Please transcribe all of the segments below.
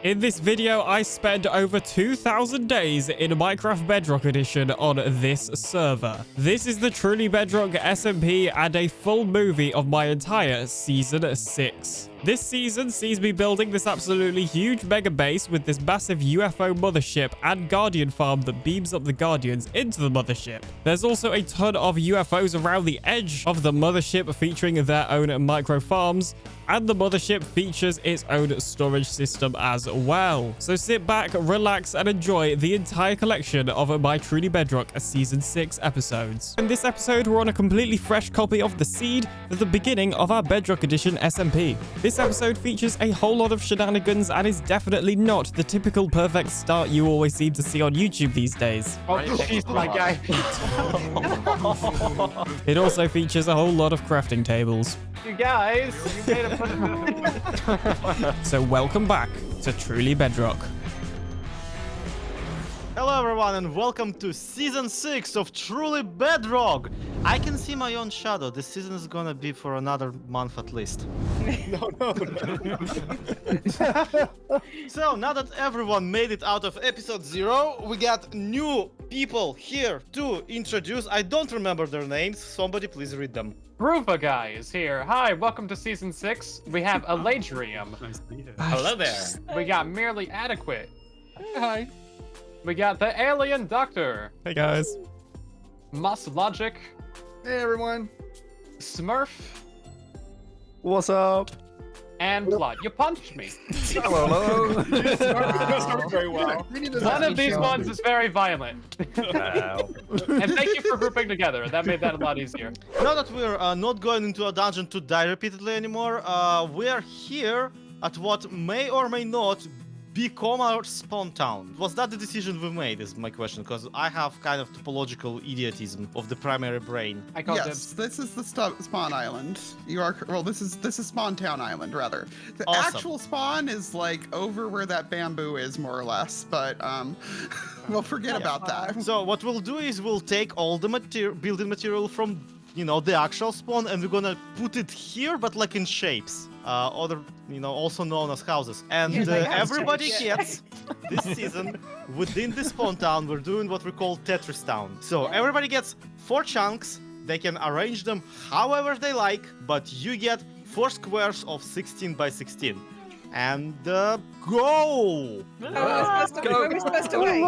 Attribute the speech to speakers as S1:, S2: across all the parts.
S1: In this video, I spent over 2,000 days in Minecraft Bedrock Edition on this server. This is the Truly Bedrock SMP and a full movie of my entire Season 6. This season sees me building this absolutely huge mega base with this massive UFO mothership and guardian farm that beams up the guardians into the mothership. There's also a ton of UFOs around the edge of the mothership featuring their own micro farms, and the mothership features its own storage system as well. So sit back, relax, and enjoy the entire collection of my Truly Bedrock Season 6 episodes. In this episode, we're on a completely fresh copy of The Seed at the beginning of our Bedrock Edition SMP. This episode features a whole lot of shenanigans and is definitely not the typical perfect start you always seem to see on YouTube these days.
S2: Oh, jeez, my guy.
S1: It also features a whole lot of crafting tables.
S2: You guys, you made a
S1: So welcome back to Truly Bedrock.
S3: Hello everyone and welcome to Season 6 of Truly Bedrock! I can see my own shadow. This season is gonna be for another month at least. No. So now that everyone made it out of episode 0, we got new people here to introduce. I don't remember their names. Somebody please read them.
S2: Ruva guy is here. Hi, welcome to Season 6. We have Eladrium.
S4: Nice to meet you.
S3: Hello there.
S2: We got Merely Adequate. Hi. We got TheAlienDoctor.
S1: Hey guys.
S2: Mus Logic.
S4: Hey everyone.
S2: Smurf.
S4: What's up?
S2: And Blood. You punched me.
S4: Hello.
S5: You started very well.
S2: One of these ones is very violent. And thank you for grouping together. That made that a lot easier.
S3: Now that we're not going into a dungeon to die repeatedly anymore, we're here at what may or may not become our spawn town. Was that the decision we made is my question, because I have kind of topological idiotism of the primary brain.
S2: I called
S5: Yes, this is the spawn island. You are well. This is Spawn Town Island rather. The
S3: Awesome.
S5: actual spawn is like over where that bamboo is, more or less. But we'll forget about that.
S3: So what we'll do is we'll take all the building material from, you know, the actual spawn, and we're gonna put it here, but like in shapes. Also known as houses. And everybody gets, this season, within the spawn town, we're doing what we call Tetris Town. So everybody gets 4 chunks. They can arrange them however they like, but you get 4 squares of 16 by 16. And go!
S6: We're supposed to wait.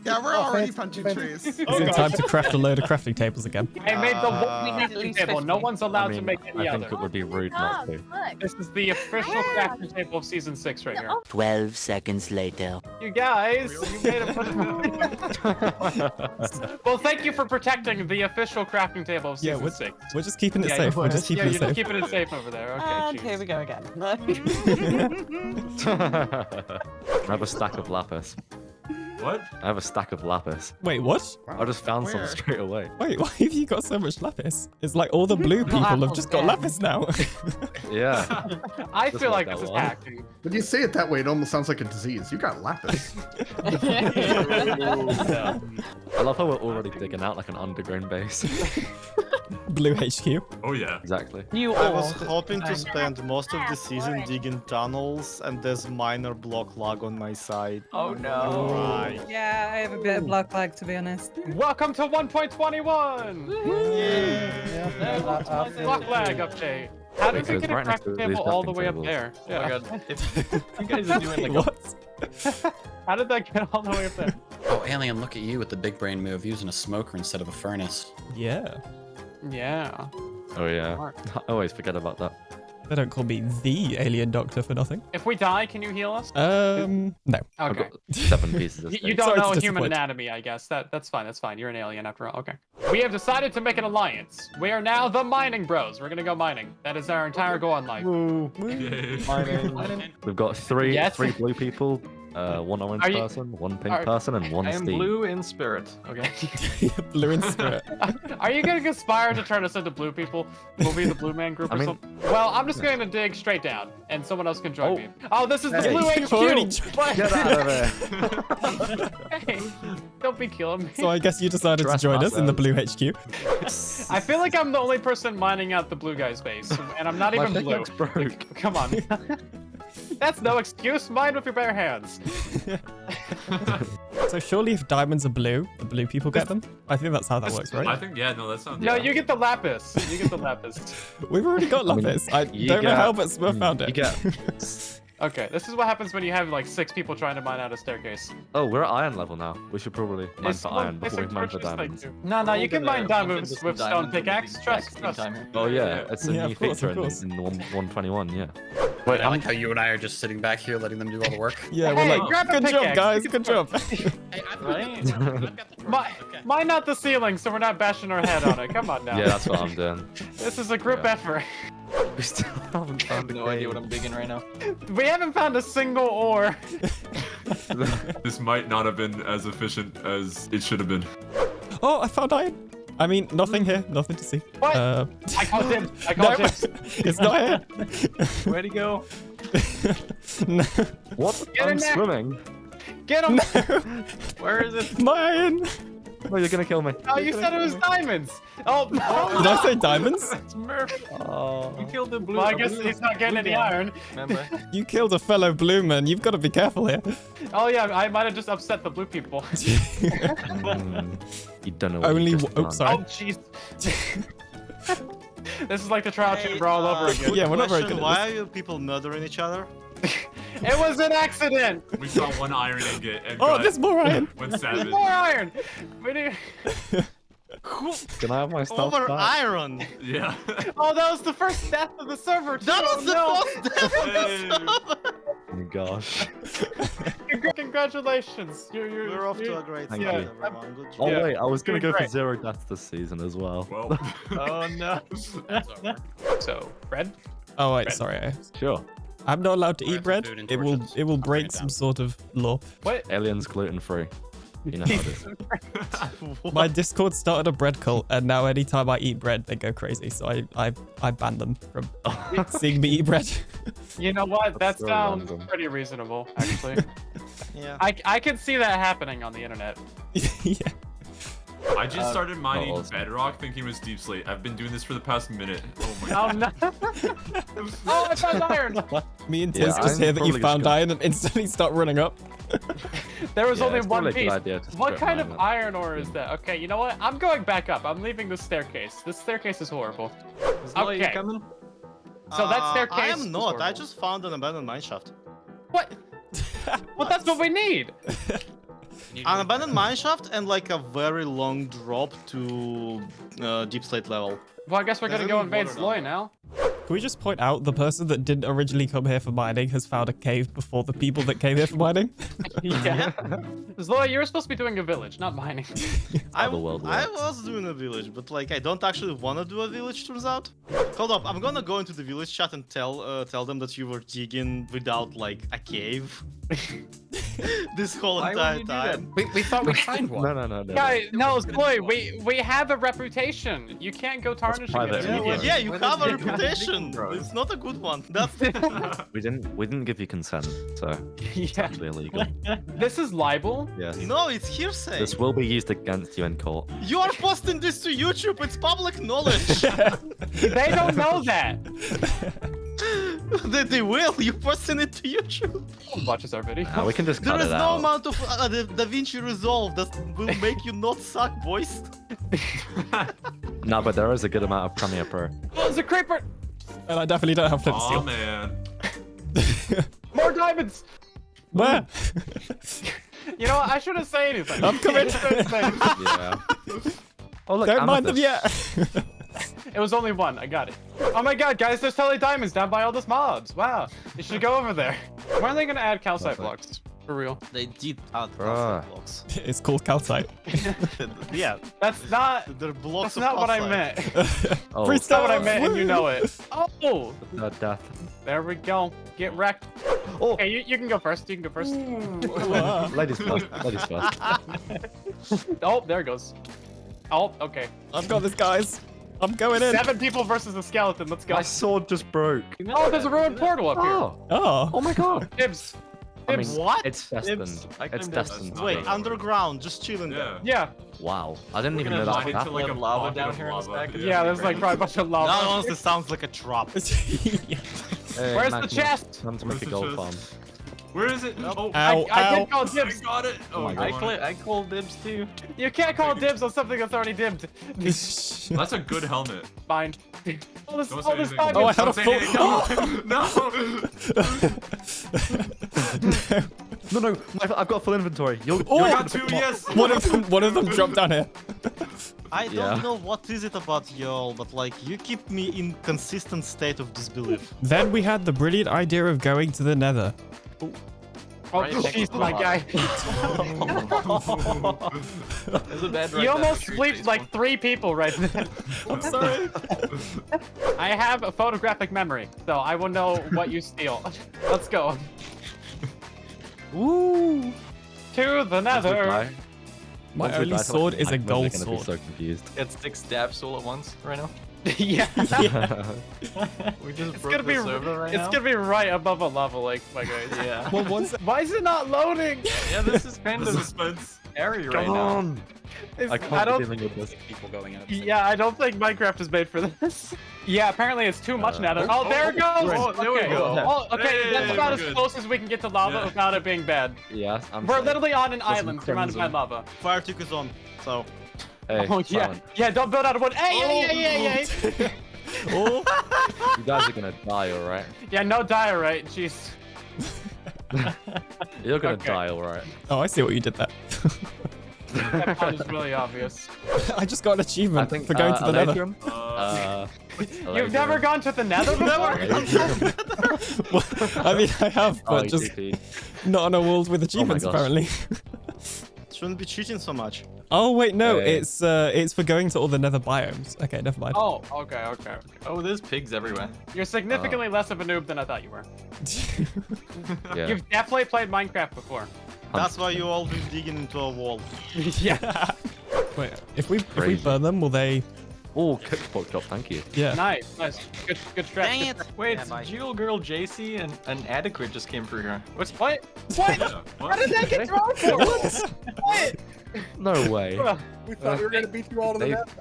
S5: Yeah, we're already punching trees.
S1: Is it time to craft a load of crafting tables again?
S2: I made the one
S6: We need at least
S2: table.
S6: 50.
S2: No one's allowed to make any
S7: I think
S2: other.
S7: it would be rude not to.
S2: This is the official crafting table of Season 6 right here.
S8: 12 seconds later.
S2: You guys, you made a Well, thank you for protecting the official crafting table of Season 6.
S1: We're just keeping it
S2: Yeah,
S1: safe. We're just keeping it
S2: you're just
S1: safe.
S2: keeping it safe over there. Okay,
S6: And
S2: jeez.
S6: here we go again.
S7: I have a stack of lapis.
S4: What?
S7: I have a stack of lapis.
S1: Wait, what?
S7: I just found some
S5: Where?
S7: straight away.
S1: Wait, why have you got so much lapis? It's like all the blue people have just got lapis now.
S7: Yeah.
S2: I
S7: Just
S2: feel like
S7: like
S2: this
S7: that
S2: is
S7: one.
S2: hacking.
S9: When you say it that way, it almost sounds like a disease. You got lapis.
S7: I love how we're already digging out like an underground base.
S1: Blue HQ.
S4: Oh yeah.
S7: Exactly.
S6: You
S3: I
S6: all.
S3: was hoping to spend most of the season digging tunnels, and there's minor block lag on my side.
S6: Oh no.
S3: Right.
S6: Yeah, I have a bit of block lag to be honest.
S2: Welcome to 1.21! Block lag update. How did you
S7: Because
S2: get a
S7: right next to
S2: crafting
S7: these
S2: table all the
S7: crafting
S2: way up
S7: tables.
S2: there?
S4: Oh my god. If you guys are doing like
S1: What?
S2: How did that get all the way up there?
S10: Oh, Alien, look at you with the big brain move, using a smoker instead of a furnace.
S1: Yeah.
S2: Yeah.
S7: Oh yeah. I always forget about that.
S1: They don't call me the alien doctor for nothing.
S2: If we die, can you heal us?
S1: No.
S7: I've
S2: Okay.
S7: got 7 pieces of
S2: You
S7: steak.
S2: don't
S1: Sorry to
S2: know human
S1: disappoint.
S2: anatomy, I guess. That's fine. That's fine. You're an alien after all. Okay. We have decided to make an alliance. We are now the Mining Bros. We're gonna go mining. That is our entire goal in life.
S4: Yay.
S7: We've got three
S2: Yes.
S7: blue people, 1 orange
S2: Are you-
S7: person, 1 pink person, and 1
S4: I am
S7: Steve.
S4: blue in spirit. Okay.
S1: Blue in spirit.
S2: Are you gonna conspire to turn us into blue people? We'll be the blue man group
S7: I
S2: or
S7: mean-
S2: something? Well, I'm just going to dig straight down, and someone else can join
S7: Oh.
S2: me. Oh, this is the
S7: Hey,
S2: blue
S1: you've already
S2: HQ! What?
S7: Get out of there!
S2: Hey, don't be killing me.
S1: So I guess you decided to join us in the blue HQ.
S2: I feel like I'm the only person mining out the blue guy's base, and I'm not
S7: My
S2: even blue.
S7: pickaxe broke.
S2: Come on. That's no excuse. Mine with your bare hands.
S1: So surely if diamonds are blue, the blue people get them? I think that's how that works,
S11: I
S1: right?
S11: think, yeah, no, that sounds.
S2: No,
S11: yeah.
S2: you get the lapis. You get the lapis.
S1: We've already got lapis. I
S7: you
S1: don't know
S7: get-
S1: how, but Smurf found it.
S7: You get.
S2: Okay, this is what happens when you have like 6 people trying to mine out a staircase.
S7: Oh, we're at iron level now. We should probably mine
S2: Is
S7: for
S2: someone
S7: iron before we
S2: placing
S7: mine for
S2: torches? Thank
S7: diamonds.
S2: you. No, you can mine diamonds with stone pickaxe. Trust.
S7: Oh yeah, it's a
S1: Yeah,
S7: new
S1: of course,
S7: feature
S1: of course.
S7: in 121. Yeah.
S10: Wait, I like how you and I are just sitting back here letting them do all the work.
S1: Yeah,
S2: Hey,
S1: we're like,
S2: grab a
S1: good job,
S2: pickaxe.
S1: guys, good job.
S10: Hey, I've got the
S2: Mine not the ceiling, so we're not bashing our head on it. Come on now.
S7: Yeah, that's what I'm doing.
S2: This is a group
S7: Yeah.
S2: effort.
S7: We still haven't found
S4: No idea what I'm digging right now.
S2: We haven't found a single ore.
S11: This might not have been as efficient as it should have been.
S1: Oh, I found iron. I mean, nothing here, nothing to see.
S2: What? I called him. I called
S1: No,
S2: him.
S1: it's not here.
S4: Where'd he go?
S1: No.
S7: What?
S2: Get in
S7: I'm
S2: there.
S7: swimming.
S2: Get him.
S4: Where is it?
S1: My iron.
S7: No, you're gonna kill me.
S2: Oh, you said it was diamonds. Oh,
S1: Did I say diamonds?
S4: Smurf.
S7: Oh.
S4: You killed the blue.
S2: well, I guess he's not getting any iron.
S4: Remember?
S1: You killed a fellow blue man. You've got to be careful here.
S2: Oh yeah, I might have just upset the blue people.
S7: You don't know what
S1: Only.
S7: you've just
S1: Oh,
S7: done.
S1: sorry.
S2: Oh jeez. This is like the trial chamber all over again.
S1: Yeah, we're not very
S3: Question,
S1: good at
S3: why are you people murdering each other?
S2: It was an accident.
S11: We found one iron ingot and
S1: Oh,
S11: got
S1: there's more iron.
S11: one
S2: There's
S11: savage.
S2: more iron. We need...
S7: Can I have my stuff
S3: Over
S7: back?
S3: iron!
S11: Yeah.
S2: Oh, that was the first death of the server. Too.
S3: That was the
S2: no.
S3: first death of the server!
S7: Oh my gosh.
S2: Congratulations.
S3: We're off to a great
S7: Thank
S3: start,
S7: you.
S3: everyone. Good
S7: Oh
S3: job.
S2: Yeah.
S7: wait, I was gonna
S2: Doing
S7: go for
S2: great.
S7: 0 deaths this season as well.
S11: Well,
S4: Oh no.
S2: So, bread?
S1: Oh wait,
S2: Bread.
S1: sorry.
S7: Sure.
S1: I'm not allowed to
S10: I have
S1: eat bread.
S10: food and
S1: It will.
S10: torches.
S1: It will
S10: I'll bring
S1: break
S10: it
S1: some
S10: down.
S1: sort of law.
S2: What?
S7: Aliens gluten free. You know how it is.
S1: My Discord started a bread cult, and now anytime I eat bread, they go crazy. So I ban them from seeing me eat bread.
S2: You know what? That
S7: That's so
S2: sounds
S7: random.
S2: pretty reasonable, actually.
S3: Yeah.
S2: I can see that happening on the internet.
S1: Yeah.
S11: I just started mining
S7: awesome.
S11: Bedrock thinking it was deep slate. I've been doing this for the past minute. Oh my
S2: Oh
S11: god.
S2: no! Oh, I found iron.
S1: Me and
S7: Yeah,
S1: Tiz just
S7: I'm
S1: hear that you
S7: probably
S1: found
S7: just
S1: iron and instantly start running up.
S2: There was
S7: Yeah,
S2: only
S7: it's
S2: one
S7: probably a
S2: piece.
S7: good idea to
S2: What
S7: strip
S2: kind of
S7: mine it.
S2: iron ore is that? Okay, you know what? I'm going back up. I'm leaving this staircase. This staircase is horrible.
S4: Is Lola, you
S2: Okay.
S4: coming?
S2: So that staircase.
S3: I am
S2: is
S3: not. I
S2: horrible.
S3: just found an abandoned mineshaft.
S2: What? Well, that's what we need.
S3: An abandoned mineshaft and like a very long drop to deep slate level.
S2: Well, I guess we're gonna
S3: There's
S2: go
S3: any
S2: invade
S3: water
S2: Sloy
S3: down
S2: now.
S1: Can we just point out the person that didn't originally come here for mining has found a cave before the people that came here for mining?
S2: Yeah. Sloy, you were supposed to be doing a village, not mining.
S7: How the world
S3: I
S7: works.
S3: was doing a village, but like I don't actually want to do a village. Turns out. Hold up, I'm gonna go into the village chat and tell them that you were digging without like a cave. This whole
S4: Why would
S3: entire
S4: you do that?
S3: time.
S10: We thought we'd find one.
S7: No.
S2: Guy, no, Sloy, we have a reputation. You can't go tarnishing
S7: private.
S2: it.
S3: Yeah, well, yeah, you
S4: When
S3: have a
S4: did you get
S3: reputation.
S4: bro?
S3: It's not a good one. That's
S7: We didn't give you consent, so it's
S2: Yeah.
S7: actually illegal.
S2: This is libel.
S7: Yes.
S3: no, it's hearsay.
S7: This will be used against you in court.
S3: You are posting this to YouTube. It's public knowledge.
S2: They don't know that.
S3: they will. You posting it to YouTube.
S2: Watches our video.
S7: We can just
S3: There
S7: cut
S3: is
S7: it
S3: no
S7: out.
S3: amount of DaVinci Resolve that will make you not suck, boys.
S7: No, but there is a good amount of Premiere Pro.
S2: Oh, there's a creeper.
S1: And I definitely don't have flint
S11: Oh
S1: steel.
S11: man.
S2: More diamonds.
S1: Where?
S2: You know what? I shouldn't say anything.
S1: I'm coming.
S2: I shouldn't say anything.
S7: Yeah. Oh look,
S1: Don't mind them
S7: amethyst.
S1: yet.
S2: It was only one. I got it. Oh my god, guys, there's totally diamonds down by all those mobs. Wow. You should go over there. When are they gonna add calcite blocks? For real.
S3: They did add
S7: Bruh.
S3: blocks.
S1: It's called calcite.
S3: Yeah,
S2: That's not.
S3: they're blocks
S2: That's not what I meant.
S7: Oh,
S2: That's not what I meant, and you know it. Oh,
S7: death.
S2: there we go. Get wrecked.
S7: Oh.
S2: Okay, you can go first. You can go first.
S7: Ladies first. Ladies first.
S2: Oh, there it goes. Oh, okay.
S1: I've got this, guys. I'm going in.
S2: 7 people versus the skeleton. Let's go.
S7: My sword just broke.
S2: Oh, there's a ruined portal up here.
S7: Oh.
S1: Oh.
S7: Oh my god.
S2: Dibs.
S7: I mean,
S2: Dibs.
S3: What?
S7: it's destined.
S3: It's-
S7: It's destined.
S3: Wait, underground, just chilling there.
S11: Yeah.
S2: Yeah.
S7: Wow. I didn't
S4: We're
S7: even
S4: gonna
S7: know that
S11: Mine
S7: was
S11: into
S7: happening.
S11: like a
S4: lava
S11: pocket
S4: down
S11: of
S4: here in this
S11: lava.
S4: back.
S2: Yeah, there's like probably a bunch of lava.
S3: That honestly sounds like a trap.
S1: Yeah.
S7: Hey,
S2: Where's
S7: Mac,
S2: the chest?
S7: Time to make
S11: Where's
S7: a
S11: the
S7: gold
S11: chest?
S7: farm.
S11: Where is it? Oh,
S1: Ow,
S2: I
S1: ow.
S2: did call
S11: I
S2: dibs.
S11: got it. Oh,
S7: my
S11: you
S7: God.
S11: want it?
S4: I called dibs too.
S2: You can't call dibs on something that's already dibbed.
S11: That's a good helmet.
S2: Fine. All this,
S11: Don't
S2: all
S11: say
S2: this
S11: anything.
S2: time.
S1: Oh, I had a
S11: Don't say anything. No.
S7: No, I've got a full inventory.
S1: Oh,
S11: I got two. Yes.
S1: one of them dropped down here.
S3: I don't
S7: Yeah.
S3: know what is it about y'all, but like you keep me in consistent state of disbelief.
S1: Then we had the brilliant idea of going to the Nether.
S2: Oh,
S4: Right next
S2: jeez,
S4: to
S2: my
S4: the
S2: guy.
S4: There's a bed right
S2: You
S4: down
S2: almost
S4: the street,
S2: sleeped
S4: please,
S2: like
S4: one.
S2: 3 people right then.
S1: I'm sorry.
S2: I have a photographic memory, so I will know what you steal. Let's go.
S1: Woo!
S2: To the Nether.
S1: My only sword is a gold sword.
S7: So confused.
S4: Get 6 stabs all at once right now.
S2: Yeah.
S4: We just
S2: It's
S4: broke
S2: gonna be
S4: the server right
S2: it's
S4: now.
S2: gonna be right above a lava lake, my guy.
S4: Yeah.
S1: Well, once
S2: Why is it not loading?
S4: Yeah, this is kind
S11: The
S4: of
S11: suspense.
S4: scary right
S7: Come
S4: now.
S7: on!
S2: It's-
S7: I
S2: I
S7: can't
S2: don't.
S7: be dealing with this.
S10: People going in. At the same
S2: Yeah, I don't think Minecraft is made for this. Yeah, apparently it's too much Nether. Oh, there it goes.
S11: oh, there we
S2: Okay.
S11: go.
S2: Oh, okay,
S11: Hey,
S2: that's about
S11: we're
S2: as
S11: good.
S2: close as we can get to lava
S11: Yeah.
S2: without it being bad.
S7: Yeah, I'm
S2: We're
S7: safe.
S2: literally on an
S7: Got some
S2: island surrounded by
S7: crimson.
S2: lava.
S3: Fire tick is on, so
S7: Hey,
S2: Oh yeah,
S7: silent.
S2: yeah. Don't build out of wood. Hey.
S1: Oh,
S7: You guys are gonna die, alright?
S2: Yeah, no diorite. Jeez.
S7: You're gonna
S2: Okay.
S7: die, alright?
S1: oh, I see what you did there.
S2: That pun is really obvious.
S1: I just got an
S7: I
S1: achievement
S7: think
S1: for going to the Nether.
S7: Elysium?
S2: You've never gone to the Nether before?
S1: Well, I mean, I have,
S7: Oh,
S1: but just
S7: GP.
S1: not on a world with achievements,
S7: gosh.
S1: apparently.
S3: shouldn't be cheating so much.
S1: Oh wait, no,
S7: Hey.
S1: it's for going to all the Nether biomes. Okay, never mind.
S2: Oh, okay.
S4: Oh, there's pigs everywhere.
S2: You're significantly less of a noob than I thought you were.
S7: Yeah.
S2: You've definitely played Minecraft before.
S3: That's why you always digging into a wall.
S2: Yeah.
S1: Wait, if we
S7: Crazy.
S1: burn them, will they?
S7: Oh, cookbook job, thank you.
S1: Yeah.
S2: Nice. Good stretch.
S3: Dang
S2: good
S3: it!
S2: stretch.
S4: Wait,
S3: Yeah, bye.
S4: Jewel Girl JC and an adequate just came through here.
S2: What? What?
S11: Yeah.
S2: How did that get thrown for? What?
S7: No way.
S2: We thought we were gonna
S7: beat you all to the death.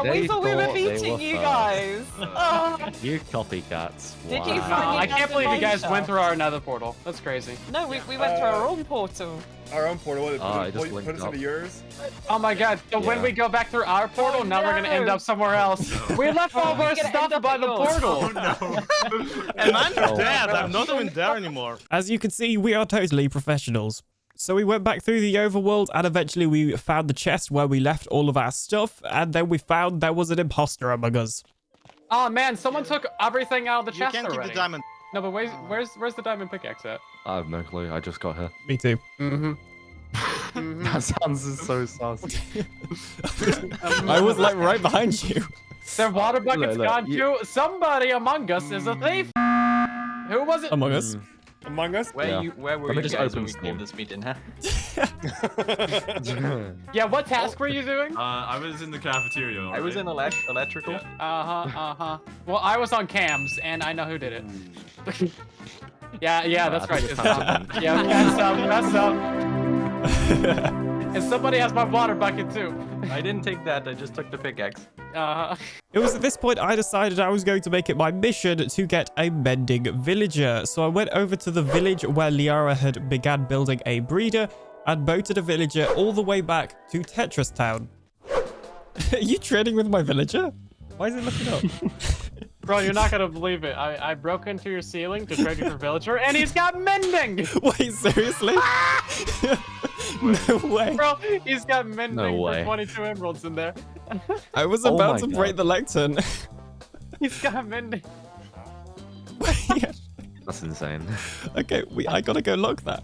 S12: We thought we were
S7: thought they
S12: beating
S7: were
S12: you
S7: fast.
S12: guys.
S7: You copycats.
S12: Did you
S7: Wow.
S12: find
S2: I can't believe you guys
S12: Minecraft?
S2: went through our nether portal. That's crazy.
S12: No, we went through our own portal.
S13: Our own portal. What,
S7: Ah, it
S13: put,
S7: just
S13: put
S7: linked
S13: us into
S7: up.
S13: yours?
S2: Oh my god. So when
S7: Yeah.
S2: we go back through our portal,
S12: Oh,
S2: now we're gonna end
S12: no.
S2: up somewhere else. We left all of
S12: We're
S2: our
S12: gonna
S2: stuff
S12: end up
S2: by
S12: at
S2: the
S12: yours.
S2: portal.
S3: And I'm
S7: Oh.
S3: dead. I'm not even there anymore.
S1: As you can see, we are totally professionals. So we went back through the overworld and eventually we found the chest where we left all of our stuff, and then we found there was an imposter among us.
S2: Oh man, someone took everything out of the
S3: You
S2: chest
S3: can't keep
S2: already.
S3: the diamond.
S2: No, but where's the diamond pickaxe at?
S7: I have no clue. I just got here.
S1: Me too.
S2: Mm-hmm.
S7: That sounds so sus.
S1: I was like right behind you.
S2: Their water bucket's
S7: Look,
S2: gone
S7: you-
S2: too. Somebody among us is a thief. Who was it?
S1: Among us.
S13: Among us?
S4: Where
S7: Yeah.
S4: were
S7: Let me
S4: you
S7: just
S4: guys
S7: open
S4: when we
S7: Steam.
S4: came this meeting, huh?
S2: Yeah, what task were you doing?
S11: I was in the cafeteria.
S4: I was in
S11: alright?
S4: electrical.
S11: Yeah.
S2: Well, I was on cams, and I know who did it. yeah, that's right.
S7: just
S2: It's
S7: found
S2: Tom. Yeah, that's up. And somebody has my water bucket too.
S4: I didn't take that, I just took the pickaxe.
S1: It was at this point I decided I was going to make it my mission to get a mending villager. So I went over to the village where Liara had began building a breeder and boated a villager all the way back to Tetris Town. Are you trading with my villager? Why is it looking up?
S2: Bro, you're not gonna believe it. I broke into your ceiling to trade you for villager, and he's got mending!
S1: Wait, seriously? No way.
S2: Bro, he's got mending
S7: No
S2: for
S7: way.
S2: 22 emeralds in there.
S1: I was
S7: Oh
S1: about
S7: my
S1: to break the lectern.
S2: He's got mending.
S1: Yeah.
S7: That's insane.
S1: Okay, I gotta go lock that.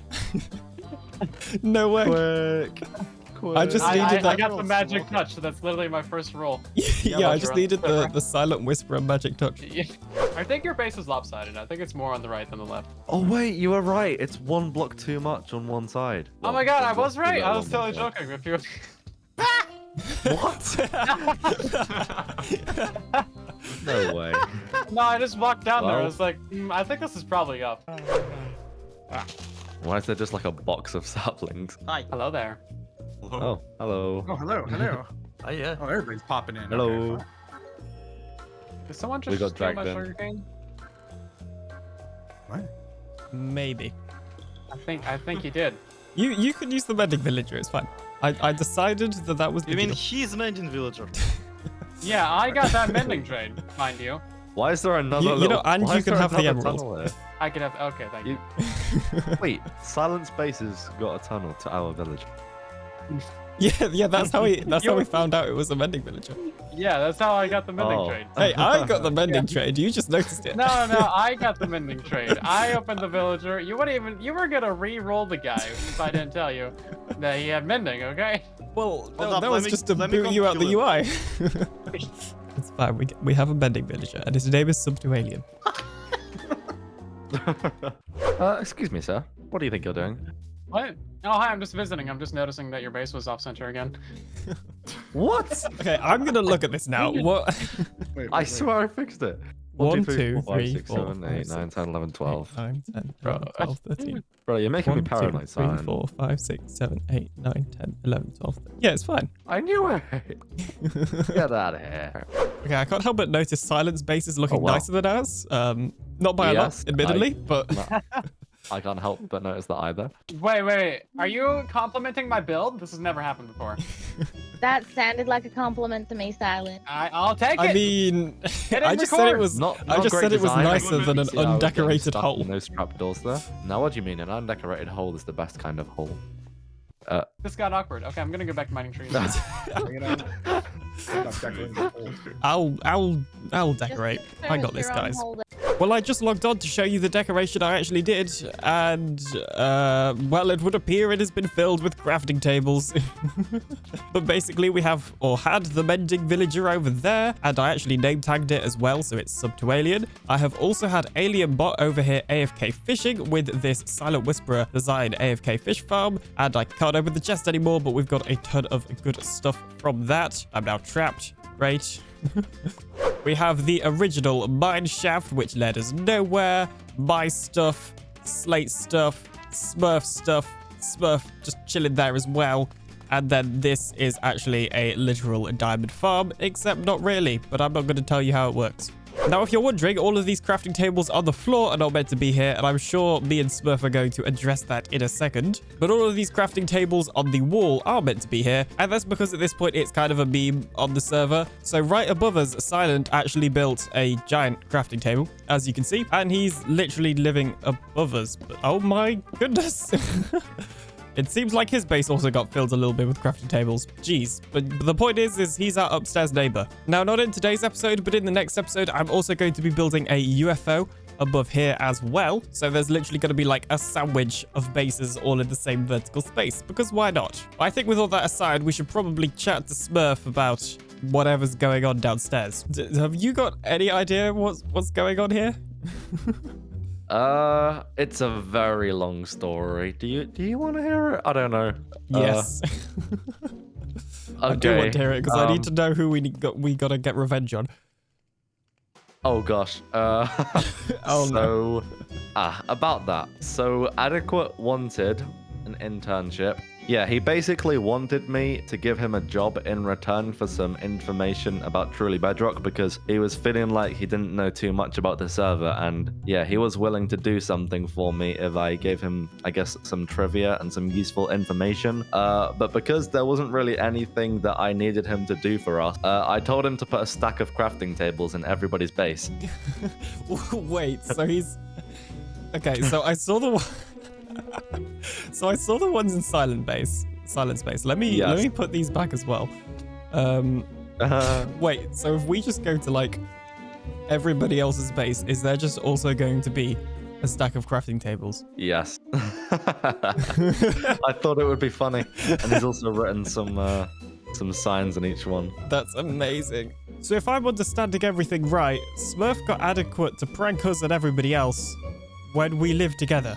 S1: No way. I just needed
S2: I
S1: that.
S2: got the magic touch, so that's literally my first roll.
S1: Yeah, I just
S2: Roger.
S1: needed the silent whisper and magic touch.
S2: Yeah. I think your base is lopsided. I think it's more on the right than the left.
S7: Oh wait, you were right. It's one block too much on one side.
S2: Oh my god, I
S7: one
S2: was
S7: block too
S2: right.
S7: low
S2: I was
S7: on
S2: totally
S7: one side.
S2: joking with you.
S7: What? No way.
S2: No, I just walked down there. I
S7: Well.
S2: was like, I think this is probably up.
S7: Why is there just like a box of saplings?
S3: Hi.
S2: Hello there.
S7: Oh, hello.
S13: Oh, hello, hello.
S4: Oh yeah.
S13: Oh, everybody's popping in.
S7: Hello.
S13: Okay, fine.
S2: Did someone
S7: We
S2: just
S7: got
S2: steal
S7: dragged
S2: my
S7: in.
S2: sugarcane?
S1: Maybe.
S2: I think he did.
S1: You can use the mending villager. It's fine. I decided that was.
S3: You mean he's mending villager?
S2: Yeah, I got that mending trade, mind you.
S7: Why is there another?
S1: You know, and you can have the emerald.
S2: I could have. Okay, thank you.
S7: Wait, Silent Spaces got a tunnel to our village.
S1: Yeah. That's how we found out it was a mending villager.
S2: Yeah, that's how I got the mending trade.
S1: Hey, I got the mending trade. You just noticed it.
S2: No, I got the mending trade. I opened the villager. You were gonna re-roll the guy if I didn't tell you that he had mending, okay?
S1: Well, that was just to boot you out the UI. It's fine. We have a mending villager, and his name is Subtualien.
S7: Excuse me, sir. What do you think you're doing?
S2: What? Oh, hi, I'm just visiting. I'm just noticing that your base was off-center again.
S7: What?
S1: Okay, I'm gonna look at this now. What?
S7: I swear I fixed it.
S1: 1, 2, 3,
S7: 6, 7, 8, 9, 10, 11, 12.
S1: 9, 10, 11, 12, 13.
S7: Bro, you're making me
S1: 1, 2,
S7: paranoid,
S1: 3,
S7: Silent.
S1: 4, 5, 6, 7, 8, 9, 10, 11, 12. 13. Yeah, it's fine.
S7: I knew it. Get out of here.
S1: Okay, I can't help but notice Silent's base is looking nicer than ours. Not by a lot, admittedly, but.
S7: I can't help but notice that either.
S2: Wait. Are you complimenting my build? This has never happened before.
S14: That sounded like a compliment to me, Silent.
S2: I'll take it.
S1: I mean, I just said it was nicer than an undecorated hole.
S7: No trapdoors there. Now, what do you mean? An undecorated hole is the best kind of hole.
S2: This got awkward. Okay, I'm gonna go back to mining trees.
S1: I'll decorate. I got this, guys. Well, I just logged on to show you the decoration I actually did, and well, it would appear it has been filled with crafting tables. But basically, we have or had the mending villager over there, and I actually name tagged it as well, so it's Subtualien. I have also had Alien Bot over here AFK fishing with this Silent Whisperer design AFK fish farm, and I can't open the chest anymore, but we've got a ton of good stuff from that. I'm now trapped. Great. We have the original mine shaft, which led us nowhere. My stuff, Slate stuff, Smurf just chilling there as well. And then this is actually a literal diamond farm, except not really, but I'm not going to tell you how it works. Now, if you're wondering, all of these crafting tables on the floor are not meant to be here, and I'm sure me and Smurf are going to address that in a second. But all of these crafting tables on the wall are meant to be here, and that's because at this point it's kind of a meme on the server. So right above us, Silent actually built a giant crafting table, as you can see, and he's literally living above us. Oh my goodness. It seems like his base also got filled a little bit with crafting tables. Jeez. But the point is he's our upstairs neighbor. Now, not in today's episode, but in the next episode, I'm also going to be building a UFO above here as well. So there's literally going to be like a sandwich of bases all in the same vertical space, because why not? I think with all that aside, we should probably chat to Smurf about whatever's going on downstairs. Have you got any idea what's going on here?
S7: It's a very long story. Do you want to hear it? I don't know.
S1: Yes. I do want to hear it because I need to know who we gotta get revenge on.
S7: Oh gosh. About that. So Adequate wanted an internship. Yeah, he basically wanted me to give him a job in return for some information about Truly Bedrock because he was feeling like he didn't know too much about the server, and yeah, he was willing to do something for me if I gave him, I guess, some trivia and some useful information. But because there wasn't really anything that I needed him to do for us, I told him to put a stack of crafting tables in everybody's base.
S1: Wait, so he's... Okay, so I saw the one... So I saw the ones in Silent Space. Let me put these back as well. Wait, so if we just go to like everybody else's base, is there just also going to be a stack of crafting tables?
S7: Yes. I thought it would be funny. And he's also written some signs in each one.
S1: That's amazing. So if I'm understanding everything right, Smurf got Adequate to prank us and everybody else when we lived together.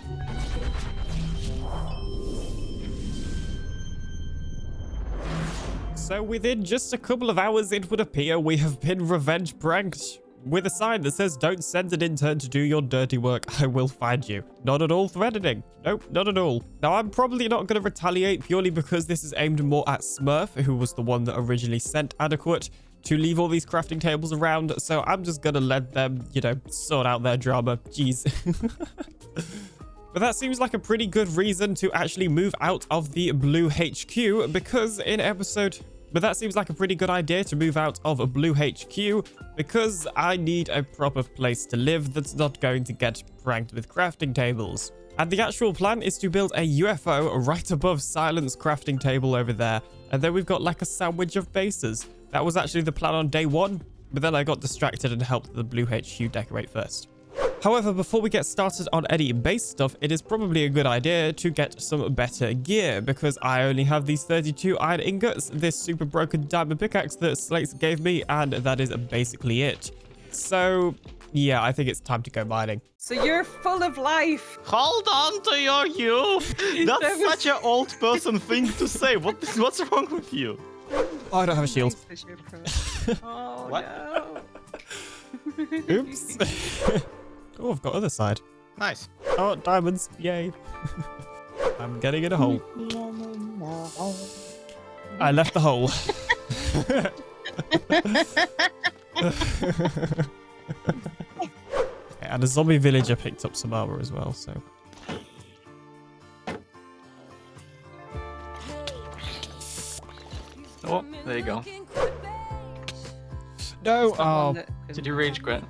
S1: So within just a couple of hours, it would appear we have been revenge pranked with a sign that says, "Don't send an intern to do your dirty work. I will find you." Not at all threatening. Nope, not at all. Now, I'm probably not going to retaliate purely because this is aimed more at Smurf, who was the one that originally sent Adequate to leave all these crafting tables around, so I'm just gonna let them, you know, sort out their drama. Jeez. But that seems like a pretty good reason to actually move out of the blue HQ, because in episode... But that seems like a pretty good idea to move out of a blue HQ, because I need a proper place to live that's not going to get pranked with crafting tables. And the actual plan is to build a UFO right above Silent's crafting table over there. And then we've got like a sandwich of bases. That was actually the plan on day 1, but then I got distracted and helped the blue HQ decorate first. However, before we get started on any base stuff, it is probably a good idea to get some better gear, because I only have these 32 iron ingots, this super broken diamond pickaxe that Slates gave me, and that is basically it. So, yeah, I think it's time to go mining.
S6: So you're full of life.
S3: Hold on to your youth. That's such an old person thing to say. What's wrong with you?
S1: Oh, I don't have a shield.
S6: Oh,
S4: What?
S6: no.
S1: Oops. Oh, I've got other side.
S3: Nice.
S1: Oh, diamonds. Yay. I'm getting in a hole. I left the hole. Okay, and a zombie villager picked up some armor as well, so...
S4: Oh, there you go.
S1: No! Oh,
S4: Did you rage quit?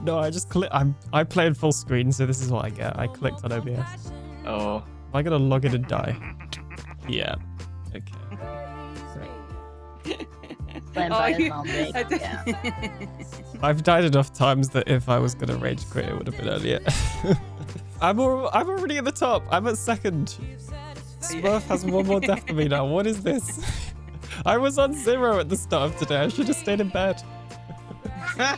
S1: no, I just clicked. I played full screen, so this is what I get. I clicked on OBS.
S4: Oh.
S1: Am I gonna log in and die? Yeah. Okay. I've died enough times that if I was gonna rage quit, it would have been earlier. I'm already at the top. I'm at second. Smurf has one more death than me now. What is this? I was on 0 at the start of today. I should have stayed in bed. I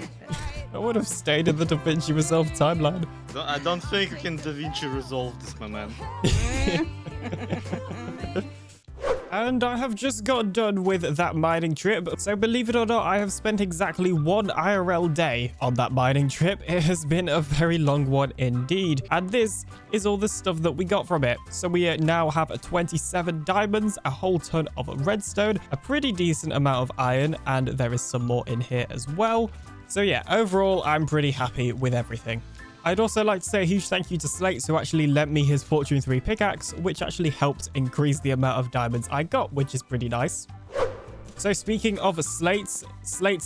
S1: would have stayed in the Da Vinci Resolve timeline.
S3: I don't think you can Da Vinci resolve this, my man.
S1: And I have just got done with that mining trip. So believe it or not, I have spent exactly 1 IRL day on that mining trip. It has been a very long one indeed. And this is all the stuff that we got from it. So we now have 27 diamonds, a whole ton of redstone, a pretty decent amount of iron, and there is some more in here as well. So yeah, overall, I'm pretty happy with everything. I'd also like to say a huge thank you to Slates, who actually lent me his Fortune 3 pickaxe, which actually helped increase the amount of diamonds I got, which is pretty nice. So speaking of Slates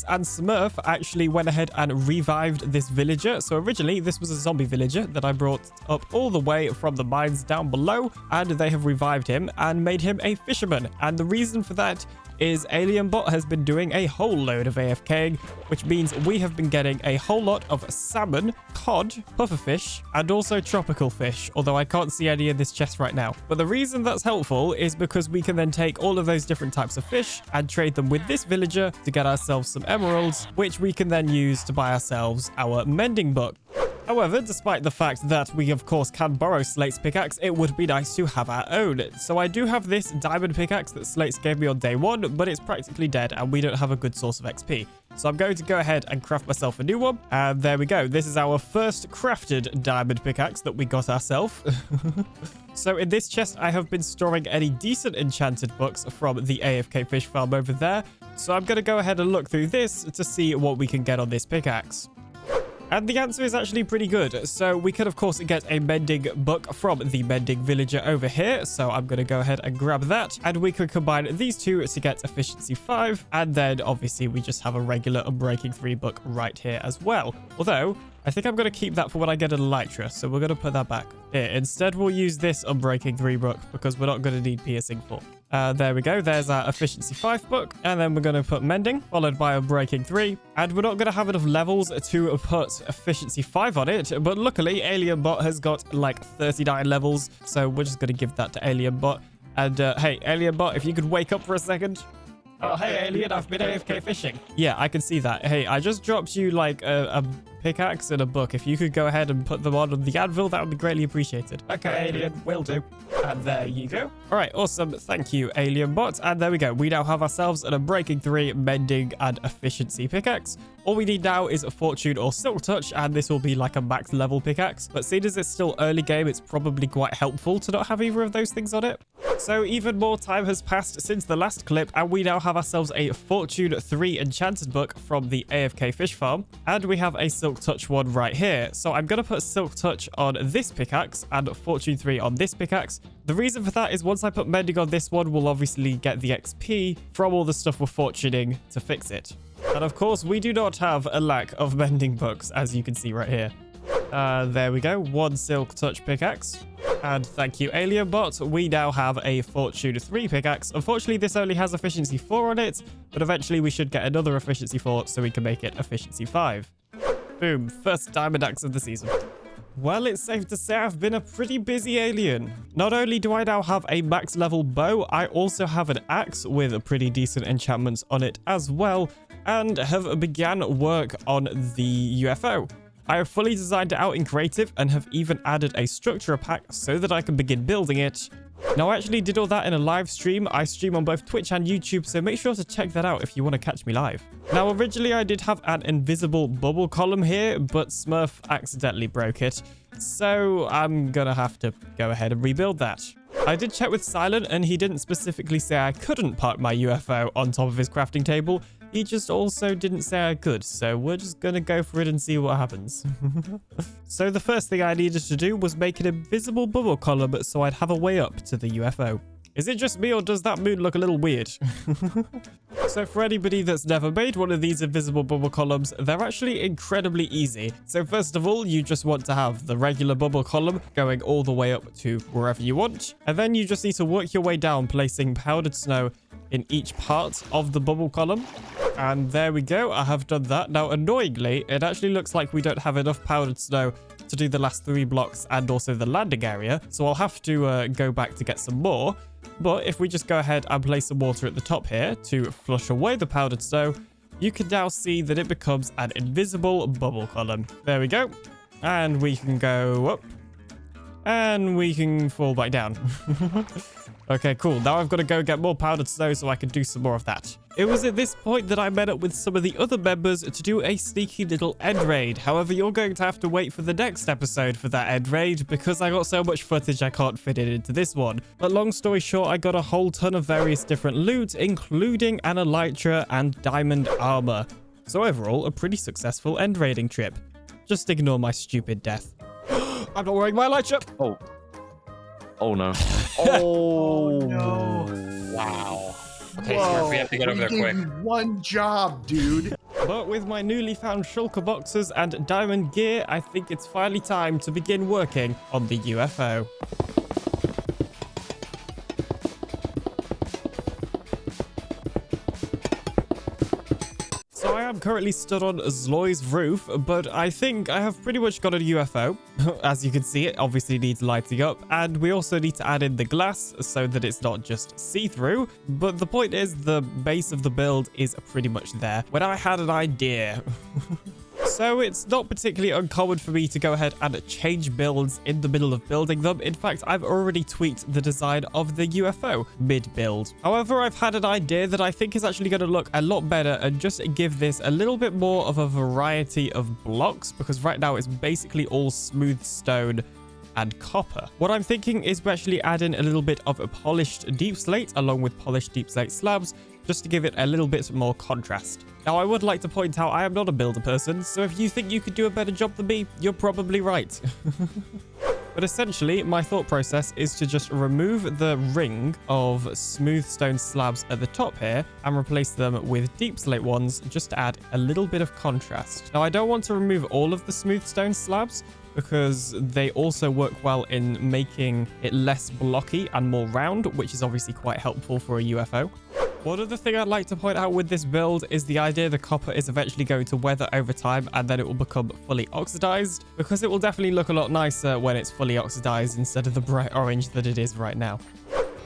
S1: and Smurf actually went ahead and revived this villager. So originally this was a zombie villager that I brought up all the way from the mines down below, and they have revived him and made him a fisherman. And the reason for that is AlienBot has been doing a whole load of AFKing, which means we have been getting a whole lot of salmon, cod, pufferfish, and also tropical fish, although I can't see any in this chest right now. But the reason that's helpful is because we can then take all of those different types of fish and trade them with this villager to get ourselves some emeralds, which we can then use to buy ourselves our mending book. However, despite the fact that we of course can borrow Slate's pickaxe, it would be nice to have our own. So I do have this diamond pickaxe that Slate's gave me on day 1, but it's practically dead and we don't have a good source of XP. So I'm going to go ahead and craft myself a new one. And there we go. This is our first crafted diamond pickaxe that we got ourselves. So in this chest, I have been storing any decent enchanted books from the AFK fish farm over there. So I'm going to go ahead and look through this to see what we can get on this pickaxe. And the answer is actually pretty good. So we could, of course, get a mending book from the mending villager over here. So I'm going to go ahead and grab that. And we could combine these two to get efficiency 5. And then, obviously, we just have a regular Unbreaking 3 book right here as well. Although, I think I'm going to keep that for when I get an Elytra. So we're going to put that back here. Instead, we'll use this Unbreaking 3 book because we're not going to need Piercing 4. There we go. There's our efficiency 5 book. And then we're going to put mending, followed by Unbreaking 3. And we're not going to have enough levels to put efficiency 5 on it. But luckily, AlienBot has got like 39 levels. So we're just going to give that to AlienBot. And hey, AlienBot, if you could wake up for a second. Oh, hey, Alien, I've been AFK fishing. Yeah, I can see that. Hey, I just dropped you like a pickaxe and a book. If you could go ahead and put them on the anvil, that would be greatly appreciated. Okay, Alien, will do. And there you go. All right, awesome. Thank you, AlienBot. And there we go. We now have ourselves an Unbreaking 3, Mending, and Efficiency pickaxe. All we need now is a Fortune or Silk Touch, and this will be like a max level pickaxe. But seeing as it's still early game, it's probably quite helpful to not have either of those things on it. So even more time has passed since the last clip, and we now have ourselves a Fortune 3 enchanted book from the AFK fish farm, and we have a Silk Touch one right here. So I'm going to put Silk Touch on this pickaxe and Fortune 3 on this pickaxe. The reason for that is once I put mending on this one, we'll obviously get the XP from all the stuff we're fortuning to fix it. And of course, we do not have a lack of mending books, as you can see right here. There we go, one Silk Touch pickaxe. And thank you, Alien Bot. We now have a Fortune 3 pickaxe. Unfortunately, this only has Efficiency 4 on it, but eventually we should get another Efficiency 4 so we can make it Efficiency 5. Boom, first diamond axe of the season. Well, it's safe to say I've been a pretty busy alien. Not only do I now have a max level bow, I also have an axe with a pretty decent enchantments on it as well, and have began work on the UFO. I have fully designed it out in creative and have even added a structure pack so that I can begin building it. Now, I actually did all that in a live stream. I stream on both Twitch and YouTube, so make sure to check that out if you want to catch me live. Now, originally I did have an invisible bubble column here, but Smurf accidentally broke it, so I'm gonna have to go ahead and rebuild that. I did check with Silent, and he didn't specifically say I couldn't park my UFO on top of his crafting table. He just also didn't say I could, so we're just gonna go for it and see what happens. So the first thing I needed to do was make an invisible bubble column so I'd have a way up to the UFO. Is it just me, or does that moon look a little weird? So for anybody that's never made one of these invisible bubble columns, they're actually incredibly easy. So first of all, you just want to have the regular bubble column going all the way up to wherever you want. And then you just need to work your way down, placing powdered snow in each part of the bubble column. And there we go, I have done that. Now, annoyingly, it actually looks like we don't have enough powdered snow to do the last 3 blocks and also the landing area. So I'll have to go back to get some more. But if we just go ahead and place some water at the top here to flush away the powdered snow, you can now see that it becomes an invisible bubble column. There we go. And we can go up. And we can fall back down. Okay, cool. Now I've got to go get more powdered snow so I can do some more of that. It was at this point that I met up with some of the other members to do a sneaky little end raid. However, you're going to have to wait for the next episode for that end raid because I got so much footage I can't fit it into this one. But long story short, I got a whole ton of various different loot, including an elytra and diamond armor. So overall, a pretty successful end raiding trip. Just ignore my stupid death. I'm not wearing my elytra!
S7: Oh. Oh no.
S9: Oh no.
S10: Wow. Okay,
S9: Whoa,
S10: Smurf, we have to get over there
S9: gave
S10: quick.
S9: you one job, dude.
S1: But with my newly found shulker boxes and diamond gear, I think it's finally time to begin working on the UFO. So I am currently stood on Zloy's roof, but I think I have pretty much got a UFO. As you can see, it obviously needs lighting up, and we also need to add in the glass so that it's not just see-through. But the point is, the base of the build is pretty much there. When I had an idea. So it's not particularly uncommon for me to go ahead and change builds in the middle of building them. In fact, I've already tweaked the design of the UFO mid-build. However, I've had an idea that I think is actually going to look a lot better and just give this a little bit more of a variety of blocks, because right now it's basically all smooth stone and copper. What I'm thinking is we actually add in a little bit of a polished deep slate along with polished deep slate slabs, just to give it a little bit more contrast. Now, I would like to point out I am not a builder person, so if you think you could do a better job than me, you're probably right. But essentially, my thought process is to just remove the ring of smooth stone slabs at the top here and replace them with deep slate ones, just to add a little bit of contrast. Now, I don't want to remove all of the smooth stone slabs, because they also work well in making it less blocky and more round, which is obviously quite helpful for a UFO. One other thing I'd like to point out with this build is the idea the copper is eventually going to weather over time and then it will become fully oxidized, because it will definitely look a lot nicer when it's fully oxidized instead of the bright orange that it is right now.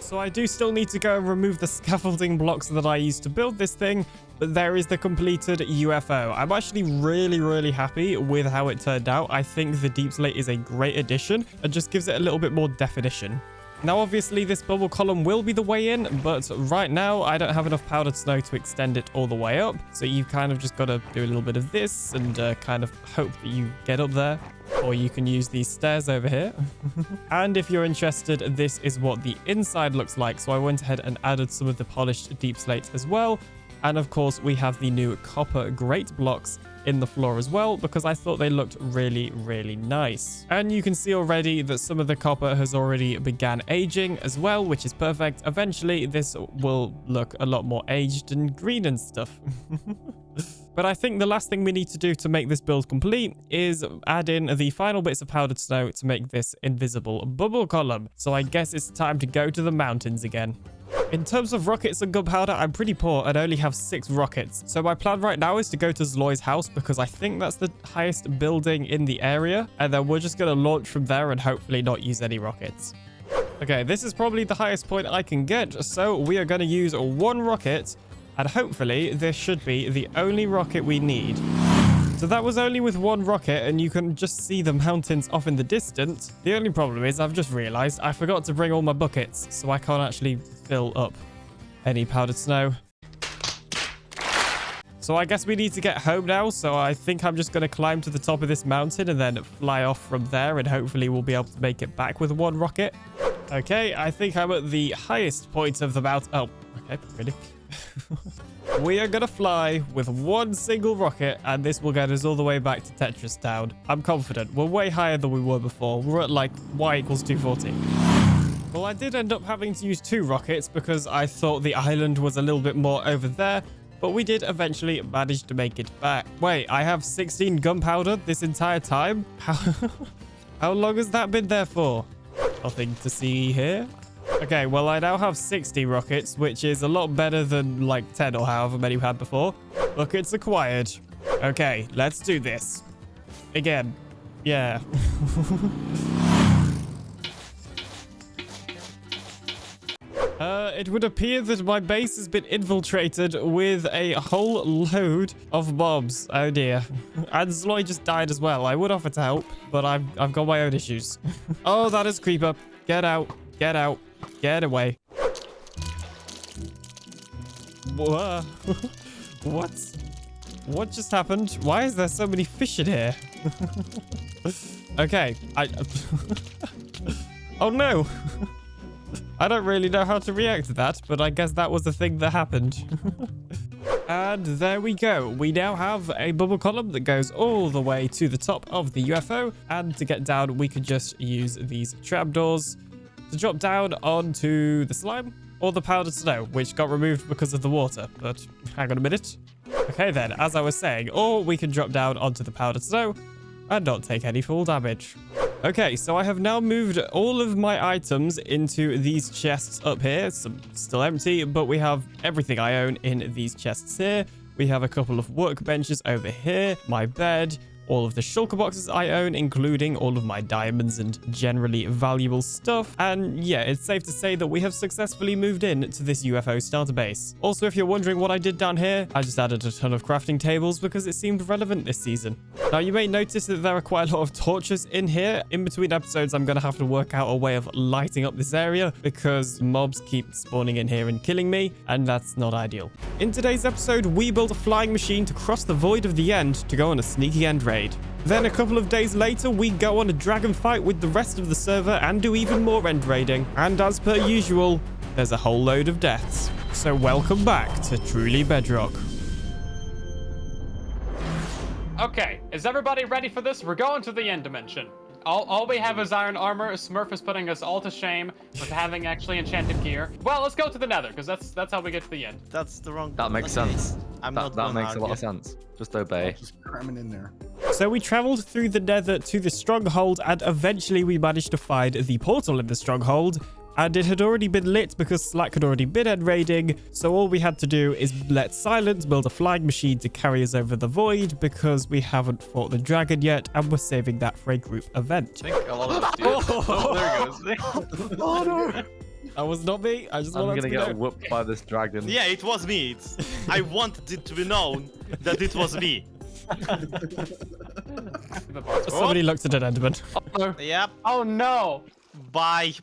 S1: So I do still need to go and remove the scaffolding blocks that I used to build this thing, but there is the completed UFO. I'm actually really happy with how it turned out. I think the deep slate is a great addition and just gives it a little bit more definition. Now, obviously, this bubble column will be the way in, but right now I don't have enough powdered snow to extend it all the way up. So you've kind of just got to do a little bit of this and kind of hope that you get up there. Or you can use these stairs over here. And if you're interested, this is what the inside looks like. So I went ahead and added some of the polished deep slate as well. And of course, we have the new copper grate blocks in the floor as well, because I thought they looked really, really nice. And you can see already that some of the copper has already began aging as well, which is perfect. Eventually, this will look a lot more aged and green and stuff. But I think the last thing we need to do to make this build complete is add in the final bits of powdered snow to make this invisible bubble column. So I guess it's time to go to the mountains again. In terms of rockets and gunpowder, I'm pretty poor and only have 6 rockets. So my plan right now is to go to Zloy's house because I think that's the highest building in the area. And then we're just going to launch from there and hopefully not use any rockets. Okay, this is probably the highest point I can get. So we are going to use 1 rocket. And hopefully this should be the only rocket we need. So that was only with 1 rocket, and you can just see the mountains off in the distance. The only problem is I've just realized I forgot to bring all my buckets, so I can't actually fill up any powdered snow. So I guess we need to get home now, so I think I'm just going to climb to the top of this mountain and then fly off from there, and hopefully we'll be able to make it back with 1 rocket. Okay, I think I'm at the highest point of the mountain. Oh, okay, really? We are gonna fly with 1 single rocket, and this will get us all the way back to Tetris Town. I'm confident. We're way higher than we were before. We're at like y equals 240. Well, I did end up having to use 2 rockets because I thought the island was a little bit more over there, but we did eventually manage to make it back. Wait, I have 16 gunpowder this entire time? How long has that been there for? Nothing to see here. Okay, well, I now have 60 rockets, which is a lot better than like 10 or however many we had before. Buckets acquired. Okay, let's do this. Again. Yeah. It would appear that my base has been infiltrated with a whole load of mobs. Oh dear. And Zloy just died as well. I would offer to help, but I've got my own issues. Oh, that is Creeper. Get out. Get out. Get away. Whoa. What just happened? Why is there so many fish in here? Okay. Oh no. I don't really know how to react to that, but I guess that was the thing that happened. And there we go. We now have a bubble column that goes all the way to the top of the UFO. And to get down, we could just use these trapdoors to drop down onto the slime or the powdered snow, which got removed because of the water. But hang on a minute. Okay then, as I was saying, or we can drop down onto the powdered snow and not take any full damage. Okay, so I have now moved all of my items into these chests up here. Some still empty, but we have everything I own in these chests here. We have a couple of workbenches over here, my bed, all of the shulker boxes I own, including all of my diamonds and generally valuable stuff. And yeah, it's safe to say that we have successfully moved in to this UFO starter base. Also, if you're wondering what I did down here, I just added a ton of crafting tables because it seemed relevant this season. Now, you may notice that there are quite a lot of torches in here. In between episodes, I'm going to have to work out a way of lighting up this area because mobs keep spawning in here and killing me, and that's not ideal. In today's episode, we built a flying machine to cross the void of the end to go on a sneaky end raid. Then a couple of days later, we go on a dragon fight with the rest of the server and do even more end raiding. And as per usual, there's a whole load of deaths. So welcome back to Truly Bedrock.
S2: Okay, is everybody ready for this? We're going to the end dimension. All we have is iron armor. Smurf is putting us all to shame with having actually enchanted gear. Well, let's go to the nether, because that's how we get to the end.
S3: That's the wrong...
S7: That makes sense.
S3: That
S7: makes a lot of sense. Just obey.
S9: Just cramming in there.
S1: So we traveled through the nether to the stronghold, and eventually we managed to find the portal in the stronghold. And it had already been lit because Slack had already been end raiding, so all we had to do is let Silence build a flying machine to carry us over the void because we haven't fought the dragon yet and we're saving that for a group event.
S4: I think a lot of us do. Oh, there it goes.
S1: Oh no! That was not me. I just wanted to
S7: get whooped by this dragon.
S3: Yeah, it was me. I wanted it to be known that it was me.
S1: Somebody looked at an Enderman.
S3: Yep.
S2: Oh no!
S3: Bye.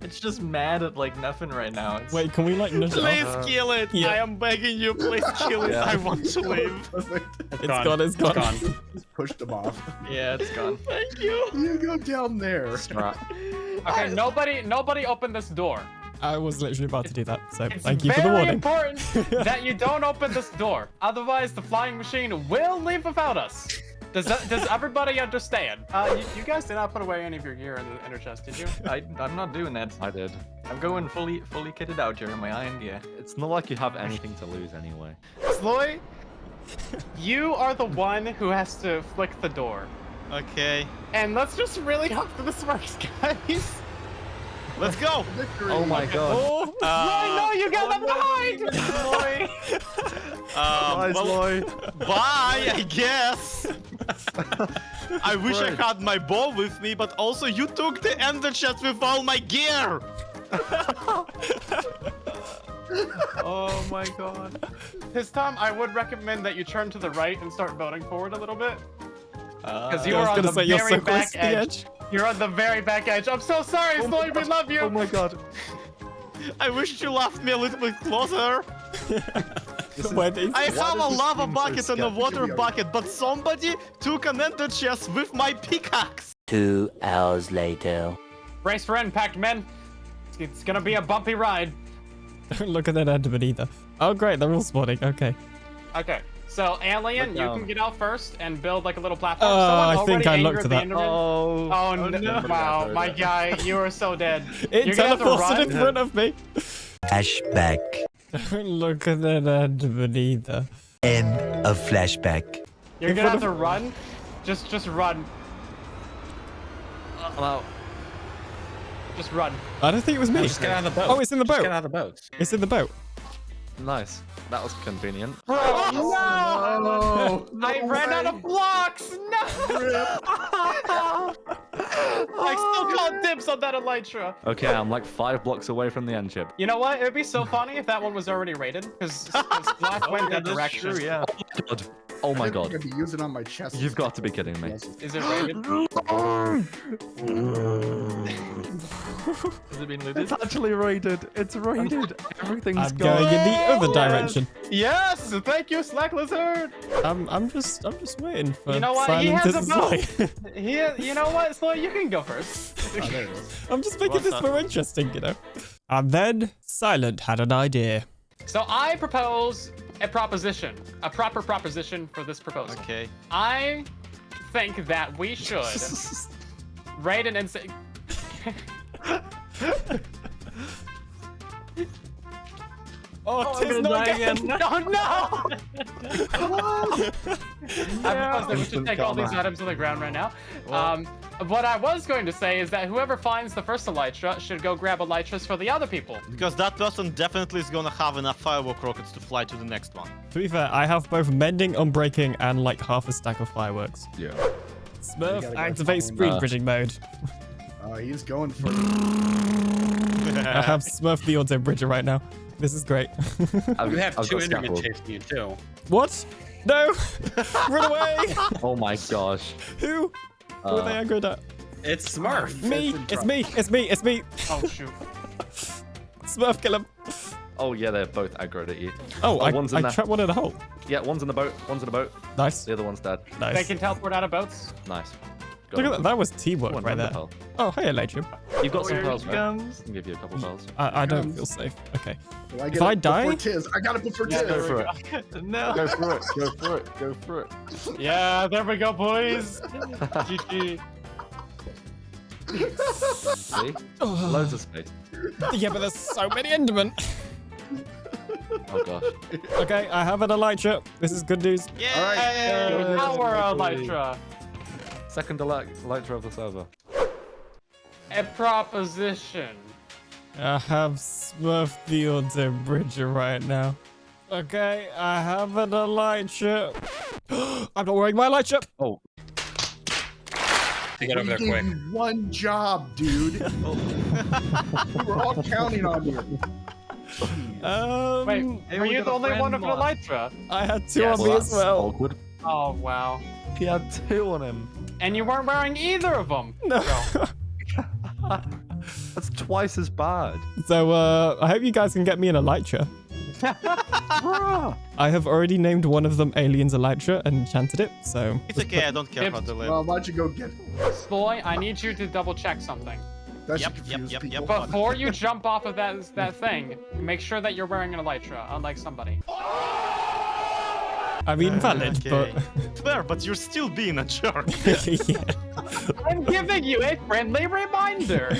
S15: It's just mad at like nothing right now. It's...
S1: Wait, can we like nudge it
S3: Please
S1: off?
S3: kill it.
S1: Yeah.
S3: I am begging you. Please kill it.
S7: Yeah.
S3: I want to live.
S1: It's gone. It's gone.
S9: Just pushed them off.
S15: Yeah, it's gone.
S3: Thank you.
S9: You go down there.
S2: Okay, nobody open this door.
S1: I was literally about to do that, so
S2: It's
S1: thank you for the
S2: very
S1: warning.
S2: important that you don't open this door. Otherwise, the flying machine will leave without us. Does everybody understand? You guys did not put away any of your gear in the inner chest, did you?
S15: I'm not doing that.
S7: I did.
S15: I'm going fully kitted out here in my iron gear.
S7: It's not like you have anything to lose anyway.
S2: Sloy, you are the one who has to flick the door.
S3: Okay.
S2: And let's just really hope that this works, guys.
S3: Let's go.
S7: Oh my god.
S1: Oh,
S2: No, you got left behind.
S7: Nice,
S3: Well,
S7: Loy.
S3: bye, I guess. I wish I had my bow with me, but also you took the ender chest with all my gear.
S15: Oh my god.
S2: This time, I would recommend that you turn to the right and start boating forward a little bit. Because you
S1: I was
S2: are on
S1: gonna
S2: the
S1: say you're
S2: very
S1: so close
S2: back
S1: to the
S2: edge. You're on the very back edge. I'm so sorry, Sloy. We love you.
S7: Oh my god.
S3: I wish you left me a little bit closer.
S1: Wendy.
S3: I
S9: Why
S3: have a
S9: does this
S3: lava
S9: seem so
S3: bucket and a
S9: sketchy?
S3: water bucket, but somebody took an ender chest with my pickaxe.
S8: 2 hours later.
S2: Brace for impact, men. It's gonna be a bumpy ride.
S1: Don't look at that Enderman either. Oh great, they're all spawning. Okay.
S2: Okay. So, Alien,
S7: Look
S2: you
S7: down.
S2: can get out first and build like a little platform.
S1: I
S2: Someone
S1: think
S2: already
S1: I looked
S2: angered
S1: at
S2: the
S1: that.
S2: Enderman?
S7: Oh.
S2: Oh, no.
S7: no.
S2: Wow, my guy, you are so dead.
S1: It
S2: You're gonna have to
S1: teleported
S2: run.
S1: in front of me.
S8: Flashback.
S1: Don't look at that Enderman either.
S8: End of flashback.
S2: You're gonna have to run. Just run.
S7: I'm out.
S2: Just run.
S1: I don't think it was me.
S10: Just get out of the boat.
S1: Oh, it's in the
S10: Just
S1: boat.
S10: get out of the boat.
S1: It's in the boat.
S7: Nice. That was convenient.
S2: Bro, no!
S9: Oh,
S2: I ran out of blocks! No! I still call dibs on that Elytra.
S7: Okay, I'm like 5 blocks away from the end ship.
S2: You know what? It would be so funny if that one was already rated, because Black went that direction.
S15: True, yeah.
S7: God. Oh my
S9: I'm
S7: god.
S9: gonna be using on my chest.
S7: You've got to be kidding me.
S2: Is it rated?
S15: Has it been looted?
S7: It's actually raided. It's raided. Everything's
S1: I'm
S7: gone.
S1: going in the other
S2: Oh,
S1: direction.
S2: Yes! Thank you, Slack Lizard!
S1: I'm just waiting for
S2: You know what? He
S1: Silent
S2: has
S1: to
S2: a boat.
S1: slide.
S2: You know what? Sloy, you can go first.
S9: Oh, there it is.
S1: I'm just making
S2: What's
S1: this
S2: up?
S1: more interesting, you know. And then Silent had an idea.
S2: So I propose a proposition, a proper proposition for this proposal.
S3: Okay.
S2: I think that we should raid an insane.
S1: Oh,
S15: I'm
S1: tis
S15: gonna
S1: not
S15: die
S1: again.
S15: again.
S2: No, no! I propose that we should
S7: Instant
S2: take all these
S7: karma.
S2: items on the ground right now. What I was going to say is that whoever finds the first elytra should go grab elytras for the other people.
S3: Because that person definitely is gonna have enough firework rockets to fly to the next one.
S1: To be fair, I have both mending, unbreaking, and like half a stack of fireworks.
S7: Yeah.
S1: Smurf,
S9: gotta go
S1: activate
S9: follow
S1: speed
S7: him.
S1: bridging mode.
S9: He's going for
S1: I have Smurf the auto bridger right now. This is great.
S10: You have
S7: I've
S10: 2
S7: got
S10: Endermen
S7: scaffold.
S10: chasing you too.
S1: What? No! Run away!
S7: Oh my gosh.
S1: Who? Who are they angry at?
S10: It's Smurf.
S1: Me! It's me! It's me! It's me!
S2: Oh shoot.
S1: Smurf, kill him!
S7: Oh yeah, they're both aggroed at you.
S1: Oh,
S7: one's in
S1: I
S7: there.
S1: trapped one in a hole.
S7: Yeah, one's in the boat. One's in the boat.
S1: Nice.
S7: The other one's dead.
S1: Nice.
S2: They can teleport out of boats.
S7: Nice.
S1: Look at that. That was teamwork
S7: One
S1: right there.
S7: pearl.
S1: Oh, hey, Elytra.
S7: You've got some
S15: Here
S7: pearls,
S15: he
S7: right?
S15: comes.
S7: I can give you a couple pearls.
S1: I don't feel safe. Okay.
S9: Do I
S1: If I die-
S9: before Tiz? I got it before
S2: Yeah,
S9: Tiz.
S2: there we
S7: for
S2: go.
S15: No.
S7: Go for it. Go for it. Go for it.
S2: Yeah, there we go, boys. GG.
S7: See? Loads of space.
S1: Yeah, but there's so many Endermen.
S7: Oh gosh.
S1: Okay, I have an Elytra. This is good news.
S2: Hey, our elytra.
S7: Second elytra of the server.
S2: A proposition.
S1: I have Smurf the auto bridger right now. Okay, I have an Elytra. I'm not wearing my Elytra.
S7: Oh.
S10: Get over there
S9: We
S10: quick.
S9: gave you one job, dude. We were all counting on you.
S2: Wait,
S15: Hey,
S2: were
S15: we
S2: you
S15: got
S2: the
S15: a
S2: only
S15: friend
S2: one with an
S15: mod.
S2: elytra?
S1: I had two
S2: Yes.
S1: on me as well.
S7: Awkward.
S2: Oh wow.
S7: He had 2 on him.
S2: And you weren't wearing either of them.
S1: No.
S7: That's twice as bad.
S1: So, I hope you guys can get me an elytra. I have already named one of them Alien's Elytra and enchanted it, so...
S3: It's okay, I don't care about the
S9: Well, why don't you go get it?
S2: Sloy, I need you to double check something.
S9: That
S3: Yep,
S9: should
S3: yep,
S9: confuse
S3: yep,
S9: people.
S3: yep.
S2: Before you jump off of that thing, make sure that you're wearing an elytra, unlike somebody.
S1: I mean, valid,
S3: Okay. Fair, but you're still being a jerk.
S1: but... yeah.
S2: I'm giving you a friendly reminder.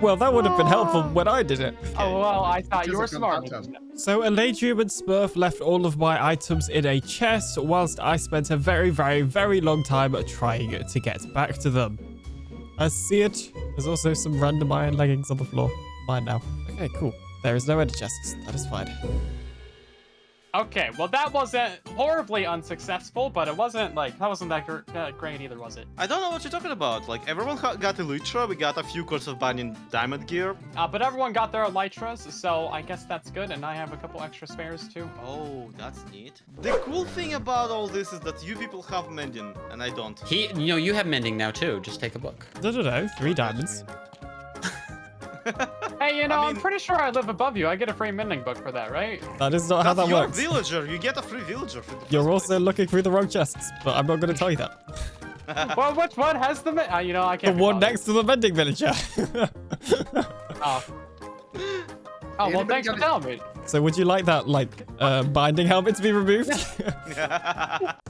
S1: Well, that would have been helpful when I did it.
S2: Oh, well, I thought you were
S9: Because of
S2: smart.
S9: content.
S1: So Eladrium and Smurf left all of my items in a chest, whilst I spent a very, very, very long time trying to get back to them. I see it. There's also some random iron leggings on the floor. Mine now. Okay, cool. There is no ender chests. That is fine.
S2: Okay, well, that wasn't horribly unsuccessful, but it wasn't like, that wasn't that great either, was it?
S3: I don't know what you're talking about. Like, everyone got elytra, we got a few courts of banyan diamond gear.
S2: But everyone got their elytras, so I guess that's good, and I have a couple extra spares too.
S3: Oh, that's neat. The cool thing about all this is that you people have mending, and I don't.
S10: You have mending now too. Just take a book.
S1: No. 3 diamonds.
S2: Hey, I'm pretty sure I live above you. I get a free mending book for that, right?
S1: That is not how that
S3: You're
S1: works.
S3: a villager. You get a free villager. For the
S1: You're
S3: first
S1: also looking through the wrong chests, but I'm not going to tell you that.
S2: Well, which one has the I
S1: The
S2: can't.
S1: one next to the vending villager.
S2: Oh. Oh, well, thanks for telling me.
S1: So would you like that, binding helmet to be removed?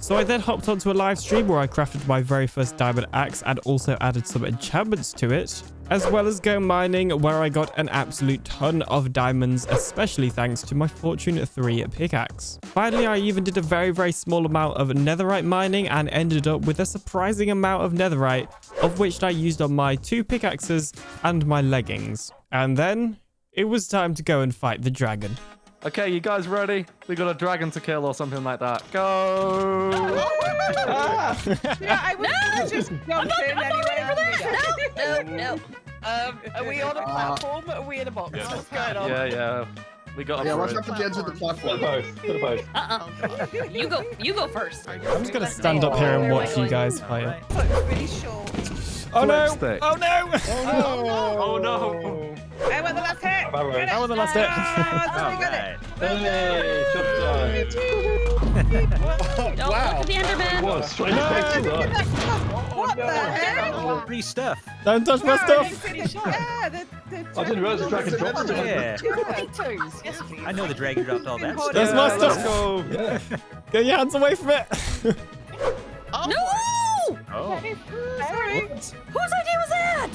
S1: So I then hopped onto a live stream where I crafted my very first diamond axe and also added some enchantments to it, as well as go mining where I got an absolute ton of diamonds, especially thanks to my Fortune 3 pickaxe. Finally, I even did a very, very small amount of netherite mining and ended up with a surprising amount of netherite, of which I used on my 2 pickaxes and my leggings. And then it was time to go and fight the dragon.
S7: Okay, you guys ready? We got a dragon to kill or something like that. Go!
S6: Yeah, I was gonna just jump in anyway.
S12: No. Are we on a platform? Or are we in a box?
S11: Yeah.
S12: What's going on?
S7: Yeah. We got a
S9: watch
S7: bridge.
S9: out for the edge of the platform.
S12: You go first.
S1: I'm just going to stand up here and watch you guys fight.
S6: But it's really short.
S1: Oh no!
S7: Flipstick.
S1: Oh no!
S11: Oh no!
S6: I want the last hit.
S1: I want the last hit.
S6: I got it.
S12: Don't
S9: Wow.
S12: look at the Enderman.
S6: What the heck?
S15: Free stuff.
S1: Don't touch my stuff!
S6: Yeah,
S15: I didn't realize the dragon dropped it. Yeah.
S12: Yes, please.
S15: I know the dragon dropped all that stuff.
S1: That's my
S7: Let's
S1: stuff!
S7: go!
S1: Get your hands away from it!
S12: No!
S15: Oh.
S6: Sorry.
S12: Whose idea was that?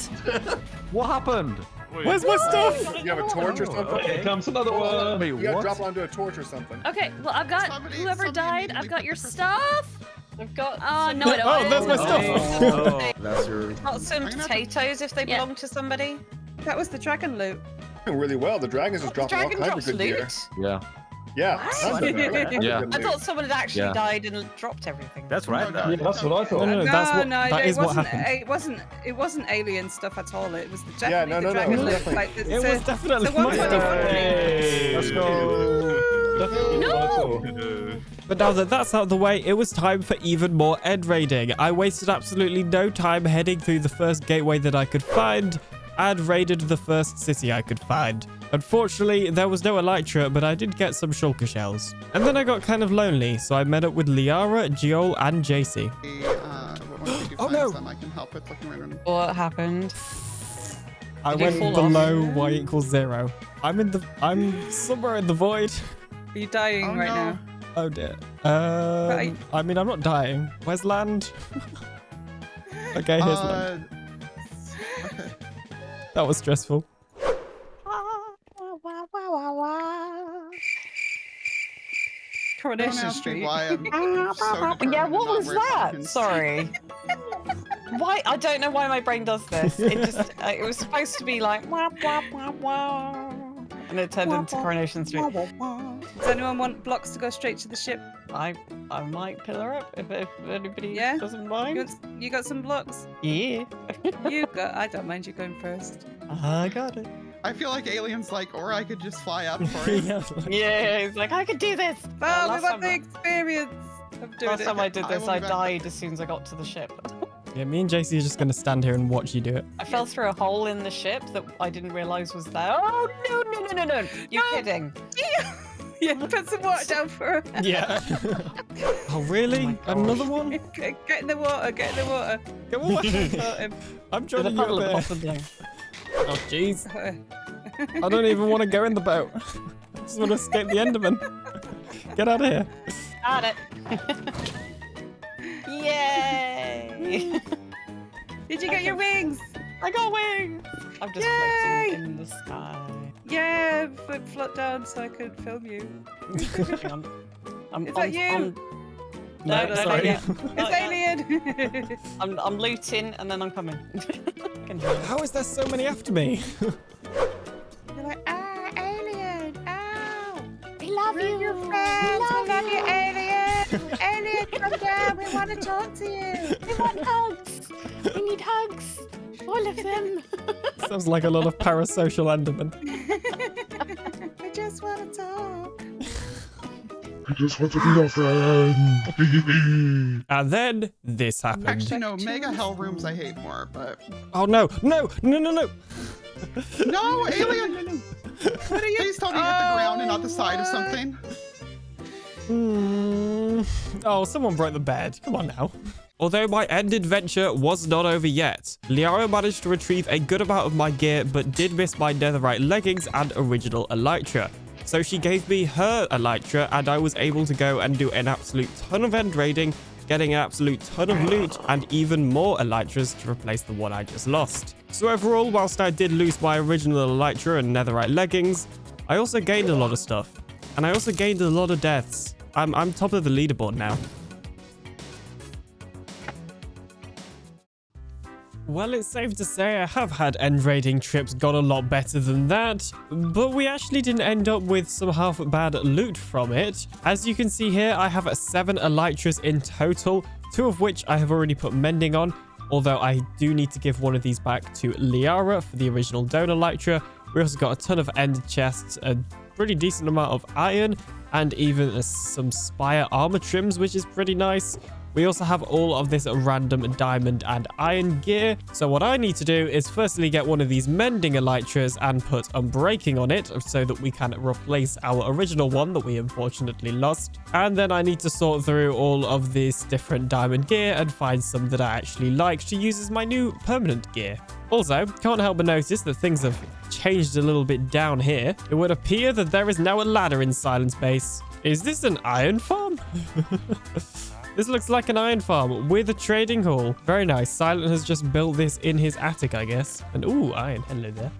S7: What happened?
S11: Wait,
S1: Where's my stuff?
S9: You have a torch or something?
S15: Here comes another one.
S7: Wait,
S9: You gotta
S7: what?
S9: drop onto a torch or something.
S12: Okay, well, I've got whoever died. I've got your stuff. I've got. Oh, no, I don't.
S1: Oh, there's my stuff!
S9: That's your...
S12: Got some potatoes if they belong to somebody.
S6: That was the dragon loot.
S9: Doing really well. The dragon's just dropping all
S12: Dragon
S9: kinds of
S12: drops
S9: good gear.
S12: loot.
S7: Yeah.
S9: Yeah.
S12: What?
S9: tons of good
S7: Yeah.
S9: loot.
S12: I thought someone had actually
S7: Yeah.
S12: died and dropped everything.
S15: That's right.
S9: No, no.
S15: That's what I thought.
S1: No, that is what
S6: wasn't,
S1: happened.
S6: It wasn't alien stuff at all. It was the
S9: Yeah,
S6: definitely
S9: no,
S6: the
S9: no,
S6: dragon
S9: no,
S6: loot.
S9: definitely.
S6: Like,
S1: It was definitely
S6: the 124.
S15: Hey, let's go.
S12: No!
S1: But now that that's out of the way, it was time for even more end raiding. I wasted absolutely no time heading through the first gateway that I could find and raided the first city I could find. Unfortunately, there was no elytra, but I did get some shulker shells. And then I got kind of lonely, so I met up with Liara, Joel, and JC.
S5: Oh no! I can help with looking right around.
S12: What happened?
S1: I
S12: Did you
S1: went
S12: fall
S1: below y=0. I'm somewhere in the void.
S6: Are you dying right now?
S1: Oh dear. I mean, I'm not dying. Where's land? Okay, here's land.
S5: Okay.
S1: That was stressful.
S6: Coronation
S5: Don't ask me
S6: Street.
S5: why I'm so determined
S12: Yeah,
S5: to
S12: what
S5: not
S12: was
S5: wear
S12: that?
S5: pumpkins.
S12: Sorry. Why? I don't know why my brain does this. It just, it was supposed to be like, wah, wah, wah, wah. And it turned into Coronation Street.
S6: Does anyone want blocks to go straight to the ship?
S12: I might pillar up if anybody
S6: Yeah?
S12: doesn't mind.
S6: You got some blocks?
S12: Yeah.
S6: I don't mind you going first.
S12: I got it.
S5: I feel like aliens like, or I could just fly up for it.
S12: Yeah, he's like, I could do this.
S6: Oh, we
S12: last
S6: got
S12: time-
S6: the experience of doing
S12: Last
S6: it.
S12: time I did
S5: I
S12: this,
S5: will
S12: I
S5: be back.
S12: died as soon as I got to the ship.
S1: Yeah, me and JC are just going to stand here and watch you do it.
S12: I fell through a hole in the ship that I didn't realize was there. Oh, no. You're kidding.
S6: Yeah, put some water down for her.
S1: Yeah. Oh, really? Another one?
S6: Get in the water, get in the water.
S1: Come on. I'm trying to get there. Oh, jeez. I don't even want to go in the boat. I just want to escape the Enderman. Get out of here.
S12: Got it. Yay!
S6: Did you get your wings?
S12: I got wings. I'm just floating in the sky.
S6: Yeah, float down so I could film you.
S12: Hang on.
S6: Is that you?
S12: No,
S1: sorry.
S6: It's Alien.
S12: I'm looting and then I'm coming.
S1: How is there so many after me?
S6: You're like, Alien. Ow.
S14: We love
S6: We're your friends. We love you, Alien. Alien, come down. We want to talk to you.
S14: We want hugs. We need hugs. All of them.
S1: Sounds like a lot of parasocial Endermen.
S6: We just want to talk.
S11: I just want to be your friend.
S1: And then this happened.
S5: Actually, no, mega hell rooms I hate more, but...
S1: Oh, no. No.
S5: No, Alien! What are you? Please tell me you hit the ground and not the side of something.
S1: Oh, someone broke the bed. Come on now. Although my end adventure was not over yet, Liara managed to retrieve a good amount of my gear but did miss my netherite leggings and original elytra. So she gave me her elytra and I was able to go and do an absolute ton of end raiding, getting an absolute ton of loot and even more elytras to replace the one I just lost. So overall, whilst I did lose my original elytra and netherite leggings, I also gained a lot of stuff. And I also gained a lot of deaths. I'm top of the leaderboard now. Well, it's safe to say I have had end raiding trips gone a lot better than that, but we actually didn't end up with some half bad loot from it. As you can see here, I have 7 elytras in total, 2 of which I have already put mending on, although I do need to give one of these back to Liara for the original donor elytra. We also got a ton of end chests, a pretty decent amount of iron, and even some spire armor trims, which is pretty nice. We also have all of this random diamond and iron gear. So what I need to do is firstly get one of these mending elytras and put unbreaking on it so that we can replace our original one that we unfortunately lost. And then I need to sort through all of this different diamond gear and find some that I actually like to use as my new permanent gear. Also, can't help but notice that things have changed a little bit down here. It would appear that there is now a ladder in Silence Base. Is this an iron farm? This looks like an iron farm with a trading hall. Very nice. Silent has just built this in his attic, I guess. And ooh, iron. Hello there.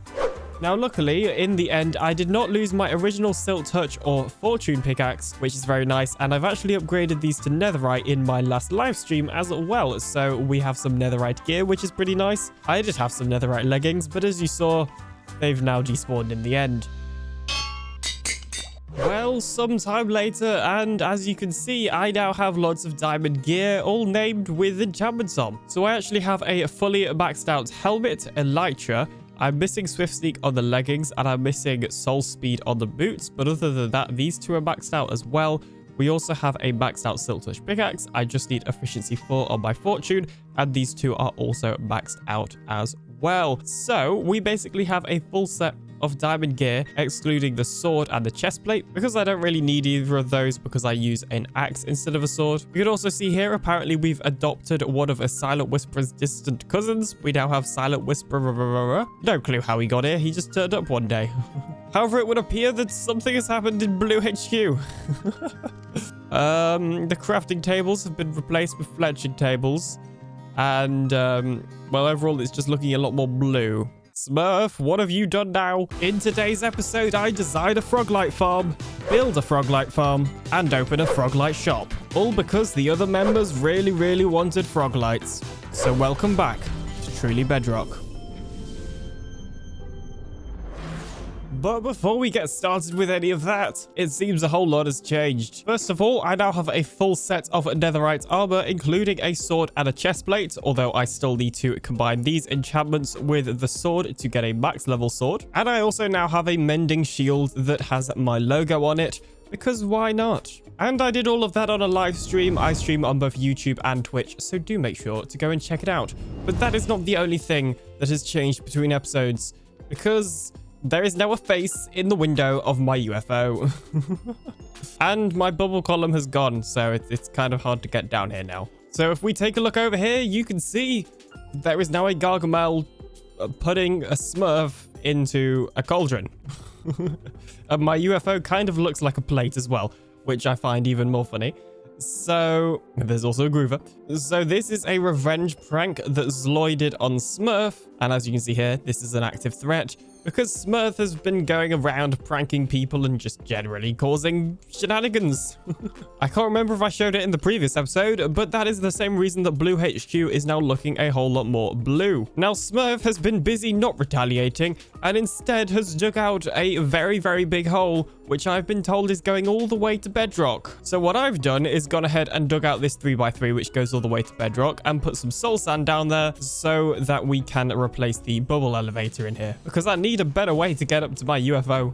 S1: Now, luckily, in the end, I did not lose my original Silk Touch or Fortune pickaxe, which is very nice. And I've actually upgraded these to netherite in my last live stream as well. So we have some netherite gear, which is pretty nice. I did have some netherite leggings, but as you saw, they've now despawned in the end. Well, sometime later, and as you can see, I now have lots of diamond gear, all named with enchantments on. So I actually have a fully maxed out helmet, elytra. I'm missing Swift Sneak on the leggings, and I'm missing Soul Speed on the boots. But other than that, these two are maxed out as well. We also have a maxed out Silk Touch pickaxe. I just need Efficiency 4 on my Fortune, and these two are also maxed out as well. So we basically have a full set of diamond gear, excluding the sword and the chest plate, because I don't really need either of those because I use an axe instead of a sword. You can also see here, apparently we've adopted one of a Silent Whisperer's distant cousins. We now have Silent Whisperer. No clue how he got here. He just turned up one day. However, it would appear that something has happened in Blue HQ. The crafting tables have been replaced with fletching tables. And, well, overall, it's just looking a lot more blue. Smurf, what have you done now? In today's episode, I design a Froglight farm, build a Froglight farm, and open a Froglight shop. All because the other members really wanted Froglights. So welcome back to Truly Bedrock. But before we get started with any of that, it seems a whole lot has changed. First of all, I now have a full set of netherite armor, including a sword and a chest plate, although I still need to combine these enchantments with the sword to get a max level sword. And I also now have a mending shield that has my logo on it, because why not? And I did all of that on a live stream. I stream on both YouTube and Twitch, so do make sure to go and check it out. But that is not the only thing that has changed between episodes, because there is now a face in the window of my UFO. And my bubble column has gone, so it's kind of hard to get down here now. So if we take a look over here, you can see there is now a Gargamel putting a Smurf into a cauldron. And my UFO kind of looks like a plate as well, which I find even more funny. So there's also a Groover. So this is a revenge prank that Zloided on Smurf. And as you can see here, this is an active threat because Smurf has been going around pranking people and just generally causing shenanigans. I can't remember if I showed it in the previous episode, but that is the same reason that Blue HQ is now looking a whole lot more blue. Now Smurf has been busy not retaliating and instead has dug out a very, very big hole, which I've been told is going all the way to Bedrock. So what I've done is gone ahead and dug out this 3x3, which goes all the way to Bedrock, and put some soul sand down there so that we can replace the bubble elevator in here, because I need a better way to get up to my UFO.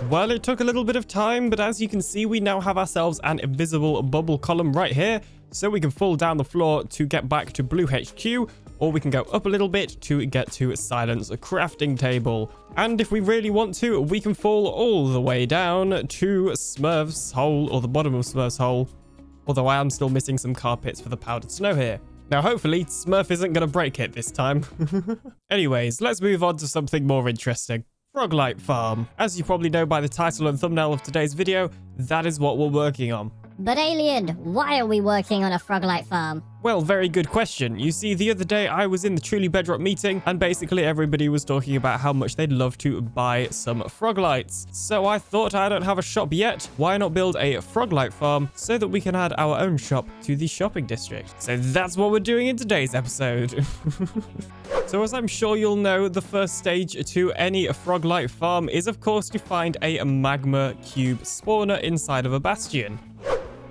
S1: Well, it took a little bit of time, but as you can see, we now have ourselves an invisible bubble column right here, so we can fall down the floor to get back to Blue HQ, or we can go up a little bit to get to Silence crafting table. And if we really want to, we can fall all the way down to Smurf's hole, or the bottom of Smurf's hole, although I am still missing some carpets for the powdered snow here. Now, hopefully, Smurf isn't going to break it this time. Anyways, let's move on to something more interesting. Froglight Farm. As you probably know by the title and thumbnail of today's video, that is what we're working on.
S16: But Alien, why are we working on a Froglight farm?
S1: Well, very good question. You see, the other day I was in the Truly Bedrock meeting and basically everybody was talking about how much they'd love to buy some Froglights. So I thought, I don't have a shop yet. Why not build a Froglight farm so that we can add our own shop to the shopping district? So that's what we're doing in today's episode. So as I'm sure you'll know, the first stage to any Froglight farm is of course to find a magma cube spawner inside of a bastion.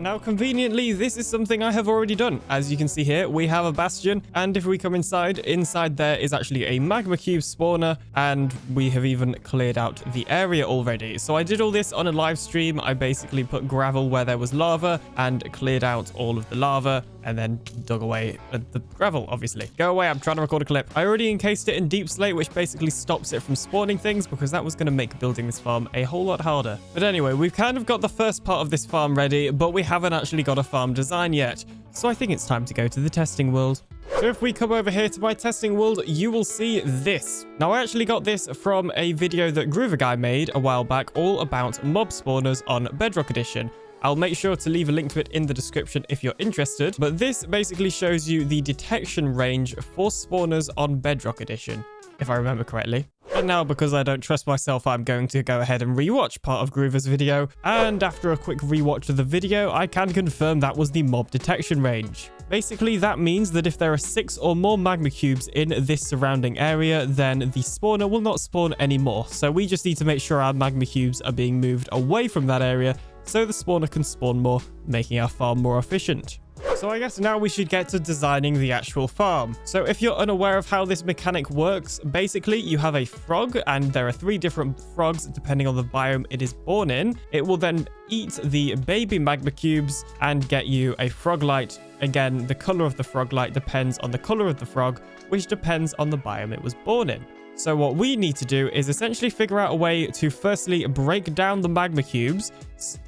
S1: Now, conveniently, this is something I have already done. As you can see here, we have a bastion, and if we come inside there is actually a magma cube spawner, and we have even cleared out the area already. So I did all this on a live stream. I basically put gravel where there was lava and cleared out all of the lava, and then dug away at the gravel, obviously. Go away, I'm trying to record a clip. I already encased it in deep slate, which basically stops it from spawning things, because that was going to make building this farm a whole lot harder. But anyway, we've kind of got the first part of this farm ready, but we haven't actually got a farm design yet. So I think it's time to go to the testing world. So if we come over here to my testing world, you will see this. Now, I actually got this from a video that Groover Guy made a while back, all about mob spawners on Bedrock Edition. I'll make sure to leave a link to it in the description if you're interested. But this basically shows you the detection range for spawners on Bedrock Edition, if I remember correctly. And now, because I don't trust myself, I'm going to go ahead and rewatch part of Groover's video. And after a quick rewatch of the video, I can confirm that was the mob detection range. Basically, that means that if there are 6 or more magma cubes in this surrounding area, then the spawner will not spawn anymore. So we just need to make sure our magma cubes are being moved away from that area so the spawner can spawn more, making our farm more efficient. So I guess now we should get to designing the actual farm. So if you're unaware of how this mechanic works, basically you have a frog, and there are 3 different frogs depending on the biome it is born in. It will then eat the baby magma cubes and get you a Froglight. Again, the color of the Froglight depends on the color of the frog, which depends on the biome it was born in. So what we need to do is essentially figure out a way to firstly break down the magma cubes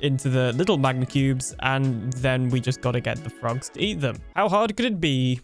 S1: into the little magma cubes, and then we just got to get the frogs to eat them. How hard could it be?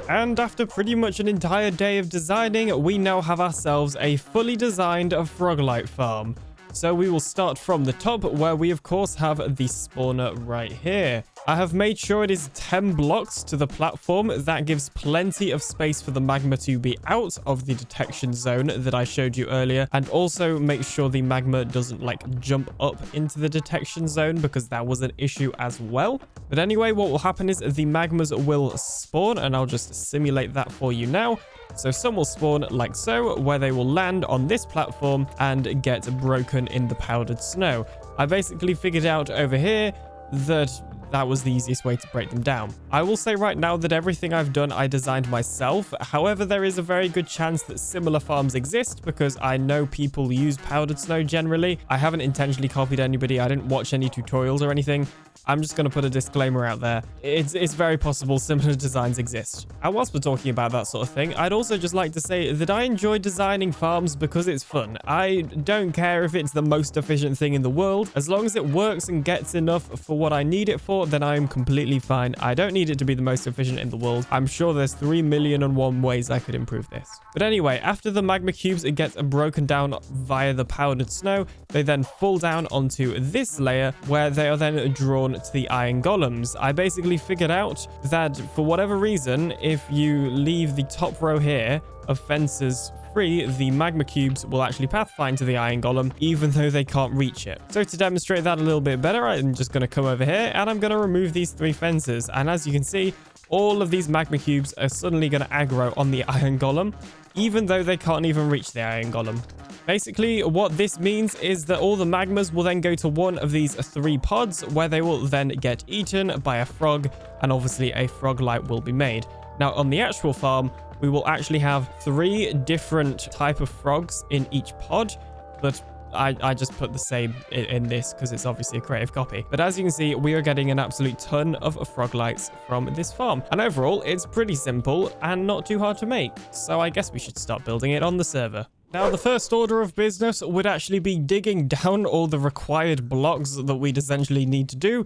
S1: And after pretty much an entire day of designing, we now have ourselves a fully designed Froglight farm. So we will start from the top, where we of course have the spawner right here. I have made sure it is 10 blocks to the platform. That gives plenty of space for the magma to be out of the detection zone that I showed you earlier, and also make sure the magma doesn't like jump up into the detection zone, because that was an issue as well. But anyway, what will happen is the magmas will spawn, and I'll just simulate that for you now. So some will spawn like so, where they will land on this platform and get broken in the powdered snow. I basically figured out over here that that was the easiest way to break them down. I will say right now that everything I've done, I designed myself. However, there is a very good chance that similar farms exist because I know people use powdered snow generally. I haven't intentionally copied anybody. I didn't watch any tutorials or anything. I'm just going to put a disclaimer out there. It's very possible similar designs exist. And whilst we're talking about that sort of thing, I'd also just like to say that I enjoy designing farms because it's fun. I don't care if it's the most efficient thing in the world. As long as it works and gets enough for what I need it for, then I'm completely fine. I don't need it to be the most efficient in the world. I'm sure there's 3,000,001 ways I could improve this. But anyway, after the magma cubes, it gets broken down via the powdered snow. They then fall down onto this layer where they are then drawn to the iron golems. I basically figured out that for whatever reason, if you leave the top row here of fences free, the magma cubes will actually pathfind to the iron golem, even though they can't reach it. So to demonstrate that a little bit better, I'm just going to come over here and I'm going to remove these 3 fences. And as you can see, all of these magma cubes are suddenly going to aggro on the iron golem, even though they can't even reach the iron golem. Basically, what this means is that all the magmas will then go to one of these 3 pods where they will then get eaten by a frog, and obviously a frog light will be made. Now, on the actual farm, we will actually have 3 different type of frogs in each pod, but I just put the same in this because it's obviously a creative copy. But as you can see, we are getting an absolute ton of frog lights from this farm. And overall, it's pretty simple and not too hard to make. So I guess we should start building it on the server. Now, the first order of business would actually be digging down all the required blocks that we'd essentially need to do.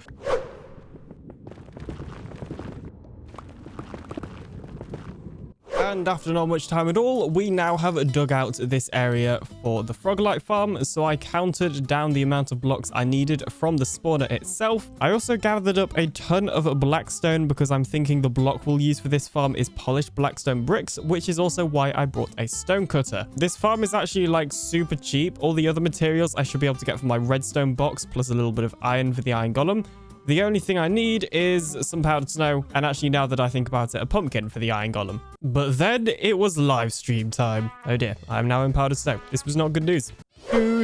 S1: And after not much time at all, we now have dug out this area for the Froglight farm. So I counted down the amount of blocks I needed from the spawner itself. I also gathered up a ton of blackstone because I'm thinking the block we'll use for this farm is polished blackstone bricks, which is also why I brought a stone cutter. This farm is actually like super cheap. All the other materials I should be able to get from my redstone box, plus a little bit of iron for the iron golem. The only thing I need is some powdered snow, and actually now that I think about it, a pumpkin for the iron golem. But then it was live stream time. Oh dear, I am now in powdered snow. This was not good news. Oh,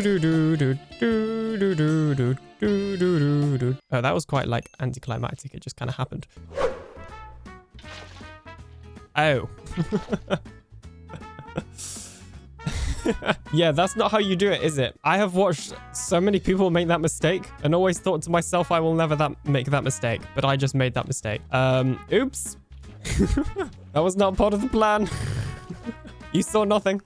S1: that was quite like anticlimactic. It just kind of happened. Oh. Yeah, that's not how you do it, is it? I have watched so many people make that mistake and always thought to myself, I will never make that mistake, but I just made that mistake. Oops. That was not part of the plan. You saw nothing.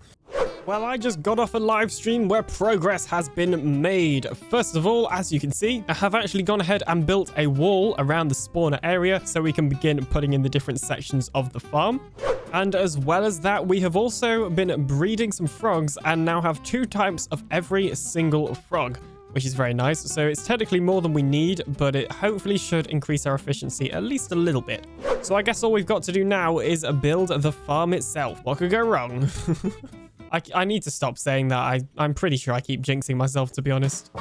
S1: Well, I just got off a live stream where progress has been made. First of all, as you can see, I have actually gone ahead and built a wall around the spawner area so we can begin putting in the different sections of the farm. And as well as that, we have also been breeding some frogs and now have 2 types of every single frog, which is very nice. So it's technically more than we need, but it hopefully should increase our efficiency at least a little bit. So I guess all we've got to do now is build the farm itself. What could go wrong? I need to stop saying that. I'm pretty sure I keep jinxing myself, to be honest.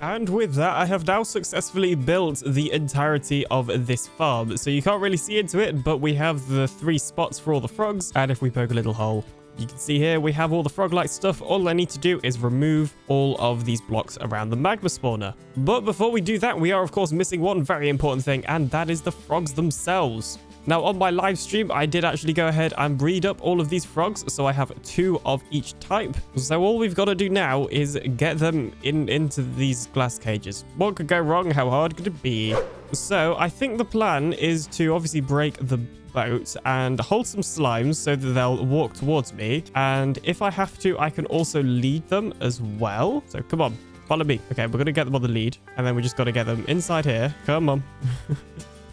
S1: And with that, I have now successfully built the entirety of this farm. So you can't really see into it, but we have the 3 spots for all the frogs. And if we poke a little hole, you can see here, we have all the frog-like stuff. All I need to do is remove all of these blocks around the magma spawner. But before we do that, we are of course missing one very important thing, and that is the frogs themselves. Now, on my live stream, I did actually go ahead and breed up all of these frogs, so I have 2 of each type. So all we've got to do now is get them into these glass cages. What could go wrong? How hard could it be? So I think the plan is to obviously break the boat and hold some slimes so that they'll walk towards me. And if I have to, I can also lead them as well. So come on, follow me. Okay, we're going to get them on the lead, and then we just got to get them inside here. Come on.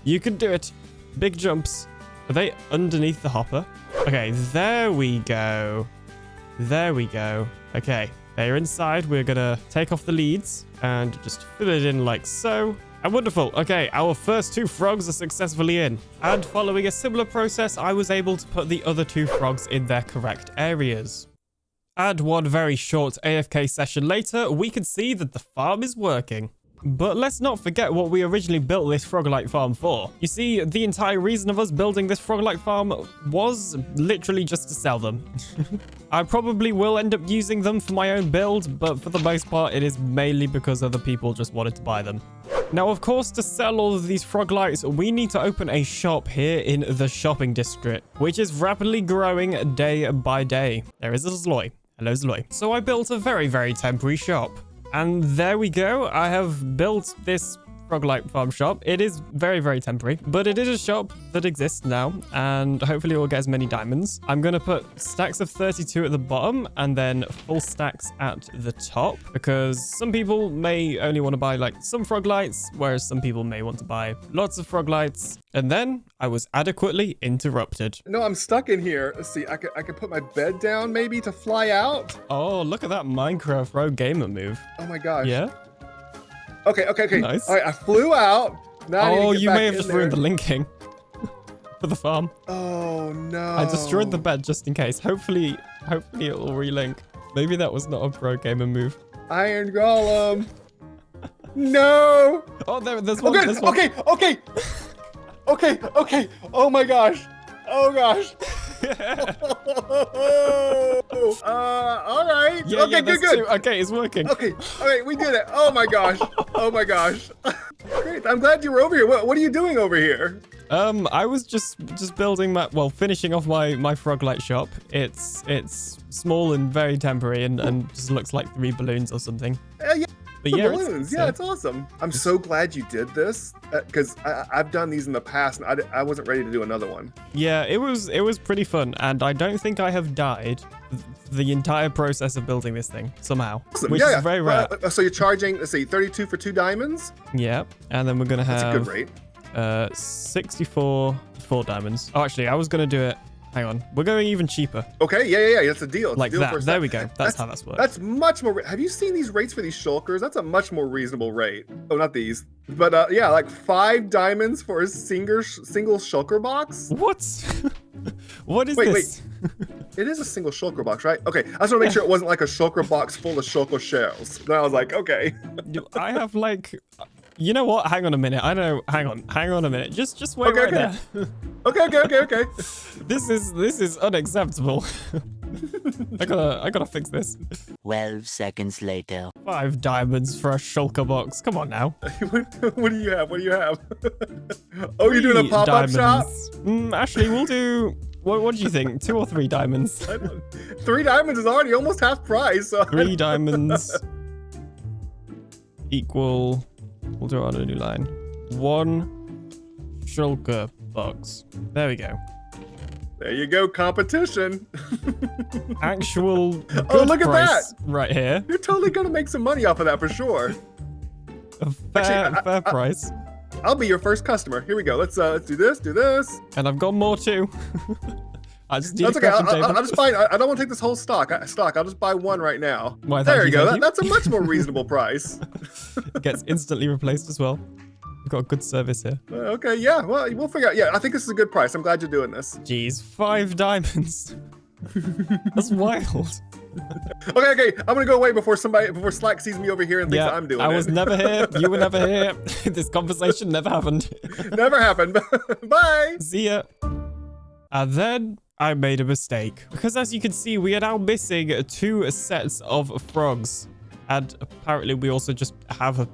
S1: You can do it. Big jumps. Are they underneath the hopper? Okay, there we go. There we go. Okay, they're inside. We're gonna take off the leads and just fill it in like so. And wonderful. Okay, our first 2 frogs are successfully in. And following a similar process, I was able to put the other 2 frogs in their correct areas. And one very short AFK session later, we can see that the farm is working. But let's not forget what we originally built this frog-like farm for. You see, the entire reason of us building this frog-like farm was literally just to sell them. I probably will end up using them for my own build, but for the most part, it is mainly because other people just wanted to buy them. Now, of course, to sell all of these frog lights, we need to open a shop here in the shopping district, which is rapidly growing day by day. There is a Zloy. Hello, Zloy. So I built a very, very temporary shop. And there we go. I have built this frog-like farm shop. It is very, very temporary, but it is a shop that exists now, and hopefully we'll get as many diamonds. I'm going to put stacks of 32 at the bottom and then full stacks at the top, because some people may only want to buy like some frog lights, whereas some people may want to buy lots of frog lights. And then I was adequately interrupted.
S9: No, I'm stuck in here. Let's see, I could put my bed down maybe to fly out.
S1: Oh, look at that Minecraft Pro Gamer move.
S9: Oh my gosh.
S1: Yeah?
S9: Okay.
S1: Nice.
S9: All right, I flew out. Now I need to get
S1: you
S9: back
S1: may have
S9: in
S1: just
S9: there.
S1: ruined the linking for the farm.
S9: Oh no.
S1: I destroyed the bed just in case. Hopefully it will relink. Maybe that was not a pro gamer move.
S9: Iron Golem. No.
S1: Oh, there's one.
S9: Okay.
S1: There's one.
S9: Okay. Oh my gosh. Oh gosh. All right.
S1: Yeah,
S9: okay,
S1: that's
S9: good.
S1: two. Okay, it's working.
S9: Okay, we did it. Oh my gosh. Great. I'm glad you were over here. What are you doing over here?
S1: I was just building finishing off my frog light shop. It's small and very temporary and just looks like 3 balloons or something.
S9: Yeah.
S1: But
S9: The
S1: yeah,
S9: balloons. Yeah, it's awesome. I'm so glad you did this because I've done these in the past and I wasn't ready to do another one.
S1: Yeah, it was pretty fun, and I don't think I have died the entire process of building this thing somehow,
S9: Awesome.
S1: which is very rare.
S9: So you're charging, let's see, 32 for 2 diamonds?
S1: Yeah, and then we're gonna have
S9: That's a good rate.
S1: 64 4 diamonds. Oh, actually, I was gonna do it. Hang on, we're going even cheaper.
S9: Okay, yeah, that's a deal. It's
S1: Like
S9: a deal
S1: that.
S9: For a
S1: There we go. That's how that's worked.
S9: That's much more. Have you seen these rates for these shulkers? That's a much more reasonable rate. Oh, not these, but yeah, like 5 diamonds for a single shulker box.
S1: What? What is this?
S9: Wait. It is a single shulker box, right? Okay, I just want to make sure it wasn't like a shulker box full of shulker shells. Then I was like, okay.
S1: I have like, you know what? Hang on a minute. I know. Hang on a minute. Just wait right there.
S9: Okay.
S1: This is unacceptable. I gotta fix this.
S8: 12 seconds later.
S1: 5 diamonds for a shulker box. Come on now.
S9: What do you have? Oh, you're doing a pop-up shop?
S1: Actually, we'll do. What do you think? 2 or 3 diamonds?
S9: 3 diamonds is already almost half price. So
S1: 3 diamonds equal. We'll do it on a new line. 1 shulker box. There we go.
S9: There you go, competition.
S1: Actual good
S9: look at
S1: price
S9: that.
S1: right here.
S9: You're totally gonna make some money off of that for sure.
S1: A fair price.
S9: I'll be your first customer. Here we go. Let's do this.
S1: And I've got more too. I just need
S9: That's
S1: a
S9: okay.
S1: crafting table.
S9: I'll just buy. I don't want to take this whole stock. I'll just buy 1 right now.
S1: Why,
S9: there
S1: thank
S9: you
S1: you,
S9: go.
S1: thank you.
S9: That's a much more reasonable price.
S1: It gets instantly replaced as well. We've got a good service here.
S9: Okay, yeah. Well, we'll figure out. Yeah, I think this is a good price. I'm glad you're doing this.
S1: Jeez, 5 diamonds. That's wild.
S9: Okay. I'm gonna go away before Slack sees me over here and thinks I'm doing it.
S1: I was never here. You were never here. This conversation never happened.
S9: Never happened. Bye.
S1: See ya. And then I made a mistake. Because as you can see, we are now missing 2 sets of frogs. And apparently we also just have a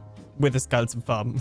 S1: skeleton farm.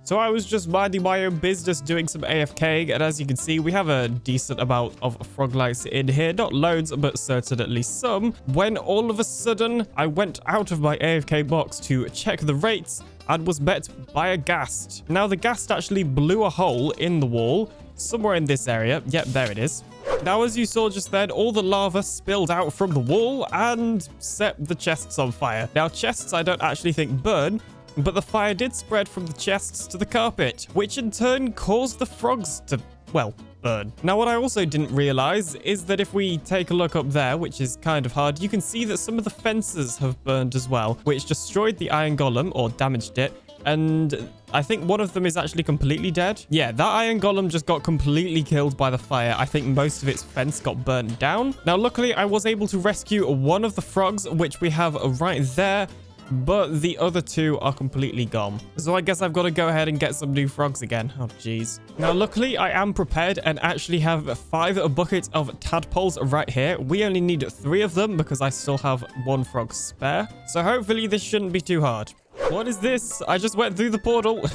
S1: So I was just minding my own business doing some AFK, and as you can see, we have a decent amount of frog lights in here. Not loads, but certainly some. When all of a sudden, I went out of my AFK box to check the rates and was met by a ghast. Now, the ghast actually blew a hole in the wall somewhere in this area. Yep, there it is. Now, as you saw just then, all the lava spilled out from the wall and set the chests on fire. Now, chests I don't actually think burn, but the fire did spread from the chests to the carpet, which in turn caused the frogs to, well, burn. Now, what I also didn't realize is that if we take a look up there, which is kind of hard, you can see that some of the fences have burned as well, which destroyed the iron golem or damaged it. And I think one of them is actually completely dead. Yeah, that iron golem just got completely killed by the fire. I think most of its fence got burned down. Now, luckily, I was able to rescue one of the frogs, which we have right there. but the other 2 are completely gone. So I guess I've got to go ahead and get some new frogs again. Oh, jeez. Now, luckily, I am prepared and actually have 5 buckets of tadpoles right here. We only need 3 of them because I still have 1 frog spare. So hopefully this shouldn't be too hard. What is this? I just went through the portal.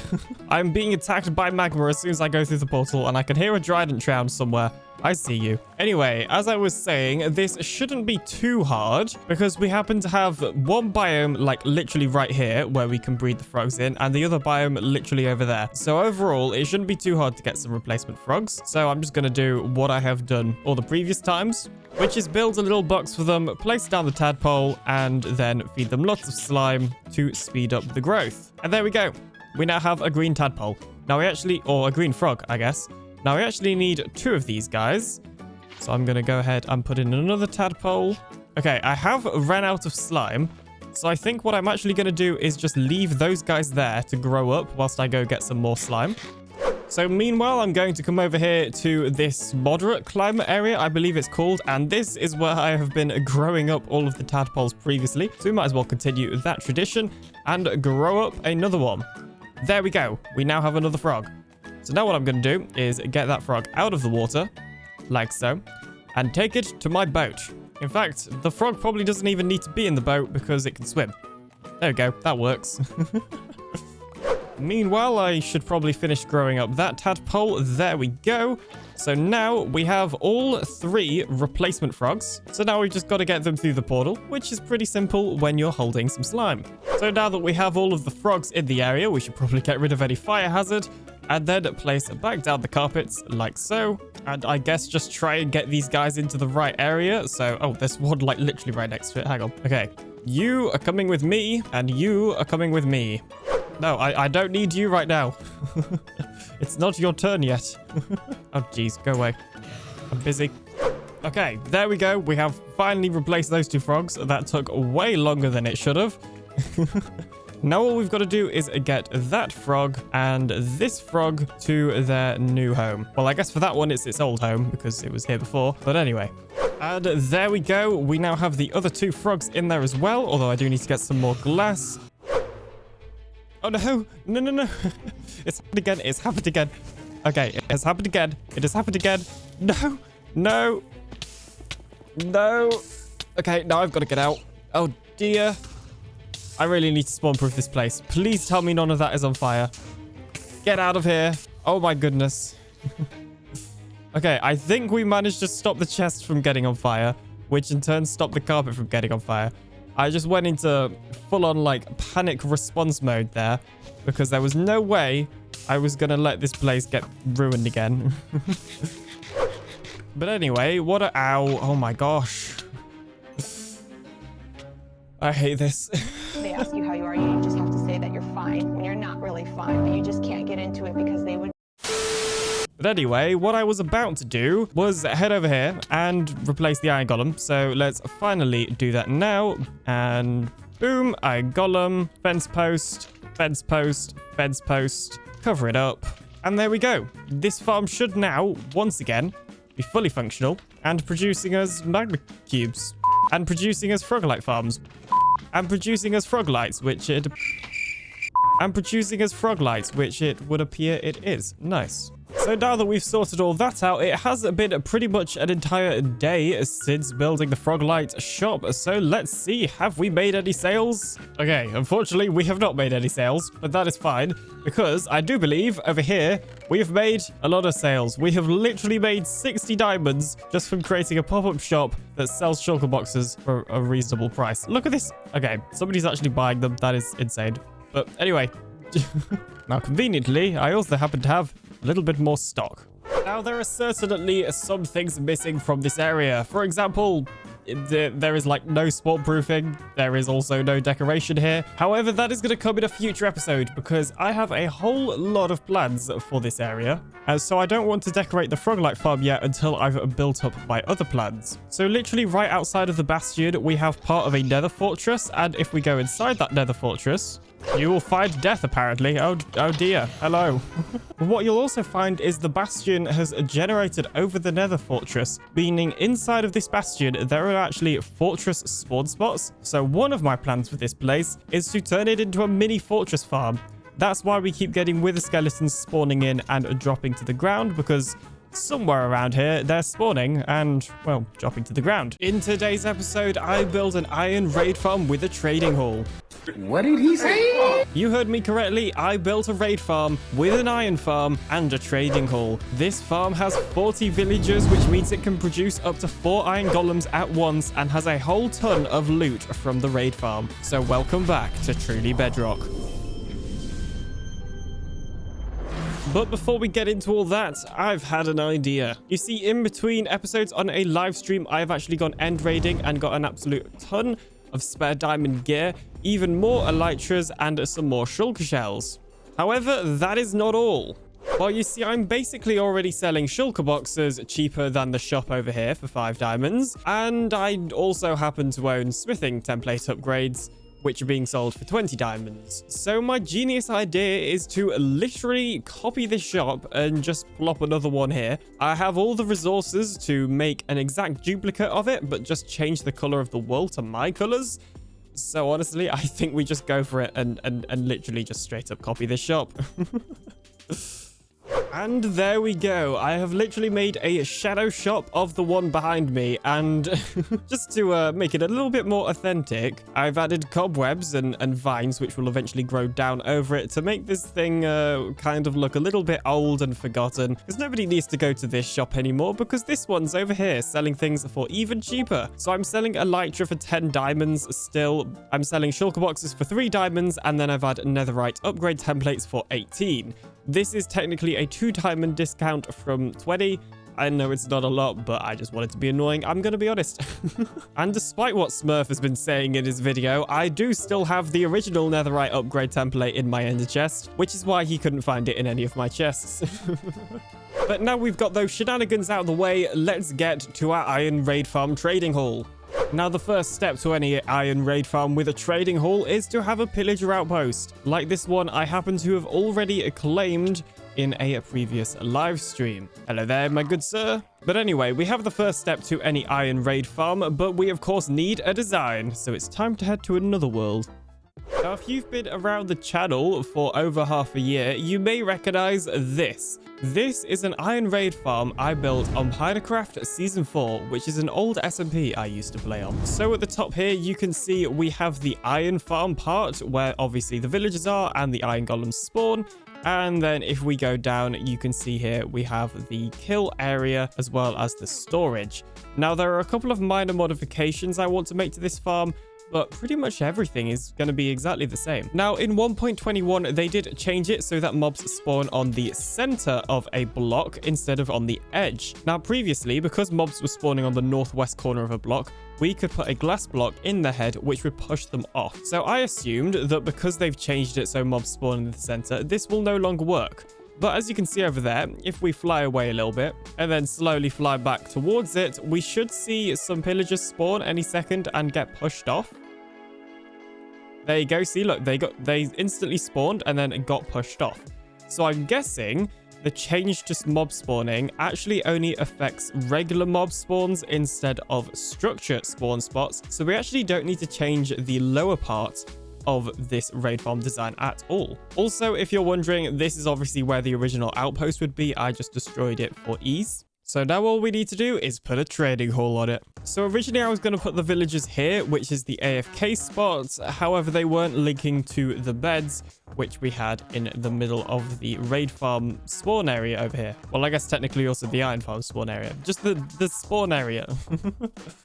S1: I'm being attacked by magma as soon as I go through the portal, and I can hear a trident sound somewhere. I see you. Anyway, as I was saying, this shouldn't be too hard because we happen to have one biome like literally right here where we can breed the frogs in, and the other biome literally over there. So overall, it shouldn't be too hard to get some replacement frogs. So I'm just going to do what I have done all the previous times, which is build a little box for them, place down the tadpole, and then feed them lots of slime to speed up the growth. And there we go. We now have a green tadpole. Now we actually, or a green frog, I guess. Now we actually need 2 of these guys. So I'm going to go ahead and put in another tadpole. Okay, I have ran out of slime. So I think what I'm actually going to do is just leave those guys there to grow up whilst I go get some more slime. So meanwhile, I'm going to come over here to this moderate climate area, I believe it's called. And this is where I have been growing up all of the tadpoles previously. So we might as well continue that tradition and grow up another one. There we go. We now have another frog. So now what I'm going to do is get that frog out of the water, like so, and take it to my boat. In fact, the frog probably doesn't even need to be in the boat because it can swim. There we go. That works. Meanwhile, I should probably finish growing up that tadpole. There we go. So now we have all 3 replacement frogs. So now we've just got to get them through the portal, which is pretty simple when you're holding some slime. So now that we have all of the frogs in the area, we should probably get rid of any fire hazard and then place back down the carpets like so. And I guess just try and get these guys into the right area. So, oh, there's one like literally right next to it. Hang on. Okay. You are coming with me and you are coming with me. No, I don't need you right now. It's not your turn yet. Oh, jeez. Go away. I'm busy. Okay, there we go. We have finally replaced those 2 frogs. That took way longer than it should have. Now all we've got to do is get that frog and this frog to their new home. Well, I guess for that one, it's its old home because it was here before. But anyway. And there we go. We now have the other 2 frogs in there as well, although I do need to get some more glass. Oh, no. No, no, no. It's happened again. It's happened again. Okay, it has happened again. It has happened again. No. No. No. Okay, now I've got to get out. Oh, dear. I really need to spawn-proof this place. Please tell me none of that is on fire. Get out of here. Oh, my goodness. Okay, I think we managed to stop the chest from getting on fire, which in turn stopped the carpet from getting on fire. I just went into full-on, like, panic response mode there because there was no way I was going to let this place get ruined again. But anyway, what a... Ow. Oh, my gosh. I hate this.
S17: They ask you how you are, you just have to say that you're fine when you're not really fine, but you just can't get into it because they would...
S1: But anyway, what I was about to do was head over here and replace the iron golem. So let's finally do that now. And boom, iron golem, fence post, fence post, fence post, cover it up. And there we go. This farm should now, once again, be fully functional and producing us magma cubes. And producing us frogolite farms. And producing us froglights, which it... And producing us froglights, which it would appear it is. Nice. So now that we've sorted all that out, it has been pretty much an entire day since building the Froglight shop. So let's see, have we made any sales? Okay, unfortunately, we have not made any sales, but that is fine because I do believe over here, we've made a lot of sales. We have literally made 60 diamonds just from creating a pop-up shop that sells shulker boxes for a reasonable price. Look at this. Okay, somebody's actually buying them. That is insane. But anyway, now conveniently, I also happen to have a little bit more stock. Now, there are certainly some things missing from this area. For example, there is like no spawn proofing. There is also no decoration here. However, that is going to come in a future episode because I have a whole lot of plans for this area. So I don't want to decorate the Froglight farm yet until I've built up my other plans. So literally right outside of the bastion, we have part of a nether fortress. And if we go inside that nether fortress, You will find death, apparently. Oh dear. Hello. What you'll also find is the bastion has generated over the nether fortress, meaning inside of this bastion, there are actually fortress spawn spots. So one of my plans for this place is to turn it into a mini fortress farm. That's why we keep getting wither skeletons spawning in and dropping to the ground, because somewhere around here, they're spawning and, well, dropping to the ground. In today's episode, I built an iron raid farm with a trading hall.
S18: What did he say?
S1: You heard me correctly. I built a raid farm with an iron farm and a trading hall. This farm has 40 villagers, which means it can produce up to 4 iron golems at once and has a whole ton of loot from the raid farm. So welcome back to Truly Bedrock. But before we get into all that, I've had an idea. You see, in between episodes on a live stream, I've actually gone end raiding and got an absolute ton of spare diamond gear, even more elytras, and some more shulker shells. However, that is not all. Well, you see, I'm basically already selling shulker boxes cheaper than the shop over here for 5 diamonds, and I also happen to own smithing template upgrades, which are being sold for 20 diamonds. So my genius idea is to literally copy this shop and just plop another one here. I have all the resources to make an exact duplicate of it, but just change the color of the wool to my colors. So honestly, I think we just go for it and literally just straight up copy this shop. And there we go. I have literally made a shadow shop of the one behind me, and just to make it a little bit more authentic, I've added cobwebs and vines which will eventually grow down over it to make this thing kind of look a little bit old and forgotten, because nobody needs to go to this shop anymore because this one's over here selling things for even cheaper. So I'm selling elytra for 10 diamonds still. I'm selling shulker boxes for 3 diamonds, and then I've had netherite upgrade templates for 18. This is technically a 2 diamond discount from 20. I know it's not a lot, but I just wanted to be annoying. I'm gonna be honest. And despite what Smurf has been saying in his video, I do still have the original netherite upgrade template in my ender chest, which is why he couldn't find it in any of my chests. But now we've got those shenanigans out of the way, let's get to our iron raid farm trading hall. Now, the first step to any iron raid farm with a trading hall is to have a pillager outpost. Like this one, I happen to have already claimed in a previous live stream. Hello there, my good sir. But anyway, we have the first step to any iron raid farm, but we of course need a design. So it's time to head to another world. Now, if you've been around the channel for over half a year, you may recognize this. This is an iron raid farm I built on Minecraft Season 4, which is an old SMP I used to play on. So at the top here, you can see we have the iron farm part, where obviously the villagers are and the iron golems spawn. And then if we go down, you can see here we have the kill area as well as the storage. Now, there are a couple of minor modifications I want to make to this farm, but pretty much everything is going to be exactly the same. Now, in 1.21, they did change it so that mobs spawn on the center of a block instead of on the edge. Now, previously, because mobs were spawning on the northwest corner of a block, we could put a glass block in the head, which would push them off. So I assumed that because they've changed it so mobs spawn in the center, this will no longer work. But as you can see over there, if we fly away a little bit and then slowly fly back towards it, we should see some pillagers spawn any second and get pushed off. There you go. See, look, they instantly spawned and then it got pushed off. So I'm guessing the change to mob spawning actually only affects regular mob spawns instead of structure spawn spots. So we actually don't need to change the lower part of this raid farm design at all. Also, if you're wondering, this is obviously where the original outpost would be. I just destroyed it for ease. So now all we need to do is put a trading hall on it. So originally I was going to put the villagers here, which is the AFK spot. However, they weren't linking to the beds, which we had in the middle of the raid farm spawn area over here. Well, I guess technically also the iron farm spawn area, just the spawn area.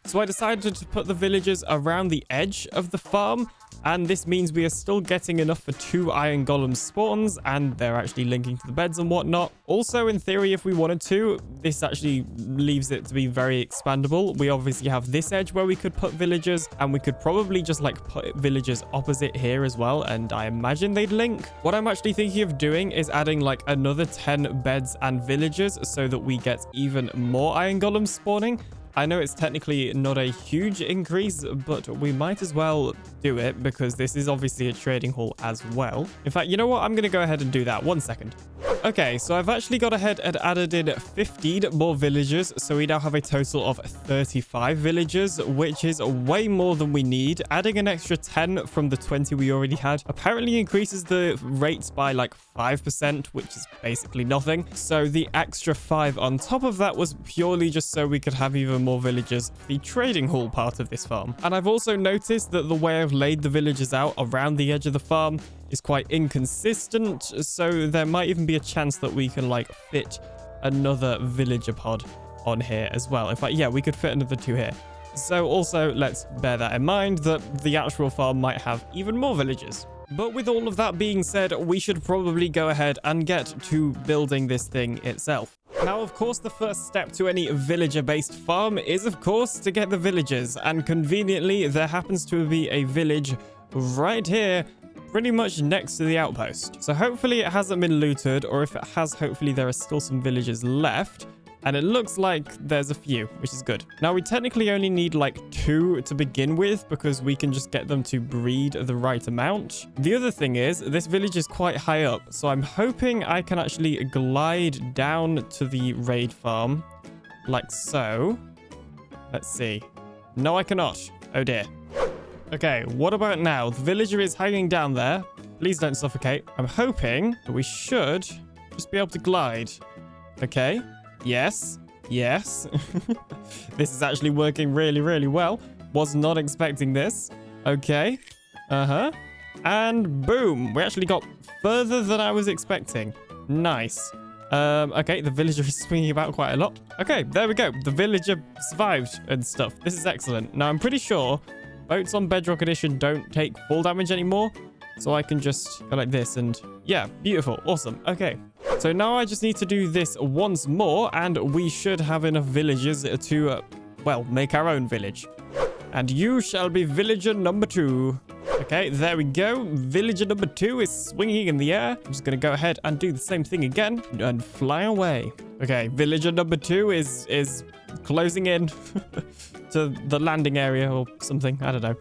S1: So I decided to put the villagers around the edge of the farm. And this means we are still getting enough for 2 iron golem spawns, and they're actually linking to the beds and whatnot. Also, in theory, if we wanted to, this actually leaves it to be very expandable. We obviously have this edge where we could put villagers, and we could probably just like put villagers opposite here as well, and I imagine they'd link. What I'm actually thinking of doing is adding like another 10 beds and villagers so that we get even more iron golems spawning. I know it's technically not a huge increase, but we might as well do it because this is obviously a trading hall as well. In fact, you know what? I'm going to go ahead and do that. 1 second. Okay, so I've actually got ahead and added in 15 more villagers. So we now have a total of 35 villagers, which is way more than we need. Adding an extra 10 from the 20 we already had apparently increases the rates by like 5%, which is basically nothing. So the extra 5 on top of that was purely just so we could have even more villagers for the trading hall part of this farm. And I've also noticed that the way I've laid the villagers out around the edge of the farm is quite inconsistent, so there might even be a chance that we can like fit another villager pod on here as well. In fact, yeah, we could fit another 2 here. So also let's bear that in mind that the actual farm might have even more villagers. But with all of that being said, we should probably go ahead and get to building this thing itself. Now, of course, the first step to any villager-based farm is, of course, to get the villagers. And conveniently, there happens to be a village right here, pretty much next to the outpost. So hopefully it hasn't been looted, or if it has, hopefully there are still some villagers left. And it looks like there's a few, which is good. Now, we technically only need like 2 to begin with because we can just get them to breed the right amount. The other thing is this village is quite high up, so I'm hoping I can actually glide down to the raid farm like so. Let's see. No, I cannot. Oh dear. Okay, what about now? The villager is hanging down there. Please don't suffocate. I'm hoping that we should just be able to glide. Okay. Yes. Yes. This is actually working really, really well. Was not expecting this. Okay. Uh-huh. And boom. We actually got further than I was expecting. Nice. Okay, the villager is swinging about quite a lot. Okay, there we go. The villager survived and stuff. This is excellent. Now, I'm pretty sure boats on Bedrock Edition don't take full damage anymore. So I can just go like this and yeah, beautiful. Awesome. Okay. So now I just need to do this once more and we should have enough villagers to, well, make our own village. And you shall be villager number 2. Okay, there we go. Villager number 2 is swinging in the air. I'm just going to go ahead and do the same thing again and fly away. Okay, villager number 2 is closing in to the landing area or something. I don't know.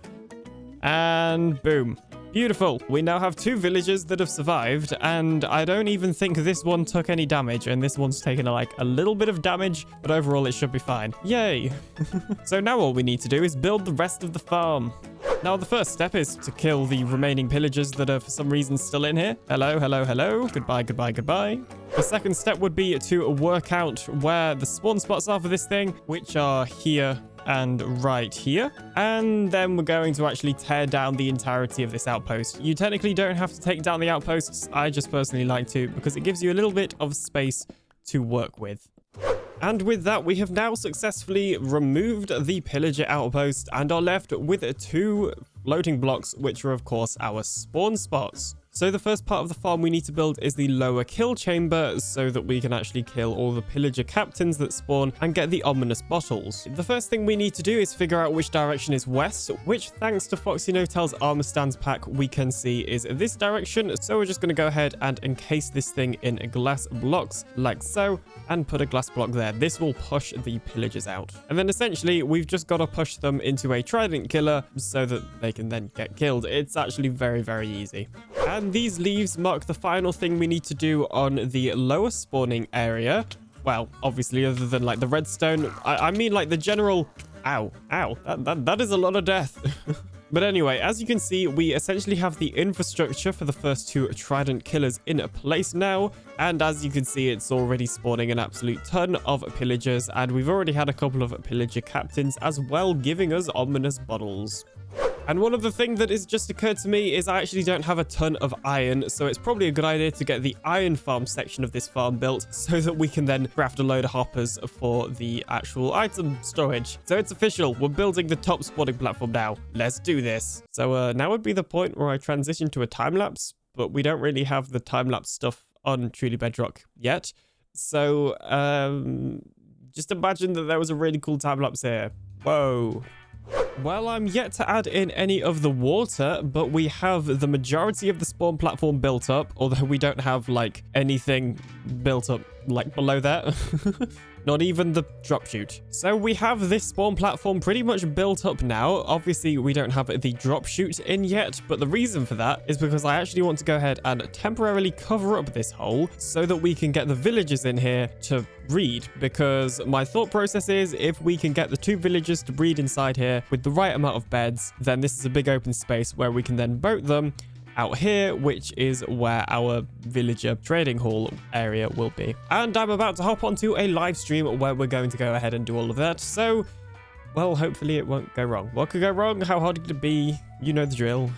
S1: And boom. Beautiful. We now have 2 villagers that have survived, and I don't even think this one took any damage, and this one's taken like a little bit of damage, but overall it should be fine. Yay. So now all we need to do is build the rest of the farm. Now the first step is to kill the remaining pillagers that are for some reason still in here. Hello, hello, hello. Goodbye, goodbye, goodbye. The second step would be to work out where the spawn spots are for this thing, which are here and right here. And then we're going to actually tear down the entirety of this outpost. You technically don't have to take down the outposts. I just personally like to because it gives you a little bit of space to work with. And with that, we have now successfully removed the pillager outpost and are left with 2 floating blocks, which are of course our spawn spots. So the first part of the farm we need to build is the lower kill chamber so that we can actually kill all the pillager captains that spawn and get the ominous bottles. The first thing we need to do is figure out which direction is west, which thanks to Foxy No-Tail's armor stands pack we can see is this direction. So we're just going to go ahead and encase this thing in glass blocks like so and put a glass block there. This will push the pillagers out. And then essentially we've just got to push them into a trident killer so that they can then get killed. It's actually very, very easy. And these leaves mark the final thing we need to do on the lower spawning area. Well, obviously, other than like the redstone, I mean like the general... Ow, ow, that is a lot of death. But anyway, as you can see, we essentially have the infrastructure for the first 2 trident killers in place now. And as you can see, it's already spawning an absolute ton of pillagers. And we've already had a couple of pillager captains as well, giving us ominous bottles. And one other thing that has just occurred to me is I actually don't have a ton of iron, so it's probably a good idea to get the iron farm section of this farm built so that we can then craft a load of hoppers for the actual item storage. So it's official, we're building the top spawning platform now. Let's do this. So now would be the point where I transition to a time-lapse, but we don't really have the time-lapse stuff on Truly Bedrock yet. So just imagine that there was a really cool time-lapse here. Whoa. Well, I'm yet to add in any of the water, but we have the majority of the spawn platform built up, although we don't have, like, anything built up, like, below that. not even the drop chute. So we have this spawn platform pretty much built up now. Obviously, we don't have the drop chute in yet, but the reason for that is because I actually want to go ahead and temporarily cover up this hole so that we can get the villagers in here to breed, because my thought process is if we can get the 2 villagers to breed inside here with the right amount of beds, then this is a big open space where we can then boat them out here, which is where our villager trading hall area will be. And I'm about to hop onto a live stream where we're going to go ahead and do all of that. So, well, hopefully it won't go wrong. What could go wrong? How hard could it be? You know the drill.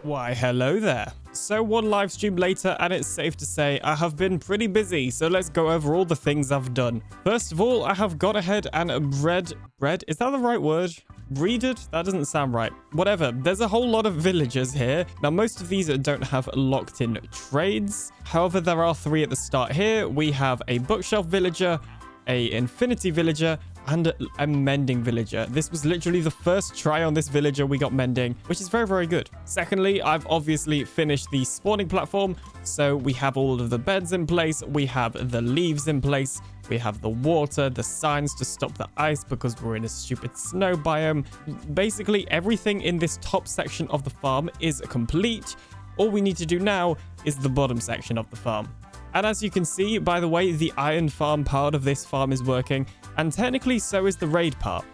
S1: Why, hello there. So one live stream later, and it's safe to say I have been pretty busy, so let's go over all the things I've done. First of all, I have gone ahead and breed, is that the right word? Breeded? That doesn't sound right. Whatever, there's a whole lot of villagers here. Now, most of these don't have locked in trades. However, there are 3 at the start here. We have a bookshelf villager, a infinity villager, and a mending villager. This was literally the first try on this villager we got mending, which is very, very good. Secondly, I've obviously finished the spawning platform. So we have all of the beds in place. We have the leaves in place. We have the water, the signs to stop the ice because we're in a stupid snow biome. Basically, everything in this top section of the farm is complete. All we need to do now is the bottom section of the farm. And as you can see, by the way, the iron farm part of this farm is working, and technically so is the raid part.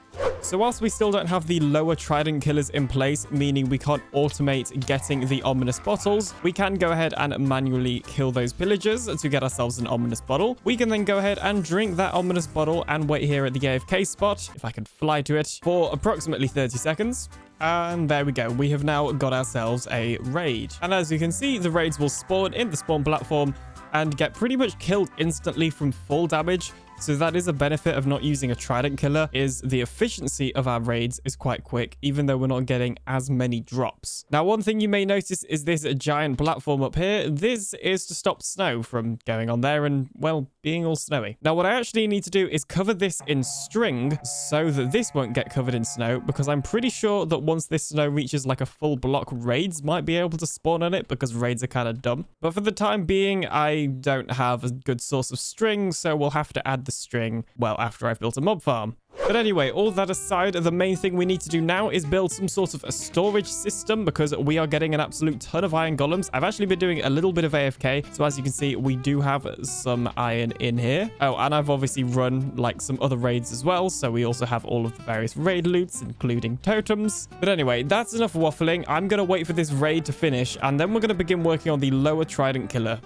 S1: So whilst we still don't have the lower trident killers in place, meaning we can't automate getting the ominous bottles, we can go ahead and manually kill those pillagers to get ourselves an ominous bottle. We can then go ahead and drink that ominous bottle and wait here at the AFK spot, if I can fly to it, for approximately 30 seconds. And there we go. We have now got ourselves a raid. And as you can see, the raids will spawn in the spawn platform and get pretty much killed instantly from full damage. So that is a benefit of not using a trident killer, is the efficiency of our raids is quite quick, even though we're not getting as many drops. Now, one thing you may notice is this giant platform up here. This is to stop snow from going on there and, well, being all snowy. Now, what I actually need to do is cover this in string so that this won't get covered in snow, because I'm pretty sure that once this snow reaches like a full block, raids might be able to spawn on it because raids are kind of dumb. But for the time being, I don't have a good source of string, so we'll have to add the string, well, after I've built a mob farm. But anyway, all that aside, the main thing we need to do now is build some sort of a storage system because we are getting an absolute ton of iron golems. I've actually been doing a little bit of AFK, so as you can see, we do have some iron in here. Oh, and I've obviously run like some other raids as well, so we also have all of the various raid loots, including totems. But anyway, that's enough waffling. I'm going to wait for this raid to finish, and then we're going to begin working on the lower trident killer.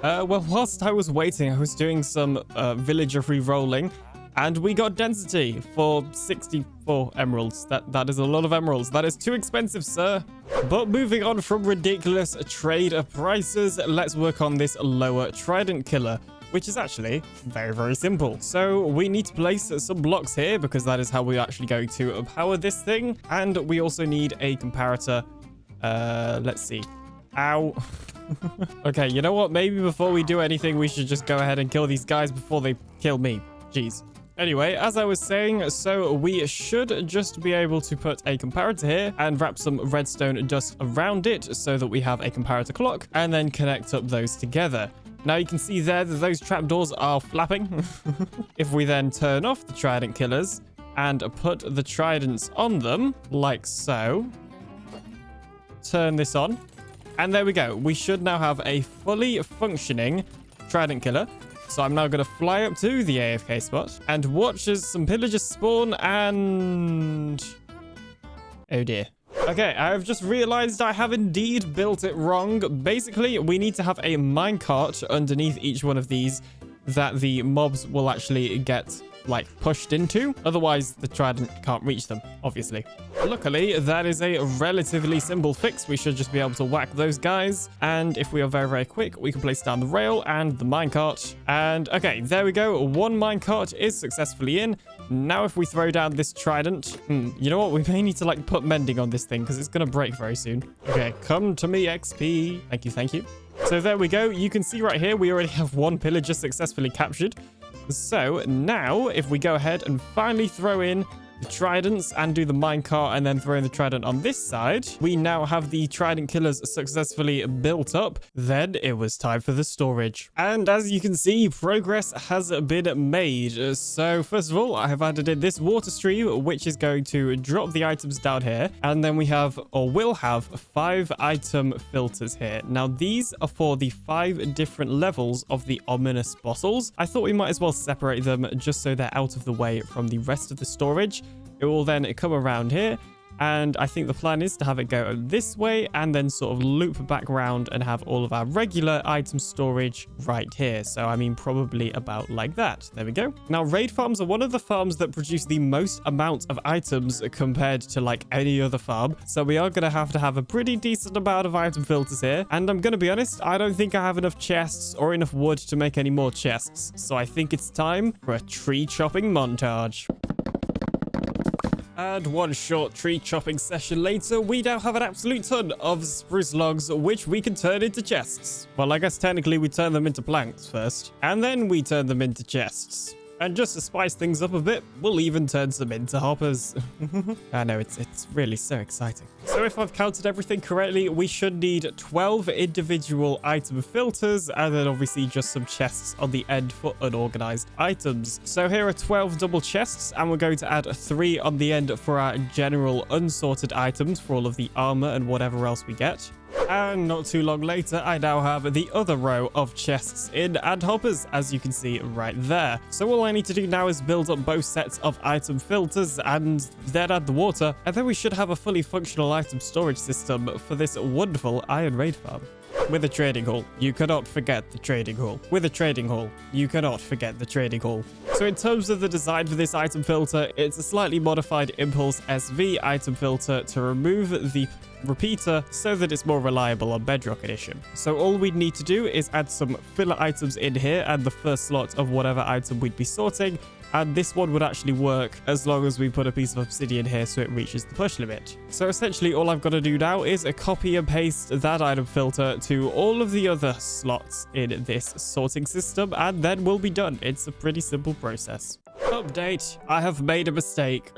S1: Well, whilst I was waiting, I was doing some villager re-rolling, and we got density for 64 emeralds. That is a lot of emeralds. That is too expensive, sir. But moving on from ridiculous trade prices, let's work on this lower trident killer, which is actually very, very simple. So we need to place some blocks here because that is how we're actually going to power this thing. And we also need a comparator. Let's see. Ow. Okay, you know what? Maybe before we do anything, we should just go ahead and kill these guys before they kill me. Jeez. Anyway, as I was saying, so we should just be able to put a comparator here and wrap some redstone dust around it so that we have a comparator clock and then connect up those together. Now you can see there that those trapdoors are flapping. If we then turn off the trident killers and put the tridents on them, like so, turn this on, and there we go. We should now have a fully functioning trident killer. So I'm now going to fly up to the AFK spot and watch as some pillagers spawn and... oh dear. Okay, I've just realized I have indeed built it wrong. Basically, we need to have a minecart underneath each one of these that the mobs will actually get, like, pushed into. Otherwise, the trident can't reach them, obviously. Luckily, that is a relatively simple fix. We should just be able to whack those guys. And if we are very, very quick, we can place down the rail and the minecart. And okay, there we go. One minecart is successfully in. Now, if we throw down this trident, you know what? We may need to like put mending on this thing because it's going to break very soon. Okay, come to me, XP. Thank you, thank you. So there we go. You can see right here, we already have one pillager successfully captured. So now, if we go ahead and finally throw in the tridents and do the minecart and then throw in the trident on this side, we now have the trident killers successfully built up. Then it was time for the storage. And as you can see, progress has been made. So first of all, I have added in this water stream, which is going to drop the items down here. And then we have, or will have, 5 item filters here. Now these are for the 5 different levels of the ominous bottles. I thought we might as well separate them just so they're out of the way from the rest of the storage. It will then come around here. And I think the plan is to have it go this way and then sort of loop back around and have all of our regular item storage right here. So, I mean, probably about like that. There we go. Now, raid farms are one of the farms that produce the most amount of items compared to like any other farm. So we are going to have a pretty decent amount of item filters here. And I'm going to be honest, I don't think I have enough chests or enough wood to make any more chests. So I think it's time for a tree chopping montage. And one short tree chopping session later, we now have an absolute ton of spruce logs, which we can turn into chests. Well, I guess technically we turn them into planks first, and then we turn them into chests. And just to spice things up a bit, we'll even turn some into hoppers. I know, it's really so exciting. So if I've counted everything correctly, we should need 12 individual item filters, and then obviously just some chests on the end for unorganized items. So here are 12 double chests, and we're going to add 3 on the end for our general unsorted items for all of the armor and whatever else we get. And not too long later, I now have the other row of chests in and hoppers, as you can see right there. So all I need to do now is build up both sets of item filters and then add the water, and then we should have a fully functional item storage system for this wonderful iron raid farm. With a trading hall, you cannot forget the trading hall. With a trading hall, you cannot forget the trading hall. So in terms of the design for this item filter, it's a slightly modified Impulse SV item filter to remove the repeater so that it's more reliable on Bedrock Edition. So all we'd need to do is add some filler items in here and the first slot of whatever item we'd be sorting. And this one would actually work as long as we put a piece of obsidian here so it reaches the push limit. So essentially all I've got to do now is copy and paste that item filter to all of the other slots in this sorting system, and then we'll be done. It's a pretty simple process. Update, I have made a mistake.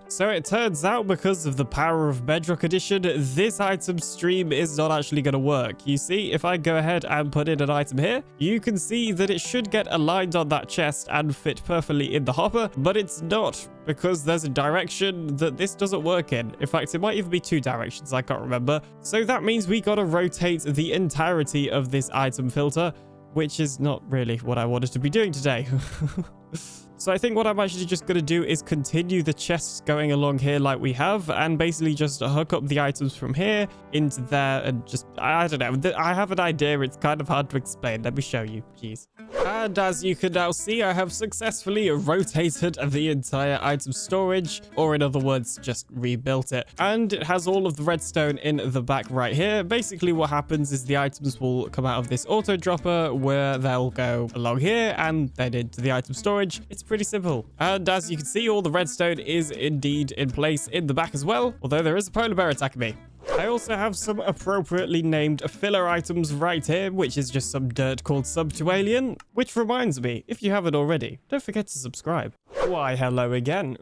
S1: So it turns out because of the power of Bedrock Edition, this item stream is not actually going to work. You see, if I go ahead and put in an item here, you can see that it should get aligned on that chest and fit perfectly in the hopper, but it's not because there's a direction that this doesn't work in. In fact, it might even be 2 directions, I can't remember. So that means we got to rotate the entirety of this item filter, which is not really what I wanted to be doing today. So I think what I'm actually just going to do is continue the chests going along here like we have, and basically just hook up the items from here into there and just, I don't know, I have an idea. It's kind of hard to explain. Let me show you, jeez. And as you can now see, I have successfully rotated the entire item storage, or in other words, just rebuilt it. And it has all of the redstone in the back right here. Basically what happens is the items will come out of this auto dropper where they'll go along here and then into the item storage. It's pretty simple. And as you can see, all the redstone is indeed in place in the back as well, although there is a polar bear attacking me. I also have some appropriately named filler items right here, which is just some dirt called TheAlienDoctor, which reminds me, if you haven't already, don't forget to subscribe. Why, hello again.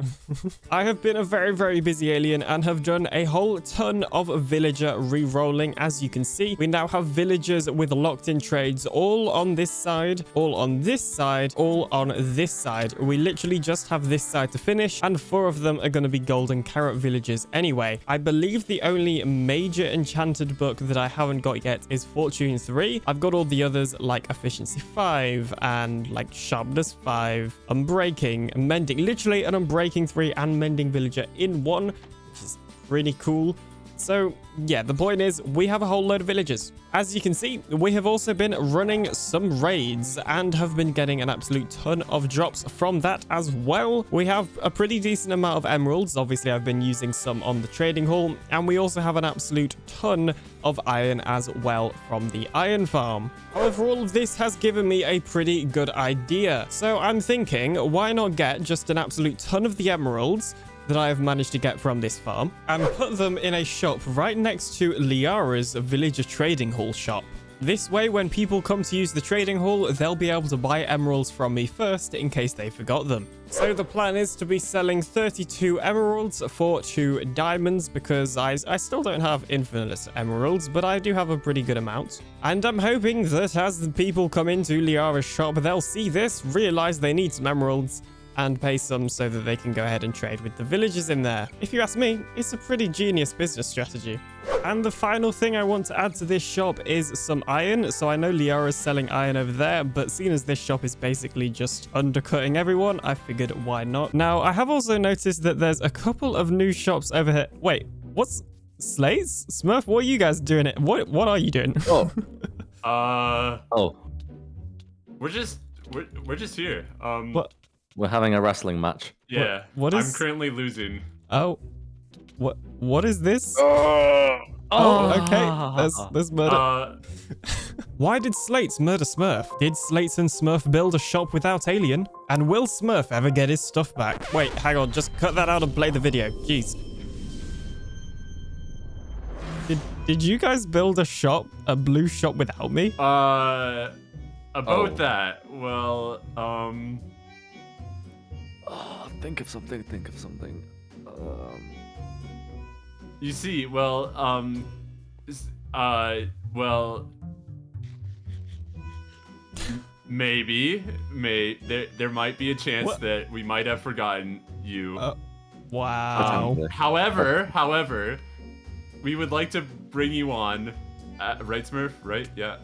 S1: I have been a very busy alien and have done a whole ton of villager re-rolling. As you can see, we now have villagers with locked-in trades all on this side, all on this side, all on this side. We literally just have this side to finish, and 4 of them are going to be golden carrot villagers anyway. I believe the only major enchanted book that I haven't got yet is Fortune 3. I've got all the others like Efficiency 5 and like Sharpness 5, Unbreaking, Mending, literally an Unbreaking 3 and Mending Villager in one, which is pretty cool. So yeah, the point is we have a whole load of villagers. As you can see, we have also been running some raids and have been getting an absolute ton of drops from that as well. We have a pretty decent amount of emeralds. Obviously, I've been using some on the trading hall, and we also have an absolute ton of iron as well from the iron farm. However, all of this has given me a pretty good idea. So I'm thinking, why not get just an absolute ton of the emeralds that I have managed to get from this farm and put them in a shop right next to Liara's villager trading hall shop. This way, when people come to use the trading hall, they'll be able to buy emeralds from me first in case they forgot them. So the plan is to be selling 32 emeralds for 2 diamonds because I still don't have infinite emeralds, but I do have a pretty good amount. And I'm hoping that as the people come into Liara's shop, they'll see this, realize they need some emeralds, and pay some so that they can go ahead and trade with the villagers in there. If you ask me, it's a pretty genius business strategy. And the final thing I want to add to this shop is some iron. So I know Liara's selling iron over there, but seeing as this shop is basically just undercutting everyone, I figured why not. Now, I have also noticed that there's a couple of new shops over here. Wait, what's Slates? Smurf, what are you guys doing? What are you doing?
S11: Oh.
S19: We're just here.
S1: What?
S7: We're having a wrestling match.
S19: Yeah.
S1: What is...
S19: I'm currently losing.
S1: Oh. What is this?
S19: Oh,
S1: okay. There's murder. Why did Slates murder Smurf? Did Slates and Smurf build a shop without Alien? And will Smurf ever get his stuff back? Wait, hang on. Just cut that out and play the video. Jeez. Did you guys build a shop, a blue shop without me?
S19: About that. Well,
S7: think of something.
S19: You see, well, maybe there might be a chance that we might have forgotten you.
S1: Wow.
S19: However, we would like to bring you on, right, Smurf? Right? Yeah.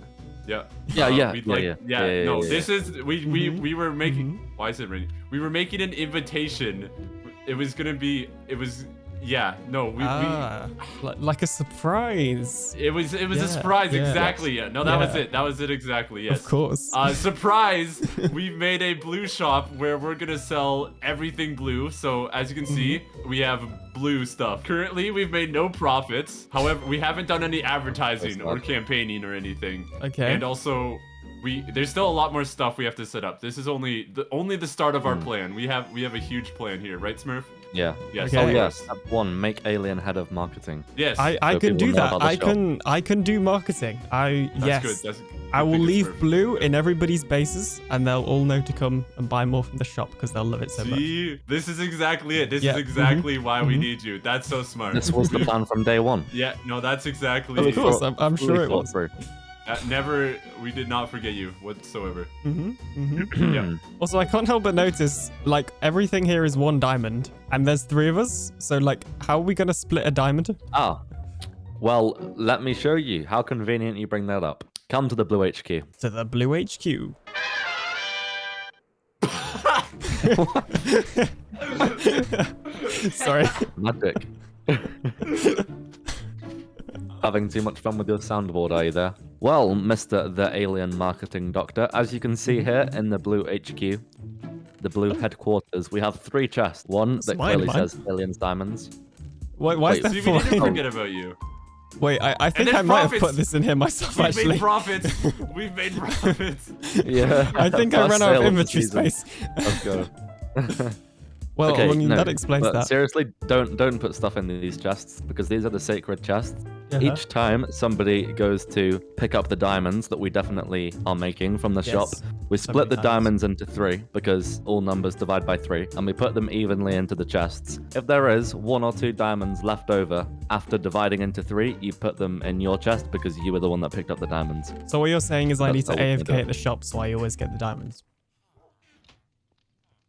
S19: No, this is we were making. Why is it raining? We were making an invitation. It was
S1: like a surprise.
S19: It was a surprise, exactly. Yeah. No, that was it exactly. Yes.
S1: Of course.
S19: Surprise! We've made a blue shop where we're gonna sell everything blue. So as you can see, we have blue stuff. Currently, we've made no profits. However, we haven't done any advertising or campaigning or anything.
S1: Okay.
S19: And also, there's still a lot more stuff we have to set up. This is only the start of our plan. We have a huge plan here, right, Smurf?
S7: Yeah.
S19: Yes.
S7: Okay. Oh yes. Step 1: make Alien head of marketing.
S19: Yes.
S1: I can do that. I can do marketing. That's
S19: good.
S1: I will leave blue in everybody's bases, and they'll all know to come and buy more from the shop because they'll love it so much.
S19: This is exactly it. This is exactly why we need you. That's so smart.
S7: This was the plan from day one.
S19: Yeah. No, that's exactly.
S1: Of course, I'm sure it was.
S19: We did not forget you whatsoever.
S1: Yeah. Also, I can't help but notice, like, everything here is 1 diamond, and there's 3 of us. So, like, how are we gonna split a diamond?
S7: Well, let me show you. How convenient you bring that up. Come to the Blue HQ.
S1: To the Blue HQ. Sorry.
S7: Magic. Having too much fun with your soundboard, are you there? Well, Mr. The Alien Marketing Doctor, as you can see here in the Blue HQ, the Blue headquarters, we have 3 chests. One that clearly says Aliens Diamonds.
S1: Why is that
S19: we didn't forget about you.
S1: Wait, I think I might have put this in here myself, actually.
S19: We've made profits.
S7: Yeah.
S1: I think I ran out of inventory space.
S7: Let's go.
S1: Well,
S7: okay,
S1: I mean, that explains that.
S7: Seriously, don't put stuff in these chests because these are the sacred chests. Each time somebody goes to pick up the diamonds that we definitely are making from the shop, we split the diamonds into 3 because all numbers divide by 3, and we put them evenly into the chests. If there is 1 or 2 diamonds left over after dividing into 3, you put them in your chest because you were the one that picked up the diamonds.
S1: So what you're saying is I need to AFK at the shop so I always get the diamonds.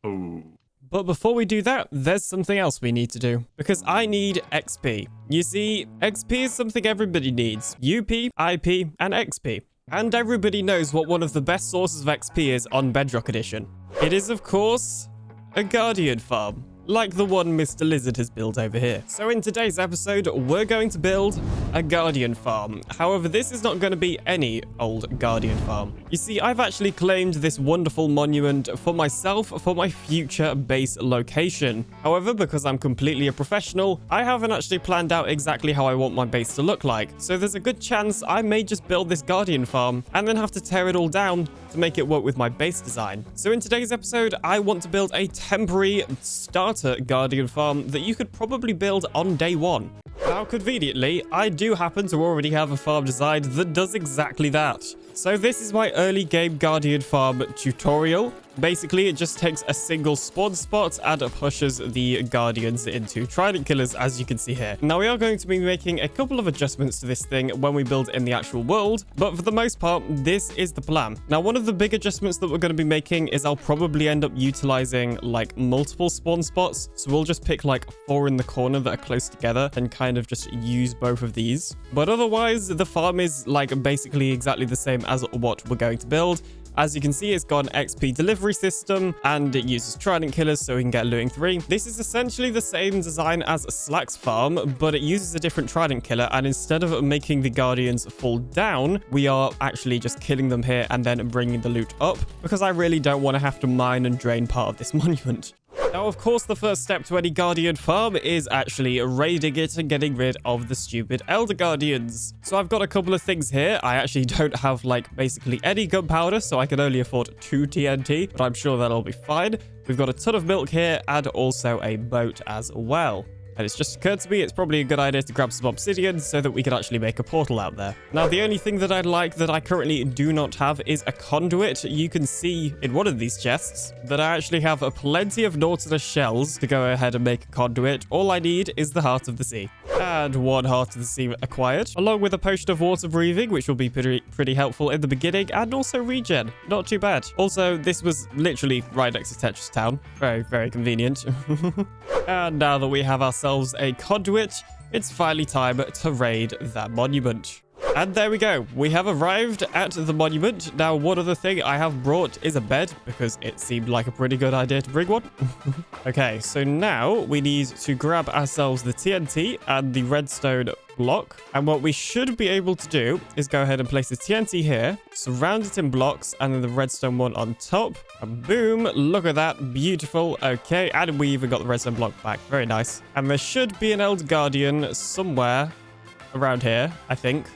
S19: Oh.
S1: But before we do that, there's something else we need to do. Because I need XP. You see, XP is something everybody needs. UP, IP, and XP. And everybody knows what one of the best sources of XP is on Bedrock Edition. It is, of course, a Guardian farm. Like the one Mr. Lizard has built over here. So in today's episode, we're going to build a Guardian farm. However, this is not going to be any old Guardian farm. You see, I've actually claimed this wonderful monument for myself for my future base location. However, because I'm completely a professional, I haven't actually planned out exactly how I want my base to look like. So there's a good chance I may just build this Guardian farm and then have to tear it all down to make it work with my base design. So in today's episode, I want to build a temporary starter Guardian farm that you could probably build on day 1. Now, conveniently, I do happen to already have a farm designed that does exactly that. So this is my early game Guardian farm tutorial. Basically, it just takes a single spawn spot and pushes the Guardians into Trident Killers, as you can see here. Now, we are going to be making a couple of adjustments to this thing when we build in the actual world, but for the most part, this is the plan. Now, one of the big adjustments that we're going to be making is I'll probably end up utilizing like multiple spawn spots. So we'll just pick like 4 in the corner that are close together and kind of just use both of these. But otherwise, the farm is like basically exactly the same as what we're going to build. As you can see, it's got an XP delivery system and it uses Trident Killers so we can get looting 3. This is essentially the same design as Slack's farm, but it uses a different Trident Killer, and instead of making the Guardians fall down, we are actually just killing them here and then bringing the loot up, because I really don't want to have to mine and drain part of this monument. Now, of course, the first step to any Guardian farm is actually raiding it and getting rid of the stupid Elder Guardians. So I've got a couple of things here. I actually don't have, like, basically any gunpowder, so I can only afford 2 TNT, but I'm sure that'll be fine. We've got a ton of milk here and also a boat as well. And it's just occurred to me it's probably a good idea to grab some obsidian so that we can actually make a portal out there. Now, the only thing that I'd like that I currently do not have is a conduit. You can see in one of these chests that I actually have plenty of Nautilus shells to go ahead and make a conduit. All I need is the Heart of the Sea. And 1 Heart of the Sea acquired, along with a potion of water breathing, which will be pretty helpful in the beginning, and also regen. Not too bad. Also, this was literally right next to Tetris Town. Very, very convenient. And now that we have ourselves a conduit, it's finally time to raid that monument. And there we go. We have arrived at the monument. Now, one other thing I have brought is a bed, because it seemed like a pretty good idea to bring one. Okay, so now we need to grab ourselves the TNT and the redstone block. And what we should be able to do is go ahead and place the TNT here, surround it in blocks, and then the redstone one on top. And boom, look at that. Beautiful. Okay, and we even got the redstone block back. Very nice. And there should be an Elder Guardian somewhere around here, I think.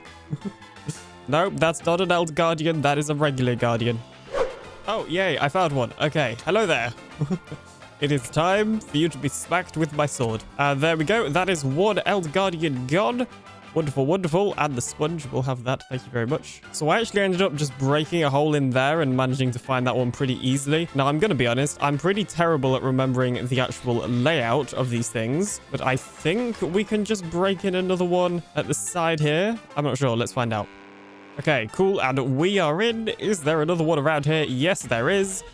S1: Nope, that's not an Elder Guardian. That is a regular Guardian. Oh, yay, I found one. Okay, hello there. It is time for you to be smacked with my sword. There we go. That is 1 Elder Guardian gone. Wonderful, wonderful. And the sponge will have that. Thank you very much. So I actually ended up just breaking a hole in there and managing to find that one pretty easily. Now, I'm going to be honest. I'm pretty terrible at remembering the actual layout of these things. But I think we can just break in another one at the side here. I'm not sure. Let's find out. Okay, cool. And we are in. Is there another one around here? Yes, there is.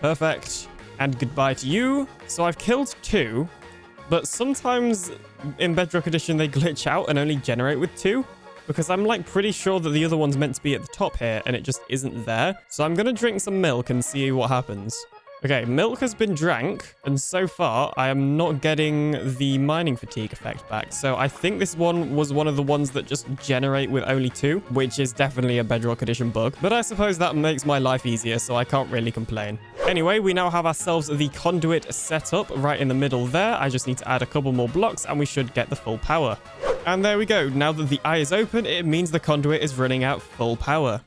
S1: Perfect. And goodbye to you. So I've killed 2. But sometimes in Bedrock Edition, they glitch out and only generate with 2. Because I'm like pretty sure that the other one's meant to be at the top here and it just isn't there. So I'm going to drink some milk and see what happens. Okay, milk has been drank, and so far I am not getting the mining fatigue effect back. So I think this one was one of the ones that just generate with only 2, which is definitely a Bedrock Edition bug. But I suppose that makes my life easier, so I can't really complain. Anyway, we now have ourselves the conduit set up right in the middle there. I just need to add a couple more blocks and we should get the full power. And there we go. Now that the eye is open, it means the conduit is running out full power.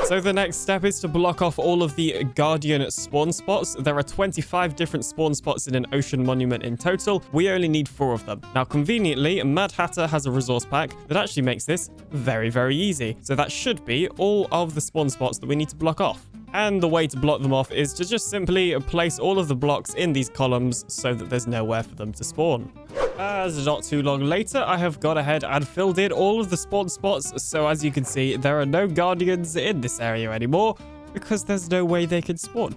S1: So the next step is to block off all of the Guardian spawn spots. There are 25 different spawn spots in an ocean monument in total. We only need 4 of them. Now, conveniently, Mad Hatter has a resource pack that actually makes this very, very easy. So that should be all of the spawn spots that we need to block off. And the way to block them off is to just simply place all of the blocks in these columns so that there's nowhere for them to spawn. As not too long later, I have gone ahead and filled in all of the spawn spots. So as you can see, there are no Guardians in this area anymore because there's no way they can spawn.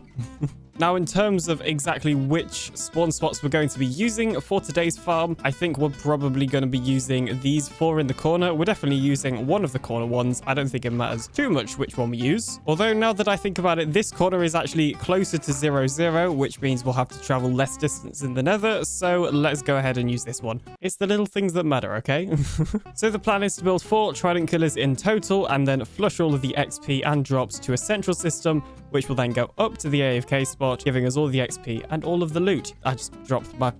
S1: Now, in terms of exactly which spawn spots we're going to be using for today's farm, I think we're probably going to be using these 4 in the corner. We're definitely using one of the corner ones. I don't think it matters too much which one we use. Although now that I think about it, this corner is actually closer to 0, which means we'll have to travel less distance in the nether. So let's go ahead and use this one. It's the little things that matter, okay? So the plan is to build 4 Trident Killers in total and then flush all of the XP and drops to a central system, which will then go up to the AFK spot, giving us all the XP and all of the loot. I just dropped my...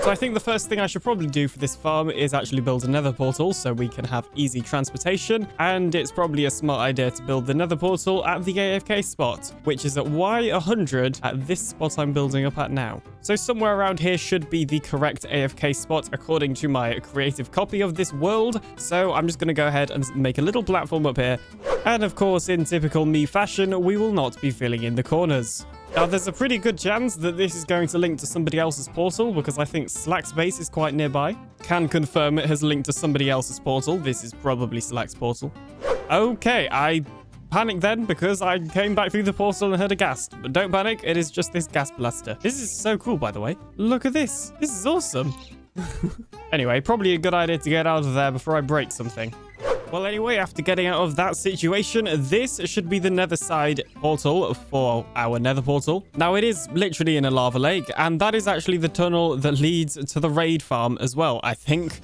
S1: So I think the first thing I should probably do for this farm is actually build a nether portal so we can have easy transportation. And it's probably a smart idea to build the nether portal at the AFK spot, which is at Y100 at this spot I'm building up at now. So somewhere around here should be the correct AFK spot according to my creative copy of this world. So I'm just going to go ahead and make a little platform up here. And of course, in typical me fashion, we will not be filling in the corners. Now, there's a pretty good chance that this is going to link to somebody else's portal because I think Slack's base is quite nearby. Can confirm it has linked to somebody else's portal. This is probably Slack's portal. Okay, I panicked then because I came back through the portal and heard a ghast. But don't panic, it is just this gas blaster. This is so cool, by the way. Look at this. This is awesome. Anyway, probably a good idea to get out of there before I break something. Well, anyway, after getting out of that situation, this should be the nether side portal for our nether portal. Now, it is literally in a lava lake, and that is actually the tunnel that leads to the raid farm as well, I think.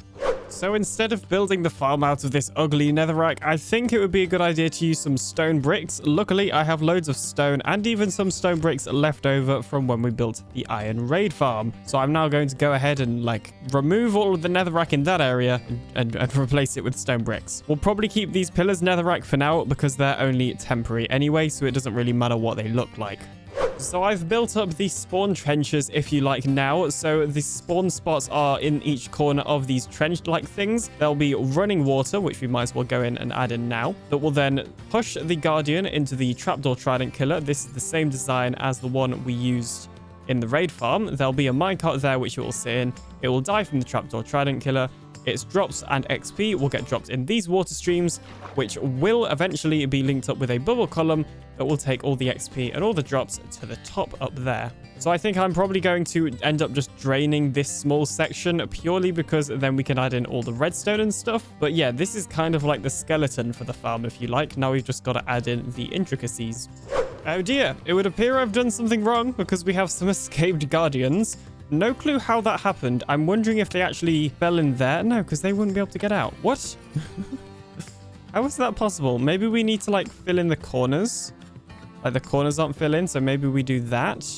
S1: So instead of building the farm out of this ugly netherrack, I think it would be a good idea to use some stone bricks. Luckily, I have loads of stone and even some stone bricks left over from when we built the iron raid farm. So I'm now going to go ahead and remove all of the netherrack in that area and replace it with stone bricks. We'll probably keep these pillars netherrack for now because they're only temporary anyway, so it doesn't really matter what they look like. So I've built up these spawn trenches, if you like, now. So the spawn spots are in each corner of these trench-like things. There'll be running water, which we might as well go in and add in now. That will then push the Guardian into the trapdoor trident killer. This is the same design as the one we used in the raid farm. There'll be a minecart there, which it will sit in. It will die from the trapdoor trident killer. Its drops and XP will get dropped in these water streams, which will eventually be linked up with a bubble column that will take all the XP and all the drops to the top up there. So I think I'm probably going to end up just draining this small section purely because then we can add in all the redstone and stuff. But yeah, this is kind of like the skeleton for the farm, if you like. Now we've just got to add in the intricacies. Oh dear, it would appear I've done something wrong because we have some escaped guardians. No clue how that happened. I'm wondering if they actually fell in there. No, because they wouldn't be able to get out. What? How is that possible? Maybe we need to fill in the corners. The corners aren't fill in, so maybe we do that.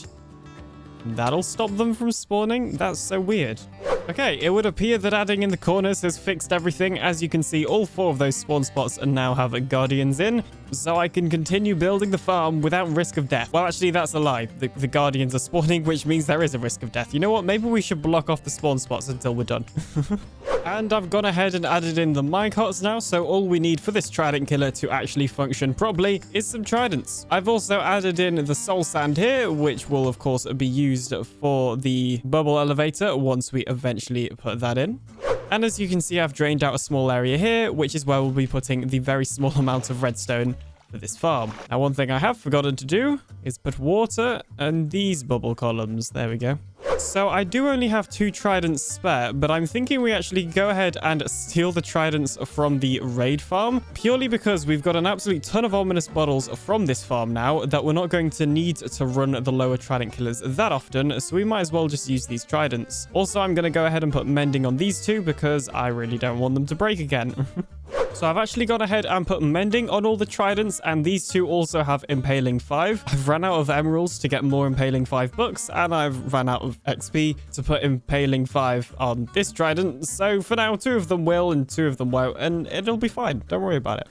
S1: That'll stop them from spawning. That's so weird. Okay, it would appear that adding in the corners has fixed everything. As you can see, all 4 of those spawn spots now have guardians in, so I can continue building the farm without risk of death. Well, actually, that's a lie. The guardians are spawning, which means there is a risk of death. You know what? Maybe we should block off the spawn spots until we're done. And I've gone ahead and added in the minecarts now, so all we need for this trident killer to actually function properly is some tridents. I've also added in the soul sand here, which will of course be used for the bubble elevator once we eventually put that in. And as you can see, I've drained out a small area here, which is where we'll be putting the very small amount of redstone for this farm. Now, one thing I have forgotten to do is put water and these bubble columns. There we go. So I do only have 2 tridents spare, but I'm thinking we actually go ahead and steal the tridents from the raid farm, purely because we've got an absolute ton of ominous bottles from this farm now that we're not going to need to run the lower trident killers that often, so we might as well just use these tridents. Also, I'm going to go ahead and put mending on these 2 because I really don't want them to break again. So I've actually gone ahead and put mending on all the tridents, and these 2 also have impaling 5. I've ran out of emeralds to get more impaling 5 books, and I've ran out of XP to put impaling 5 on this trident. So for now, 2 of them will and 2 of them won't, and it'll be fine. Don't worry about it.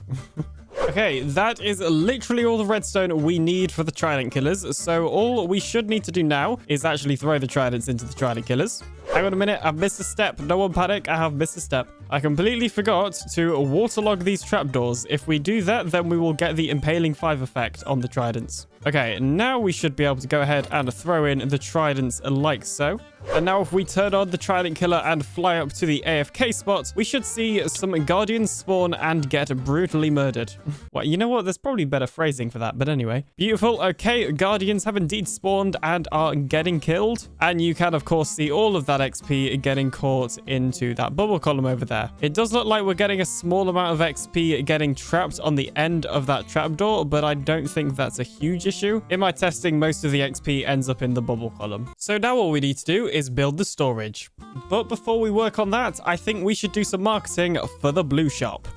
S1: Okay, that is literally all the redstone we need for the trident killers. So all we should need to do now is actually throw the tridents into the trident killers. Hang on a minute, I've missed a step. No one panic, I have missed a step. I completely forgot to waterlog these trapdoors. If we do that, then we will get the impaling 5 effect on the tridents. Okay, now we should be able to go ahead and throw in the tridents like so. And now if we turn on the trident killer and fly up to the AFK spot, we should see some guardians spawn and get brutally murdered. Well, you know what? There's probably better phrasing for that, but anyway. Beautiful. Okay, guardians have indeed spawned and are getting killed. And you can, of course, see all of that XP getting caught into that bubble column over there. It does look like we're getting a small amount of XP getting trapped on the end of that trapdoor, but I don't think that's a huge issue. In my testing, most of the XP ends up in the bubble column. So now all we need to do is build the storage. But before we work on that, I think we should do some marketing for the blue shop.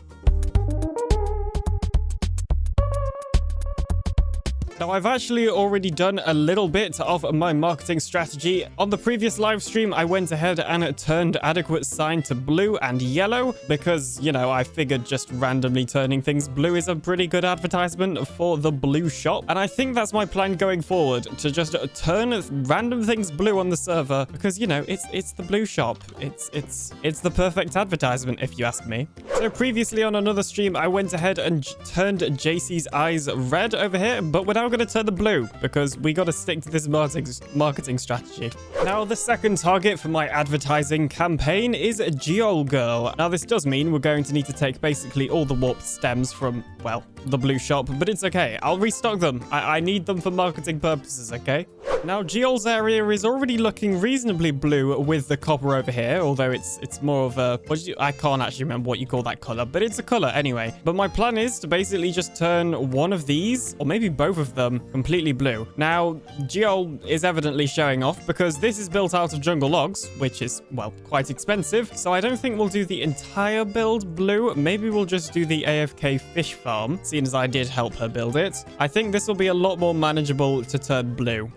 S1: Now, I've actually already done a little bit of my marketing strategy. On the previous live stream, I went ahead and turned adequate sign to blue and yellow because, you know, I figured just randomly turning things blue is a pretty good advertisement for the blue shop. And I think that's my plan going forward, to just turn random things blue on the server because, you know, it's the blue shop. It's the perfect advertisement, if you ask me. So previously on another stream, I went ahead and turned JC's eyes red over here, but we're now going to turn them blue because we got to stick to this marketing strategy. Now, the second target for my advertising campaign is Geol Girl. Now, this does mean we're going to need to take basically all the warped stems from, well, the blue shop, but it's okay. I'll restock them. I need them for marketing purposes, okay? Now, Geol's area is already looking reasonably blue with the copper over here, although it's more of a... I can't actually remember what you call that color, but it's a color anyway. But my plan is to basically just turn one of these, or maybe both of them, completely blue. Now, Geol is evidently showing off because this is built out of jungle logs, which is, well, quite expensive. So I don't think we'll do the entire build blue. Maybe we'll just do the AFK fish farm, seeing as I did help her build it. I think this will be a lot more manageable to turn blue.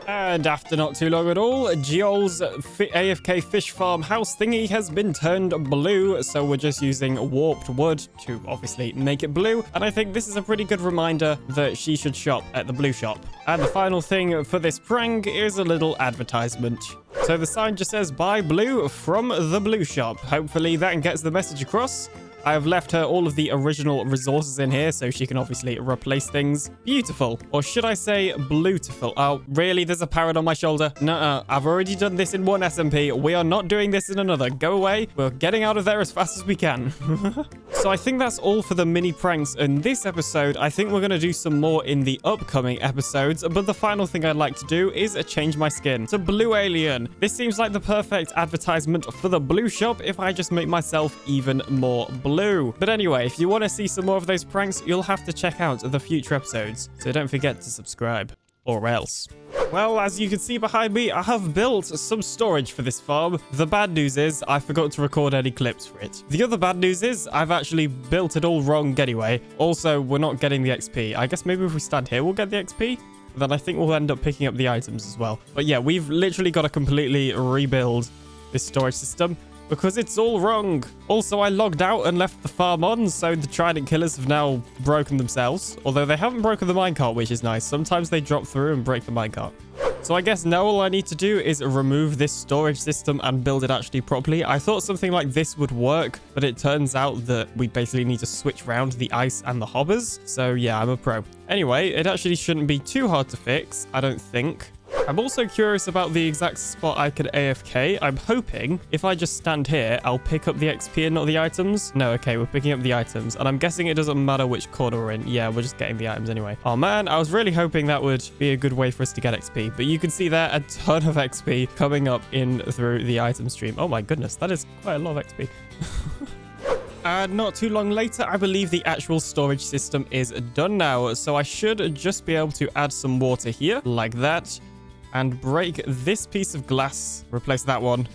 S1: And after not too long at all, Geol's AFK fish farm house thingy has been turned blue, so we're just using warped wood to obviously make it blue. And I think this is a pretty good reminder that she should shop at the blue shop. And the final thing for this prank is a little advertisement. So the sign just says, buy blue from the blue shop. Hopefully that gets the message across. I have left her all of the original resources in here so she can obviously replace things. Beautiful. Or should I say bluetiful? Oh, really? There's a parrot on my shoulder? Nuh-uh. I've already done this in one SMP. We are not doing this in another. Go away. We're getting out of there as fast as we can. So I think that's all for the mini pranks in this episode. I think we're going to do some more in the upcoming episodes. But the final thing I'd like to do is change my skin to Blue Alien. This seems like the perfect advertisement for the blue shop if I just make myself even more blue. But anyway, if you want to see some more of those pranks, you'll have to check out the future episodes. So don't forget to subscribe, or else. Well, as you can see behind me, I have built some storage for this farm. The bad news is I forgot to record any clips for it. The other bad news is I've actually built it all wrong anyway. Also, we're not getting the XP. I guess maybe if we stand here, we'll get the XP. Then I think we'll end up picking up the items as well. But yeah, we've literally got to completely rebuild this storage system, because it's all wrong. Also, I logged out and left the farm on, so the Trident Killers have now broken themselves. Although they haven't broken the minecart, which is nice. Sometimes they drop through and break the minecart. So I guess now all I need to do is remove this storage system and build it actually properly. I thought something like this would work, but it turns out that we basically need to switch around the ice and the hoppers. So yeah, I'm a pro. Anyway, it actually shouldn't be too hard to fix, I don't think. I'm also curious about the exact spot I could AFK. I'm hoping if I just stand here, I'll pick up the XP and not the items. No, okay, we're picking up the items. And I'm guessing it doesn't matter which corner we're in. Yeah, we're just getting the items anyway. Oh man, I was really hoping that would be a good way for us to get XP. But you can see there a ton of XP coming up in through the item stream. Oh my goodness, that is quite a lot of XP. And not too long later, I believe the actual storage system is done now. So I should just be able to add some water here like that. And break this piece of glass, replace that one.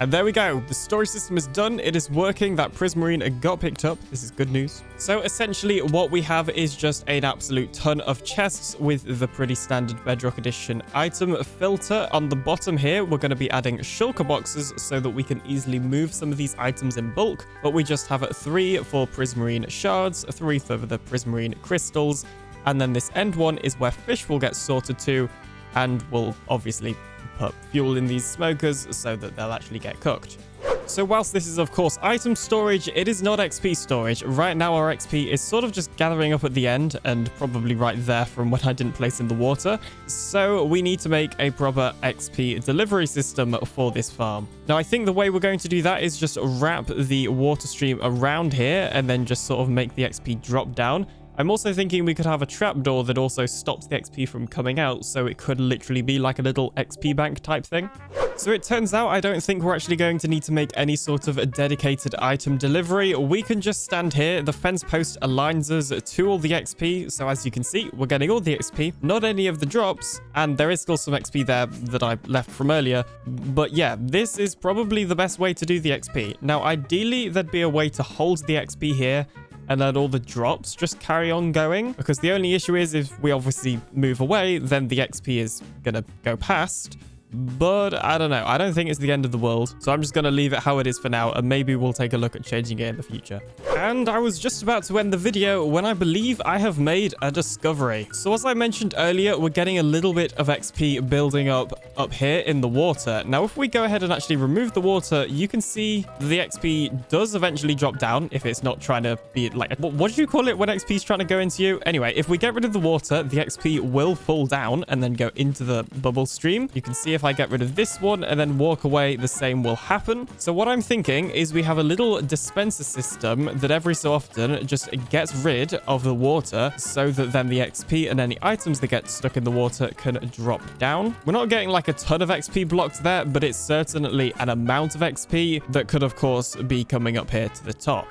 S1: And there we go. The storage system is done. It is working. That prismarine got picked up. This is good news. So essentially what we have is just an absolute ton of chests with the pretty standard Bedrock Edition item filter. On the bottom here, we're going to be adding shulker boxes so that we can easily move some of these items in bulk. But we just have 3 for prismarine shards, 3 for the prismarine crystals. And then this end one is where fish will get sorted to. And we'll obviously put fuel in these smokers so that they'll actually get cooked. So whilst this is of course item storage, it is not XP storage. Right now our XP is sort of just gathering up at the end and probably right there from when I didn't place in the water. So we need to make a proper XP delivery system for this farm. Now I think the way we're going to do that is just wrap the water stream around here and then just sort of make the XP drop down. I'm also thinking we could have a trapdoor that also stops the XP from coming out, so it could literally be like a little XP bank type thing. So it turns out I don't think we're actually going to need to make any sort of a dedicated item delivery. We can just stand here. The fence post aligns us to all the XP. So as you can see, we're getting all the XP, not any of the drops. And there is still some XP there that I left from earlier. But yeah, this is probably the best way to do the XP. Now, ideally, there'd be a way to hold the XP here and then all the drops just carry on going. Because the only issue is if we obviously move away, then the XP is gonna go past. But I don't know. I don't think it's the end of the world. So I'm just going to leave it how it is for now. And maybe we'll take a look at changing it in the future. And I was just about to end the video when I believe I have made a discovery. So as I mentioned earlier, we're getting a little bit of XP building up here in the water. Now, if we go ahead and actually remove the water, you can see the XP does eventually drop down if it's not trying to be like... What do you call it when XP is trying to go into you? Anyway, if we get rid of the water, the XP will fall down and then go into the bubble stream. You can see if I get rid of this one and then walk away, the same will happen. So what I'm thinking is we have a little dispenser system that every so often just gets rid of the water so that then the XP and any items that get stuck in the water can drop down. We're not getting like a ton of XP blocked there, but it's certainly an amount of XP that could of course be coming up here to the top.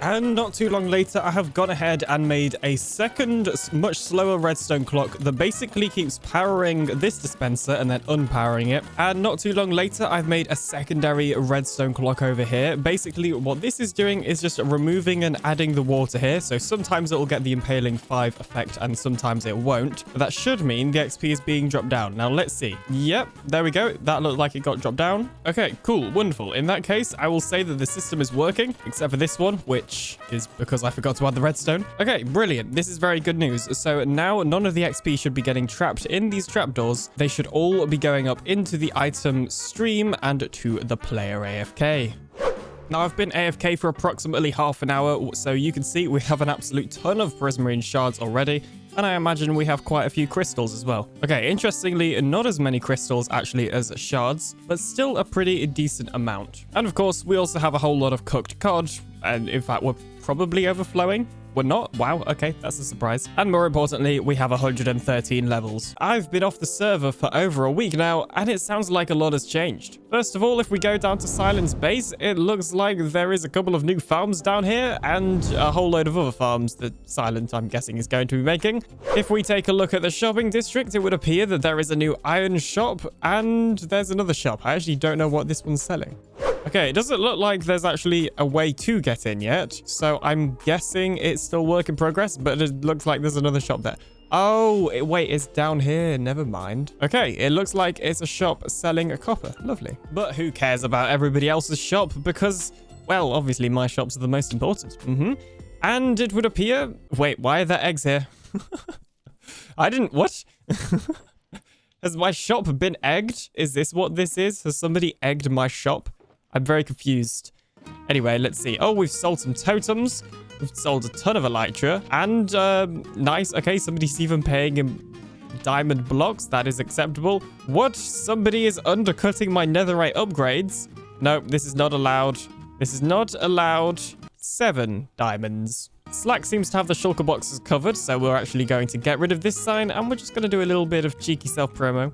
S1: And not too long later, I have gone ahead and made a second, much slower redstone clock that basically keeps powering this dispenser and then unpowering it. And not too long later, I've made a secondary redstone clock over here. Basically, what this is doing is just removing and adding the water here. So sometimes it will get the impaling 5 effect and sometimes it won't. But that should mean the XP is being dropped down. Now, let's see. Yep, there we go. That looked like it got dropped down. Okay, cool, wonderful. In that case, I will say that the system is working, except for this one, which is because I forgot to add the redstone. Okay, brilliant. This is very good news. So now none of the XP should be getting trapped in these trapdoors. They should all be going up into the item stream and to the player AFK. Now, I've been AFK for approximately half an hour, so you can see we have an absolute ton of prismarine shards already, and I imagine we have quite a few crystals as well. Okay, interestingly, not as many crystals actually as shards, but still a pretty decent amount. And of course, we also have a whole lot of cooked cod, and in fact, we're probably overflowing. We're not? Wow, okay, that's a surprise. And more importantly, we have 113 levels. I've been off the server for over a week now, and it sounds like a lot has changed. First of all, if we go down to Silent's base, it looks like there is a couple of new farms down here, and a whole load of other farms that Silent, I'm guessing, is going to be making. If we take a look at the shopping district, it would appear that there is a new iron shop, and there's another shop. I actually don't know what this one's selling. Okay, it doesn't look like there's actually a way to get in yet, so I'm guessing it's still work in progress, but it looks like there's another shop there. Oh, wait, it's down here. Never mind. Okay, it looks like it's a shop selling a copper. Lovely. But who cares about everybody else's shop? Because, well, obviously my shops are the most important. And it would appear... Wait, why are there eggs here? I didn't... What? Has my shop been egged? Is this what this is? Has somebody egged my shop? I'm very confused. Anyway, let's see. Oh, we've sold some totems. We've sold a ton of elytra. And, nice. Okay, somebody's even paying in diamond blocks. That is acceptable. What? Somebody is undercutting my netherite upgrades. No, this is not allowed. This is not allowed. 7 diamonds. Slack seems to have the shulker boxes covered, so we're actually going to get rid of this sign, and we're just going to do a little bit of cheeky self-promo.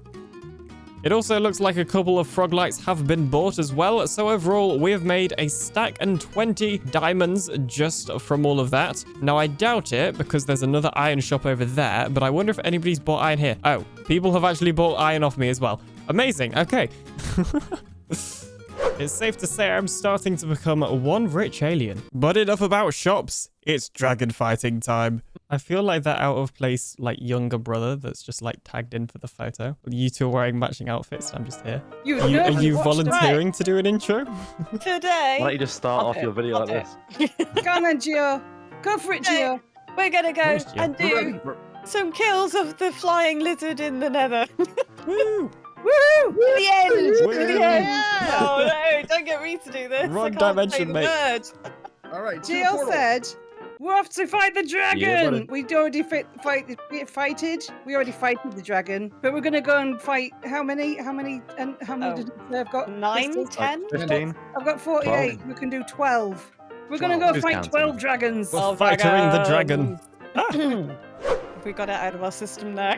S1: It also looks like a couple of frog lights have been bought as well, so overall we have made a stack and 20 diamonds just from all of that. Now I doubt it because there's another iron shop over there, but I wonder if anybody's bought iron here. Oh, people have actually bought iron off me as well. Amazing, okay. It's safe to say I'm starting to become one rich alien. But enough about shops. It's dragon fighting time. I feel like that out of place, like, younger brother that's just, like, tagged in for the photo. You two are wearing matching outfits. I'm just here. Are you volunteering to do an intro?
S12: Today.
S7: Why don't you just start off your video like this?
S6: Go on then, Gio. Go for it, Gio.
S12: We're gonna go and do some kills of the flying lizard in the nether.
S6: Woo!
S12: Woo! To the end!
S6: Woo!
S12: To the end!
S6: Yeah.
S12: Oh no, don't get me to do this.
S1: Wrong
S12: I can't
S1: dimension,
S12: say the
S1: mate.
S12: word.
S9: All right,
S6: Gio said, we're off to fight the dragon.
S7: Yeah,
S6: We already fighted. We already fighted the dragon, but we're gonna go and fight. How many? How many did I say I've got?
S12: 9, 10?
S7: 15.
S6: I've got 48.
S7: 12.
S6: We can do 12. We're gonna go
S7: Who's
S6: fight
S7: counting?
S6: 12 dragons.
S1: We're fightering the dragon.
S12: We got it out of our system now.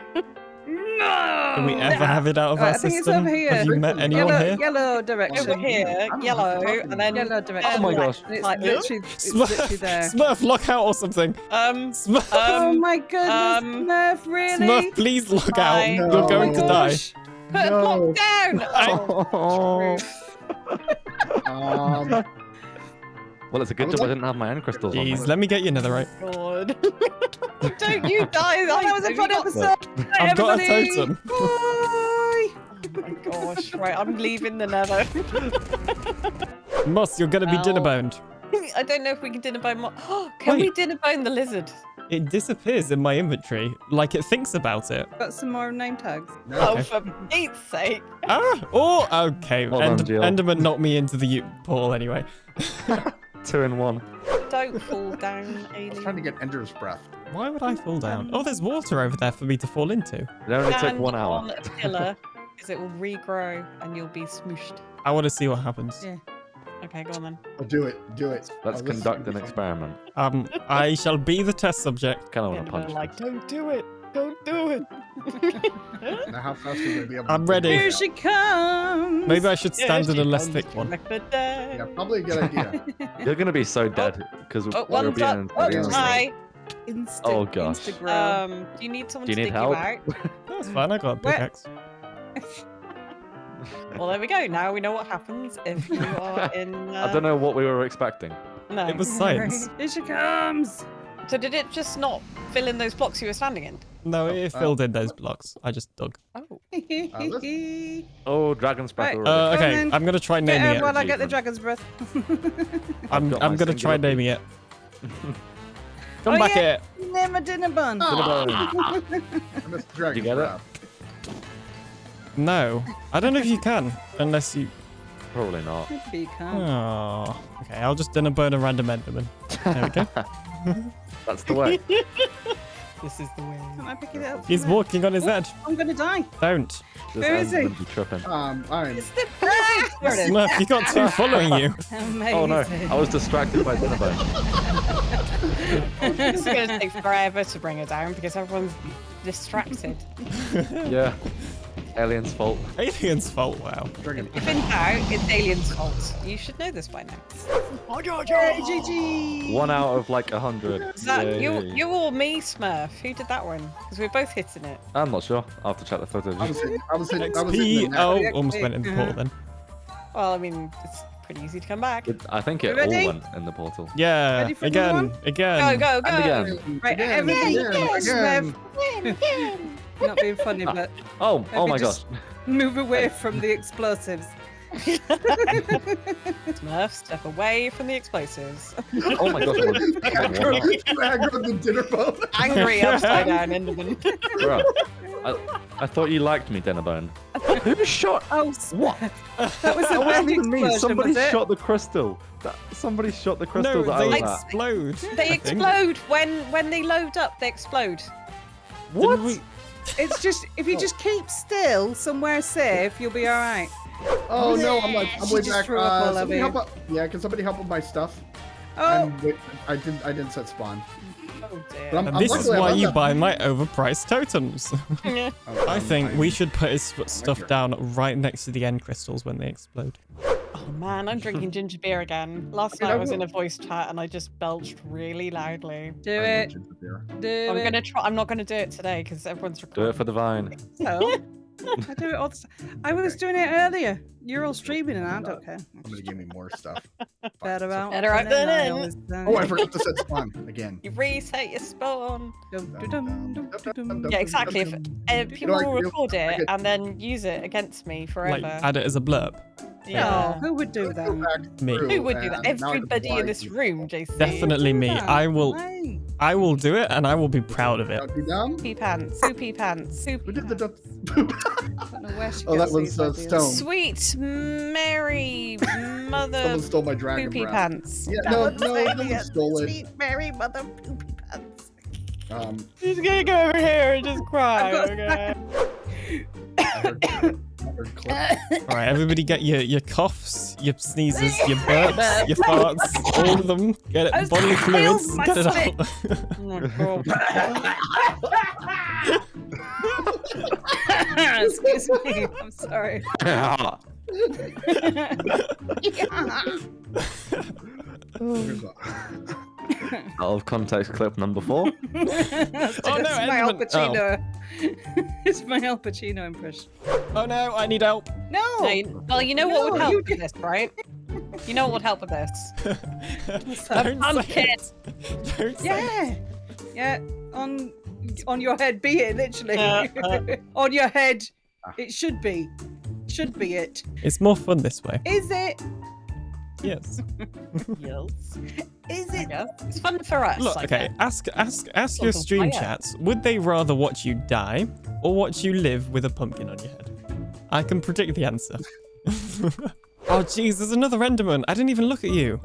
S6: No!
S1: Can we ever have it out of our
S6: I think
S1: system?
S6: it's over here.
S1: Have you met anyone here?
S6: Yellow direction.
S12: Over here, yellow, and then
S6: Yellow direction.
S7: Oh my gosh.
S6: It's
S12: Like
S6: literally, it's literally there.
S1: Smurf, lock out or something. Smurf,
S6: Oh my goodness, Smurf, really?
S1: Smurf, please lock out.
S12: Fine.
S1: You're
S6: Oh
S1: going
S6: my
S1: to die.
S6: gosh.
S12: put lock down.
S7: Oh. Well, it's a good job I didn't have my end crystals on me.
S1: Jeez, let me get you netherite.
S12: God. Don't you die.
S6: Oh, that was a fun episode.
S1: I've got a
S6: Everybody.
S1: totem.
S6: Bye.
S12: Oh my gosh. Right, I'm leaving the nether.
S1: Moss, you're gonna be dinner boned.
S12: I don't know if we can dinner bone Can we
S1: Wait.
S12: dinner bone the lizard?
S1: It disappears in my inventory, like it thinks about it.
S6: Got some more name tags.
S12: Oh, for Pete's sake.
S1: Ah! Oh, okay.
S7: Well done, Jill.
S1: Enderman knocked me into the portal anyway.
S7: 2 in 1.
S12: Don't fall down, alien.
S13: Trying to get Ender's breath.
S1: Why would I fall down? Oh, there's water over there for me to fall into.
S7: It only took
S12: Stand
S7: 1 hour.
S12: on a pillar, because it will regrow and you'll be smooshed.
S1: I want to see what happens.
S6: Yeah.
S12: Okay, go on then.
S13: Oh, do it. Do it.
S7: Let's conduct an experiment.
S1: I shall be the test subject.
S7: Kind of want to
S12: Enderman
S7: punch.
S12: like, don't do it. Don't do it.
S13: Now, how fast are you going to be able to
S1: I'm
S13: do
S1: ready.
S13: it?
S6: Here she comes.
S1: Maybe I should stand in a less
S12: comes
S1: thick
S12: to
S1: one.
S12: wreck the day.
S13: Yeah, probably a good idea.
S7: You're going to be so dead because
S12: Oh,
S7: we're
S12: one's
S7: being
S12: up. Oh,
S7: in
S12: hi.
S7: Oh, gosh.
S6: Instagram.
S12: Do you need someone
S7: Do you
S12: to
S7: need
S12: dig
S7: help?
S12: you out?
S1: That's fine, I got a
S6: Where-
S1: pickaxe.
S12: Well, there we go. Now we know what happens if you are in.
S7: I don't know what we were expecting.
S12: No.
S1: It was science.
S6: Here she comes.
S12: So did it just not fill in those blocks you were standing in?
S1: No, it filled in those blocks. I just dug.
S12: Oh.
S7: Oh, dragon's breath
S6: Right.
S7: already.
S1: Okay,
S6: then.
S1: I'm gonna try naming it.
S6: While I get the dragon's breath.
S1: I'm
S7: got my
S1: gonna try
S7: singular
S1: naming it. Come
S6: Oh,
S1: back
S6: yeah.
S1: here.
S6: Name a dinner bun.
S13: I missed
S7: Did you
S13: dragon's
S7: get it?
S13: breath.
S1: No, I don't know if you can, unless you.
S7: Probably not.
S6: Maybe you can.
S1: Oh, okay. I'll just dinner burn a random Enderman. There we go.
S7: That's the way.
S12: This is the way.
S6: Can I pick it up?
S1: He's walking on his
S6: Oh,
S1: edge.
S6: I'm gonna die.
S1: Don't.
S7: This
S6: Where is he?
S7: Enderman be tripping.
S13: I'm.
S6: There it is.
S1: Smurf, you got two following you.
S6: Amazing.
S7: Oh no, I was distracted by Dinnerbone.
S12: It's going to take forever to bring her down because everyone's distracted.
S7: Yeah. Alien's fault.
S1: Alien's fault, wow.
S12: If in doubt, it's Alien's fault. You should know this by now.
S6: Yay, GG.
S7: 1 out of like 100.
S12: Is that
S7: Yay.
S12: you or me, Smurf? Who did that one? Because we're both hitting it.
S7: I'm not sure. I'll have to check the footage.
S13: I was hitting
S1: XP.
S13: the net.
S1: Oh, almost went in the portal then.
S12: Well, I mean, it's pretty easy to come back.
S7: I think it
S6: You ready?
S7: all went in the portal.
S1: Yeah,
S6: Ready for another
S1: again,
S6: one?
S1: again.
S12: Go, go, go.
S7: And again.
S6: Right, everybody, Rev. Not being funny, but
S7: Oh, oh
S6: maybe
S7: my gosh.
S6: just move away from the explosives.
S12: Smurf, step away from the explosives.
S7: Oh my gosh.
S13: Aggro the dinner boat.
S12: Angry upside down Enderman.
S7: Bro, I thought you liked me, Dinnerbone. Who shot?
S6: Oh,
S7: What?
S6: that was a
S7: That
S6: bad
S7: wasn't me.
S6: explosion,
S7: Somebody
S6: was it?
S7: shot the crystal. Somebody shot the crystal
S1: No,
S7: that I
S1: they
S7: was at.
S1: explode.
S12: They
S1: I think.
S12: explode when they load up. They explode.
S7: What?
S1: Didn't we-
S6: It's just if you just keep still somewhere safe, you'll be all right.
S13: Oh no, I'm
S6: She
S13: way
S6: just
S13: back.
S6: threw up all over
S13: Somebody
S6: you.
S13: help out. Yeah, can somebody help with my stuff?
S6: Oh,
S13: I didn't set spawn.
S12: Oh dear.
S13: But
S1: And this is
S13: luckily,
S1: why
S13: I'm
S1: you
S13: not-
S1: buy my overpriced totems.
S12: Yeah.
S13: Oh,
S1: I think we should put his stuff
S13: here.
S1: down right next to the end crystals when they explode.
S12: Oh man, I'm drinking ginger beer again. Last night I was in a voice chat and I just belched really loudly.
S6: do it. Do
S12: I'm
S6: it.
S12: gonna try. I'm not gonna do it today because everyone's
S7: Do
S12: recording.
S7: it for the vine.
S6: So, I do it all the time. I was doing it earlier. You're all streaming and I don't care.
S13: Somebody give me more stuff.
S6: Better out.
S12: Better out than
S6: I
S12: in.
S6: always do.
S13: Oh, I forgot to set spawn again.
S12: You reset your spawn.
S6: Dum-dum-dum-dum-dum.
S12: Yeah, exactly. If people
S13: I
S12: will
S13: feel-
S12: record
S13: I
S12: it
S13: get-
S12: and then use it against me forever.
S1: Like, add it as a blurb.
S12: Yeah.
S6: Oh, who would do that?
S1: Me.
S12: Who would do that?
S13: And now I can
S12: Everybody in
S13: fly
S12: this
S13: to-
S12: room, JC.
S1: Definitely me.
S6: Why?
S1: I will do it and I will be proud of it.
S13: Don't be dumb.
S12: Poopy pants. Poopy pants.
S13: Who
S12: Poopy
S13: did the
S12: pants.
S6: I don't know where she
S13: Oh, that
S6: gets
S13: was
S6: these ideas.
S13: Stone.
S12: Sweet Mary Mother
S13: Someone stole my dragon
S12: Poopy
S13: breath.
S12: pants.
S13: Yeah, no, one stole it.
S6: Sweet Mary Mother Poopy Pants.
S12: She's gonna go over here and just cry.
S6: I've got
S12: Okay.
S13: I heard clip.
S1: All right, everybody get your coughs, your sneezes, your burps, your farts, all of them. Get it, bodily fluids,
S6: my
S1: get it
S6: spit.
S1: out.
S12: Oh my god.
S6: Excuse me. I'm sorry.
S13: Here's a-
S7: Out of context clip number 4.
S1: Oh, no,
S6: It's my Al
S1: Enderman.
S6: Pacino. It's my Al Pacino impression.
S1: Oh no, I need help.
S6: No.
S12: Well, you know what would
S6: No,
S12: help
S6: you
S12: with this, right? You know what would help with this?
S1: Don't say it. Don't say
S6: Yeah. Yeah. On your head, be it literally. On your head, it should be. Should be it.
S1: It's more fun this way.
S6: Is it?
S1: Yes.
S12: Yes.
S6: Is it?
S12: It's fun for us.
S1: Look, okay. Ask your stream chats. Would they rather watch you die or watch you live with a pumpkin on your head? I can predict the answer. Oh, jeez, there's another Enderman. I didn't even look at you.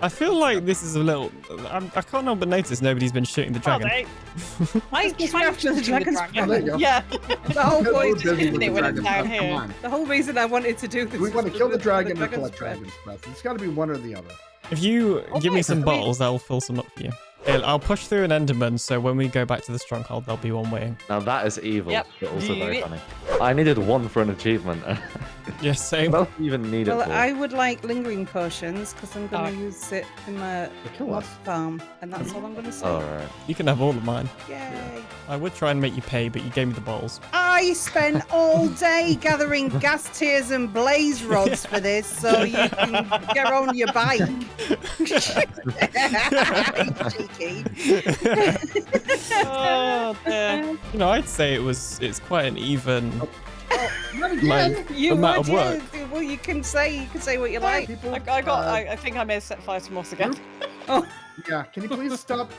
S1: I feel like this is a little... I can't help but notice nobody's been shooting the dragon.
S12: I tried
S6: after the dragon's
S12: dragon.
S6: there you go.
S12: Yeah.
S6: The whole point.
S12: Down here.
S13: Come on.
S6: The whole reason I wanted to do this.
S13: We want to kill the dragon or
S6: dragon's
S13: collect
S6: breath.
S13: dragon's breath. It's got to be one or the other.
S1: If you give me some bottles, I'll fill some up for you. I'll push through an Enderman, so when we go back to the stronghold, there'll be one waiting.
S7: Now that is evil,
S12: Yep.
S7: but also very funny. I needed 1 for an achievement.
S1: Yes, same.
S7: What else do you even need it
S6: Well,
S7: for?
S6: I would like lingering potions because I'm going to use it in my mob farm, and that's all I'm going to say.
S7: Alright.
S1: You can have all of mine.
S6: Yay!
S1: I would try and make you pay, but you gave me the bottles.
S6: I spent all day gathering gas tiers and blaze rods for this, so you can get on your bike. Cheeky.
S12: Oh, dear.
S1: You know, I'd say it's quite an even like
S6: You
S1: amount
S6: would,
S1: of work.
S6: yeah. Well, you can say what you like.
S12: I think I may have set fire to moss again.
S6: Oh.
S13: Yeah, can you please stop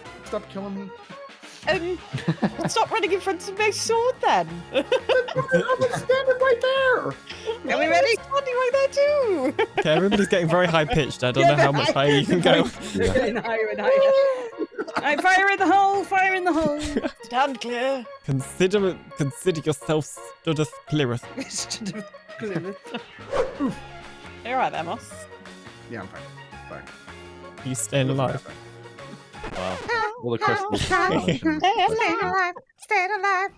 S13: killing me?
S12: Stop running in front of my sword then.
S13: I'm standing right there.
S6: Are we ready?
S12: Standing right there too.
S1: Okay, everybody's getting very high pitched. I don't know how much higher you can go.
S6: We're getting higher and higher. Right, fire in the hole! Fire in the hole!
S12: Stand clear.
S1: Consider yourself stood clearest.
S12: You're right there, Moss.
S13: Yeah, I'm fine.
S1: You staying alive?
S7: Wow. All the crystals.
S6: Stay alive.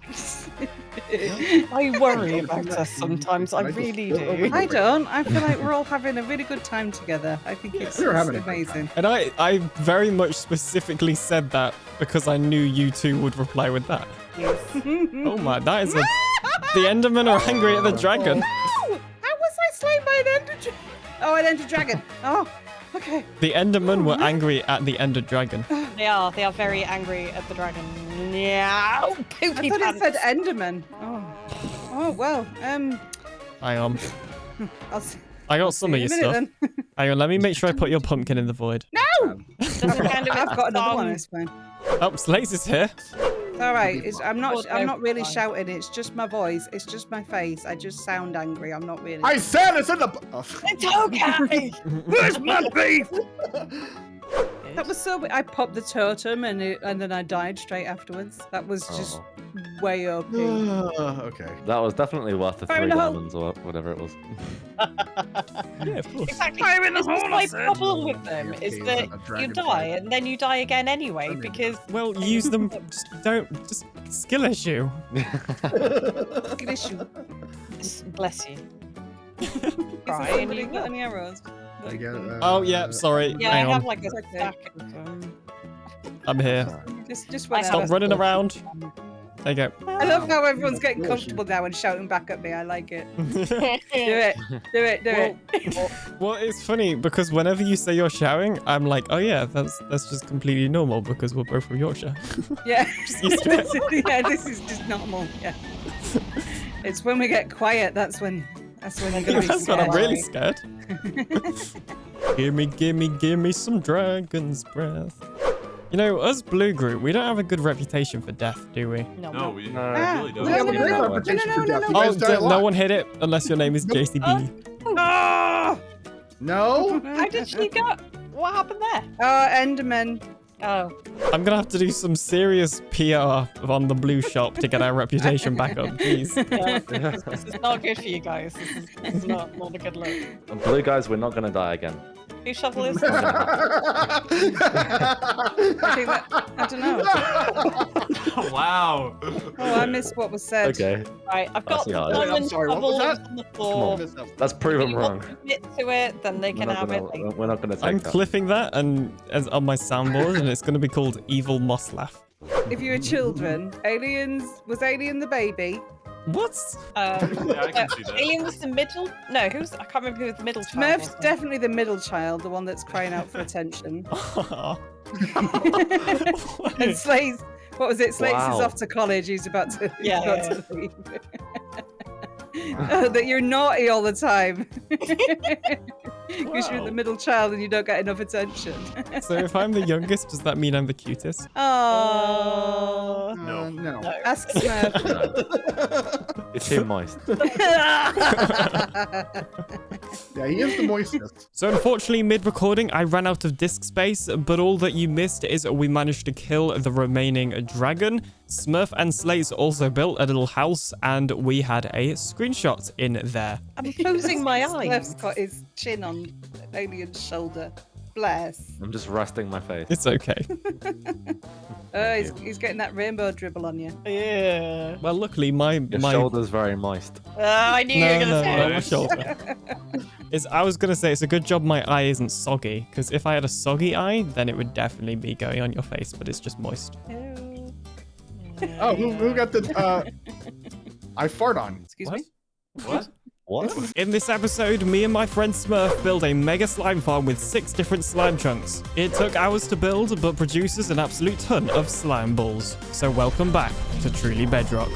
S12: I worry about us sometimes. I really do.
S6: I don't. I feel like we're all having a really good time together. I think it's amazing.
S1: And I very much specifically said that because I knew you two would reply with that.
S6: Yes.
S1: Oh my, that is a... The Endermen are angry at the dragon.
S6: No! How was I slain by an ender dragon? Oh, an ender dragon. Oh, okay.
S1: The Endermen were angry at the Ender Dragon.
S12: They are very angry at the dragon. Yeah. Oh, poopy
S6: I thought
S12: pants.
S6: it said Enderman. Oh well.
S1: Hang on.
S6: I'll see.
S1: I got some of your
S6: in a minute,
S1: stuff.
S6: then.
S1: Hang on, let me make sure I put your pumpkin in the void.
S6: No! I've got another one. It's fine.
S1: Oh, Slaze is here.
S6: It's all right. I'm not really shouting. It's just my voice. It's just my face. I just sound angry. I'm not really.
S13: I said it's in the.
S12: It's okay.
S13: Where's my beef?
S6: That was so. I popped the totem and then I died straight afterwards. That was just way OP.
S13: Okay.
S7: That was definitely worth the
S6: Fire
S7: 3
S6: in the hole.
S7: diamonds or whatever it was.
S1: Yeah, of course.
S12: Exactly.
S6: Fire in the
S12: This is
S6: hole, I
S12: my
S6: said.
S12: problem with them is that you die and then you die again anyway because.
S1: Well, use them. Just skill issue.
S6: Good issue.
S12: Bless you.
S6: Right. Anybody got any arrows?
S1: Oh yeah, sorry.
S12: Yeah,
S1: Hang
S12: I have
S1: on.
S12: like a stack of them.
S1: I'm here.
S6: Just
S1: Stop running around. There you go.
S6: I love how everyone's getting comfortable now and shouting back at me. I like it. Do it.
S1: Well, it's funny because whenever you say you're shouting, I'm like, oh yeah, that's just completely normal because we're both from Yorkshire.
S6: Yeah.
S1: Just used to it.
S6: Yeah, this is just normal. Yeah. It's when we get quiet that's when you're gonna be
S1: That's when I'm really scared. Gimme some dragon's breath. You know, us Blue Group, we don't have a good reputation for death, do we?
S11: No, we
S1: No.
S11: really don't.
S13: We have a great reputation for death. You guys die a
S1: No
S13: lot.
S1: one hit it unless your name is JCB.
S13: No.
S12: How did she go? What happened there?
S6: Enderman.
S12: Oh.
S1: I'm gonna have to do some serious PR on the Blue Shop to get our reputation back up, please.
S12: Yeah, this is not good for you guys. This is not a good look.
S7: And Blue guys, we're not gonna die again.
S12: Who shovel is?
S6: I don't know.
S11: Wow.
S6: Oh, I missed what was said.
S7: Okay.
S12: Right, I've got
S7: That's
S12: the
S7: not it.
S12: diamond
S13: I'm sorry, what was
S12: shovel
S13: that?
S12: on the
S7: Come
S12: floor.
S7: on. Let's prove them
S12: If you
S7: wrong.
S12: want to commit to it, then they can have it.
S7: We're not gonna take
S1: I'm
S7: that.
S1: clipping that and as on my soundboard, and it's gonna be called Evil Moss Laugh.
S6: If you were children, was Alien the baby?
S1: What?
S19: Yeah, I can see that.
S12: Alien was the middle. No, I can't remember who was the middle child.
S6: Smurf's
S12: was.
S6: definitely the middle child, the one that's crying out for attention. And Slate's, what was it? Slate's is off to college. He's about to, to leave. That you're naughty all the time. Because you're the middle child and you don't get enough attention.
S1: So if I'm the youngest, does that mean I'm the cutest?
S6: Oh.
S9: No.
S6: Ask Smurf.
S7: It's too moist.
S13: Yeah, he is the moistest.
S1: So unfortunately, mid-recording, I ran out of disk space, but all that you missed is we managed to kill the remaining dragon. Smurf and Slates also built a little house, and we had a screenshot in there.
S12: I'm closing my eyes.
S6: Smurf's got his chin on Alien's shoulder. Bless.
S7: I'm just resting my face.
S1: It's okay.
S6: He's getting that rainbow dribble on you.
S12: Yeah.
S1: Well, luckily,
S7: Your shoulder's very moist.
S12: I knew you were going to say
S1: my shoulder. I was going to say, it's a good job my eye isn't soggy, because if I had a soggy eye, then it would definitely be going on your face, but it's just moist.
S13: Oh, who got the I fart on?
S6: Excuse me?
S19: What?
S7: What?
S1: In this episode, me and my friend Smurf build a mega slime farm with 6 different slime chunks. It took hours to build, but produces an absolute ton of slime balls. So welcome back to Truly Bedrock.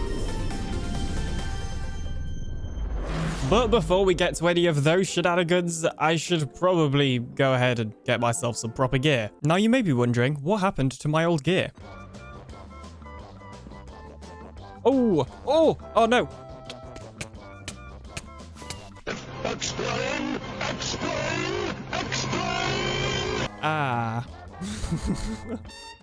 S1: But before we get to any of those shenanigans, I should probably go ahead and get myself some proper gear. Now you may be wondering, what happened to my old gear? Oh no.
S18: Explain!
S1: Ah.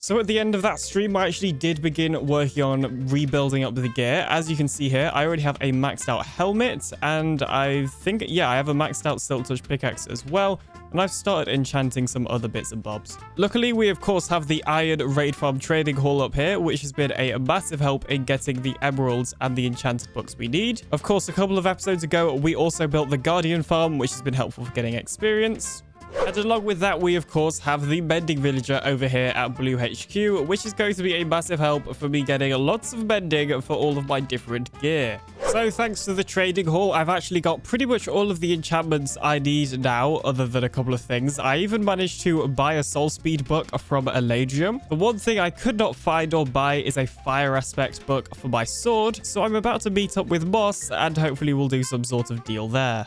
S1: So at the end of that stream, I actually did begin working on rebuilding up the gear. As you can see here, I already have a maxed out helmet, and I think, yeah, I have a maxed out Silk Touch pickaxe as well. And I've started enchanting some other bits and bobs. Luckily, we of course have the Iron Raid Farm Trading Hall up here, which has been a massive help in getting the emeralds and the enchanted books we need. Of course, a couple of episodes ago, we also built the Guardian Farm, which has been helpful for getting experience. And along with that, we of course have the mending villager over here at Blue HQ, which is going to be a massive help for me getting lots of mending for all of my different gear. So thanks to the trading hall, I've actually got pretty much all of the enchantments I need now, other than a couple of things. I even managed to buy a soul speed book from Elagium. The one thing I could not find or buy is a fire aspect book for my sword, so I'm about to meet up with Moss and hopefully we'll do some sort of deal there.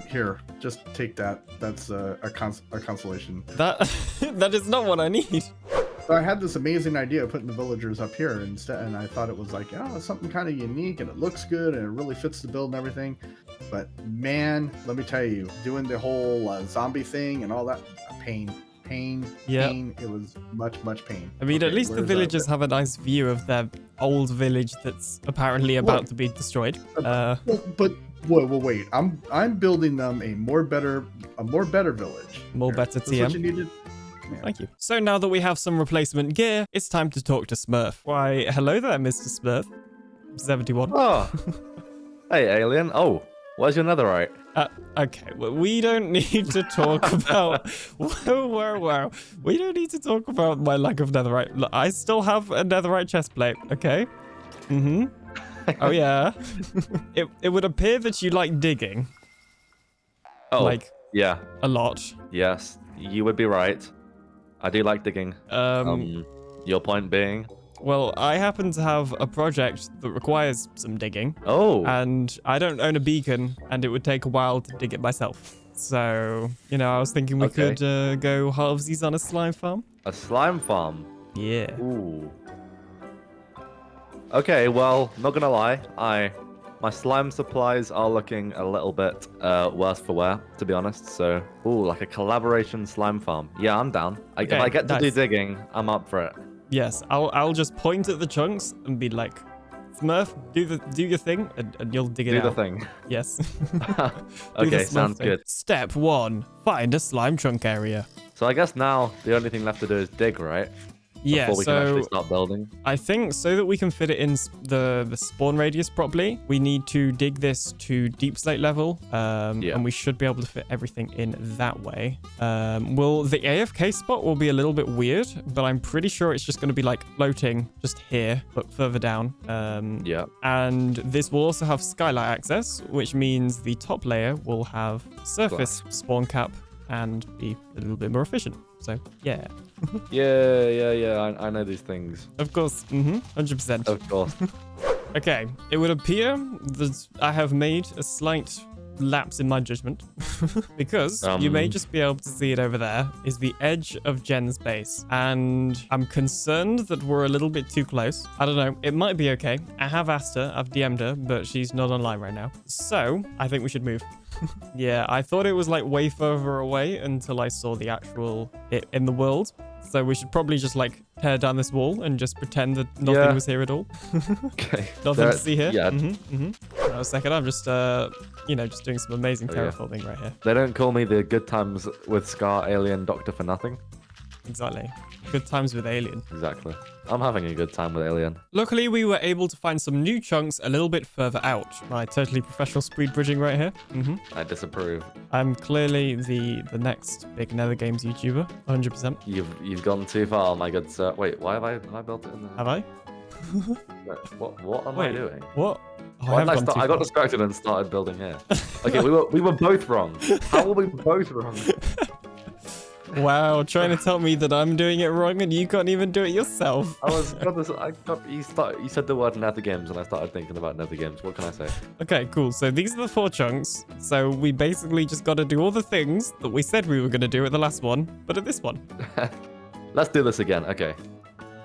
S13: Here, just take that. That's a consolation.
S1: That is not what I need.
S13: So I had this amazing idea of putting the villagers up here instead, and I thought it was like, oh, it's something kind of unique, and it looks good, and it really fits the build and everything. But man, let me tell you, doing the whole zombie thing and all that, pain. It was much pain.
S1: I mean, at least the villagers have a nice view of their old village that's apparently about to be destroyed.
S13: But wait, I'm building them a more better village.
S1: More better TM.
S13: That's what you needed. Yeah.
S1: Thank you. So now that we have some replacement gear, it's time to talk to Smurf. Why, hello there, Mr. Smurf. 71.
S7: Oh. Hey, alien. Oh, where's your netherite?
S1: Okay, well, we don't need to talk about... Whoa. We don't need to talk about my lack of netherite. Look, I still have a netherite chestplate, okay? Mm-hmm. Oh, yeah. It would appear that you like digging.
S7: Oh,
S1: like,
S7: yeah.
S1: A lot.
S7: Yes, you would be right. I do like digging. Your point being?
S1: Well, I happen to have a project that requires some digging.
S7: Oh.
S1: And I don't own a beacon, and it would take a while to dig it myself. So, you know, I was thinking we could go halvesies on a slime farm.
S7: A slime farm?
S1: Yeah.
S7: Ooh. Okay, well, not gonna lie, my slime supplies are looking a little bit worse for wear, to be honest. So, ooh, like a collaboration slime farm. Yeah, I'm down. If I get to do digging, I'm up for it.
S1: Yes, I'll just point at the chunks and be like, Smurf, do your thing, and you'll dig it out.
S7: Do the thing.
S1: Yes.
S7: Okay, sounds good.
S1: Step 1, find a slime chunk area.
S7: So I guess now the only thing left to do is dig, right?
S1: Yeah,
S7: before we can actually start building?
S1: I think so that we can fit it in the spawn radius properly, we need to dig this to deep slate level, and we should be able to fit everything in that way. The AFK spot will be a little bit weird, but I'm pretty sure it's just going to be like floating just here, but further down. And this will also have skylight access, which means the top layer will have surface spawn cap and be a little bit more efficient. So, yeah.
S7: yeah. I know these things.
S1: Of course. 100%.
S7: Of course.
S1: Okay. It would appear that I have made a slight lapse in my judgment because you may just be able to see it over there is the edge of Jen's base, and I'm concerned that we're a little bit too close. I don't know, it might be okay. I have asked her, I've DM'd her, but she's not online right now, so I think we should move. Yeah, I thought it was like way further away until I saw the actual it in the world. So we should probably just like tear down this wall and just pretend that nothing was here at all.
S7: Okay.
S1: Nothing to see here.
S7: Yeah.
S1: A second, I'm just just doing some amazing terraforming right here.
S7: They don't call me the Good Times with Scar AlienDoctor for nothing.
S1: Exactly. Good times with Alien.
S7: Exactly. I'm having a good time with Alien.
S1: Luckily, we were able to find some new chunks a little bit further out. My totally professional speed bridging right here.
S7: I disapprove.
S1: I'm clearly the next big Nether Games YouTuber, 100%.
S7: You've gone too far, my good sir. Wait, why have I built it in there?
S1: Have I?
S7: What am I doing?
S1: What?
S7: Oh, I got distracted and started building here. Okay, we were both wrong. How were we both wrong?
S1: Wow, trying to tell me that I'm doing it wrong and you can't even do it yourself.
S7: You said the word Nether Games and I started thinking about Nether Games. What can I say?
S1: Okay, cool. So these are the 4 chunks. So we basically just got to do all the things that we said we were going to do at the last one, but at this one.
S7: Let's do this again. Okay.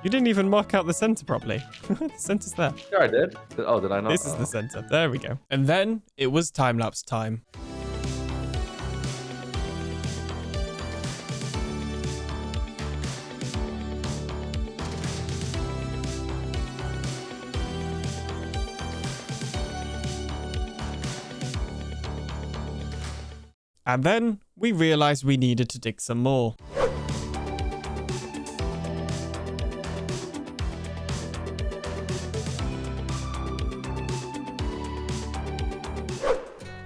S1: You didn't even mark out the center properly. The center's there.
S7: Sure, I did. Oh, did I not?
S1: This is the center. There we go. And then it was time-lapse time. And then we realized we needed to dig some more.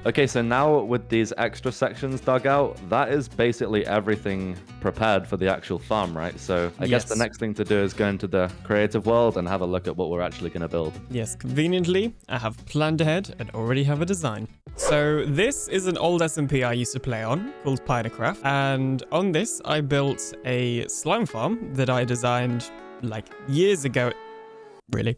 S7: Okay, so now with these extra sections dug out, that is basically everything prepared for the actual farm, right? So I guess the next thing to do is go into the creative world and have a look at what we're actually going to build.
S1: Yes, conveniently, I have planned ahead and already have a design. So this is an old SMP I used to play on called Minecraft, and on this I built a slime farm that I designed like years ago. Really?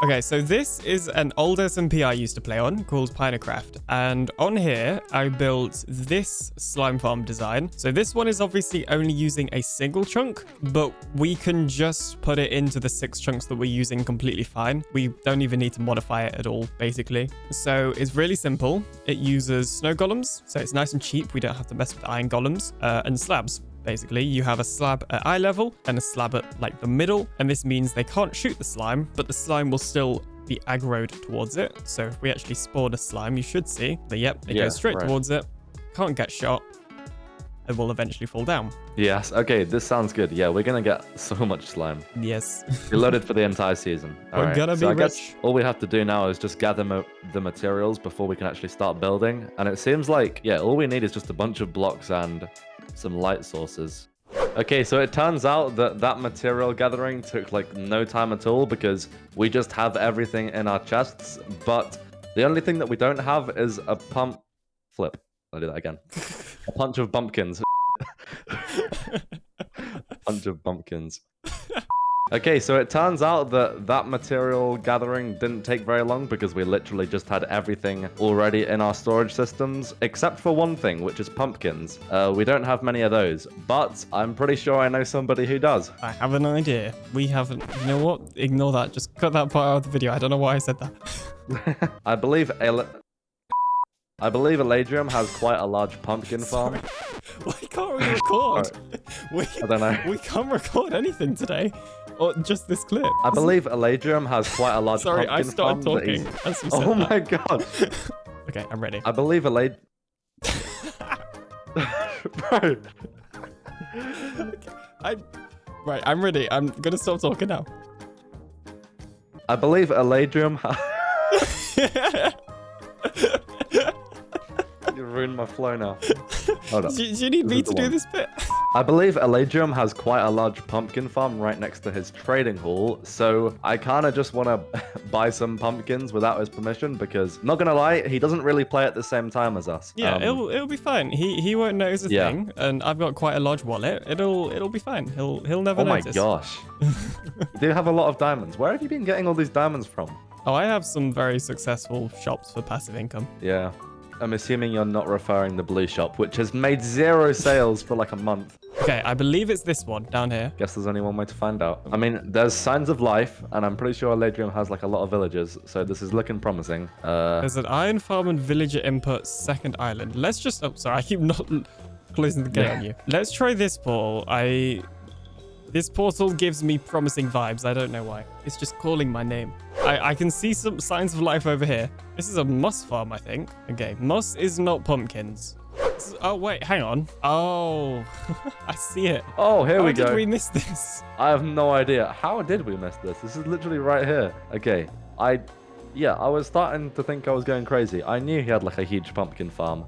S1: Okay, so this is an old SMP I used to play on called Minecraft, and on here I built this slime farm design. So this one is obviously only using a single chunk, but we can just put it into the 6 chunks that we're using completely fine. We don't even need to modify it at all, basically. So it's really simple. It uses snow golems, so it's nice and cheap. We don't have to mess with iron golems, and slabs. Basically, you have a slab at eye level and a slab at like the middle, and this means they can't shoot the slime, but the slime will still be aggroed towards it. So if we actually spawn a slime, you should see that, yep, it goes straight towards it, can't get shot, and will eventually fall down.
S7: Yes, okay, this sounds good. Yeah, we're gonna get so much slime.
S1: Yes.
S7: We're loaded for the entire season.
S1: We're gonna be
S7: I
S1: rich.
S7: guess all we have to do now is just gather the materials before we can actually start building. And it seems like, yeah, all we need is just a bunch of blocks and some light sources. Okay, so it turns out that material gathering took like no time at all because we just have everything in our chests, but the only thing that we don't have is a flip. I'll do that again. A bunch of bumpkins. Bunch of bumpkins. Okay, so it turns out that material gathering didn't take very long because we literally just had everything already in our storage systems, except for one thing, which is pumpkins. We don't have many of those, but I'm pretty sure I know somebody who does.
S1: I have an idea. We haven't. You know what? Ignore that. Just cut that part out of the video. I don't know why I said that.
S7: I believe Eladrium has quite a large pumpkin farm.
S1: Why can't we record?
S7: I don't know.
S1: We can't record anything today. Or just this clip.
S7: I believe Eladrium has quite a large pumpkin farm.
S1: Sorry, I started talking as you said
S7: Oh
S1: that.
S7: my god.
S1: Okay, I'm ready.
S7: I believe Bro.
S1: Right, I'm ready. I'm gonna stop talking now.
S7: I believe Eladrium. You ruined my flow now. Hold on.
S1: Do you need me to do this bit?
S7: I believe Eladrium has quite a large pumpkin farm right next to his trading hall, so I kind of just want to buy some pumpkins without his permission because, not gonna lie, he doesn't really play at the same time as us.
S1: Yeah, it'll be fine. He won't notice a thing, and I've got quite a large wallet. It'll be fine. He'll never notice.
S7: Oh my gosh. You do have a lot of diamonds. Where have you been getting all these diamonds from?
S1: Oh, I have some very successful shops for passive income.
S7: Yeah. I'm assuming you're not referring the blue shop, which has made 0 sales for like a month.
S1: Okay, I believe it's this one down here.
S7: Guess there's only one way to find out. I mean, there's signs of life, and I'm pretty sure Eladrium has like a lot of villagers, so this is looking promising.
S1: There's an iron farm and villager input, second island. Let's just... Oh, sorry, I keep not closing the gate on you. Let's try this portal. This portal gives me promising vibes. I don't know why. It's just calling my name. I can see some signs of life over here. This is a moss farm, I think. Okay, moss is not pumpkins. Oh, wait, hang on. Oh, I see it.
S7: Oh, here we go.
S1: How did we miss this?
S7: I have no idea. How did we miss this? This is literally right here. Okay, I was starting to think I was going crazy. I knew he had like a huge pumpkin farm.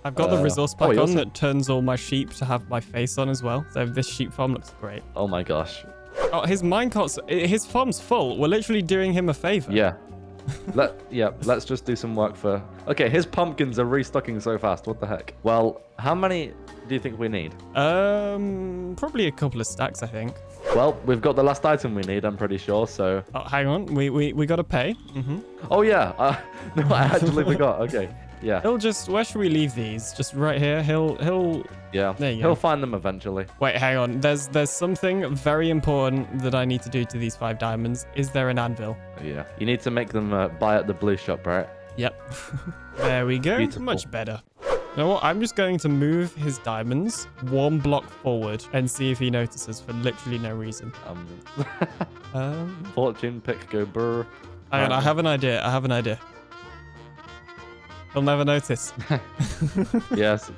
S1: I've got the resource pack on that turns all my sheep to have my face on as well. So this sheep farm looks great.
S7: Oh my gosh.
S1: Oh, his his farm's full. We're literally doing him a favor.
S7: Yeah. Let's just do some work for... Okay, his pumpkins are restocking so fast. What the heck? Well, how many do you think we need?
S1: Probably a couple of stacks, I think.
S7: Well, we've got the last item we need, I'm pretty sure, so...
S1: Oh, hang on. We got to pay.
S7: Oh, yeah. No, I actually forgot. Okay. Yeah.
S1: He'll just... Where should we leave these? Just right here. He'll...
S7: Yeah.
S1: There you
S7: He'll
S1: go.
S7: find them eventually.
S1: Wait, hang on. There's something very important that I need to do to these 5 diamonds. Is there an anvil?
S7: Yeah. You need to make them buy at the blue shop, right?
S1: Yep. There we go.
S7: Beautiful.
S1: Much better. You know what? I'm just going to move his diamonds 1 block forward and see if he notices for literally no reason.
S7: Fortune pick go burr.
S1: Hang on, I have an idea. He'll never notice.
S7: Yes.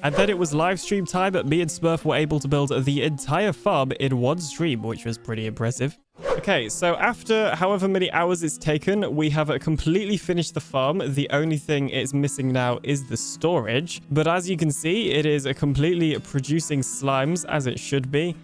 S1: And then it was live stream time. Me and Smurf were able to build the entire farm in 1 stream, which was pretty impressive. Okay, so after however many hours it's taken, we have completely finished the farm. The only thing it's missing now is the storage. But as you can see, it is completely producing slimes as it should be.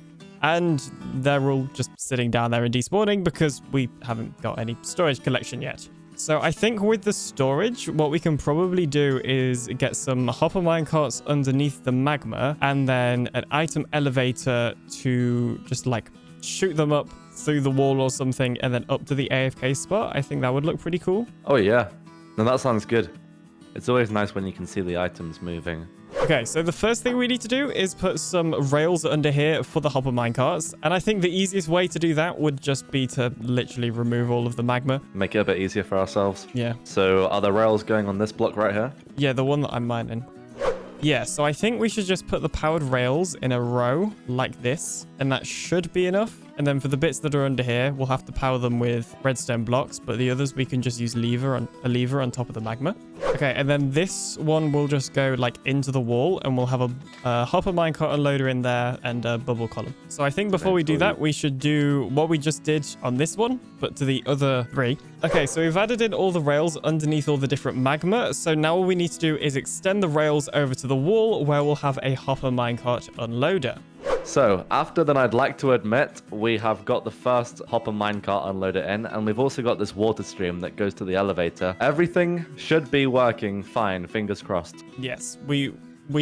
S1: And they're all just sitting down there and despawning because we haven't got any storage collection yet. So I think with the storage, what we can probably do is get some hopper minecarts underneath the magma and then an item elevator to just like shoot them up through the wall or something and then up to the AFK spot. I think that would look pretty cool.
S7: Oh, yeah. No, that sounds good. It's always nice when you can see the items moving.
S1: Okay, so the first thing we need to do is put some rails under here for the hopper minecarts. And I think the easiest way to do that would just be to literally remove all of the magma.
S7: Make it a bit easier for ourselves.
S1: Yeah.
S7: So are the rails going on this block right here?
S1: Yeah, the one that I'm mining. Yeah, so I think we should just put the powered rails in a row like this, and that should be enough. And then for the bits that are under here, we'll have to power them with redstone blocks, but the others we can just use a lever on top of the magma. Okay, and then this one will just go like into the wall, and we'll have a hopper minecart unloader in there and a bubble column. So I think before we do that, we should do what we just did on this one, but to the other 3. Okay, so we've added in all the rails underneath all the different magma. So now all we need to do is extend the rails over to the wall where we'll have a hopper minecart unloader.
S7: So, after that, I'd like to admit we have got the first hopper minecart unloader in, and we've also got this water stream that goes to the elevator. Everything should be working fine, fingers crossed.
S1: Yes, we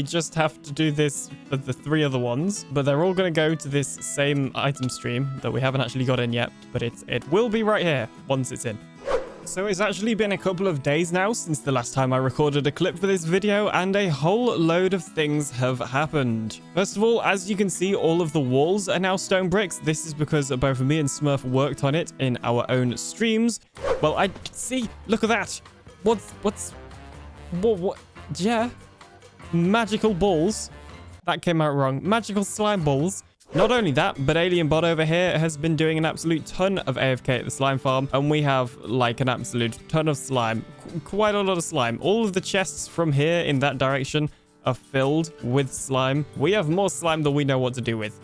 S1: just have to do this for the 3 other ones, but they're all going to go to this same item stream that we haven't actually got in yet, but it will be right here once it's in. So it's actually been a couple of days now since the last time I recorded a clip for this video, and a whole load of things have happened. First of all, as you can see, all of the walls are now stone bricks. This is because both me and Smurf worked on it in our own streams. Well, I see, look at that. What, yeah. Magical balls. That came out wrong. Magical slime balls. Not only that, but AlienBot over here has been doing an absolute ton of AFK at the slime farm, and we have like an absolute ton of slime, quite a lot of slime. All of the chests from here in that direction are filled with slime. We have more slime than we know what to do with.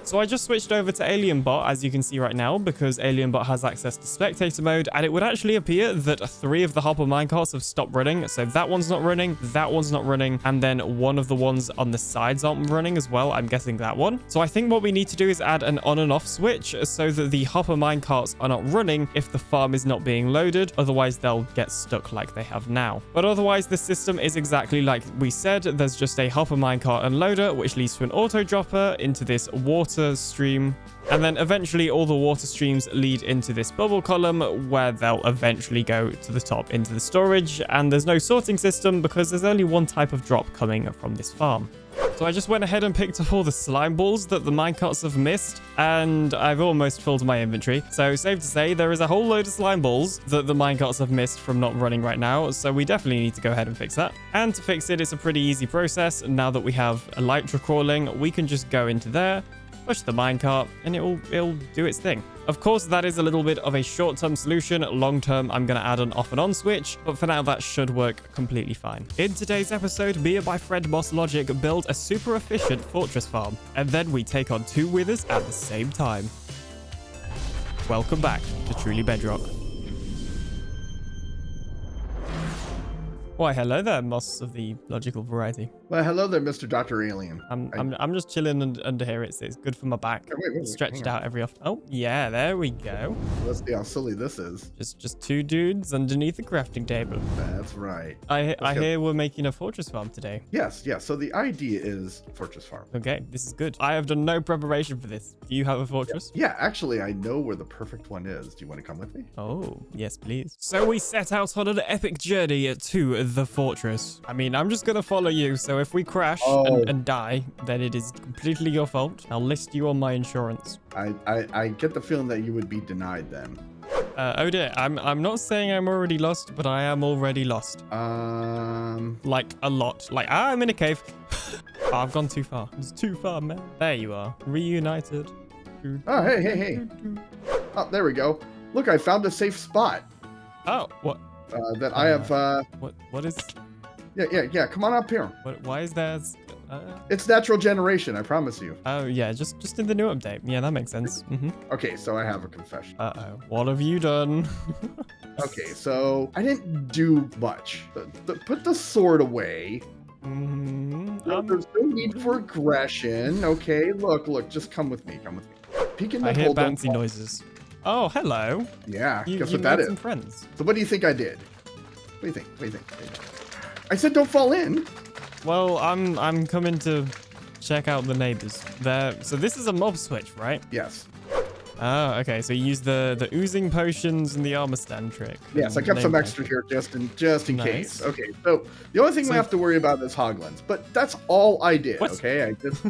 S1: So I just switched over to AlienBot, as you can see right now, because AlienBot has access to spectator mode, and it would actually appear that 3 of the hopper minecarts have stopped running. So that one's not running, that one's not running, and then one of the ones on the sides aren't running as well. I'm guessing that one. So I think what we need to do is add an on and off switch so that the hopper minecarts are not running if the farm is not being loaded. Otherwise, they'll get stuck like they have now. But otherwise, the system is exactly like we said. There's just a hopper minecart unloader, which leads to an auto dropper into this water stream, and then eventually all the water streams lead into this bubble column where they'll eventually go to the top into the storage. And there's no sorting system because there's only one type of drop coming from this farm. So I just went ahead and picked up all the slime balls that the minecarts have missed, and I've almost filled my inventory. So safe to say there is a whole load of slime balls that the minecarts have missed from not running right now. So we definitely need to go ahead and fix that. And to fix it, it's a pretty easy process. Now that we have elytra crawling, we can just go into there, push the minecart, and it'll do its thing. Of course, that is a little bit of a short-term solution. Long-term, I'm going to add an off and on switch, but for now, that should work completely fine. In today's episode, me and my friend Moss Logic build a super efficient fortress farm, and then we take on 2 withers at the same time. Welcome back to Truly Bedrock. Why, hello there, Moss of the logical variety.
S13: Well, hello there, Mr. Dr. Alien.
S1: I'm just chilling under here. It's good for my back.
S13: Wait,
S1: Stretch it out every often. Oh, yeah, there we go.
S13: Let's see how silly this is.
S1: Just 2 dudes underneath the crafting table.
S13: That's right.
S1: I hear we're making a fortress farm today.
S13: Yes. So the idea is fortress farm.
S1: Okay, this is good. I have done no preparation for this. Do you have a fortress?
S13: Yeah, actually, I know where the perfect one is. Do you want to come with me?
S1: Oh, yes, please. So we set out on an epic journey to the fortress. I mean, I'm just gonna follow you, so if we crash and die, then it is completely your fault. I'll list you on my insurance.
S13: I get the feeling that you would be denied then.
S1: Oh dear, I'm not saying I'm already lost, but I am already lost. Like a lot. Like, I'm in a cave. Oh, I've gone too far. It's too far, man. There you are. Reunited.
S13: Oh, hey. Oh, there we go. Look, I found a safe spot.
S1: Oh, what?
S13: That I have,
S1: What is...
S13: Yeah, come on up here.
S1: Why is there...
S13: It's natural generation, I promise you.
S1: Oh, yeah, just in the new update. Yeah, that makes sense.
S13: Okay, so I have a confession.
S1: Uh-oh. What have you done?
S13: Okay, so I didn't do much. Put the sword away. There's no need for aggression. Okay, look, just come with me. Peek in the
S1: I hear
S13: hole, don't
S1: bouncy
S13: fall.
S1: noises. Oh, hello.
S13: Yeah, guess
S1: you
S13: what that
S1: made
S13: is.
S1: some friends.
S13: So what do you think I did? What do you think? I said don't fall in.
S1: Well, I'm coming to check out the neighbors. So this is a mob switch, right?
S13: Yes.
S1: Oh, okay. So you use the oozing potions and the armor stand trick.
S13: Yes, I kept some extra here just in case. Okay, so the only thing we have to worry about is hoglins, but that's all I did.
S1: What?
S13: Okay, I just.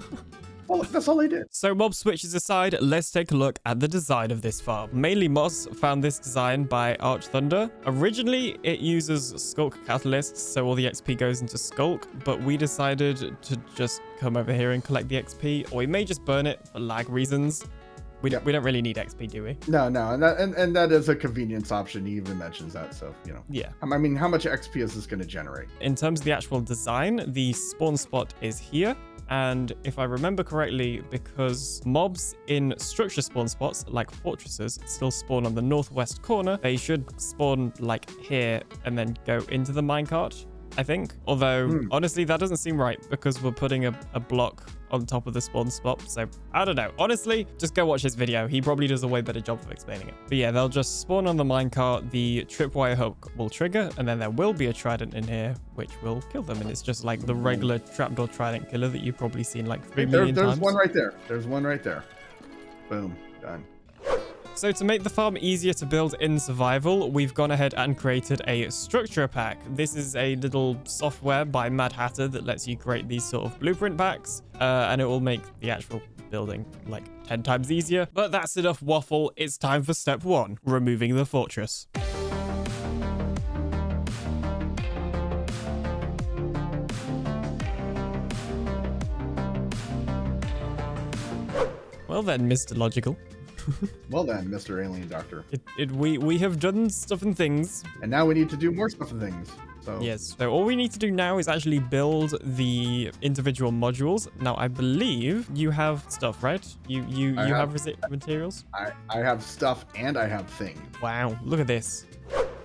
S13: Well, that's all I did.
S1: So mob switches aside, let's take a look at the design of this farm. Mainly Moss found this design by Arch Thunder. Originally, it uses Skulk catalysts, so all the XP goes into Skulk, but we decided to just come over here and collect the XP, or we may just burn it for lag reasons. We don't really need XP, do we?
S13: No, and that is a convenience option. He even mentions that, so, you know.
S1: Yeah.
S13: I mean, how much XP is this going to generate?
S1: In terms of the actual design, the spawn spot is here. And if I remember correctly, because mobs in structure spawn spots, like fortresses, still spawn on the northwest corner, they should spawn like here and then go into the minecart, I think. Although, honestly, that doesn't seem right because we're putting a block on top of the spawn spot. So, I don't know. Honestly, just go watch his video. He probably does a way better job of explaining it. But yeah, they'll just spawn on the minecart. The tripwire hook will trigger, and then there will be a trident in here, which will kill them. And it's just like the regular trapdoor trident killer that you've probably seen like 3 million times.
S13: There's one right there. There's one right there. Boom. Done.
S1: So to make the farm easier to build in survival, we've gone ahead and created a structure pack. This is a little software by Mad Hatter that lets you create these sort of blueprint packs, and it will make the actual building like 10 times easier. But that's enough waffle. It's time for step 1, removing the fortress. Well then, Mr. Logical.
S13: Well then, Mr. Alien Doctor.
S1: We have done stuff and things.
S13: And now we need to do more stuff and things. So
S1: yes. So all we need to do now is actually build the individual modules. Now I believe you have stuff, right? You have materials.
S13: I have stuff and I have things.
S1: Wow, look at this.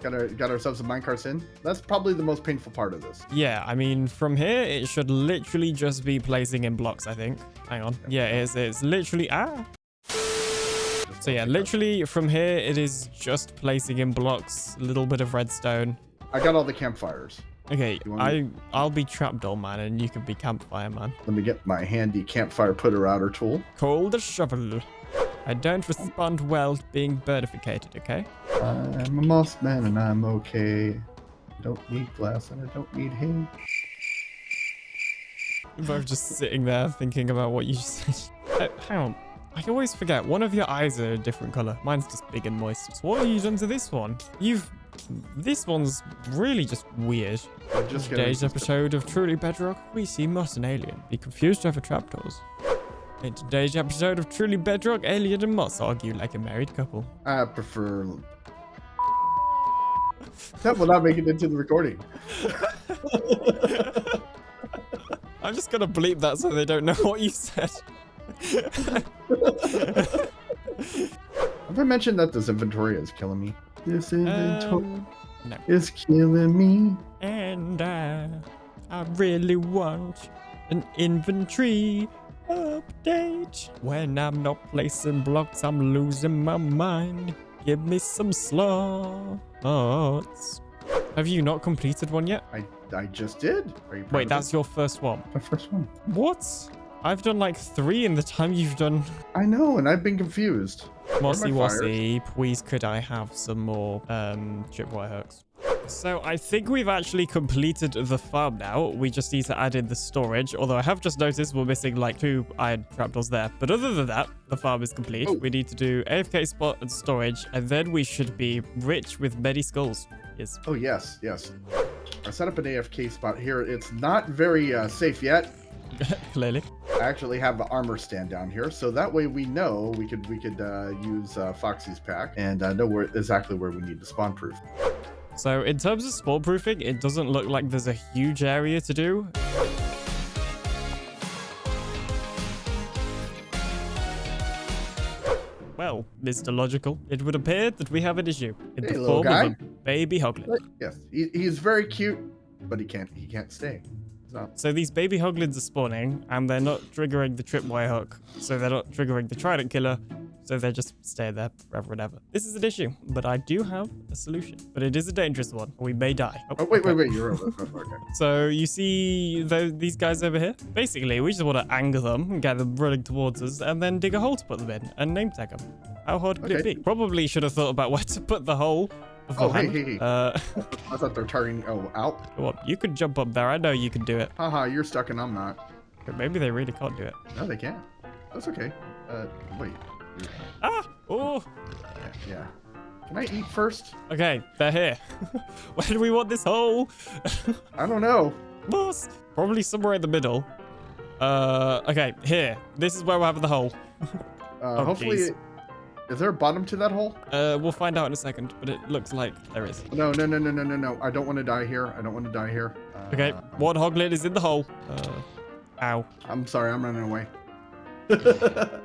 S13: Got ourselves some minecarts in. That's probably the most painful part of this.
S1: Yeah, I mean, from here, it should literally just be placing in blocks, I think. Hang on. Yeah, it's literally... So yeah, literally from here, it is just placing in blocks, a little bit of redstone.
S13: I got all the campfires.
S1: Okay, I'll be trapdoor man, and you can be campfire man.
S13: Let me get my handy campfire putter-outer tool.
S1: Call the shovel. I don't respond well to being birdificated, okay?
S13: I'm a moss man and I'm okay. I don't need glass and I don't need hay.
S1: You're both just sitting there thinking about what you said. Hang on. I always forget. One of your eyes are a different color. Mine's just big and moist. So what have you done to this one? This one's really just weird. In today's episode of Truly Bedrock, we see Moss and Alien be confused over trapdoors. In today's episode of Truly Bedrock, Alien and Moss argue like a married couple.
S13: I prefer... That will not make it into the recording.
S1: I'm just gonna bleep that so they don't know what you said.
S13: Have I mentioned that this inventory is killing me? This inventory is killing me.
S1: And I really want an inventory update. When I'm not placing blocks, I'm losing my mind. Give me some slots. Have you not completed one yet?
S13: I just did.
S1: Wait, that's your first one?
S13: My first one.
S1: What? I've done like 3 in the time you've done.
S13: I know, and I've been confused.
S1: Mossy Wossy, please could I have some more tripwire hooks? So I think we've actually completed the farm now. We just need to add in the storage. Although I have just noticed we're missing like 2 iron trapdoors there. But other than that, the farm is complete. Oh. We need to do AFK spot and storage. And then we should be rich with many skulls. Yes.
S13: Oh, yes, yes. I set up an AFK spot here. It's not very safe yet.
S1: Clearly.
S13: I actually have the armor stand down here. So that way we know we could use Foxy's pack and know exactly where we need to spawn proof.
S1: So in terms of spawn proofing, it doesn't look like there's a huge area to do. Well, Mr. Logical, it would appear that we have an issue in the form of a baby hoglin.
S13: Yes, he's very cute, but he can't stay.
S1: So these baby hoglins are spawning, and they're not triggering the tripwire hook, so they're not triggering the trident killer, so they just stay there forever and ever. This is an issue, but I do have a solution. But it is a dangerous one. We may die.
S13: Oh, wait, you're over. Okay.
S1: So you see these guys over here? Basically, we just want to anger them and get them running towards us, and then dig a hole to put them in and name tag them. How hard could it be? Probably should have thought about where to put the hole.
S13: Oh, hey. I thought they're targeting... Oh, out?
S1: Come on, you can jump up there. I know you can do it.
S13: Haha, you're stuck and I'm not.
S1: But maybe they really can't do it.
S13: No, they can't. That's okay. Wait.
S1: Oh!
S13: Yeah. Can I eat first?
S1: Okay, they're here. Where do we want this hole?
S13: I don't know.
S1: Boss! Probably somewhere in the middle. Okay, here. This is where we're having the hole.
S13: Hopefully...
S1: Geez.
S13: Is there a bottom to that hole?
S1: We'll find out in a second, but it looks like there is.
S13: No. I don't want to die here.
S1: Okay, one hoglin is in the hole. Ow.
S13: I'm sorry, I'm running away.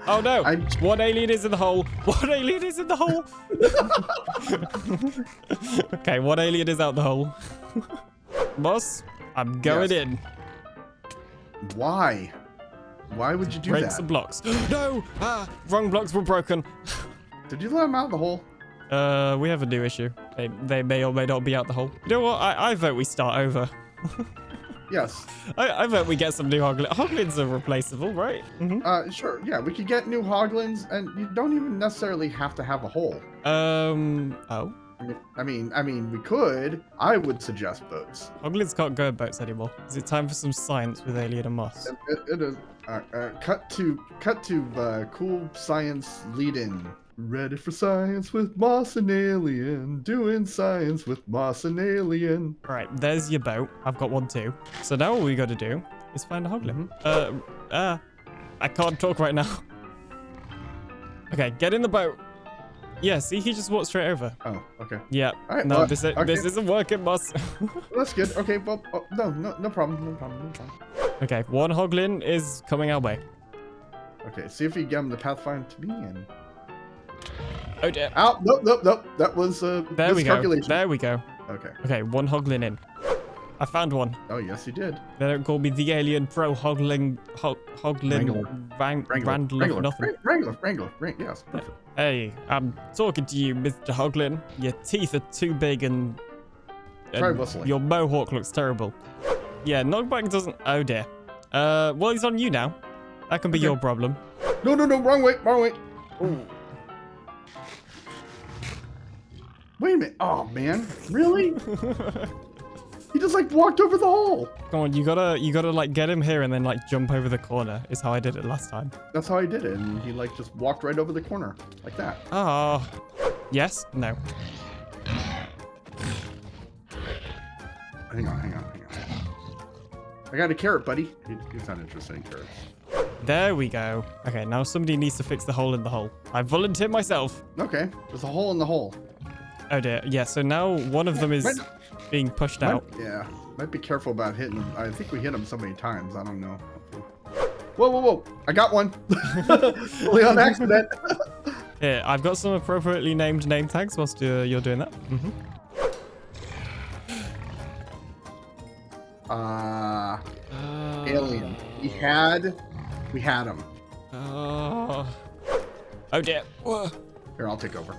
S1: Oh no! One alien is in the hole. One alien is in the hole. Okay, one alien is out the hole. Boss, I'm going in.
S13: Why? Why would you do that?
S1: Break some blocks. No! Wrong blocks were broken.
S13: Did you let him out of the hole?
S1: We have a new issue. They may or may not be out the hole. You know what? I vote we start over.
S13: Yes.
S1: I vote we get some new hoglins. Hoglins are replaceable, right?
S13: Mm-hmm. Sure. Yeah, we could get new hoglins, and you don't even necessarily have to have a hole.
S1: Oh.
S13: I mean, we could. I would suggest boats.
S1: Hoglins can't go in boats anymore. Is it time for some science with Alien and Moss?
S13: It is. Cut to cool science lead-in. Ready for science with Moss and Alien. Doing science with Moss and Alien.
S1: All right, there's your boat. I've got one too. So now all we got to do is find a hoglin. I can't talk right now. Okay, get in the boat. Yeah, see, he just walked straight over.
S13: Oh, okay.
S1: Yeah.
S13: All right,
S1: No,
S13: well,
S1: this
S13: okay.
S1: isn't working, boss.
S13: That's good. Okay, well, no problem.
S1: Okay, one hoglin is coming our way.
S13: Okay, see if you get him to pathfind to me and.
S1: Oh dear.
S13: Out. Nope. That was
S1: There we go. There we go.
S13: Okay.
S1: Okay, one hoglin in. I found one.
S13: Oh yes, you did.
S1: They don't call me the alien pro hoglin Wrangler nothing.
S13: Wrangler. Yes, perfect.
S1: Hey, I'm talking to you, Mr. Hoglin. Your teeth are too big and
S13: Try whistling.
S1: your mohawk looks terrible. Yeah, knockback doesn't. Oh dear. Well, he's on you now. That can be your problem.
S13: No, wrong way. Ooh. Wait a minute. Oh man, really? He just like walked over the hole.
S1: Come on, you gotta like get him here and then like jump over the corner. Is how I did it last time.
S13: That's how I did it, and he like just walked right over the corner like that.
S1: Oh, yes, no.
S13: Hang on. I got a carrot, buddy. He's not interested in carrots.
S1: There we go. Okay, now somebody needs to fix the hole in the hole. I volunteer myself.
S13: Okay, there's a hole in the hole.
S1: Oh dear. Yeah, so now one of them is being pushed out.
S13: Yeah, might be careful about hitting him. I think we hit him so many times. I don't know. Whoa. I got one. Only on accident.
S1: Here, I've got some appropriately named name tags whilst you're doing that.
S13: Alien. We had him.
S1: Oh dear. Whoa.
S13: Here, I'll take over.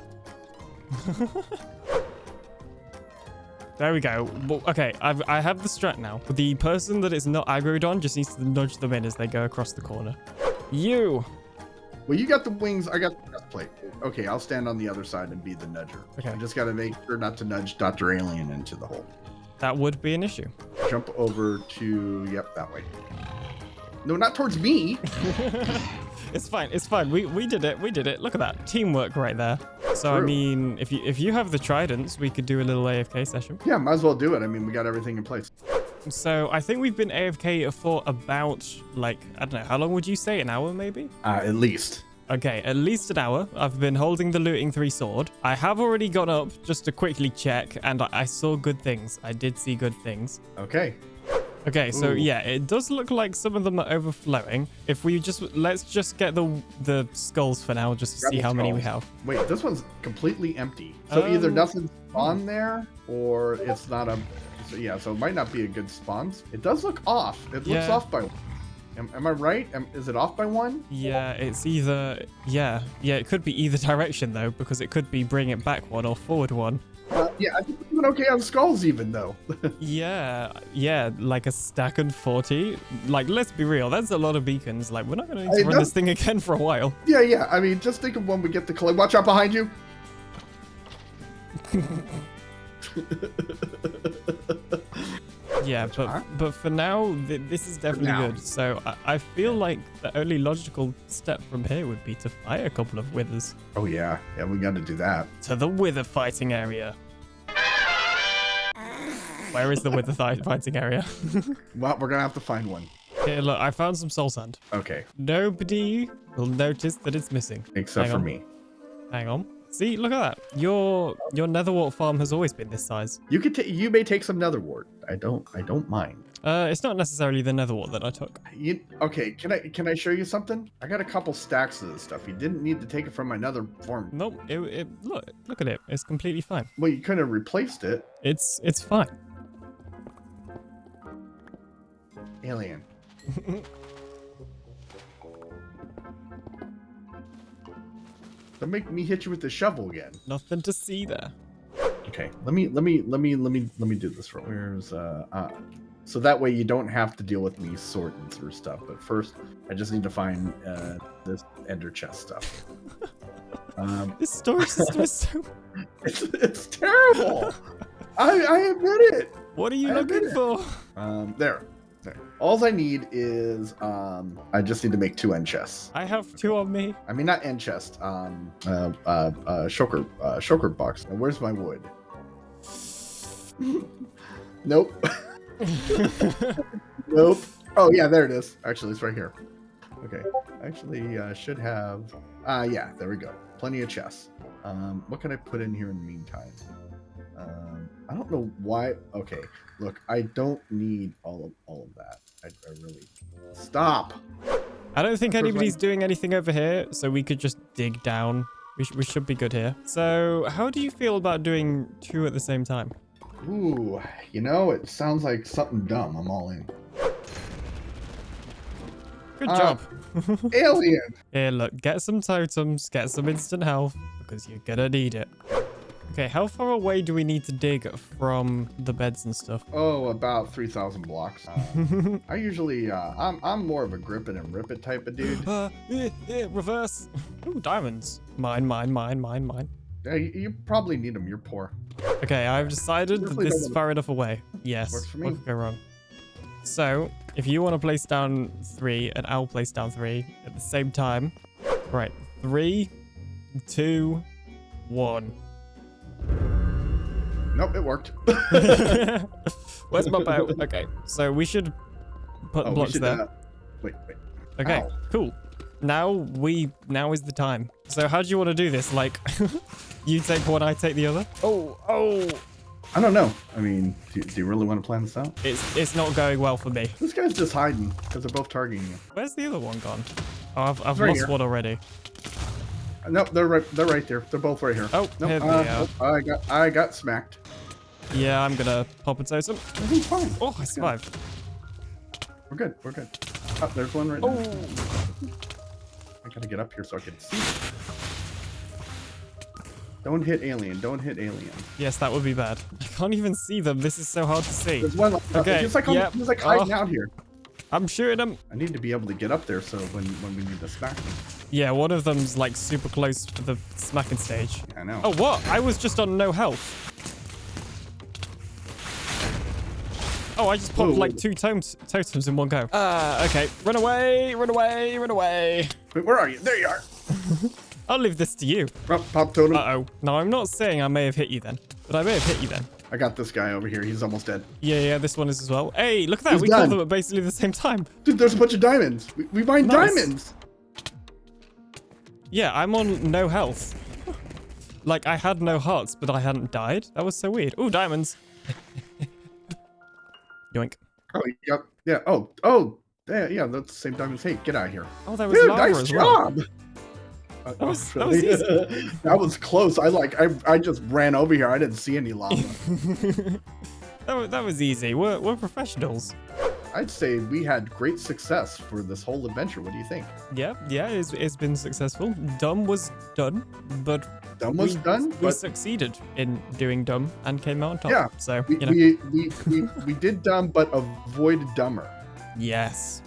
S1: There we go. Well, okay, I have the strat now. The person that it's not aggroed on just needs to nudge them in as they go across the corner. You.
S13: Well, you got the wings. I got the breastplate. Okay, I'll stand on the other side and be the nudger.
S1: Okay.
S13: I just got to make sure not to nudge Dr. Alien into the hole.
S1: That would be an issue.
S13: Jump over to, yep, that way. No, not towards me.
S1: It's fine. We did it. Look at that. Teamwork right there. So,
S13: True.
S1: I mean, if you have the tridents, we could do a little AFK session.
S13: Yeah, might as well do it. I mean, we got everything in place.
S1: So, I think we've been AFK for about, like, I don't know, how long would you say? An hour, maybe?
S13: At least.
S1: Okay, at least an hour. I've been holding the looting 3 sword. I have already gone up just to quickly check, and I saw good things. I did see good things.
S13: Okay.
S1: Okay, so
S13: Ooh.
S1: yeah, it does look like some of them are overflowing. If we let's just get the skulls for now, just to
S13: Grab
S1: see
S13: the
S1: how many we
S13: skulls.
S1: have.
S13: Wait, this one's completely empty. So either nothing's on there, or it's not a... So yeah, so it might not be a good spawn. It does look off. It looks off by... Am I right? Is it off by 1?
S1: Yeah, it's either... Yeah, it could be either direction, though, because it could be bring it back 1 or forward 1.
S13: Yeah, I think we're doing okay on skulls even, though.
S1: Yeah, like a stack and 40. Like, let's be real, that's a lot of beacons. Like, we're not going to need to run this thing again for a while.
S13: Yeah. I mean, just think of when we get the collect. Watch out behind you.
S1: Yeah, but for now, this is definitely good. So I feel like the only logical step from here would be to fight a couple of withers.
S13: Oh yeah, we got to do that.
S1: To the wither fighting area. Where is the wither fighting area?
S13: Well, we're gonna have to find one.
S1: Here, look, I found some soul sand.
S13: Okay.
S1: Nobody will notice that it's missing.
S13: Except for me.
S1: Hang on. See, look at that. Your netherwart farm has always been this size.
S13: You may take some netherwart. I don't mind.
S1: It's not necessarily the netherwart that I took.
S13: Okay, can I show you something? I got a couple stacks of this stuff. You didn't need to take it from my nether farm.
S1: Nope. Look at it. It's completely fine.
S13: Well, you could have replaced it.
S1: It's fine.
S13: Alien. Don't make me hit you with the shovel again.
S1: Nothing to see there.
S13: Okay, let me do this. Where's so that way you don't have to deal with me sorting through stuff. But first, I just need to find this ender chest stuff.
S1: This storage system is so...
S13: It's terrible. I admit it.
S1: What are you looking for?
S13: There. All I need is I just need to make 2 end chests.
S1: I have 2 on me.
S13: I mean, not end chest. Shulker box. Now, where's my wood? Nope. Nope. Oh yeah, there it is. Actually, it's right here. Okay. Actually, should have. Yeah, there we go. Plenty of chests. What can I put in here in the meantime? I don't know why. Okay, look, I don't need all of that. I really stop.
S1: I don't think anybody's doing anything over here, so we could just dig down. We should be good here. So, how do you feel about doing 2 at the same time?
S13: Ooh, you know, it sounds like something dumb. I'm all in.
S1: Good job.
S13: Alien.
S1: Here, look, get some totems, get some instant health, because you're gonna need it. Okay, how far away do we need to dig from the beds and stuff?
S13: Oh, about 3,000 blocks. I usually, I'm more of a grip it and rip it type of dude.
S1: Reverse. Ooh, diamonds. Mine.
S13: Yeah, you probably need them. You're poor.
S1: Okay, I've decided that this is far enough away. Yes.
S13: Works for me.
S1: What could go wrong? So, if you want to place down 3 and I'll place down 3 at the same time. Right, 3, 2, 1.
S13: Nope, it worked.
S1: Where's my boat? Okay, so we should put blocks there.
S13: Wait.
S1: Okay,
S13: Ow.
S1: cool. Now is the time. So how do you want to do this? Like, you take one, I take the other? Oh.
S13: I don't know. I mean, do you really want to plan this out?
S1: It's not going well for me.
S13: This guy's just hiding because they're both targeting you.
S1: Where's the other one gone? Oh, I've
S13: Right
S1: lost
S13: here.
S1: one already.
S13: No, they're right there. They're both right here.
S1: Oh,
S13: nope,
S1: here they are.
S13: I got smacked.
S1: Yeah, I'm gonna pop a totem.
S13: Everything's fine.
S1: Oh, I survived.
S13: We're good. Oh, there's one right now. I gotta get up here so I can see. Don't hit alien.
S1: Yes, that would be bad. I can't even see them. This is so hard to see.
S13: There's one.
S1: Okay.
S13: He's like hiding out here.
S1: I'm shooting them.
S13: I need to be able to get up there so when we need to smack them.
S1: Yeah, one of them's like super close to the smacking stage.
S13: I know.
S1: Oh, what? I was just on no health. Oh, I just popped like 2 totems in one go. Okay. Run away.
S13: Wait, where are you? There you are.
S1: I'll leave this to you.
S13: Pop totem.
S1: Uh-oh. No, I'm not saying I may have hit you then, but I may have hit you then.
S13: I got this guy over here. He's almost dead.
S1: Yeah, this one is as well. Hey, look at that.
S13: He's
S1: We
S13: done.
S1: killed them at basically the same time.
S13: Dude, there's a bunch of diamonds. We mined diamonds.
S1: Yeah, I'm on no health. Like, I had no hearts, but I hadn't died. That was so weird. Ooh, diamonds. Yoink.
S13: Oh, yep. Yeah. Oh. Yeah, that's the same diamonds. Hey, get out of here.
S1: Oh, that was
S13: Dude,
S1: lava
S13: nice
S1: as well.
S13: job.
S1: That was easy.
S13: That was close. I just ran over here. I didn't see any lava.
S1: that was easy. We're professionals.
S13: I'd say we had great success for this whole adventure. What do you think?
S1: Yeah, it's been successful. Dumb was done, but we succeeded in doing dumb and came out on top.
S13: Yeah.
S1: So
S13: we did dumb, but avoided dumber.
S1: Yes.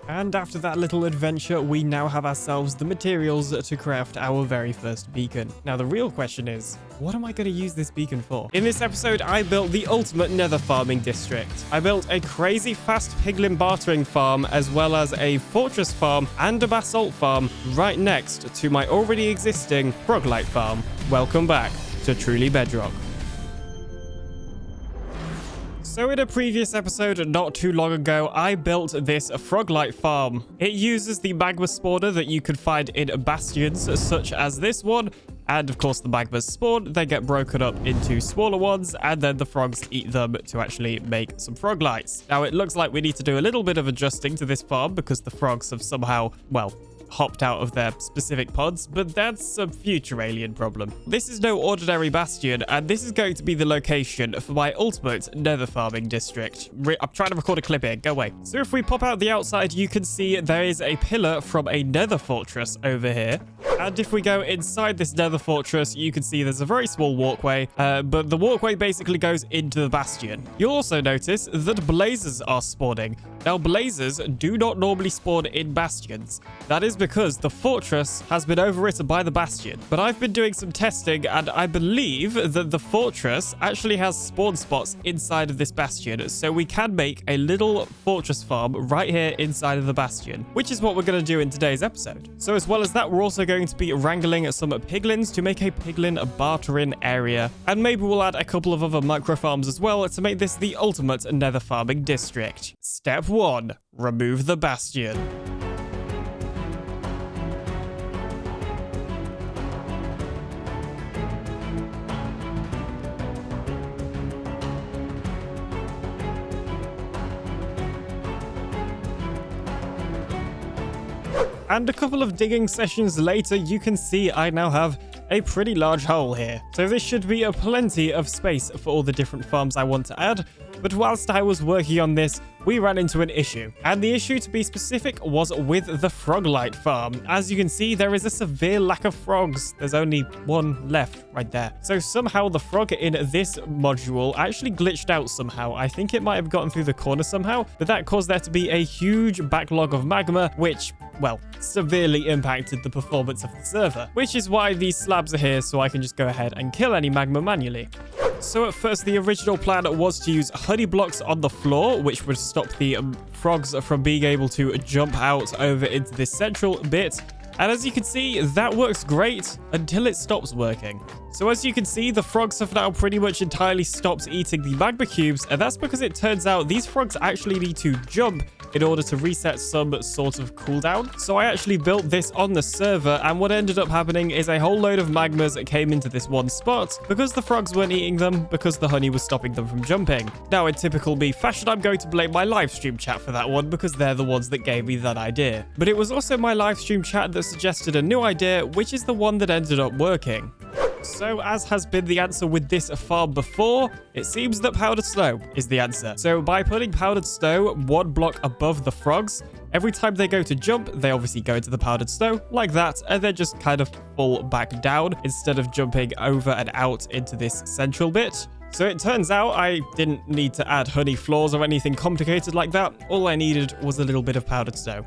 S1: And after that little adventure, we now have ourselves the materials to craft our very first beacon. Now, the real question is, what am I going to use this beacon for? In this episode, I built the ultimate nether farming district. I built a crazy fast piglin bartering farm, as well as a fortress farm and a basalt farm right next to my already existing froglite farm. Welcome back to Truly Bedrock. So in a previous episode not too long ago, I built this froglite farm. It uses the magma spawner that you could find in bastions such as this one, and of course the magmas spawn, they get broken up into smaller ones, and then the frogs eat them to actually make some froglites. Now it looks like we need to do a little bit of adjusting to this farm because the frogs have somehow, well, hopped out of their specific pods, but that's a future alien problem. This is no ordinary bastion, and this is going to be the location for my ultimate nether farming district. I'm trying to record a clip here, go away. So if we pop out the outside, you can see there is a pillar from a nether fortress over here. And if we go inside this nether fortress, you can see there's a very small walkway, but the walkway basically goes into the bastion. You'll also notice that blazes are spawning. Now, blazes do not normally spawn in bastions. That is because the fortress has been overwritten by the bastion. But I've been doing some testing, and I believe that the fortress actually has spawn spots inside of this bastion, so we can make a little fortress farm right here inside of the bastion, which is what we're going to do in today's episode. So as well as that, we're also going to be wrangling some piglins to make a piglin bartering area. And maybe we'll add a couple of other micro farms as well to make this the ultimate nether farming district. Step 1. Remove the bastion. And a couple of digging sessions later, you can see I now have a pretty large hole here. So this should be a plenty of space for all the different farms I want to add. But whilst I was working on this, we ran into an issue. And the issue, to be specific, was with the Froglight farm. As you can see, there is a severe lack of frogs. There's only one left right there. So somehow the frog in this module actually glitched out somehow. I think it might have gotten through the corner somehow, but that caused there to be a huge backlog of magma, which, well, severely impacted the performance of the server. Which is why these slabs are here, so I can just go ahead and kill any magma manually. So at first, the original plan was to use honey blocks on the floor, which would stop the frogs from being able to jump out over into this central bit. And as you can see, that works great until it stops working. So as you can see, the frogs have now pretty much entirely stopped eating the magma cubes, and that's because it turns out these frogs actually need to jump in order to reset some sort of cooldown. So I actually built this on the server, and what ended up happening is a whole load of magmas came into this one spot because the frogs weren't eating them, because the honey was stopping them from jumping. Now, in typical me fashion, I'm going to blame my live stream chat for that one because they're the ones that gave me that idea. But it was also my live stream chat that suggested a new idea, which is the one that ended up working. So, as has been the answer with this farm before, it seems that powdered snow is the answer. So, by putting powdered snow one block above the frogs, every time they go to jump, they obviously go into the powdered snow like that, and then just kind of fall back down instead of jumping over and out into this central bit. So it turns out I didn't need to add honey floors or anything complicated like that. All I needed was a little bit of powdered snow.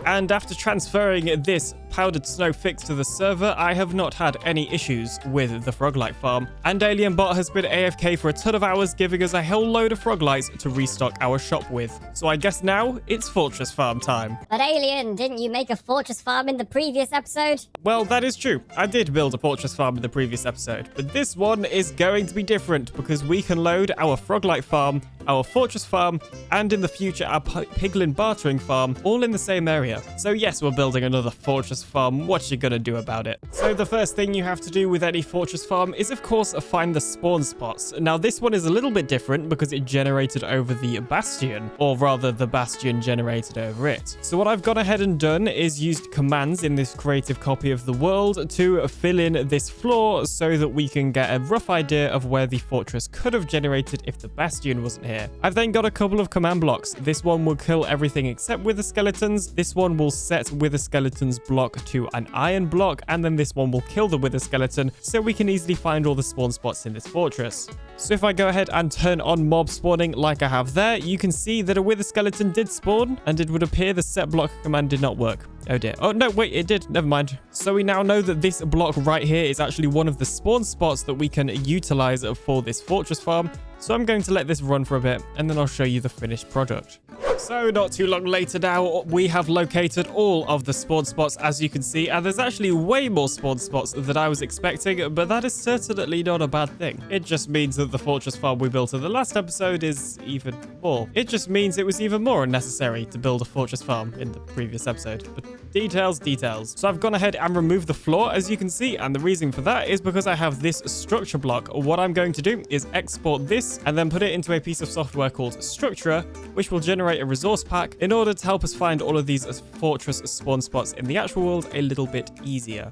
S1: And after transferring this powdered snow fix to the server, I have not had any issues with the Froglight farm. And AlienBot has been AFK for a ton of hours, giving us a whole load of Froglights to restock our shop with. So I guess now it's Fortress farm time.
S16: But Alien, didn't you make a fortress farm in the previous episode?
S1: Well, that is true. I did build a fortress farm in the previous episode, but this one is going to be different because we can load our Froglight farm, our fortress farm, and in the future our piglin bartering farm all in the same area. So yes, we're building another fortress farm. What you gonna do about it? So the first thing you have to do with any fortress farm is of course find the spawn spots. Now this one is a little bit different because it generated over the bastion, or rather the bastion generated over it. So what I've gone ahead and done is used commands in this creative copy of the world to fill in this floor so that we can get a rough idea of where the fortress could have generated if the bastion wasn't here. I've then got a couple of command blocks. This one will kill everything except wither skeletons. This one will set wither skeletons block to an iron block, and then this one will kill the wither skeleton so we can easily find all the spawn spots in this fortress. So if I go ahead and turn on mob spawning like I have there, you can see that a wither skeleton did spawn, and it would appear the set block command did not work. Oh dear. Oh no, wait, it did. Never mind. So we now know that this block right here is actually one of the spawn spots that we can utilize for this fortress farm. So I'm going to let this run for a bit, and then I'll show you the finished product. So not too long later now, we have located all of the spawn spots, as you can see, and there's actually way more spawn spots than I was expecting, but that is certainly not a bad thing. It just means that the fortress farm we built in the last episode is even more. It just means it was even more unnecessary to build a fortress farm in the previous episode. But details. So I've gone ahead and removed the floor, as you can see, and the reason for that is because I have this structure block. What I'm going to do is export this and then put it into a piece of software called Structura, which will generate a resource pack in order to help us find all of these fortress spawn spots in the actual world a little bit easier.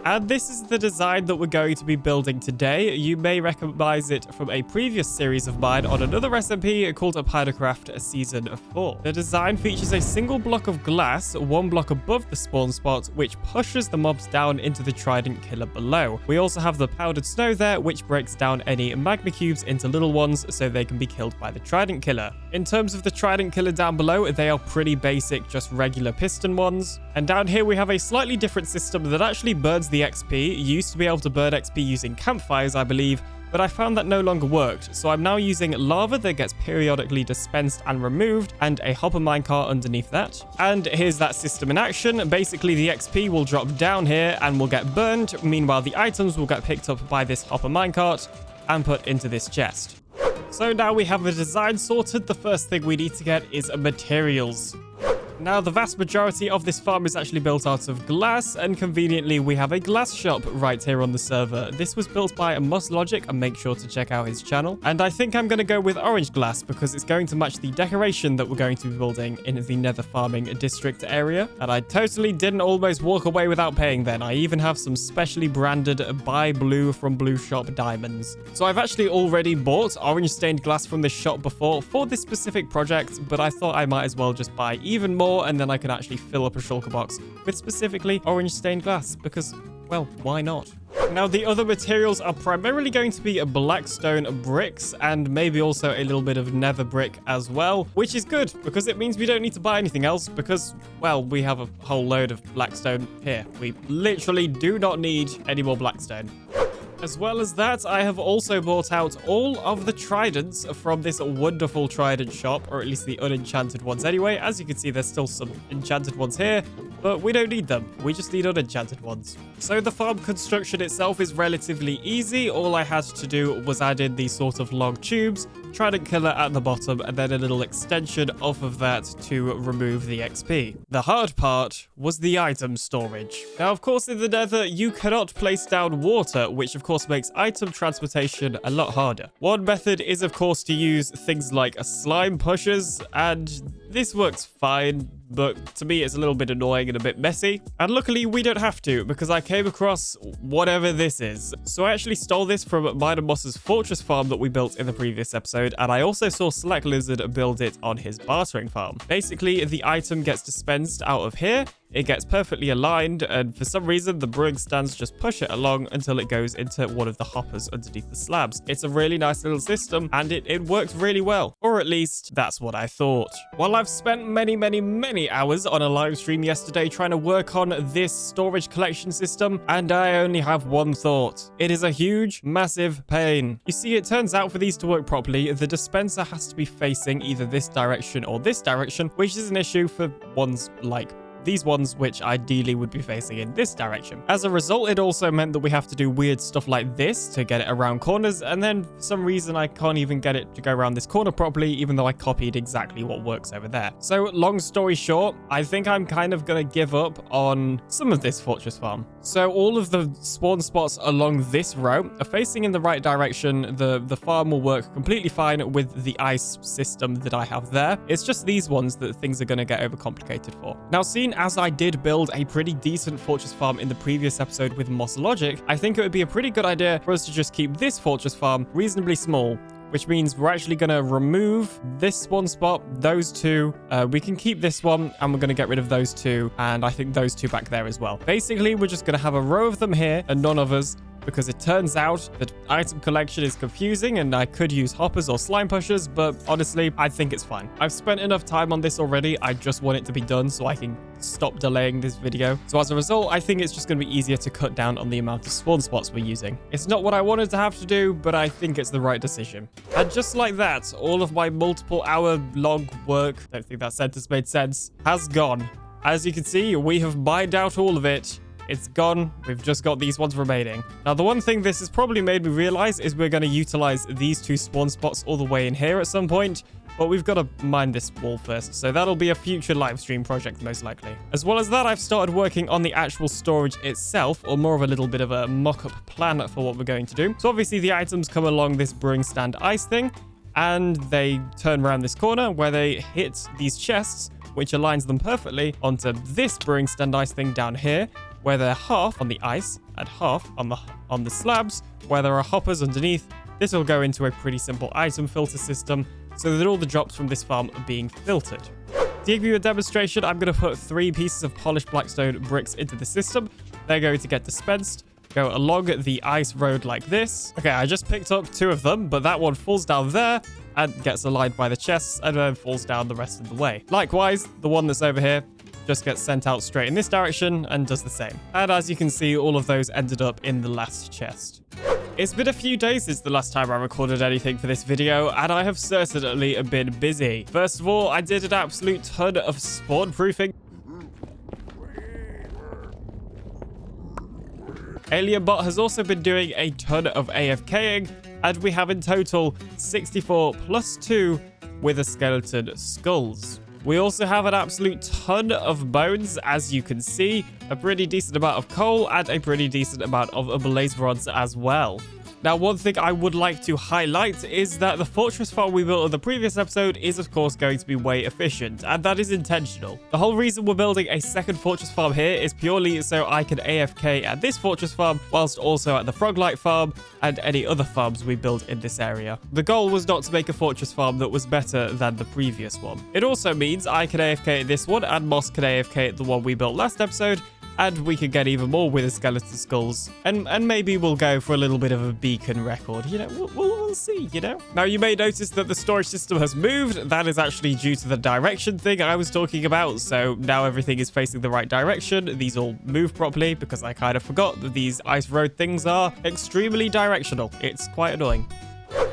S1: And this is the design that we're going to be building today. You may recognize it from a previous series of mine on another SMP called Minecraft Season 4. The design features a single block of glass, one block above the spawn spot, which pushes the mobs down into the trident killer below. We also have the powdered snow there, which breaks down any magma cubes into little ones so they can be killed by the trident killer. In terms of the trident killer down below, they are pretty basic, just regular piston ones. And down here we have a slightly different system that actually burns the XP. You used to be able to burn XP using campfires, I believe, but I found that no longer worked, so I'm now using lava that gets periodically dispensed and removed, and a hopper minecart underneath that. And here's that system in action. Basically, the XP will drop down here and will get burned. Meanwhile, the items will get picked up by this hopper minecart and put into this chest. So now we have the design sorted. The first thing we need to get is materials. Now, the vast majority of this farm is actually built out of glass, and conveniently, we have a glass shop right here on the server. This was built by Logic, and make sure to check out his channel. And I think I'm going to go with orange glass because it's going to match the decoration that we're going to be building in the nether farming district area. And I totally didn't almost walk away without paying then. I even have some specially branded Buy Blue from Blue Shop diamonds. So I've actually already bought orange stained glass from this shop before for this specific project, but I thought I might as well just buy even more, and then I can actually fill up a shulker box with specifically orange stained glass because, well, why not? Now, the other materials are primarily going to be blackstone bricks and maybe also a little bit of nether brick as well, which is good because it means we don't need to buy anything else because, well, we have a whole load of blackstone here. We literally do not need any more blackstone. As well as that, I have also bought out all of the tridents from this wonderful trident shop, or at least the unenchanted ones anyway. As you can see, there's still some enchanted ones here, but we don't need them. We just need unenchanted ones. So the farm construction itself is relatively easy. All I had to do was add in these sort of long tubes, trident killer at the bottom, and then a little extension off of that to remove the XP. The hard part was the item storage. Now, of course, in the nether, you cannot place down water, which of course makes item transportation a lot harder. One method is, of course, to use things like slime pushers, and this works fine, but to me it's a little bit annoying and a bit messy. And luckily we don't have to because I came across whatever this is. So I actually stole this from Miner Moss's fortress farm that we built in the previous episode, and I also saw Slack Lizard build it on his bartering farm. Basically, the item gets dispensed out of here, it gets perfectly aligned, and for some reason the brewing stands just push it along until it goes into one of the hoppers underneath the slabs. It's a really nice little system and it works really well, or at least that's what I thought. While I've spent many hours on a live stream yesterday trying to work on this storage collection system, and I only have one thought. It is a huge, massive pain. You see, it turns out for these to work properly, the dispenser has to be facing either this direction or this direction, which is an issue for ones like these ones, which ideally would be facing in this direction. As a result, it also meant that we have to do weird stuff like this to get it around corners, and then for some reason I can't even get it to go around this corner properly, even though I copied exactly what works over there. So long story short, I think I'm kind of gonna give up on some of this fortress farm. So all of the spawn spots along this row are facing in the right direction. The farm will work completely fine with the ice system that I have there. It's just these ones that things are gonna get overcomplicated for. Now, seeing as I did build a pretty decent fortress farm in the previous episode with Logic, I think it would be a pretty good idea for us to just keep this fortress farm reasonably small, which means we're actually going to remove this spawn spot, those two. We can keep this one, and we're going to get rid of those two, and I think those two back there as well. Basically, we're just going to have a row of them here and none others, because it turns out that item collection is confusing and I could use hoppers or slime pushers, but honestly, I think it's fine. I've spent enough time on this already. I just want it to be done so I can stop delaying this video. So as a result, I think it's just going to be easier to cut down on the amount of spawn spots we're using. It's not what I wanted to have to do, but I think it's the right decision. And just like that, all of my multiple hour long work, I don't think that sentence made sense, has gone. As you can see, we have mined out all of it. It's gone. We've just got these ones remaining. Now, the one thing this has probably made me realize is we're going to utilize these two spawn spots all the way in here at some point, but we've got to mine this wall first, so that'll be a future live stream project most likely. As well as that, I've started working on the actual storage itself, or more of a little bit of a mock-up plan for what we're going to do. So obviously the items come along this brewing stand ice thing, and they turn around this corner where they hit these chests, which aligns them perfectly onto this brewing stand ice thing down here, where they're half on the ice and half on the slabs, where there are hoppers underneath. This will go into a pretty simple item filter system so that all the drops from this farm are being filtered. To give you a demonstration, I'm going to put 3 pieces of polished blackstone bricks into the system. They're going to get dispensed, go along the ice road like this. Okay, I just picked up 2 of them, but that one falls down there and gets aligned by the chests and then falls down the rest of the way. Likewise, the one that's over here just gets sent out straight in this direction and does the same. And as you can see, all of those ended up in the last chest. It's been a few days since the last time I recorded anything for this video, and I have certainly been busy. First of all, I did an absolute ton of spawn proofing. AlienBot has also been doing a ton of AFKing, and we have in total 64 plus 2 with a skeleton skulls. We also have an absolute ton of bones, as you can see, a pretty decent amount of coal, and a pretty decent amount of blaze rods as well. Now, one thing I would like to highlight is that the fortress farm we built in the previous episode is, of course, going to be way efficient, and that is intentional. The whole reason we're building a second fortress farm here is purely so I can AFK at this fortress farm, whilst also at the Froglight farm and any other farms we build in this area. The goal was not to make a fortress farm that was better than the previous one. It also means I can AFK at this one, and Moss can AFK at the one we built last episode, and we could get even more with the skeleton skulls. And maybe we'll go for a little bit of a beacon record. You know, we'll see, you know? Now, you may notice that the storage system has moved. That is actually due to the direction thing I was talking about. So now everything is facing the right direction. These all move properly because I kind of forgot that these ice road things are extremely directional. It's quite annoying.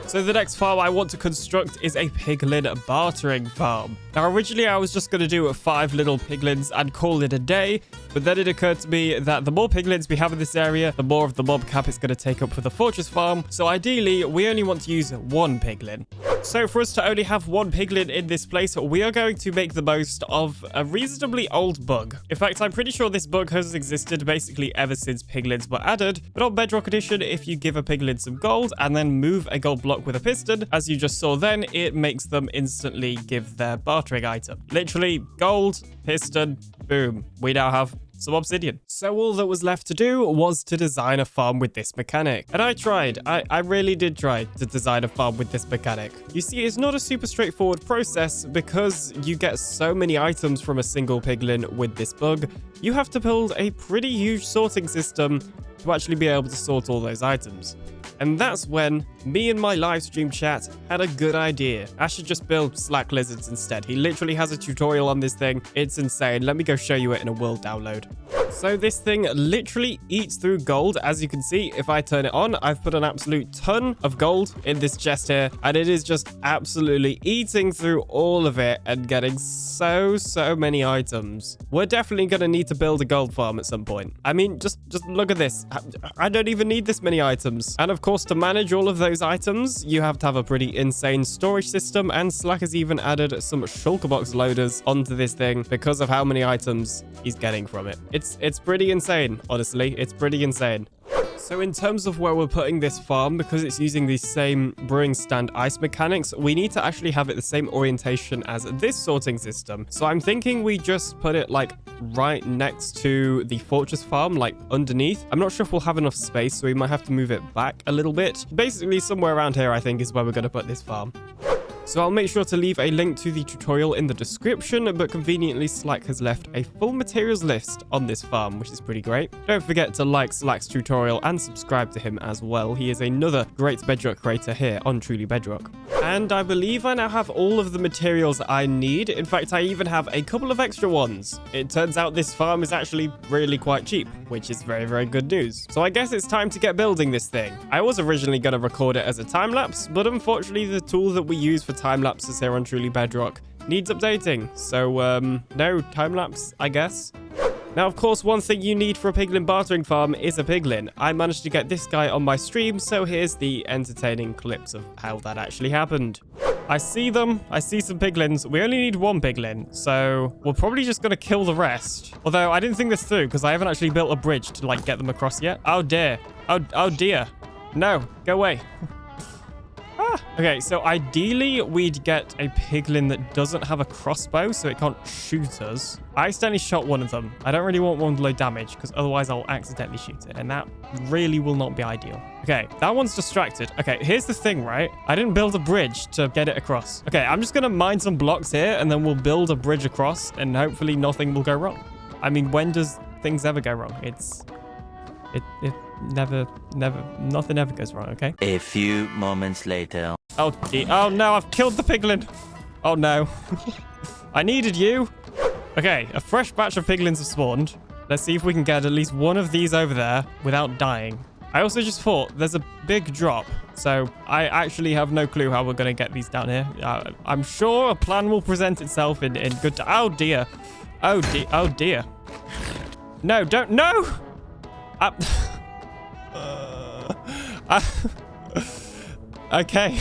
S1: So the next farm I want to construct is a piglin bartering farm. Now, originally I was just going to do 5 little piglins and call it a day, but then it occurred to me that the more piglins we have in this area, the more of the mob cap it's going to take up for the fortress farm. So ideally, we only want to use 1 piglin. So for us to only have 1 piglin in this place, we are going to make the most of a reasonably old bug. In fact, I'm pretty sure this bug has existed basically ever since piglins were added, but on Bedrock Edition, if you give a piglin some gold and then move a gold block with a piston, as you just saw then, it makes them instantly give their bartering item. Literally, gold, piston, boom. We now have some obsidian. So all that was left to do was to design a farm with this mechanic. And I tried. I really did try to design a farm with this mechanic. You see, it's not a super straightforward process because you get so many items from a single piglin with this bug. You have to build a pretty huge sorting system to actually be able to sort all those items. And that's when me and my live stream chat had a good idea. I should just build slack lizards instead. He literally has a tutorial on this thing. It's insane. Let me go show you it in a world download. So this thing literally eats through gold. As you can see, if I turn it on, I've put an absolute ton of gold in this chest here, and it is just absolutely eating through all of it and getting so many items. We're definitely going to need to build a gold farm at some point. I mean, just look at this. I don't even need this many items. And of course, to manage all of those items, you have to have a pretty insane storage system, and Slack has even added some shulker box loaders onto this thing because of how many items he's getting from it. It's pretty insane, honestly. It's pretty insane. So in terms of where we're putting this farm, because it's using the same brewing stand ice mechanics, we need to actually have it the same orientation as this sorting system. So I'm thinking we just put it like right next to the fortress farm, like underneath. I'm not sure if we'll have enough space, so we might have to move it back a little bit. Basically, somewhere around here, I think, is where we're going to put this farm. So I'll make sure to leave a link to the tutorial in the description, but conveniently Slack has left a full materials list on this farm, which is pretty great. Don't forget to like Slack's tutorial and subscribe to him as well. He is another great Bedrock creator here on Truly Bedrock. And I believe I now have all of the materials I need. In fact, I even have a couple of extra ones. It turns out this farm is actually really quite cheap, which is very good news. So I guess it's time to get building this thing. I was originally going to record it as a time-lapse, but unfortunately the tool that we use for time-lapses here on Truly Bedrock needs updating. So, no time-lapse, I guess. Now, of course, one thing you need for a piglin bartering farm is a piglin. I managed to get this guy on my stream, so here's the entertaining clips of how that actually happened. I see them. I see some piglins. We only need 1 piglin, so we're probably just going to kill the rest. Although, I didn't think this through, because I haven't actually built a bridge to, like, get them across yet. Oh, dear. Oh, dear. No, go away. Okay, so ideally we'd get a piglin that doesn't have a crossbow, so it can't shoot us. I accidentally shot one of them. I don't really want one low damage, because otherwise I'll accidentally shoot it, and that really will not be ideal. Okay, that one's distracted. Okay, here's the thing, right? I didn't build a bridge to get it across. Okay, I'm just gonna mine some blocks here, and then we'll build a bridge across, and hopefully nothing will go wrong. I mean, when does things ever go wrong? Nothing ever goes wrong, okay?
S8: A few moments later.
S1: Oh no, I've killed the piglin. Oh no. I needed you. Okay, a fresh batch of piglins have spawned. Let's see if we can get at least one of these over there without dying. I also just thought there's a big drop, so I actually have no clue how we're going to get these down here. I'm sure a plan will present itself in good time. Oh, dear. Oh, dear. Oh, dear. No, don't. No! Okay.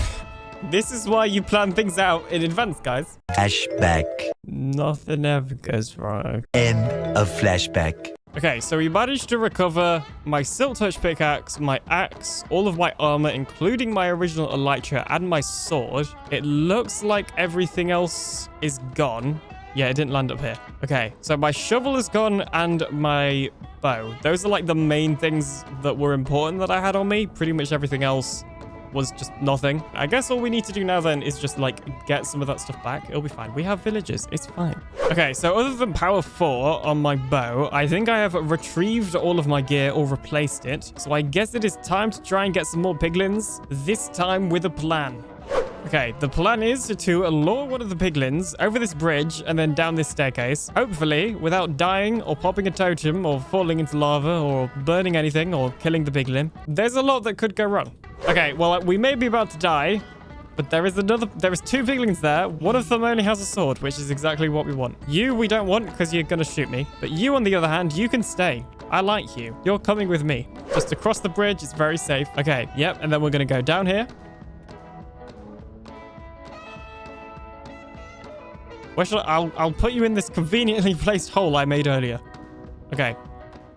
S1: This is why you plan things out in advance, guys.
S8: Flashback.
S1: Nothing ever goes wrong.
S8: End of flashback.
S1: Okay, so we managed to recover my Silk Touch pickaxe, my axe, all of my armor, including my original elytra and my sword. It looks like everything else is gone. Yeah, it didn't land up here. Okay, so my shovel is gone and my bow. Those are like the main things that were important that I had on me. Pretty much everything else was just nothing. I guess all we need to do now then is just like get some of that stuff back. It'll be fine. We have villagers. It's fine. Okay, so other than power 4 on my bow, I think I have retrieved all of my gear or replaced it. So I guess it is time to try and get some more piglins, this time with a plan. Okay, the plan is to lure one of the piglins over this bridge and then down this staircase, hopefully without dying or popping a totem or falling into lava or burning anything or killing the piglin. There's a lot that could go wrong. Okay, well, we may be about to die, but there is 2 piglins there. One of them only has a sword, which is exactly what we want. You, we don't want because you're going to shoot me. But you, on the other hand, you can stay. I like you. You're coming with me. Just across the bridge. It's very safe. Okay, yep. And then we're going to go down here. Where shall I'll put you in this conveniently placed hole I made earlier. Okay.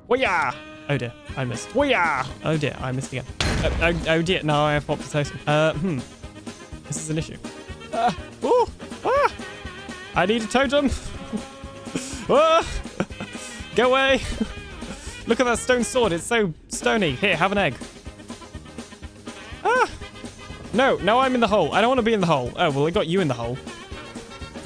S1: Wah-yah! Oh dear, I missed. Wah-yah! Oh dear, I missed again. Oh dear, no, I have popped the totem. This is an issue. Ooh! Ah! I need a totem. Ah! Go away! Look at that stone sword, it's so stony. Here, have an egg. Ah! No, now I'm in the hole. I don't want to be in the hole. Oh, well, it got you in the hole.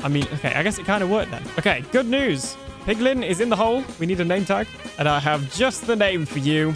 S1: I mean, okay, I guess it kind of worked then. Okay, good news. Piglin is in the hole. We need a name tag. And I have just the name for you.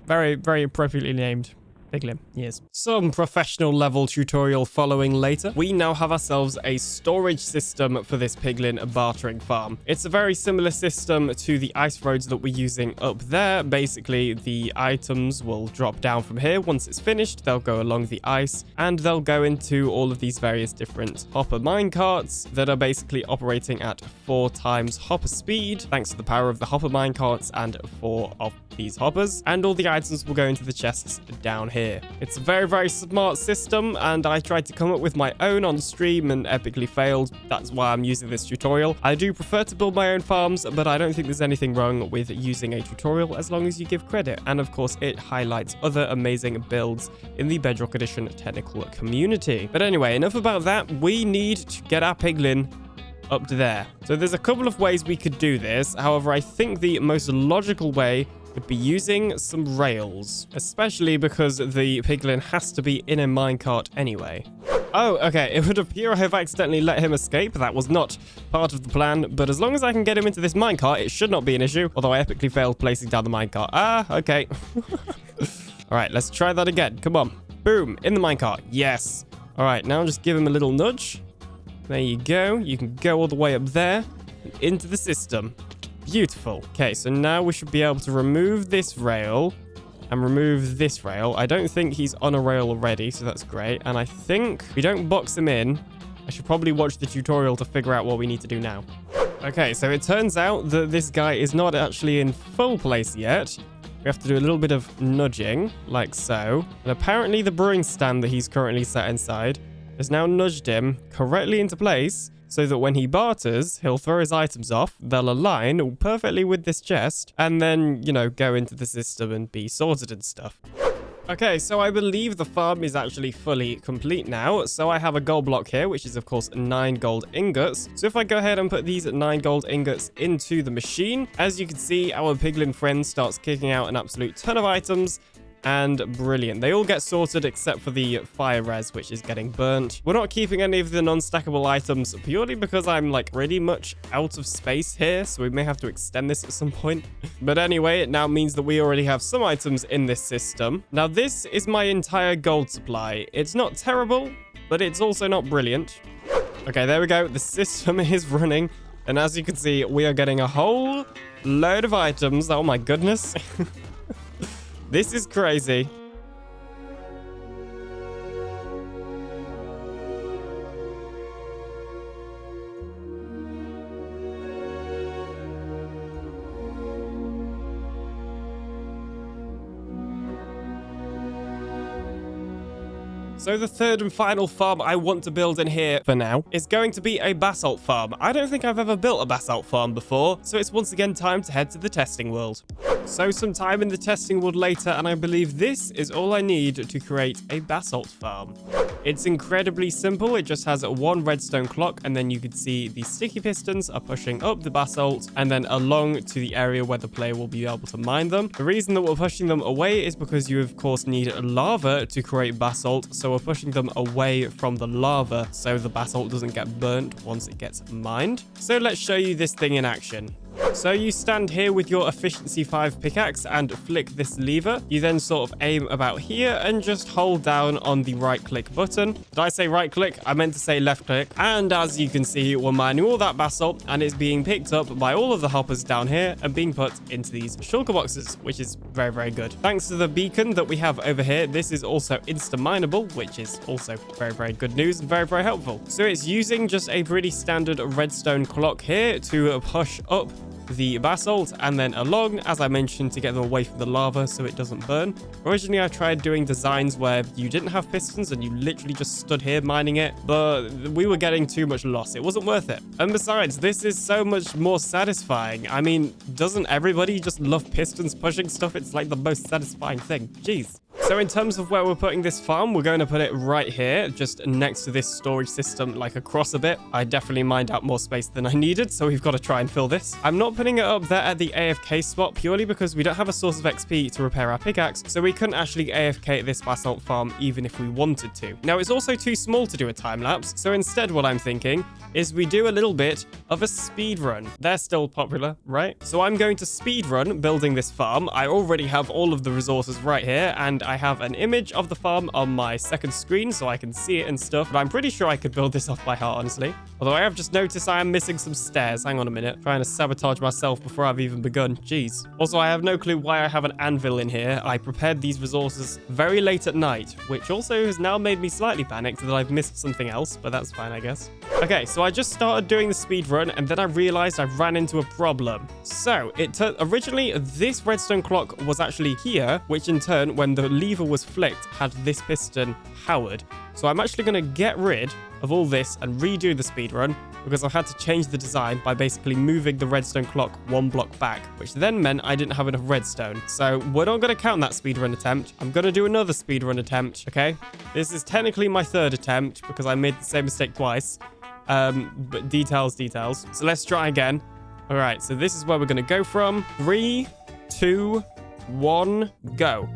S1: Very, very appropriately named. Piglin, yes. Some professional level tutorial following later. We now have ourselves a storage system for this piglin bartering farm. It's a very similar system to the ice roads that we're using up there. Basically, the items will drop down from here. Once it's finished, they'll go along the ice and they'll go into all of these various different hopper minecarts that are basically operating at 4 times hopper speed, thanks to the power of the hopper minecarts and 4 of these hoppers, and all the items will go into the chests down here. It's a very, very smart system, and I tried to come up with my own on stream and epically failed. That's why I'm using this tutorial. I do prefer to build my own farms, but I don't think there's anything wrong with using a tutorial as long as you give credit. And of course, it highlights other amazing builds in the Bedrock Edition technical community. But anyway, enough about that. We need to get our piglin up to there. So there's a couple of ways we could do this. However, I think the most logical way would be using some rails, especially because the piglin has to be in a minecart anyway. Oh, okay, it would appear I have accidentally let him escape. That was not part of the plan, but as long as I can get him into this minecart, it should not be an issue, although I epically failed placing down the minecart. Ah, okay. All right, let's try that again. Come on. Boom, in the minecart. Yes. All right, now just give him a little nudge. There you go. You can go all the way up there and into the system. Beautiful. Okay, so now we should be able to remove this rail and remove this rail. I don't think he's on a rail already, so that's great. And I think if we don't box him in, I should probably watch the tutorial to figure out what we need to do now. Okay, so it turns out that this guy is not actually in full place yet. We have to do a little bit of nudging, like so. And apparently the brewing stand that he's currently sat inside has now nudged him correctly into place, so that when he barters, he'll throw his items off, they'll align perfectly with this chest, and then, you know, go into the system and be sorted and stuff. Okay, so I believe the farm is actually fully complete now. So I have a gold block here, which is, of course, 9 gold ingots. So if I go ahead and put these 9 gold ingots into the machine, as you can see, our piglin friend starts kicking out an absolute ton of items. And brilliant. They all get sorted except for the fire res, which is getting burnt. We're not keeping any of the non-stackable items purely because I'm like pretty much out of space here, so we may have to extend this at some point. But anyway, it now means that we already have some items in this system. Now this is my entire gold supply. It's not terrible, but it's also not brilliant. Okay, there we go. The system is running And as you can see, we are getting a whole load of items. Oh my goodness. This is crazy. So the third and final farm I want to build in here for now is going to be a basalt farm. I don't think I've ever built a basalt farm before, so it's once again time to head to the testing world. So some time in the testing world later, and I believe this is all I need to create a basalt farm. It's incredibly simple. It just has one redstone clock, and then you can see the sticky pistons are pushing up the basalt and then along to the area where the player will be able to mine them. The reason that we're pushing them away is because you of course need lava to create basalt, so we're pushing them away from the lava so the basalt doesn't get burnt once it gets mined. So let's show you this thing in action. So you stand here with your efficiency 5 pickaxe and flick this lever. You then sort of aim about here and just hold down on the right click button. Did I say right click? I meant to say left click. And as you can see, we're mining all that basalt and it's being picked up by all of the hoppers down here and being put into these shulker boxes, which is very, very good. Thanks to the beacon that we have over here, this is also insta-mineable, which is also very, very good news and very, very helpful. So it's using just a pretty standard redstone clock here to push up the basalt and then along, as I mentioned, to get them away from the lava so it doesn't burn. Originally, I tried doing designs where you didn't have pistons and you literally just stood here mining it, but we were getting too much loss. It wasn't worth it. And besides, this is so much more satisfying. I mean, doesn't everybody just love pistons pushing stuff? It's like the most satisfying thing. Jeez. So in terms of where we're putting this farm, we're going to put it right here, just next to this storage system, like across a bit. I definitely mined out more space than I needed, so we've got to try and fill this. I'm not putting it up there at the AFK spot purely because we don't have a source of XP to repair our pickaxe, so we couldn't actually AFK this basalt farm even if we wanted to. Now, it's also too small to do a time lapse, so instead what I'm thinking is we do a little bit of a speed run. They're still popular, right? So I'm going to speed run building this farm. I already have all of the resources right here, and I have an image of the farm on my second screen so I can see it and stuff, but I'm pretty sure I could build this off by heart, honestly. Although I have just noticed I am missing some stairs. Hang on a minute. Trying to sabotage myself before I've even begun. Jeez. Also, I have no clue why I have an anvil in here. I prepared these resources very late at night, which also has now made me slightly panicked that I've missed something else, but that's fine, I guess. Okay, so I just started doing the speed run, and then I realized I ran into a problem. So, originally, this redstone clock was actually here, which in turn, when the lever was flicked, had this piston powered. So I'm actually going to get rid of all this and redo the speed run because I had to change the design by basically moving the redstone clock one block back, which then meant I didn't have enough redstone. So we're not going to count that speed run attempt. I'm going to do another speed run attempt, okay? This is technically my third attempt because I made the same mistake twice. But details. So let's try again. All right, so this is where we're going to go from. 3, 2, 1, go.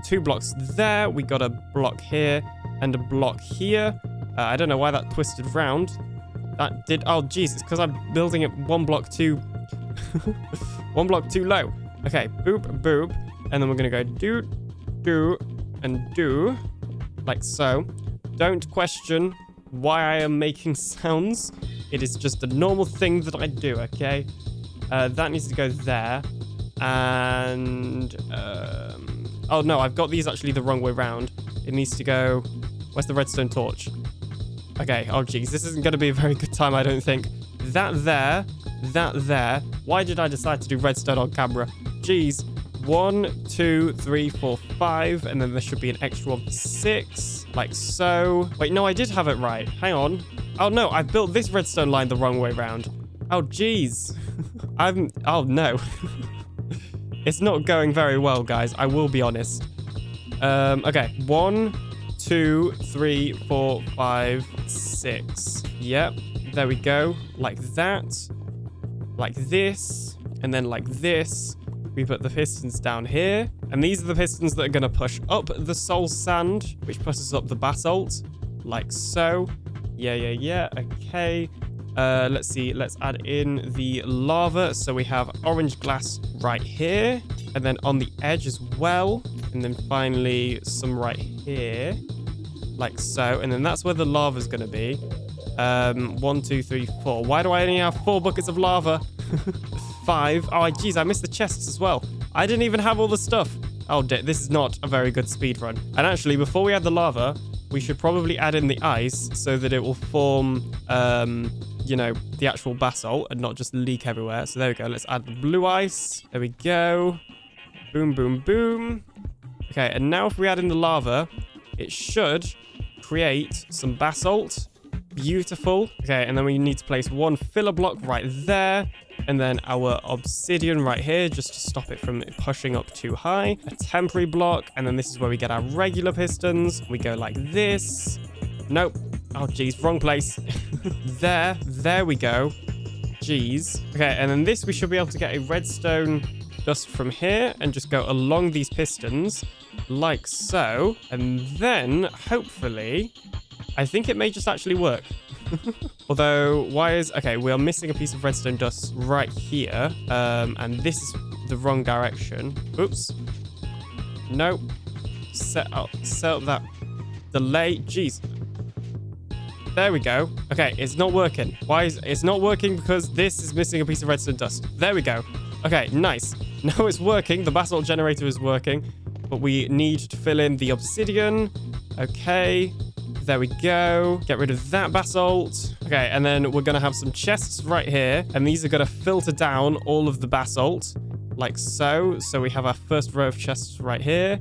S1: 2 blocks there. We got a block here and a block here. I don't know why that twisted round. That did. Oh, jeez. It's because I'm building it one block too low. Okay. Boop, boop. And then we're going to go do, and do. Like so. Don't question why I am making sounds. It is just a normal thing that I do, okay? That needs to go there. And... oh, no. I've got these actually the wrong way round. It needs to go... Where's the redstone torch? Okay. Oh, geez. This isn't going to be a very good time, I don't think. That there. Why did I decide to do redstone on camera? Jeez. 1, 2, 3, 4, 5. And then there should be an extra one for 6. Like so. Wait, no, I did have it right. Hang on. Oh, no. I've built this redstone line the wrong way round. Oh, jeez. Oh, no. It's not going very well, guys. I will be honest. Okay. 1, 2, 3, 4, 5, 6. Yep. There we go. Like that. Like this. And then like this. We put the pistons down here. And these are the pistons that are going to push up the soul sand, which pushes up the basalt. Like so. Yeah. Okay. Let's see. Let's add in the lava. So we have orange glass right here. And then on the edge as well. And then finally some right here. Like so. And then that's where the lava is going to be. 1, 2, 3, 4. Why do I only have 4 buckets of lava? 5. Oh, geez, I missed the chests as well. I didn't even have all the stuff. Oh, this is not a very good speed run. And actually, before we add the lava, we should probably add in the ice so that it will form, you know, the actual basalt and not just leak everywhere. So there we go. Let's add the blue ice. There we go. Boom, boom, boom. Okay, and now if we add in the lava, it should create some basalt. Beautiful. Okay, and then we need to place 1 filler block right there. And then our obsidian right here, just to stop it from pushing up too high. A temporary block. And then this is where we get our regular pistons. We go like this. Nope. Oh, geez. Wrong place. There we go. Jeez. Okay, and then this, we should be able to get a redstone dust from here and just go along these pistons like so. And then, hopefully, I think it may just actually work. Although, okay, we are missing a piece of redstone dust right here. And this is the wrong direction. Oops. Nope. Set up that delay. Jeez. There we go. Okay, it's not working. Why is it's not working? Because this is missing a piece of redstone dust. There we go. Okay, nice. Now it's working. The basalt generator is working. But we need to fill in the obsidian. Okay. There we go. Get rid of that basalt. Okay, and then we're going to have some chests right here. And these are going to filter down all of the basalt like so. So we have our first row of chests right here.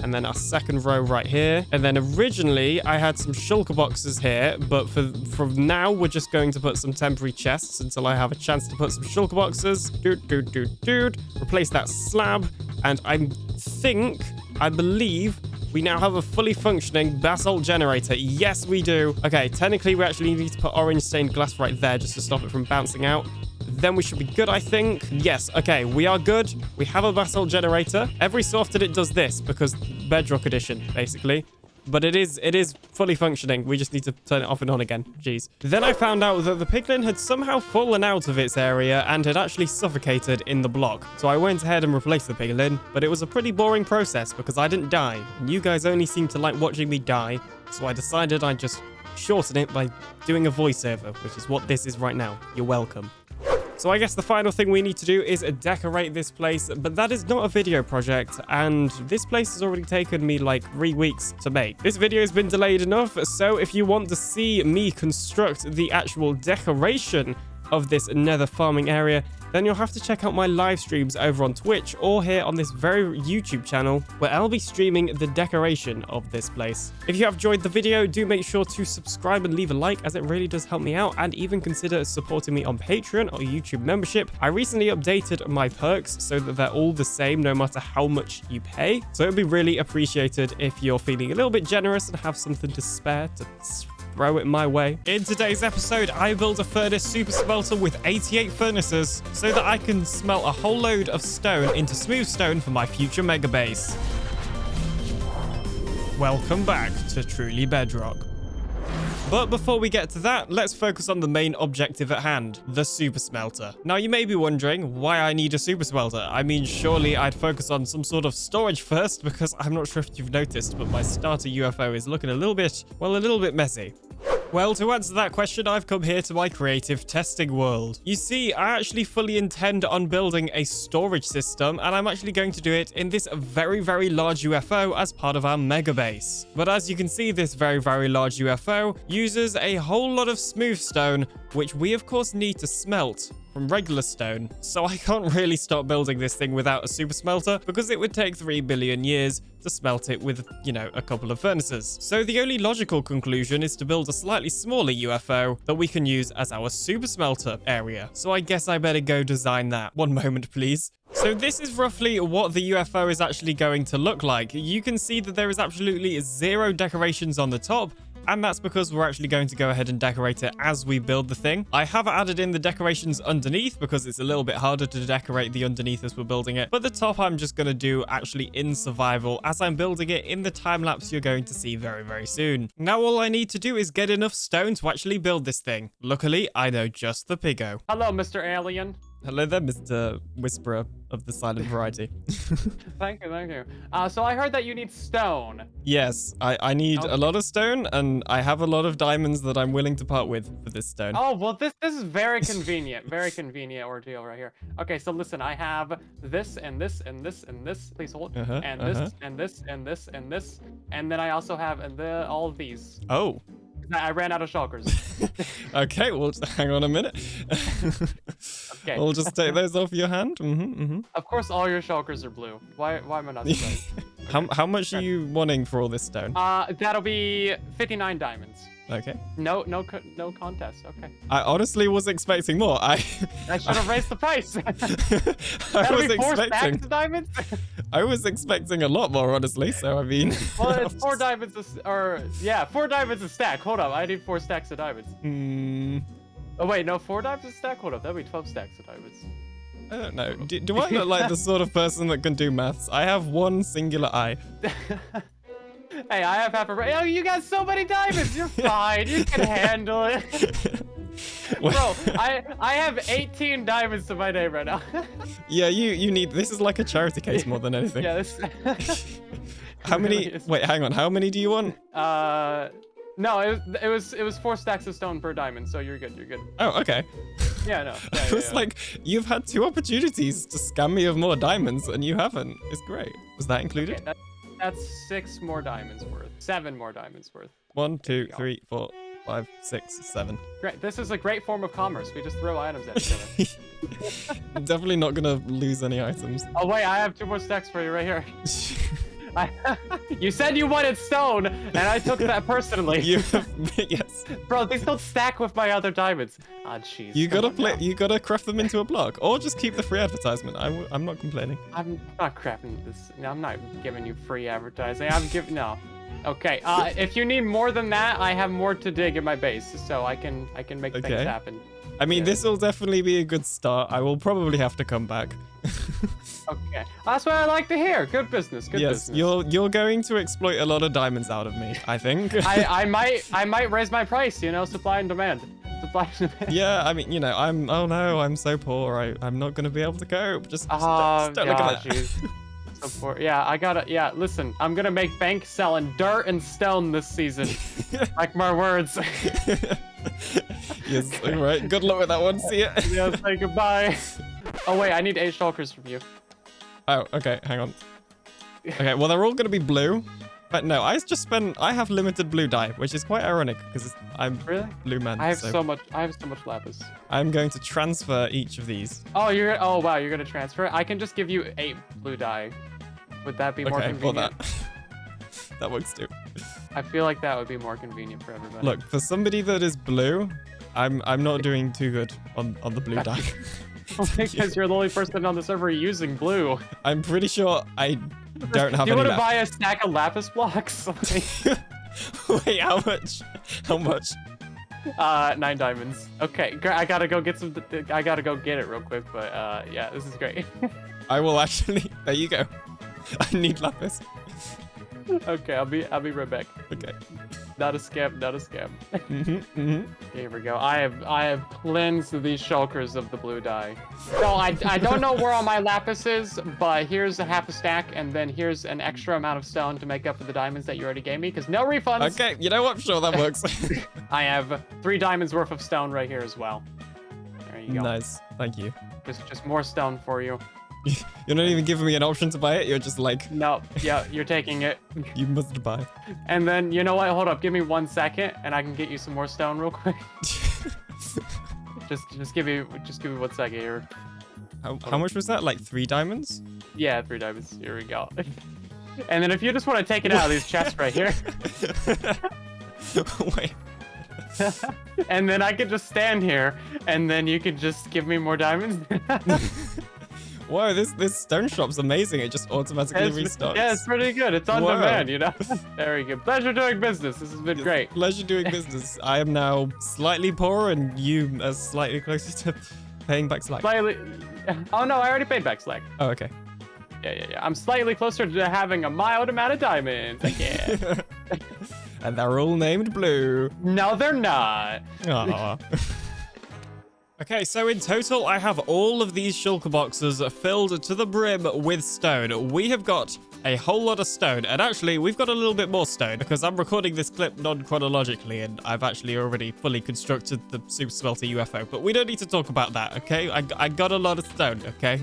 S1: And then our second row right here. And then originally I had some shulker boxes here. But from now, we're just going to put some temporary chests until I have a chance to put some shulker boxes. Replace that slab. And I believe we now have a fully functioning basalt generator. Yes, we do. Okay, technically, we actually need to put orange stained glass right there just to stop it from bouncing out. Then we should be good, I think. Yes, okay, we are good. We have a basalt generator. Every so often it does this because Bedrock Edition, basically. But it is fully functioning. We just need to turn it off and on again. Jeez. Then I found out that the piglin had somehow fallen out of its area and had actually suffocated in the block. So I went ahead and replaced the piglin, but it was a pretty boring process because I didn't die. And you guys only seem to like watching me die. So I decided I'd just shorten it by doing a voiceover, which is what this is right now. You're welcome. So I guess the final thing we need to do is decorate this place, but that is not a video project, and this place has already taken me like 3 weeks to make. This video has been delayed enough, so if you want to see me construct the actual decoration of this nether farming area, then you'll have to check out my live streams over on Twitch or here on this very YouTube channel where I'll be streaming the decoration of this place. If you have enjoyed the video, do make sure to subscribe and leave a like as it really does help me out, and even consider supporting me on Patreon or YouTube membership. I recently updated my perks so that they're all the same no matter how much you pay. So it'd be really appreciated if you're feeling a little bit generous and have something to spare to throw it my way. In today's episode, I built a furnace super smelter with 88 furnaces so that I can smelt a whole load of stone into smooth stone for my future mega base. Welcome back to Truly Bedrock. But before we get to that, let's focus on the main objective at hand, the super smelter. Now you may be wondering why I need a super smelter. I mean, surely I'd focus on some sort of storage first, because I'm not sure if you've noticed, but my starter UFO is looking a little bit messy. Well, to answer that question, I've come here to my creative testing world. You see, I actually fully intend on building a storage system, and I'm actually going to do it in this very, very large UFO as part of our mega base. But as you can see, this very, very large UFO uses a whole lot of smooth stone, which we of course need to smelt from regular stone. So I can't really start building this thing without a super smelter, because it would take 3 billion years to smelt it with, you know, a couple of furnaces. So the only logical conclusion is to build a slightly smaller UFO that we can use as our super smelter area. So I guess I better go design that. One moment, please. So this is roughly what the UFO is actually going to look like. You can see that there is absolutely 0 decorations on the top, and that's because we're actually going to go ahead and decorate it as we build the thing. I have added in the decorations underneath because it's a little bit harder to decorate the underneath as we're building it. But the top I'm just going to do actually in survival as I'm building it in the time lapse you're going to see very, very soon. Now all I need to do is get enough stone to actually build this thing. Luckily, I know just the piggo.
S2: Hello, Mr. Alien.
S1: Hello there, Mr. Whisperer of the silent variety.
S2: Thank you. So I heard that you need stone.
S1: Yes, I need a lot of stone, and I have a lot of diamonds that I'm willing to part with for this stone.
S2: Oh, well, this is very convenient. Very convenient ordeal right here. Okay, so listen, I have this and this and this and this. Please hold. And this and this and this and this. And then I also have all of these.
S1: Oh.
S2: I ran out of shulkers.
S1: Okay, well, hang on a minute.
S2: Okay.
S1: We'll just take those off your hand.
S2: Of course, all your shulkers are blue. Why am I not surprised?
S1: How much are you wanting for all this stone?
S2: That'll be 59 diamonds.
S1: Okay.
S2: No contest. Okay.
S1: I honestly was expecting more. I
S2: should have raised the price.
S1: I was expecting
S2: diamonds.
S1: I was expecting a lot more, honestly. So I mean.
S2: Well, it's 4 diamonds, 4 diamonds a stack. Hold up, I need 4 stacks of diamonds. Oh wait, no, 4 diamonds a stack. Hold up, that'll be 12 stacks of diamonds.
S1: I don't know. Do I look like the sort of person that can do maths? I have one singular eye.
S2: Hey, I have half a brain. Oh, you got so many diamonds. You're fine. You can handle it. Bro, I have 18 diamonds to my name right now.
S1: Yeah, you need. This is like a charity case more than anything.
S2: Yeah, this.
S1: How many? Wait, hang on. How many do you want?
S2: No, it was 4 stacks of stone per diamond, so you're good. You're good.
S1: Oh, okay.
S2: Yeah, no.
S1: It was like you've had 2 opportunities to scam me of more diamonds, and you haven't. It's great. Was that included?
S2: Okay, that's 6 more diamonds worth. 7 more diamonds worth.
S1: 1, 2, 3, 4, 5, 6, 7.
S2: Great. This is a great form of commerce. We just throw items at each other.
S1: I'm definitely not gonna lose any items.
S2: Oh wait, I have 2 more stacks for you right here. You said you wanted stone, and I took that personally.
S1: Yes.
S2: Bro, these don't stack with my other diamonds. Ah, jeez.
S1: You gotta craft them into a block, or just keep the free advertisement. I'm not complaining.
S2: I'm not crafting this. No, I'm not giving you free advertising. I'm giving no. Okay. If you need more than that, I have more to dig in my base, so I can make things happen.
S1: I mean, this will definitely be a good start. I will probably have to come back.
S2: Okay, that's what I like to hear. Good business. Good business.
S1: You're going to exploit a lot of diamonds out of me, I think.
S2: I might raise my price. You know, supply and demand. Supply and demand.
S1: Yeah, I mean, you know, I'm so poor. I'm not gonna be able to cope. Just don't look at that.
S2: So poor. Yeah, I gotta. Yeah, listen, I'm gonna make bank selling dirt and stone this season. Like my words.
S1: Yes. All right. Good luck with that one. See ya.
S2: Yeah. Say goodbye. Oh wait, I need 8 shulkers from you.
S1: Oh, okay. Hang on. Okay, well they're all gonna be blue, but no, I have limited blue dye, which is quite ironic because I'm blue man.
S2: I have so much lapis.
S1: I'm going to transfer each of these.
S2: Oh, wow, you're gonna transfer it? I can just give you 8 blue dye. Would that be more convenient?
S1: Well, that works too.
S2: I feel like that would be more convenient for everybody.
S1: Look, for somebody that is blue, I'm not doing too good on the blue dye.
S2: Because you're the only person on the server using blue.
S1: I'm pretty sure I don't have any.
S2: Do you want to buy a stack of lapis blocks?
S1: Wait, how much? How much?
S2: 9 diamonds. Okay, I gotta go get some. I gotta go get it real quick. But yeah, this is great.
S1: I will actually. There you go. I need lapis.
S2: Okay, I'll be right back.
S1: Okay.
S2: Not a scam, not a scam. Here we go. I have cleansed these shulkers of the blue dye. So I don't know where all my lapis is, but here's a half a stack, and then here's an extra amount of stone to make up for the diamonds that you already gave me, because no refunds.
S1: Okay, you know what? Sure, that works.
S2: I have 3 diamonds worth of stone right here as well. There you go.
S1: Nice, thank you.
S2: Just more stone for you.
S1: You're not even giving me an option to buy it. You're just like,
S2: no, yeah, you're taking it.
S1: You must buy.
S2: And then you know what? Hold up, give me 1 second, and I can get you some more stone real quick. just give me 1 second here.
S1: How much was that? Like 3 diamonds?
S2: Yeah, 3 diamonds. Here we go. And then if you just want to take it out of these chests right here.
S1: Wait.
S2: And then I could just stand here, and then you could just give me more diamonds.
S1: Whoa, this stone shop's amazing. It just automatically restarts.
S2: Yeah, it's pretty good. It's on demand, you know? Very good. Pleasure doing business. This has been great.
S1: Pleasure doing business. I am now slightly poorer, and you are slightly closer to paying back slack.
S2: Slightly. Oh, no, I already paid back slack.
S1: Oh, okay.
S2: Yeah. I'm slightly closer to having a mild amount of diamonds. Yeah.
S1: And they're all named Blue.
S2: No, they're not.
S1: Aww. Okay, so in total, I have all of these shulker boxes filled to the brim with stone. We have got a whole lot of stone, and actually, we've got a little bit more stone because I'm recording this clip non-chronologically, and I've actually already fully constructed the super smelter UFO, but we don't need to talk about that, okay? I got a lot of stone, okay?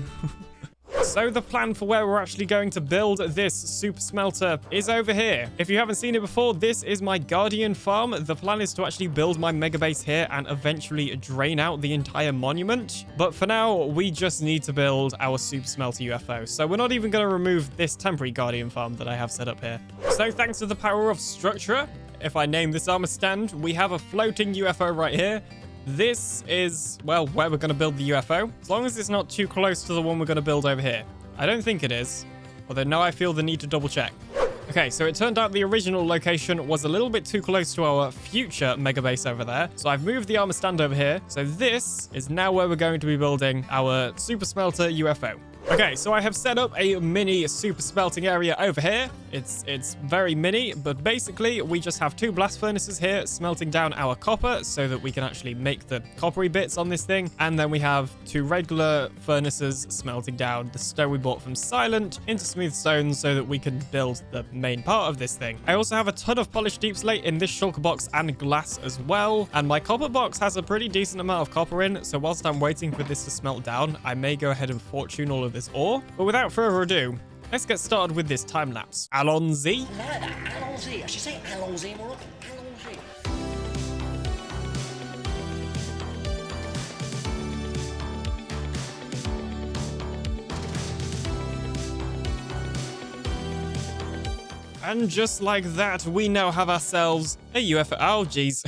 S1: So the plan for where we're actually going to build this super smelter is over here. If you haven't seen it before, this is my Guardian farm. The plan is to actually build my mega base here and eventually drain out the entire monument. But for now, we just need to build our super smelter UFO. So we're not even going to remove this temporary Guardian farm that I have set up here. So thanks to the power of structure, if I name this armor stand, we have a floating UFO right here. This is, well, where we're going to build the UFO, as long as it's not too close to the one we're going to build over here. I don't think it is, although now I feel the need to double check. Okay, so it turned out the original location was a little bit too close to our future mega base over there. So I've moved the armor stand over here. So this is now where we're going to be building our super smelter UFO. Okay, so I have set up a mini super smelting area over here. It's very mini, but basically we just have 2 blast furnaces here smelting down our copper so that we can actually make the coppery bits on this thing. And then we have 2 regular furnaces smelting down the stone we bought from Silent into smooth stone so that we can build the main part of this thing. I also have a ton of polished deep slate in this shulker box and glass as well. And my copper box has a pretty decent amount of copper in, so whilst I'm waiting for this to smelt down, I may go ahead and fortune all of this ore. But without further ado, let's get started with this time lapse. Allons-y.
S18: Allons-y. I should say allons-y more often. Allons-y.
S1: And just like that, we now have ourselves a UFO. Oh, jeez.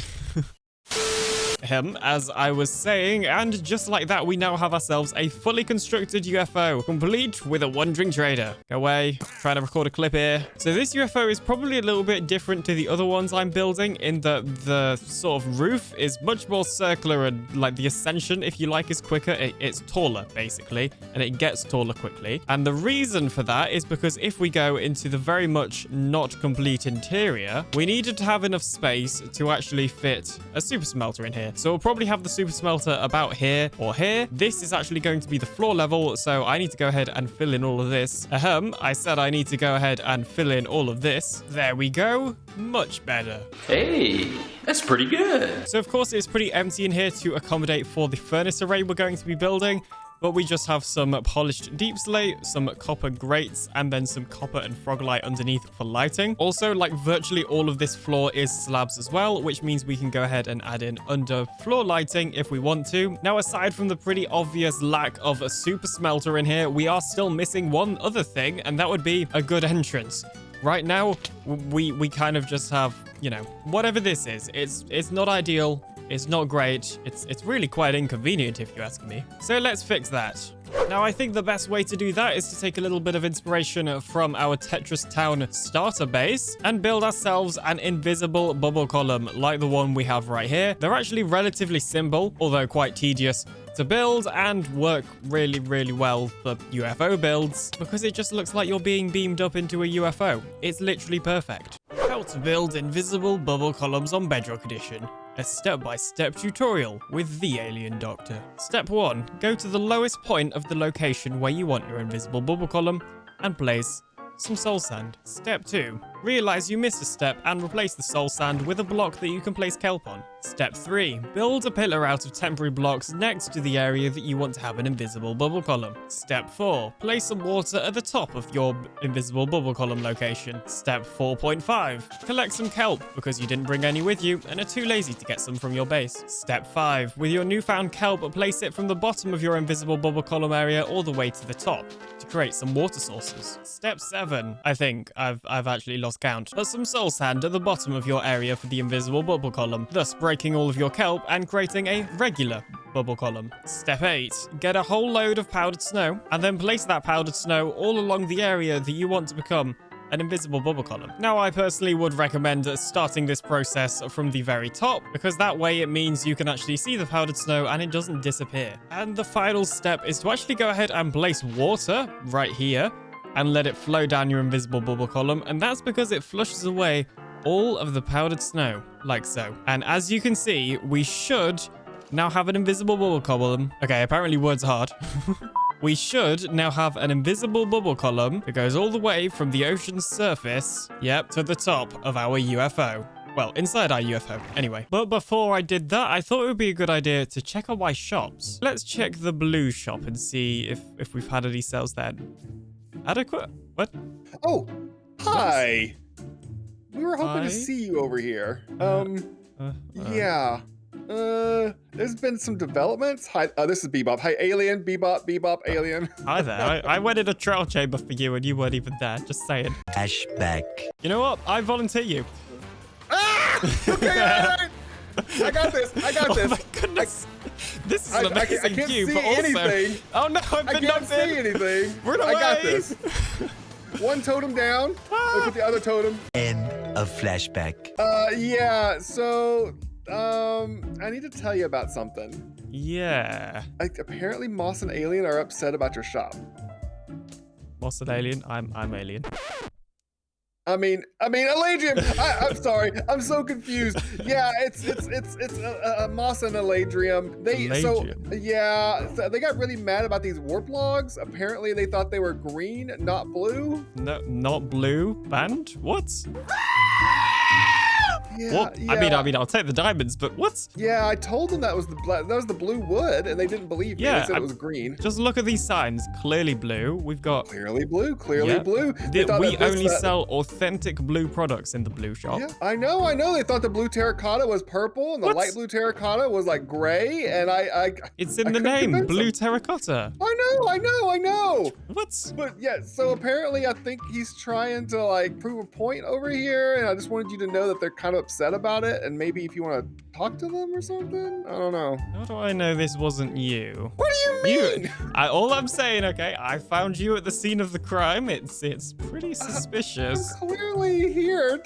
S1: As I was saying, and just like that, we now have ourselves a fully constructed UFO, complete with a wandering trader. Go away, trying to record a clip here. So this UFO is probably a little bit different to the other ones I'm building in that the sort of roof is much more circular and like the ascension, if you like, is quicker. It's taller, basically, and it gets taller quickly. And the reason for that is because if we go into the very much not complete interior, we needed to have enough space to actually fit a super smelter in here. So we'll probably have the super smelter about here or here. This is actually going to be the floor level, so I need to go ahead and fill in all of this. I said I need to go ahead and fill in all of this. There we go. Much better.
S18: Hey, that's pretty good.
S1: So of course it's pretty empty in here to accommodate for the furnace array we're going to be building. But we just have some polished deep slate, some copper grates, and then some copper and frog light underneath for lighting. Also, like virtually all of this floor is slabs as well, which means we can go ahead and add in under floor lighting if we want to. Now, aside from the pretty obvious lack of a super smelter in here, we are still missing one other thing, and that would be a good entrance. Right now, we kind of just have, you know, whatever this is. It's not ideal. It's not great. It's really quite inconvenient if you ask me. So let's fix that. Now, I think the best way to do that is to take a little bit of inspiration from our Tetris Town starter base and build ourselves an invisible bubble column like the one we have right here. They're actually relatively simple, although quite tedious to build and work really, really well for UFO builds because it just looks like you're being beamed up into a UFO. It's literally perfect. How to build invisible bubble columns on Bedrock Edition. A step-by-step tutorial with TheAlienDoctor. Step 1. Go to the lowest point of the location where you want your invisible bubble column and place some soul sand. Step 2. Realize you missed a step and replace the soul sand with a block that you can place kelp on. Step 3. Build a pillar out of temporary blocks next to the area that you want to have an invisible bubble column. Step 4. Place some water at the top of your invisible bubble column location. Step 4.5. Collect some kelp because you didn't bring any with you and are too lazy to get some from your base. Step 5. With your newfound kelp, place it from the bottom of your invisible bubble column area all the way to the top to create some water sources. Step 7. I think I've actually lost count. Put some soul sand at the bottom of your area for the invisible bubble column, thus breaking all of your kelp and creating a regular bubble column. Step 8. Get a whole load of powdered snow and then place that powdered snow all along the area that you want to become an invisible bubble column. Now, I personally would recommend starting this process from the very top because that way it means you can actually see the powdered snow and it doesn't disappear. And the final step is to actually go ahead and place water right here and let it flow down your invisible bubble column, and that's because it flushes away all of the powdered snow, like so. And as you can see, we should now have an invisible bubble column. Okay, apparently words are hard. We should now have an invisible bubble column that goes all the way from the ocean's surface, yep, to the top of our UFO. Well, inside our UFO, anyway. But before I did that, I thought it would be a good idea to check out my shops. Let's check the blue shop and see if we've had any sales there. Adequate? What?
S9: Oh, hi. We were hoping to see you over here. Yeah. There's been some developments. Hi, this is Bebop. Hi, Alien. Bebop, Alien.
S1: Hi there. I went in a trial chamber for you and you weren't even there. Just saying.
S8: Flashback.
S1: You know what? I volunteer you.
S9: Okay, all right. I got this.
S1: Oh my goodness. This is an amazing cube, but also...
S9: anything.
S1: Oh no, I've been knocked in.
S9: I can't see anything.
S1: Run away.
S9: I got this. One totem down. Look at the other totem.
S8: End of flashback.
S9: Yeah, so... I need to tell you about something.
S1: Yeah.
S9: Apparently Moss and Alien are upset about your shop.
S1: Moss and Alien? I'm Alien.
S9: I mean, Eladrium. I'm sorry. I'm so confused. Yeah, it's Moss and Eladrium. They got really mad about these warp logs. Apparently, they thought they were green, not blue.
S1: No, not blue. Band? What?
S9: Yeah,
S1: what?
S9: yeah.
S1: I mean, I'll take the diamonds, but what?
S9: Yeah, I told them that was the blue wood, and they didn't believe me.
S1: Yeah,
S9: they said it was green.
S1: Just look at these signs. Clearly blue. We've got
S9: clearly blue. Blue.
S1: We only sell authentic blue products in the blue shop.
S9: Yeah, I know. They thought the blue terracotta was purple, and the light blue terracotta was like gray, and
S1: It's in the name, blue terracotta.
S9: I know.
S1: What?
S9: But yeah, so apparently I think he's trying to like prove a point over here, and I just wanted you to know that they're kind of upset about it, and maybe if you want to talk to them or something. I don't know.
S1: How do I know this wasn't you?
S9: What do you mean?
S1: All I'm saying, okay, I found you at the scene of the crime. It's pretty suspicious.
S9: I'm clearly here.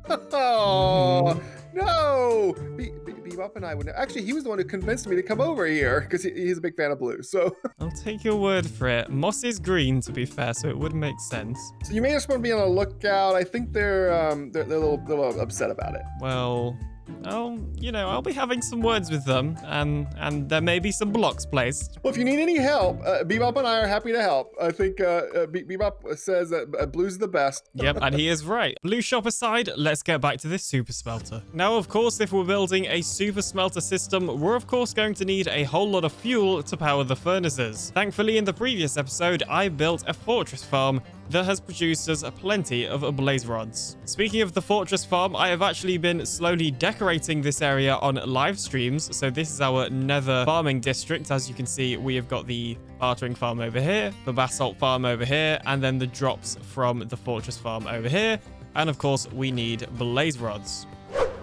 S9: Oh no! Bebop and I would actually. He was the one who convinced me to come over here because he's a big fan of blue. So
S1: I'll take your word for it. Moss is green, to be fair, so it would make sense.
S9: So you may just want to be on the lookout. I think they're a little upset about it.
S1: Well, I'll be having some words with them, and there may be some blocks placed.
S9: Well, if you need any help, Bebop and I are happy to help. I think Bebop says that blue's the best.
S1: Yep, and he is right. Blue shop aside, let's get back to this super smelter. Now, of course, if we're building a super smelter system, we're of course going to need a whole lot of fuel to power the furnaces. Thankfully, in the previous episode, I built a fortress farm that has produced us plenty of blaze rods. Speaking of the fortress farm, I have actually been slowly decorating this area on live streams. So this is our nether farming district. As you can see, we have got the bartering farm over here, the basalt farm over here, and then the drops from the fortress farm over here. And of course, we need blaze rods.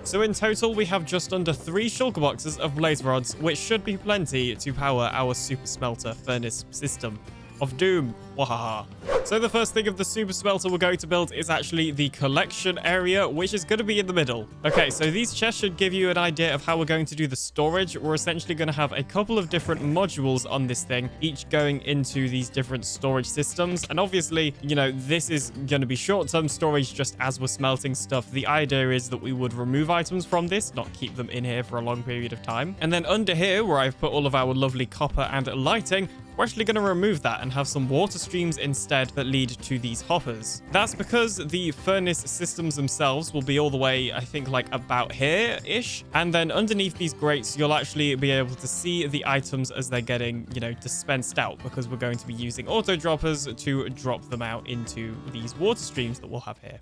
S1: So in total, we have just under 3 shulker boxes of blaze rods, which should be plenty to power our super smelter furnace system of doom. Wahaha. So the first thing of the super smelter we're going to build is actually the collection area, which is going to be in the middle. Okay, so these chests should give you an idea of how we're going to do the storage. We're essentially going to have a couple of different modules on this thing, each going into these different storage systems. And obviously, this is going to be short-term storage just as we're smelting stuff. The idea is that we would remove items from this, not keep them in here for a long period of time. And then under here, where I've put all of our lovely copper and lighting, we're actually going to remove that and have some water streams instead that lead to these hoppers. That's because the furnace systems themselves will be all the way, I think, like about here-ish. And then underneath these grates, you'll actually be able to see the items as they're getting, dispensed out, because we're going to be using auto droppers to drop them out into these water streams that we'll have here.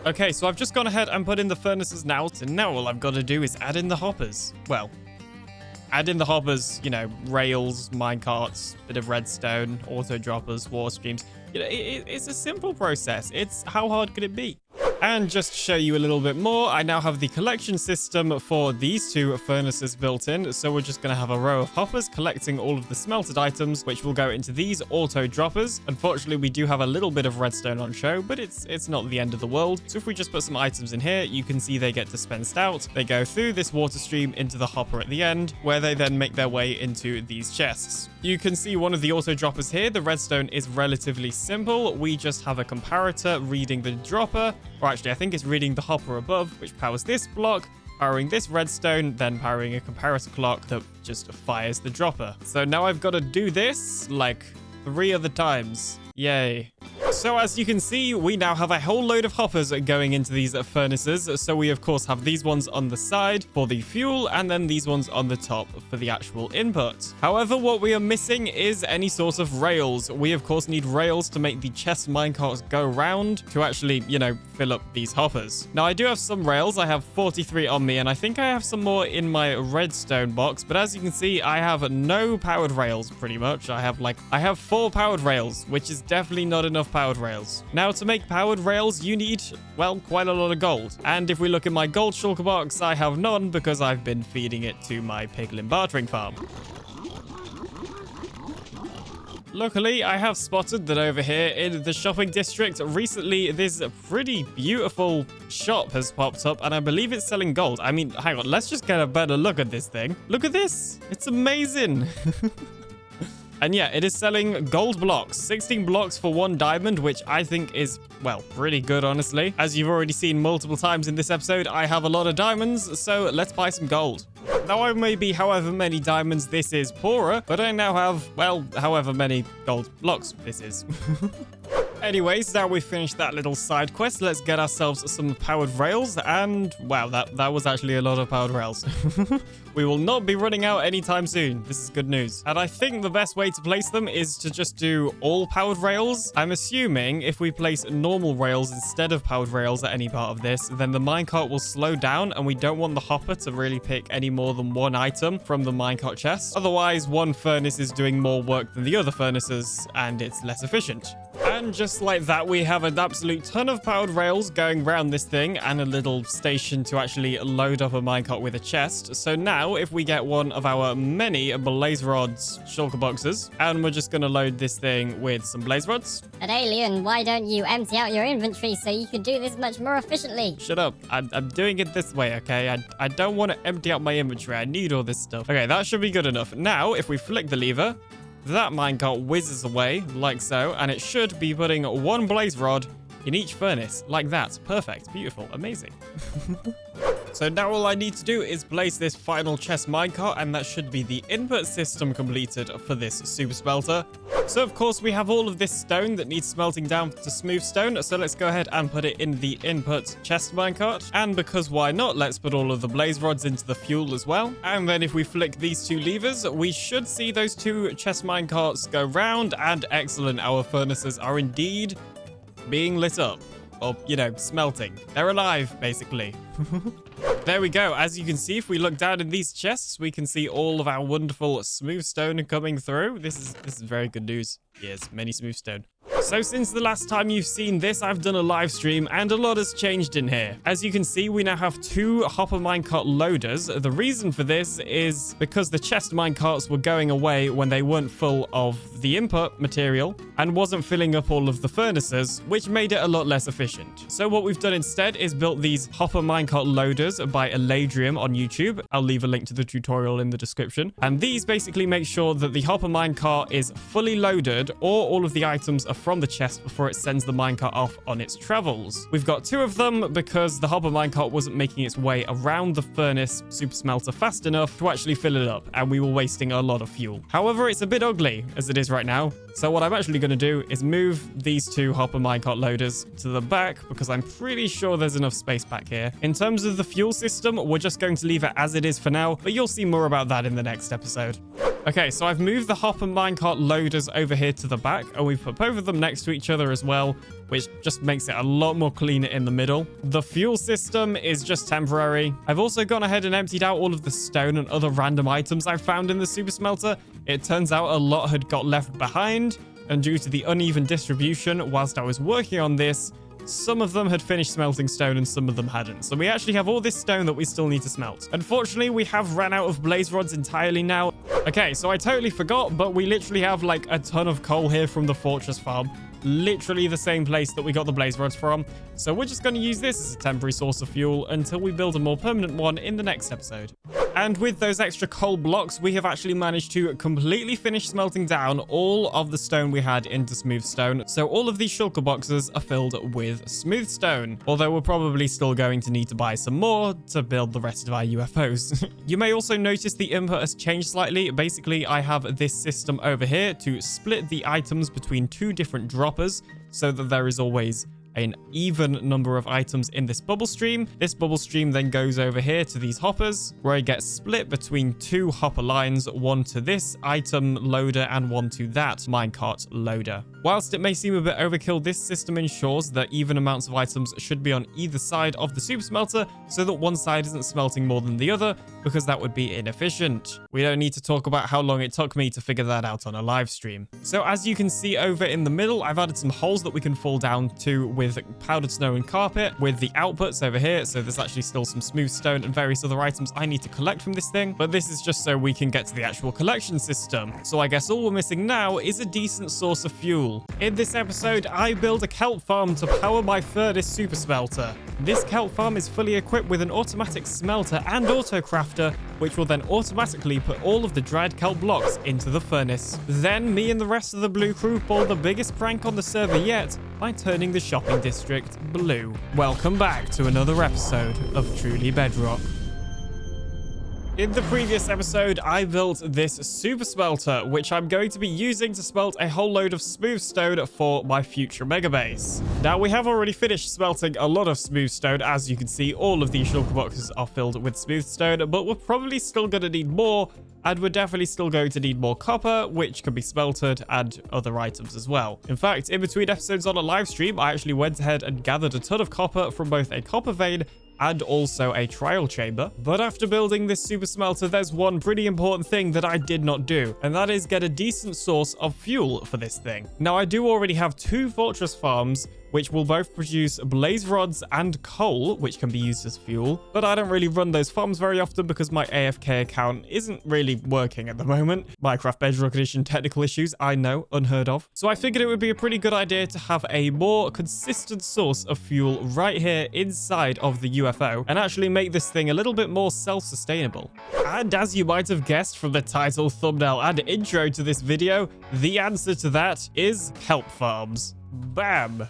S1: Okay, so I've just gone ahead and put in the furnaces now, and now all I've got to do is add in the hoppers. Well, add in the hoppers, rails, minecarts, bit of redstone, auto droppers, water streams. It's a simple process. It's how hard could it be? And just to show you a little bit more, I now have the collection system for these 2 furnaces built in. So we're just going to have a row of hoppers collecting all of the smelted items, which will go into these auto droppers. Unfortunately, we do have a little bit of redstone on show, but it's not the end of the world. So if we just put some items in here, you can see they get dispensed out. They go through this water stream into the hopper at the end, where they then make their way into these chests. You can see one of the auto droppers here. The redstone is relatively simple. We just have a comparator reading the dropper, or actually I think it's reading the hopper above, which powers this block. powering this redstone, then powering a comparator clock that just fires the dropper. So now I've got to do this like 3 other times. Yay. So as you can see, we now have a whole load of hoppers going into these furnaces. So we of course have these ones on the side for the fuel and then these ones on the top for the actual input. However, what we are missing is any sort of rails. We of course need rails to make the chest minecarts go round to actually, you know, fill up these hoppers. Now I do have some rails. I have 43 on me and I think I have some more in my redstone box. But as you can see, I have no powered rails pretty much. I have 4 powered rails, which is definitely not enough powered rails. Now to make powered rails, you need, well, quite a lot of gold. And if we look at my gold shulker box, I have none because I've been feeding it to my piglin bartering farm. Luckily, I have spotted that over here in the shopping district, recently this pretty beautiful shop has popped up and I believe it's selling gold. I mean, hang on, let's just get a better look at this thing. Look at this. It's amazing. And yeah, it is selling gold blocks, 16 blocks for 1 diamond, which I think is, well, pretty good, honestly. As you've already seen multiple times in this episode, I have a lot of diamonds, so let's buy some gold. Now I may be however many diamonds this is poorer, but I now have, well, however many gold blocks this is. Anyways, now we've finished that little side quest, let's get ourselves some powered rails, and wow, that was actually a lot of powered rails. We will not be running out anytime soon. This is good news. And I think the best way to place them is to just do all powered rails. I'm assuming if we place normal rails instead of powered rails at any part of this, then the minecart will slow down and we don't want the hopper to really pick any more than 1 item from the minecart chest. Otherwise, one furnace is doing more work than the other furnaces and it's less efficient. And just like that, we have an absolute ton of powered rails going around this thing and a little station to actually load up a minecart with a chest. So now if we get one of our many blaze rods shulker boxes and we're just going to load this thing with some blaze rods.
S16: But Alien, why don't you empty out your inventory so you can do this much more efficiently?
S1: Shut up. I'm doing it this way, okay? I don't want to empty out my inventory. I need all this stuff. Okay, that should be good enough. Now, if we flick the lever, that minecart whizzes away, like so, and it should be putting 1 blaze rod in each furnace, like that. Perfect, beautiful, amazing. So now all I need to do is place this final chest minecart, and that should be the input system completed for this super smelter. So of course we have all of this stone that needs smelting down to smooth stone, so let's go ahead and put it in the input chest minecart. And because why not, let's put all of the blaze rods into the fuel as well. And then if we flick these 2 levers, we should see those 2 chest minecarts go round, and excellent, our furnaces are indeed being lit up. Or, you know, smelting. They're alive, basically. There we go. As you can see, if we look down in these chests, we can see all of our wonderful smooth stone coming through. This is very good news. Yes, many smooth stone. So since the last time you've seen this, I've done a live stream and a lot has changed in here. As you can see, we now have 2 hopper minecart loaders. The reason for this is because the chest minecarts were going away when they weren't full of the input material and wasn't filling up all of the furnaces, which made it a lot less efficient. So what we've done instead is built these hopper minecart loaders by TheAlienDoctor on YouTube. I'll leave a link to the tutorial in the description. And these basically make sure that the hopper minecart is fully loaded, or all of the items are from the chest before it sends the minecart off on its travels. We've got 2 of them because the hopper minecart wasn't making its way around the furnace super smelter fast enough to actually fill it up, and we were wasting a lot of fuel. However, it's a bit ugly as it is right now. So what I'm actually going to do is move these 2 hopper minecart loaders to the back because I'm pretty sure there's enough space back here. In terms of the fuel system, we're just going to leave it as it is for now, but you'll see more about that in the next episode. Okay, so I've moved the hopper minecart loaders over here to the back, and we've put both of them next to each other as well, which just makes it a lot more cleaner in the middle. The fuel system is just temporary. I've also gone ahead and emptied out all of the stone and other random items I found in the super smelter. It turns out a lot had got left behind, and due to the uneven distribution whilst I was working on this, some of them had finished smelting stone and some of them hadn't. So we actually have all this stone that we still need to smelt. Unfortunately, we have ran out of blaze rods entirely now. Okay, so I totally forgot, but we literally have like a ton of coal here from the fortress farm. literally the same place that we got the blaze rods from. So we're just going to use this as a temporary source of fuel until we build a more permanent one in the next episode. And with those extra coal blocks, we have actually managed to completely finish smelting down all of the stone we had into smooth stone. So all of these shulker boxes are filled with smooth stone, although we're probably still going to need to buy some more to build the rest of our UFOs. You may also notice the input has changed slightly. Basically, I have this system over here to split the items between two different droppers so that there is always an even number of items in this bubble stream. This bubble stream then goes over here to these hoppers, where it gets split between two hopper lines, one to this item loader and one to that minecart loader. Whilst it may seem a bit overkill, this system ensures that even amounts of items should be on either side of the super smelter so that one side isn't smelting more than the other, because that would be inefficient. We don't need to talk about how long it took me to figure that out on a live stream. So as you can see over in the middle, I've added some holes that we can fall down to with powdered snow and carpet with the outputs over here. So there's actually still some smooth stone and various other items I need to collect from this thing, but this is just so we can get to the actual collection system. So I guess all we're missing now is a decent source of fuel. In this episode, I build a kelp farm to power my furnace super smelter. This kelp farm is fully equipped with an automatic smelter and auto crafter, which will then automatically put all of the dried kelp blocks into the furnace. Then me and the rest of the blue crew pull the biggest prank on the server yet by turning the shopping district blue. Welcome back to another episode of Truly Bedrock. In the previous episode, I built this super smelter, which I'm going to be using to smelt a whole load of smooth stone for my future mega base. Now, we have already finished smelting a lot of smooth stone. As you can see, all of these shulker boxes are filled with smooth stone, but we're probably still going to need more. And we're definitely still going to need more copper, which can be smelted, and other items as well. In fact, in between episodes on a live stream, I actually went ahead and gathered a ton of copper from both a copper vein and also a trial chamber. But after building this super smelter, there's one pretty important thing that I did not do, and that is get a decent source of fuel for this thing. Now, I do already have two fortress farms, which will both produce blaze rods and coal, which can be used as fuel. But I don't really run those farms very often because my AFK account isn't really working at the moment. Minecraft Bedrock Edition technical issues, I know, unheard of. So I figured it would be a pretty good idea to have a more consistent source of fuel right here inside of the UFO and actually make this thing a little bit more self-sustainable. And as you might have guessed from the title, thumbnail, and intro to this video, the answer to that is kelp farms. Bam!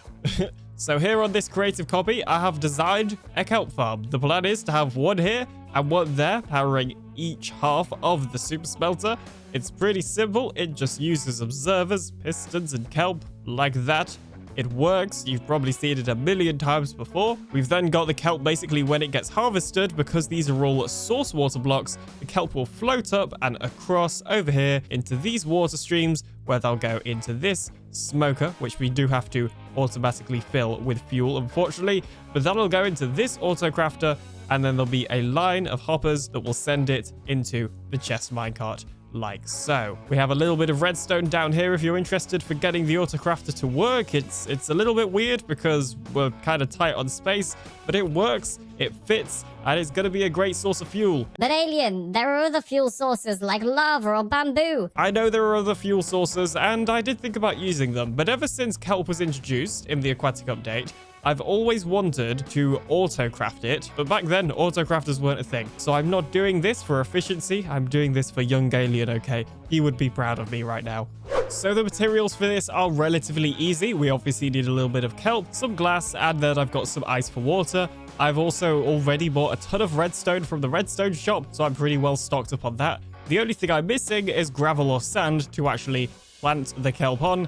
S1: So here on this creative copy, I have designed a kelp farm. The plan is to have one here and one there, powering each half of the super smelter. It's pretty simple. It just uses observers, pistons, and kelp like that. It works. You've probably seen it a million times before. We've then got the kelp basically when it gets harvested, because these are all source water blocks. The kelp will float up and across over here into these water streams, where they'll go into this smoker, which we do have to automatically fill with fuel, unfortunately. But that'll go into this auto crafter, and then there'll be a line of hoppers that will send it into the chest minecart. Like so. We have a little bit of redstone down here if you're interested for getting the autocrafter to work. It's a little bit weird because we're kind of tight on space, but it works, it fits, and it's going to be a great source of fuel.
S16: But Alien, there are other fuel sources like lava or bamboo.
S1: I know there are other fuel sources, and I did think about using them, but ever since kelp was introduced in the aquatic update, I've always wanted to auto-craft it, but back then, auto-crafters weren't a thing. So I'm not doing this for efficiency, I'm doing this for young Alien, okay? He would be proud of me right now. So the materials for this are relatively easy. We obviously need a little bit of kelp, some glass, and then I've got some ice for water. I've also already bought a ton of redstone from the redstone shop, so I'm pretty well stocked up on that. The only thing I'm missing is gravel or sand to actually plant the kelp on.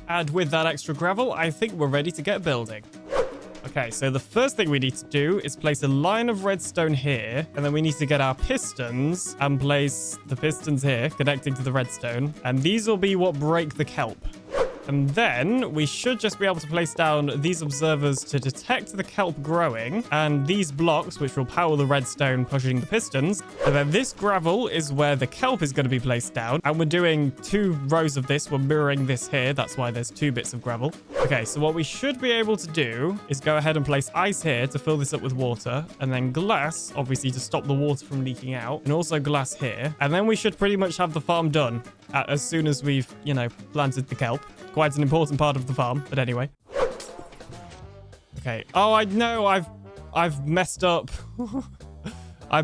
S1: And with that extra gravel, I think we're ready to get building. Okay, so the first thing we need to do is place a line of redstone here, and then we need to get our pistons and place the pistons here, connecting to the redstone. And these will be what break the kelp. And then we should just be able to place down these observers to detect the kelp growing, and these blocks, which will power the redstone pushing the pistons. And then this gravel is where the kelp is going to be placed down. And we're doing 2 rows of this. We're mirroring this here. That's why there's 2 bits of gravel. Okay, so what we should be able to do is go ahead and place ice here to fill this up with water, and then glass, obviously, to stop the water from leaking out, and also glass here. And then we should pretty much have the farm done. as soon as we've, you know, planted the kelp. Quite an important part of the farm, but anyway. Okay. Oh, I know. I've messed up. I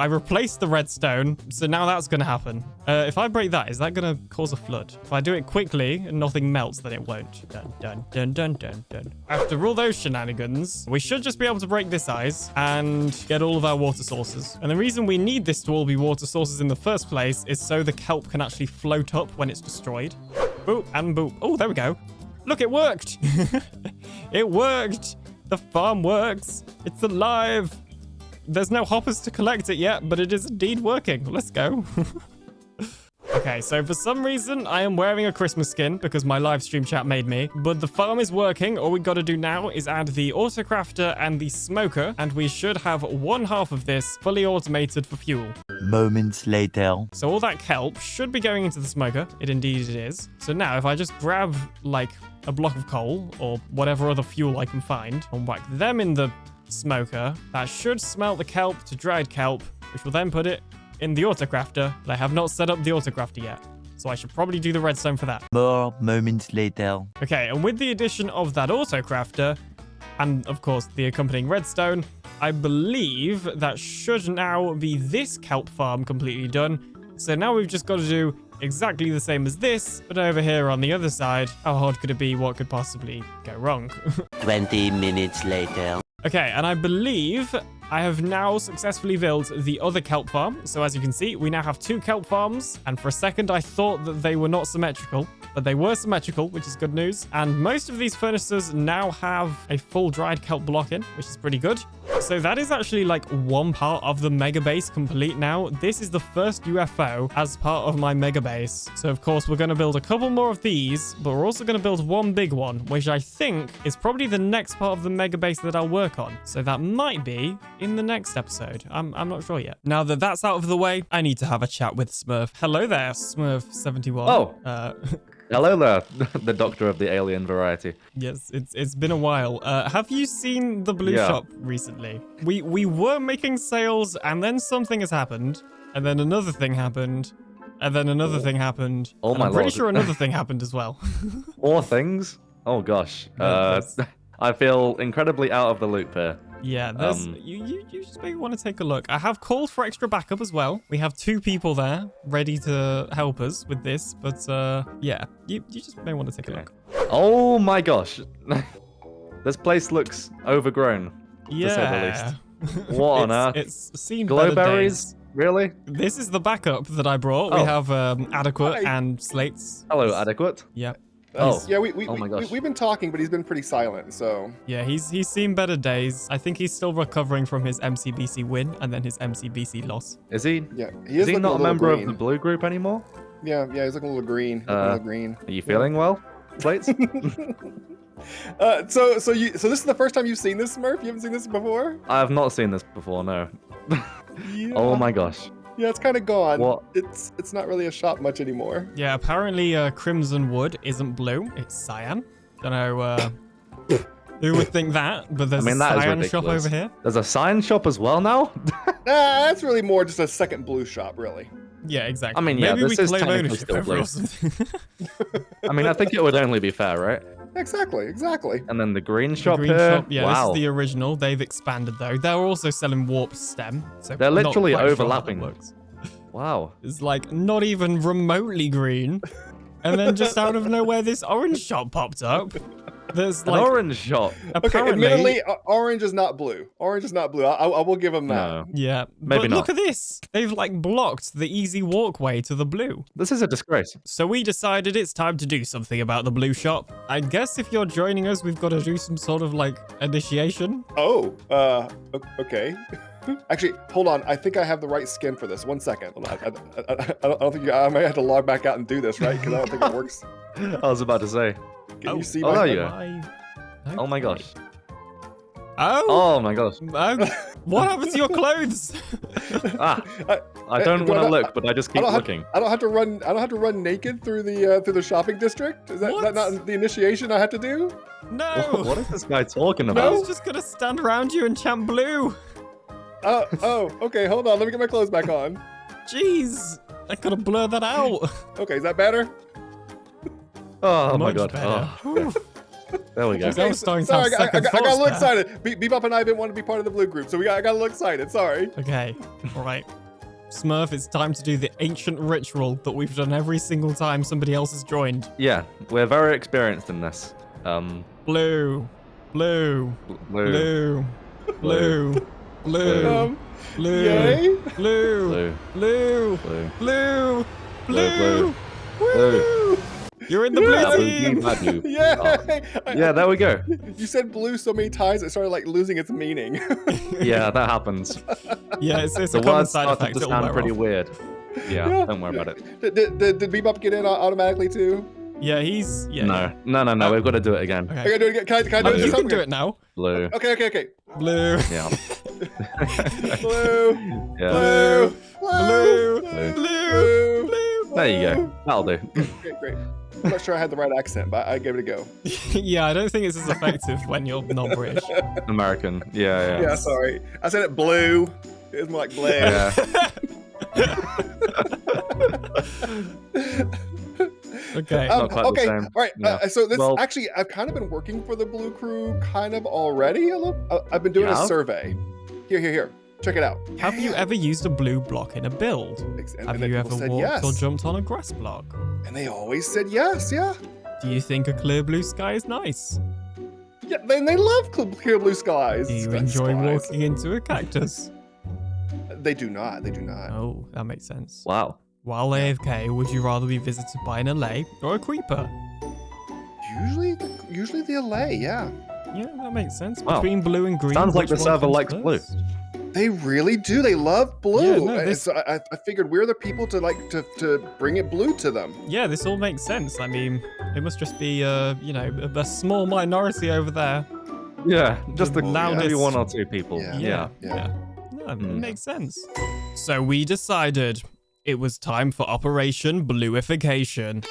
S1: replaced the redstone, so now that's gonna happen. If I break that, is that gonna cause a flood? If I do it quickly and nothing melts, then it won't. Dun, dun, dun, dun, dun, dun. After all those shenanigans, we should just be able to break this ice and get all of our water sources. And the reason we need this to all be water sources in the first place is so the kelp can actually float up when it's destroyed. Boop and boop. Oh, there we go. Look, it worked. It worked. The farm works. It's alive. There's no hoppers to collect it yet, but it is indeed working. Let's go. Okay, so for some reason, I am wearing a Christmas skin because my live stream chat made me, but the farm is working. All we got to do now is add the autocrafter and the smoker, and we should have one half of this fully automated for fuel.
S8: Moments later.
S1: So all that kelp should be going into the smoker. It indeed it is. So now if I just grab like a block of coal or whatever other fuel I can find and whack them in the smoker, that should smelt the kelp to dried kelp, which will then put it in the autocrafter, but I have not set up the autocrafter yet. So I should probably do the redstone for that.
S8: More moments later.
S1: Okay, and with the addition of that autocrafter, and of course the accompanying redstone, I believe that should now be this kelp farm completely done. So now we've just got to do exactly the same as this, but over here on the other side, how hard could it be? What could possibly go wrong?
S8: 20 minutes later.
S1: Okay, and I believe I have now successfully built the other kelp farm. So as you can see, we now have 2 kelp farms. And for a second, I thought that they were not symmetrical, but they were symmetrical, which is good news. And most of these furnaces now have a full dried kelp block in, which is pretty good. So that is actually like one part of the mega base complete now. This is the first UFO as part of my mega base. So of course, we're going to build a couple more of these, but we're also going to build one big one, which I think is probably the next part of the mega base that I'll work on. So that might be in the next episode. I'm not sure yet. Now that that's out of the way, I need to have a chat with Smurf. Hello there, Smurf71.
S7: Oh. Hello there, the doctor of the alien variety.
S1: Yes, it's been a while. Have you seen the blue shop recently? We were making sales, and then something has happened, and then another thing happened, and then another thing happened.
S7: Oh my
S1: I'm pretty
S7: lord.
S1: sure another thing happened as well.
S7: 4 things? Oh gosh. I feel incredibly out of the loop here.
S1: Yeah, there's you just maybe want to take a look. I have called for extra backup as well. We have 2 people there ready to help us with this, but yeah, you just may want to take a look.
S7: Oh my gosh. This place looks overgrown, to say the least. What on earth?
S1: It's seen better
S7: Glowberries?
S1: days.
S7: Really?
S1: This is the backup that I brought. We have Adequate and Slates.
S7: Hello, Adequate.
S1: Yep.
S9: Yeah,
S7: oh my gosh.
S9: we've been talking, but he's been pretty silent, so.
S1: Yeah, he's seen better days. I think he's still recovering from his MCBC win and then his MCBC loss.
S7: Is he?
S9: Yeah,
S7: Is he not a member of the blue group anymore?
S9: Yeah, he's looking a little green.
S7: Are you feeling well, Slates?
S9: So this is the first time you've seen this, Smurf? You haven't seen this before?
S7: I have not seen this before, no.
S9: Yeah.
S7: Oh my gosh.
S9: Yeah, it's kind of gone.
S7: What?
S9: It's not really a shop much anymore.
S1: Yeah, apparently Crimson Wood isn't blue, it's cyan. Don't know who would think that, but there's a cyan shop over here.
S7: There's a cyan shop as well now?
S9: Nah, that's really more just a second blue shop, really.
S1: Yeah, exactly.
S7: I mean, yeah,
S1: maybe
S7: this
S1: we
S7: is
S1: claim
S7: technically
S1: ownership
S7: still
S1: over
S7: blue.
S1: or something.
S7: I mean, I think it would only be fair, right?
S9: Exactly.
S7: And then the green shop
S1: green
S7: here.
S1: shop, yeah,
S7: wow.
S1: this is the original. They've expanded though. They're also selling warp stem. So
S7: They're
S1: not
S7: literally
S1: quite sure how that
S7: overlapping.
S1: works.
S7: Wow.
S1: It's like not even remotely green. And then just out of nowhere, this orange shop popped up. There's
S7: An
S1: like
S7: orange shop.
S9: Okay,
S1: apparently,
S9: admittedly, orange is not blue. Orange is not blue. I will give him that.
S7: No.
S1: yeah,
S7: Maybe
S1: but
S7: not.
S1: look at this. They've like blocked the easy walkway to the blue.
S7: This is a disgrace.
S1: So we decided it's time to do something about the blue shop. I guess if you're joining us, we've got to do some sort of like initiation.
S9: Oh, okay. Actually, hold on. I think I have the right skin for this. 1 second. Hold on. I don't think I might have to log back out and do this, right? Because I don't think it works.
S7: I was about to say.
S9: Can you see
S7: oh,
S9: my?
S7: there you go. Oh my gosh.
S1: Oh
S7: my gosh.
S1: What happened to your clothes?
S7: I don't want to look, but I just keep looking.
S9: I don't have to run naked through the shopping district. Is that not the initiation I had to do?
S1: No.
S7: What is this guy talking
S1: I
S7: about?
S1: was just gonna stand around you and chant blue.
S9: Oh, okay. Hold on. Let me get my clothes back on.
S1: Jeez. I gotta blur that out.
S9: Okay, is that better?
S7: Oh my
S1: Much
S7: god.
S1: better.
S7: Oh. There we go.
S1: I was starting to
S9: Sorry,
S1: have second
S9: I got a little
S1: thoughts there.
S9: excited. Bebop and I didn't want to be part of the blue group, so I got a little excited. Sorry.
S1: Okay, all right. Smurf, it's time to do the ancient ritual that we've done every single time somebody else has joined.
S7: Yeah, we're very experienced in this.
S1: Blue. Blue.
S7: Blue.
S1: Blue. Blue. Blue. Blue.
S9: Yay.
S1: Blue. Blue.
S7: Blue.
S1: Blue.
S7: Blue.
S1: Woo! You're in the blue team.
S9: Yay!
S7: Yeah, there we go.
S9: You said blue so many times it started like losing its meaning.
S7: Yeah, that happens.
S1: Yeah, it's
S7: The
S1: a common
S7: words
S1: side
S7: started
S1: effect.
S7: to
S1: It'll
S7: sound
S1: wear
S7: pretty
S1: off.
S7: weird. Yeah, don't worry about it.
S9: Did Bebop get in automatically too?
S1: Yeah, he's... Yeah,
S7: No, we've got to do it again.
S1: Okay.
S9: I gotta do it again. Can I do it
S1: You
S9: this
S1: can
S9: time?
S1: do it now.
S7: Blue.
S9: Okay.
S1: Blue.
S7: Yeah.
S9: Blue.
S7: Yeah.
S9: Blue.
S1: Blue.
S7: Blue.
S1: Blue.
S7: There you go. That'll do.
S9: Great. I'm not sure I had the right accent, but I gave it a go.
S1: Yeah, I don't think it's as effective when you're not British.
S7: American. Yeah.
S9: Yeah, sorry. I said it blue. It was more like blue.
S7: Yeah.
S1: Okay.
S7: Not quite the
S9: Okay.
S7: same.
S9: All right.
S7: Yeah.
S9: So this
S7: Well-
S9: actually, I've kind of been working for the Blue Crew kind of already. I've been doing
S7: You
S9: a
S7: have?
S9: survey. Here. Check it out.
S1: Have you ever used a blue block in a build?
S9: And
S1: Have
S9: then
S1: you
S9: people
S1: ever
S9: said
S1: walked
S9: yes.
S1: or jumped on a grass block?
S9: And they always said yes. Yeah.
S1: Do you think a clear blue sky is nice?
S9: Yeah. Then they love clear blue skies.
S1: Do you enjoy walking into a cactus?
S9: They do not.
S1: Oh, that makes sense.
S7: Wow.
S1: While AFK, would you rather be visited by an LA or a creeper?
S9: Usually the LA. Yeah.
S1: Yeah, that makes sense.
S7: Wow.
S1: Between blue and green.
S7: Sounds like
S1: which
S7: the
S1: one
S7: server
S1: comes
S7: likes blue.
S1: first?
S9: They really do. They love blue.
S1: Yeah, no, this-
S9: So I figured we're the people to bring it blue to them.
S1: Yeah, this all makes sense. I mean, it must just be, a small minority over there.
S7: Yeah, just the
S1: loudest-
S7: maybe one or two people. Yeah.
S1: No, it makes sense. So we decided it was time for Operation Bluification.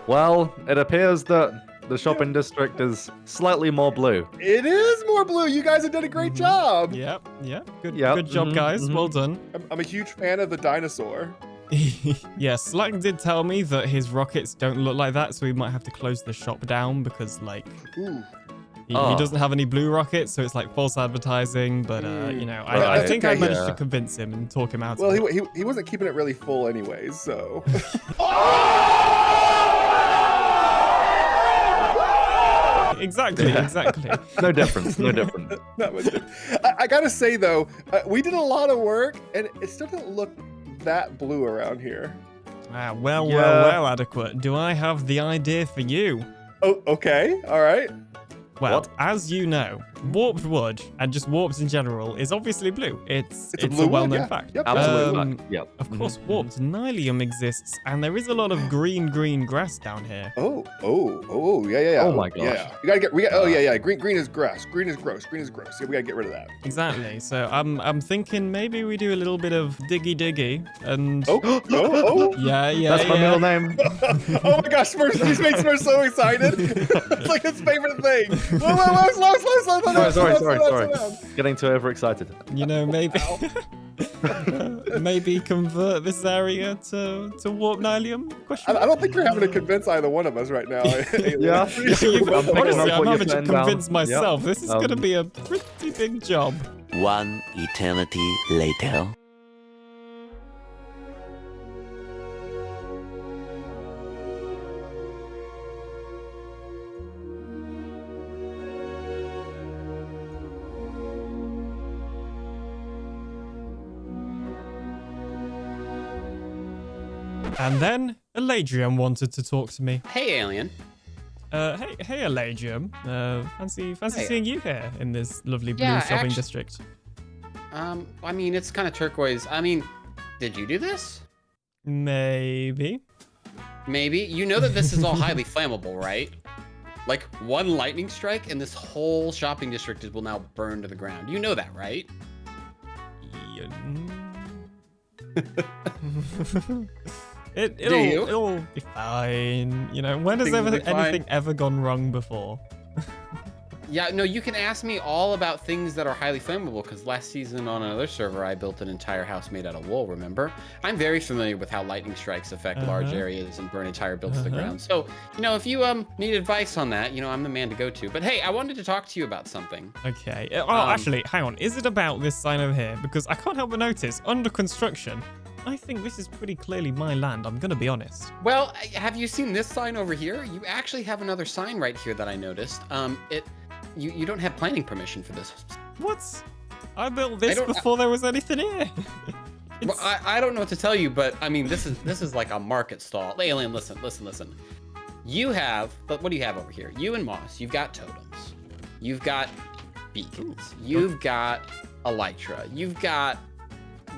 S7: Well, it appears that the shopping district is slightly more blue.
S9: It is more blue. You guys have done a great job.
S1: Yep. Good
S7: Yep,
S1: job, guys. Well done.
S9: I'm a huge fan of the dinosaur.
S1: Yeah, Slack did tell me that his rockets don't look like that, so we might have to close the shop down because, like,
S9: Ooh.
S1: he doesn't have any blue rockets, so it's like false advertising. But I think I managed to convince him and talk him out.
S9: Well,
S1: of it.
S9: he wasn't keeping it really full anyways, so.
S1: Exactly.
S7: No difference.
S9: Not much different. I gotta say though, we did a lot of work, and it still doesn't look that blue around here.
S1: Well, Adequate. Do I have the idea for you?
S9: Oh, okay. All right.
S1: Well, as you know, warped wood and just warped in general is obviously blue. It's
S9: a blue
S1: a
S9: wood,
S1: well-known
S9: yeah.
S1: fact.
S9: Yep.
S7: Absolutely. Yep.
S1: Of course, warped nylium exists, and there is a lot of green grass down here.
S9: Oh, yeah.
S7: Oh my gosh.
S9: Yeah. Green is grass. Green is gross. Yeah, we gotta get rid of that.
S1: Exactly. So I'm thinking maybe we do a little bit of diggy and
S9: Oh.
S1: yeah.
S7: That's my middle name.
S9: Oh my gosh, he's made Smurf so excited. It's like his favorite thing. Whoa,
S7: Sorry. Getting too overexcited.
S1: You know, maybe convert this area to warp nylium?
S9: I don't think you're having to convince either one of us right now.
S7: Yeah.
S1: Honestly, I'm having to
S7: saying
S1: convince
S7: down.
S1: myself.
S7: Yep.
S1: This is going to be a pretty big job.
S8: One eternity later.
S1: And then Eladrian wanted to talk to me.
S10: Hey, alien.
S1: Hey, Elagium. Fancy seeing you here in this lovely blue
S10: Yeah,
S1: shopping district.
S10: I mean, it's kind of turquoise. I mean, did you do this?
S1: Maybe.
S10: Maybe. You know that this is all highly flammable, right? Like, one lightning strike and this whole shopping district will now burn to the ground. You know that, right?
S1: It'll be fine. You know, when has anything ever gone wrong before?
S10: Yeah, no, you can ask me all about things that are highly flammable, because last season on another server, I built an entire house made out of wool, remember? I'm very familiar with how lightning strikes affect large areas and burn entire builds to the ground. So, you know, if you need advice on that, you know, I'm the man to go to. But hey, I wanted to talk to you about something.
S1: Okay. Actually, hang on. Is it about this sign over here? Because I can't help but notice, under construction, I think this is pretty clearly my land, I'm gonna be honest.
S10: Well, have you seen this sign over here? You actually have another sign right here that I noticed. You don't have planning permission for this.
S1: What? I built this before there was anything here.
S10: Well, I don't know what to tell you, but I mean, this is like a market stall. Alien, listen. You have, but what do you have over here? You and Moss, you've got totems. You've got beacons. You've got elytra. You've got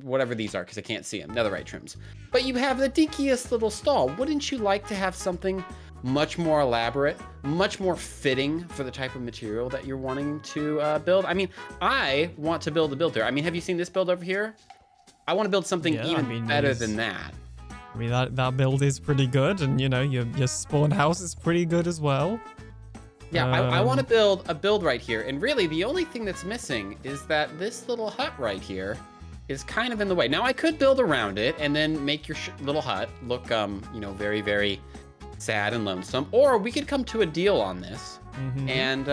S10: whatever these are, because I can't see them, netherite trims. But you have the dinkiest little stall. Wouldn't you like to have something much more elaborate, much more fitting for the type of material that you're wanting to build? I mean, I want to build a builder. I mean, have you seen this build over here? I want to build something better than that.
S1: I mean, that build is pretty good, and you know, your spawn house is pretty good as well.
S10: Yeah, I want to build a build right here, and really the only thing that's missing is that this little hut right here is kind of in the way. Now I could build around it and then make your little hut look, you know, very, very sad and lonesome. Or we could come to a deal on this and,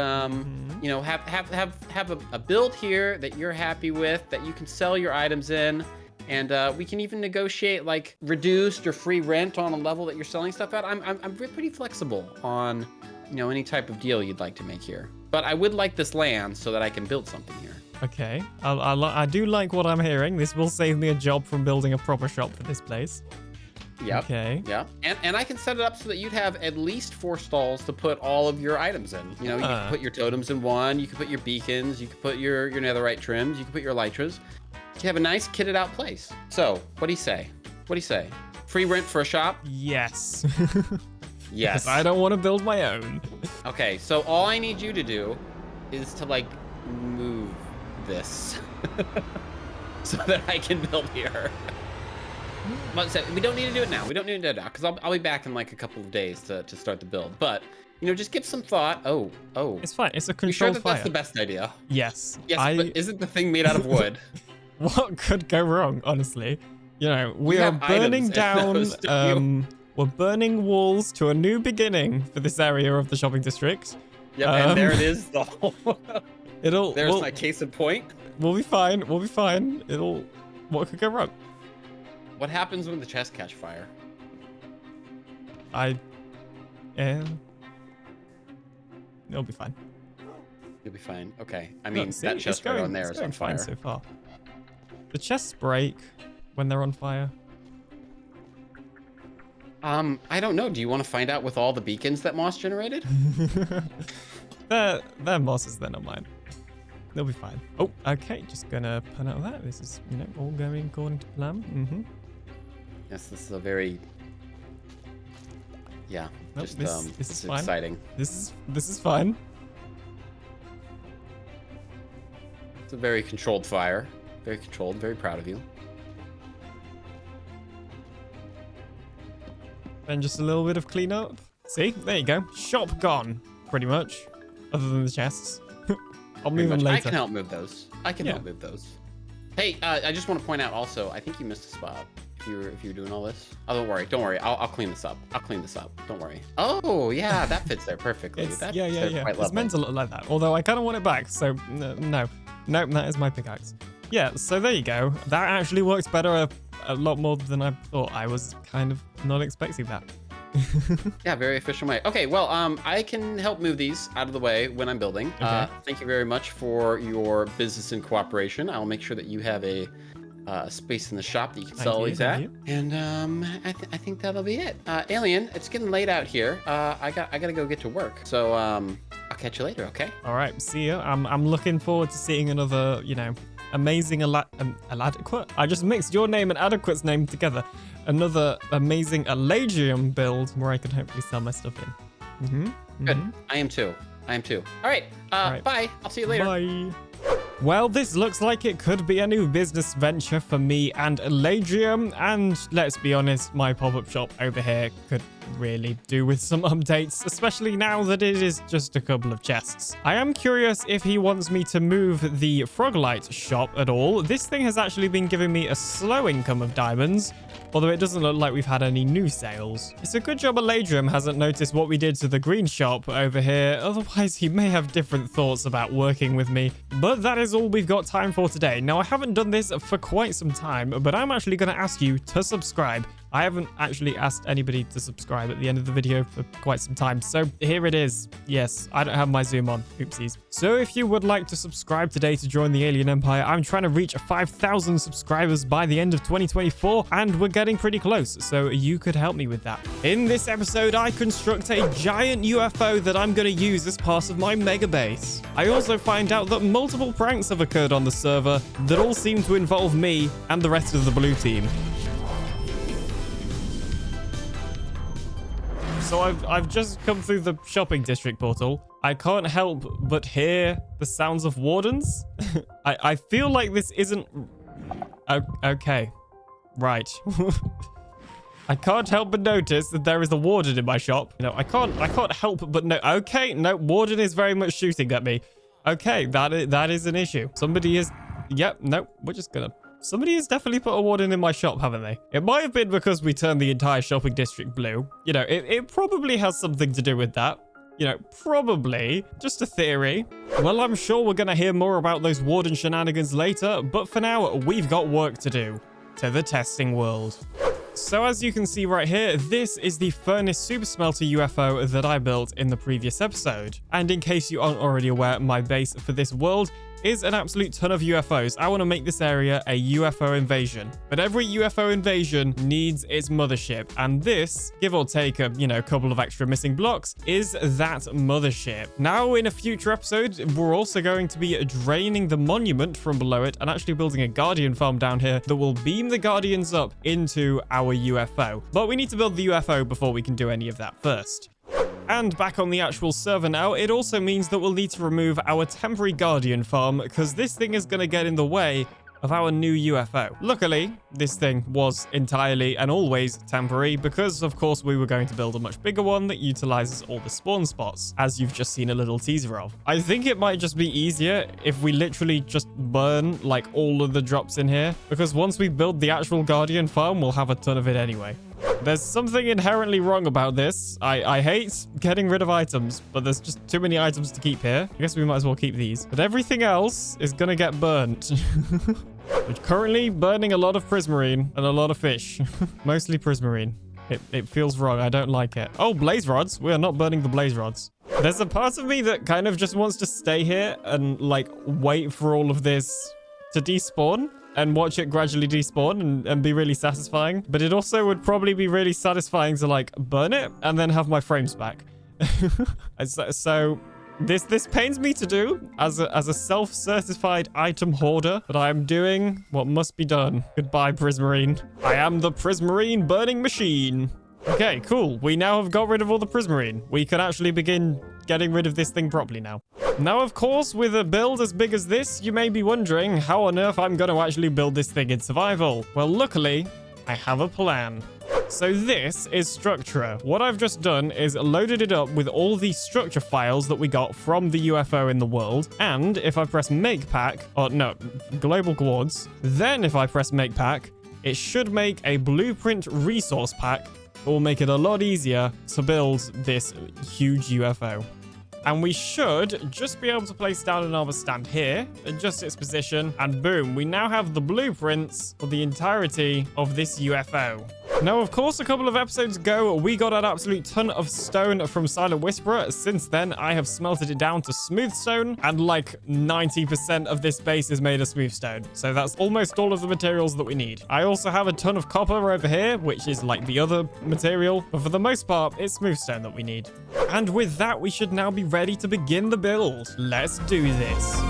S10: you know, have a build here that you're happy with, that you can sell your items in, and we can even negotiate like reduced or free rent on a level that you're selling stuff at. I'm pretty flexible on, you know, any type of deal you'd like to make here. But I would like this land so that I can build something here.
S1: Okay, I do like what I'm hearing. This will save me a job from building a proper shop for this place.
S10: Yep.
S1: Okay.
S10: Yeah. And I can set it up so that you'd have at least 4 stalls to put all of your items in. You know, you can put your totems in one, you can put your beacons, you can put your netherite trims, you can put your elytras. You have a nice kitted out place. So, what do you say? What do you say? Free rent for a shop?
S1: Yes.
S10: Yes.
S1: I don't want to build my own.
S10: Okay, so all I need you to do is to like move this so that I can build here. But we don't need to do it now. We don't need to do it now because I'll be back in like a couple of days to start the build. But you know, just give some thought. Oh.
S1: It's fine. It's a controlled
S10: You sure that
S1: fire.
S10: that's the best idea?
S1: Yes.
S10: Yes, but isn't the thing made out of wood?
S1: What could go wrong, honestly? You know, we are burning down. We're burning walls to a new beginning for this area of the shopping district.
S10: Yep, and there it is. The whole. There's my case in point.
S1: We'll be fine. We'll be fine. What could go wrong?
S10: What happens when the chests catch fire?
S1: It'll be fine.
S10: You'll be fine. Okay. I mean,
S1: See,
S10: that chest right on there is on fire.
S1: Fine so far. The chests break when they're on fire.
S10: I don't know. Do you want to find out with all the beacons that Moss generated?
S1: They're Moss's, they're not mine. They'll be fine. Oh, okay. Just gonna put out that. This is, you know, all going according to plan.
S10: Yes, this is a very. Yeah.
S1: Nope,
S10: just
S1: this is fine.
S10: Exciting.
S1: This is fine.
S10: It's a very controlled fire. Very controlled. Very proud of you.
S1: And just a little bit of cleanup. See, there you go. Shop gone, pretty much. Other than the chests. I'll move them later.
S10: I can help move those. Help move those. Hey, I just want to point out also, I think you missed a spot. If you were doing all this. Oh, don't worry. I'll clean this up. Don't worry. Oh, yeah, that fits there perfectly.
S1: Yeah. It's meant to look like that. Although I kind of want it back, so no, that is my pickaxe. Yeah, so there you go. That actually works better a lot more than I thought. I was kind of not expecting that.
S10: Yeah, very efficient way. Okay, well, I can help move these out of the way when I'm building.
S1: Okay.
S10: Thank you very much for your business and cooperation. I'll make sure that you have a space in the shop that you can sell all these at. And I think that'll be it. Alien, it's getting late out here. I gotta go get to work. So I'll catch you later, okay?
S1: All right, see you. I'm looking forward to seeing another, you know, amazing Adequate. I just mixed your name and Adequate's name together. Another amazing Alagium build where I can hopefully sell my stuff in.
S10: Good. I am too. All right. Bye. I'll see you later.
S1: Bye. Well, this looks like it could be a new business venture for me and Alagium, and let's be honest, my pop-up shop over here could really do with some updates, especially now that it is just a couple of chests. I am curious if he wants me to move the Froglight shop at all. This thing has actually been giving me a slow income of diamonds, although it doesn't look like we've had any new sales. It's a good job Alagium hasn't noticed what we did to the green shop over here, otherwise he may have different thoughts about working with me. But that is all we've got time for today. Now, I haven't done this for quite some time, but I'm actually going to ask you to subscribe. I haven't actually asked anybody to subscribe at the end of the video for quite some time, so here it is. Yes, I don't have my zoom on. Oopsies. So if you would like to subscribe today to join the Alien Empire, I'm trying to reach 5,000 subscribers by the end of 2024, and we're getting pretty close, so you could help me with that. In this episode, I construct a giant UFO that I'm going to use as part of my mega base. I also find out that multiple pranks have occurred on the server that all seem to involve me and the rest of the blue team. So I've just come through the shopping district portal. I can't help but hear the sounds of wardens. I feel like this isn't... Okay. Right. I can't help but notice that there is a warden in my shop. You know, I can't help but no. Okay, no, warden is very much shooting at me. Okay, that is an issue. Somebody is... Yep, no, we're just gonna... Somebody has definitely put a warden in my shop, haven't they? It might have been because we turned the entire shopping district blue. You know, it probably has something to do with that. You know, probably. Just a theory. Well, I'm sure we're going to hear more about those warden shenanigans later, but for now, we've got work to do. To the testing world. So as you can see right here, this is the Furnace Super Smelter UFO that I built in the previous episode. And in case you aren't already aware, my base for this world is an absolute ton of UFOs. I want to make this area a UFO invasion. But every UFO invasion needs its mothership. And this, give or take a, couple of extra missing blocks, is that mothership. Now, in a future episode, we're also going to be draining the monument from below it and actually building a Guardian farm down here that will beam the Guardians up into our UFO. But we need to build the UFO before we can do any of that first. And back on the actual server now, it also means that we'll need to remove our temporary Guardian farm because this thing is going to get in the way of our new UFO. Luckily, this thing was entirely and always temporary because, of course, we were going to build a much bigger one that utilizes all the spawn spots, as you've just seen a little teaser of. I think it might just be easier if we literally just burn, like, all of the drops in here, because once we build the actual Guardian farm, we'll have a ton of it anyway. There's something inherently wrong about this. I hate getting rid of items, but there's just too many items to keep here. I guess we might as well keep these. But everything else is gonna get burnt. We're currently burning a lot of prismarine and a lot of fish. Mostly prismarine. It feels wrong. I don't like it. Oh, blaze rods. We are not burning the blaze rods. There's a part of me that kind of just wants to stay here and, like, wait for all of this to despawn and watch it gradually despawn and be really satisfying. But it also would probably be really satisfying to, like, burn it and then have my frames back. So this pains me to do as a self-certified item hoarder, but I am doing what must be done. Goodbye, prismarine. I am the prismarine burning machine. Okay, cool. We now have got rid of all the prismarine. We can actually begin getting rid of this thing properly now. Now, of course, with a build as big as this, you may be wondering how on earth I'm going to actually build this thing in survival. Well, luckily, I have a plan. So this is Structura. What I've just done is loaded it up with all the structure files that we got from the UFO in the world. And if I press make pack, or no, global quartz, then if I press make pack, it should make a blueprint resource pack. It will make it a lot easier to build this huge UFO. And we should just be able to place down an armor stand here, adjust its position, and boom, we now have the blueprints for the entirety of this UFO. Now, of course, a couple of episodes ago, we got an absolute ton of stone from Silent Whisperer. Since then, I have smelted it down to smooth stone, and like 90% of this base is made of smooth stone. So that's almost all of the materials that we need. I also have a ton of copper over here, which is like the other material, but for the most part, it's smooth stone that we need. And with that, we should now be ready to begin the build. Let's do this.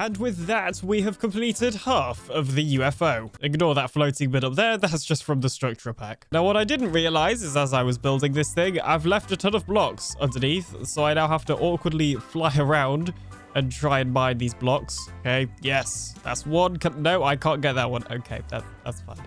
S1: And with that, we have completed half of the UFO. Ignore that floating bit up there, that's just from the structure pack. Now, what I didn't realize is as I was building this thing, I've left a ton of blocks underneath, so I now have to awkwardly fly around and try and mine these blocks. Okay, yes, that's one. No, I can't get that one. Okay, that's fine.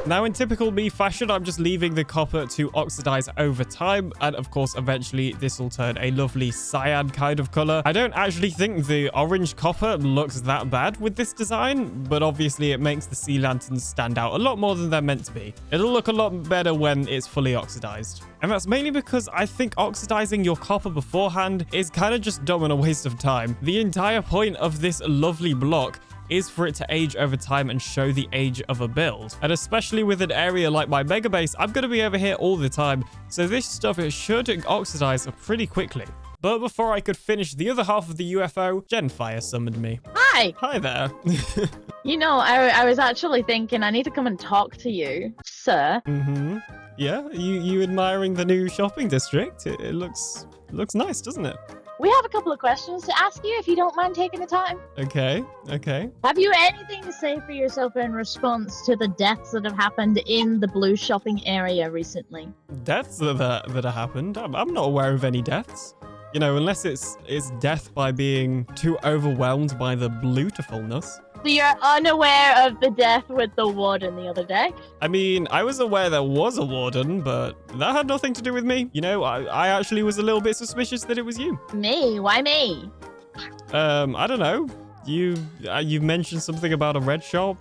S1: Now, in typical me fashion, I'm just leaving the copper to oxidize over time. And of course, eventually this will turn a lovely cyan kind of color. I don't actually think the orange copper looks that bad with this design, but obviously it makes the sea lanterns stand out a lot more than they're meant to be. It'll look a lot better when it's fully oxidized. And that's mainly because I think oxidizing your copper beforehand is kind of just dumb and a waste of time. The entire point of this lovely block is for it to age over time and show the age of a build. And especially with an area like my mega base, I'm going to be over here all the time. So this stuff, it should oxidize pretty quickly. But before I could finish the other half of the UFO, Genfire summoned me.
S14: Hi.
S1: Hi there.
S14: You know, I was actually thinking I need to come and talk to you, sir.
S1: Mm-hmm. Yeah, you admiring the new shopping district? It looks nice, doesn't it?
S14: We have a couple of questions to ask you, if you don't mind taking the time.
S1: Okay.
S14: Have you anything to say for yourself in response to the deaths that have happened in the blue shopping area recently?
S1: Deaths that have happened? I'm not aware of any deaths. You know, unless it's death by being too overwhelmed by the beautifulness.
S14: So you're unaware of the death with the warden the other day?
S1: I mean, I was aware there was a warden, but that had nothing to do with me. You know, I actually was a little bit suspicious that it was you.
S14: Me? Why me?
S1: I don't know. You mentioned something about a red shop.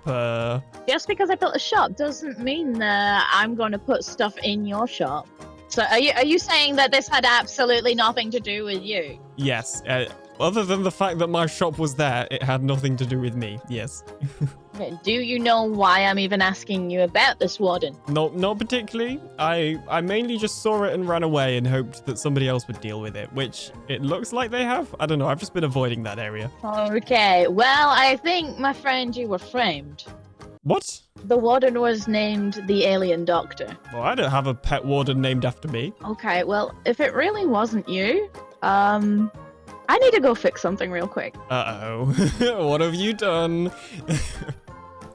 S14: Just because I built a shop doesn't mean that I'm going to put stuff in your shop. So are you saying that this had absolutely nothing to do with you?
S1: Yes. Other than the fact that my shop was there, it had nothing to do with me. Yes.
S14: Okay, do you know why I'm even asking you about this warden?
S1: Not particularly. I mainly just saw it and ran away and hoped that somebody else would deal with it, which it looks like they have. I don't know. I've just been avoiding that area.
S14: Okay. Well, I think, my friend, you were framed.
S1: What?
S14: The warden was named TheAlienDoctor.
S1: Well, I don't have a pet warden named after me.
S14: Okay, well, if it really wasn't you, I need to go fix something real quick.
S1: Uh-oh. What have you done?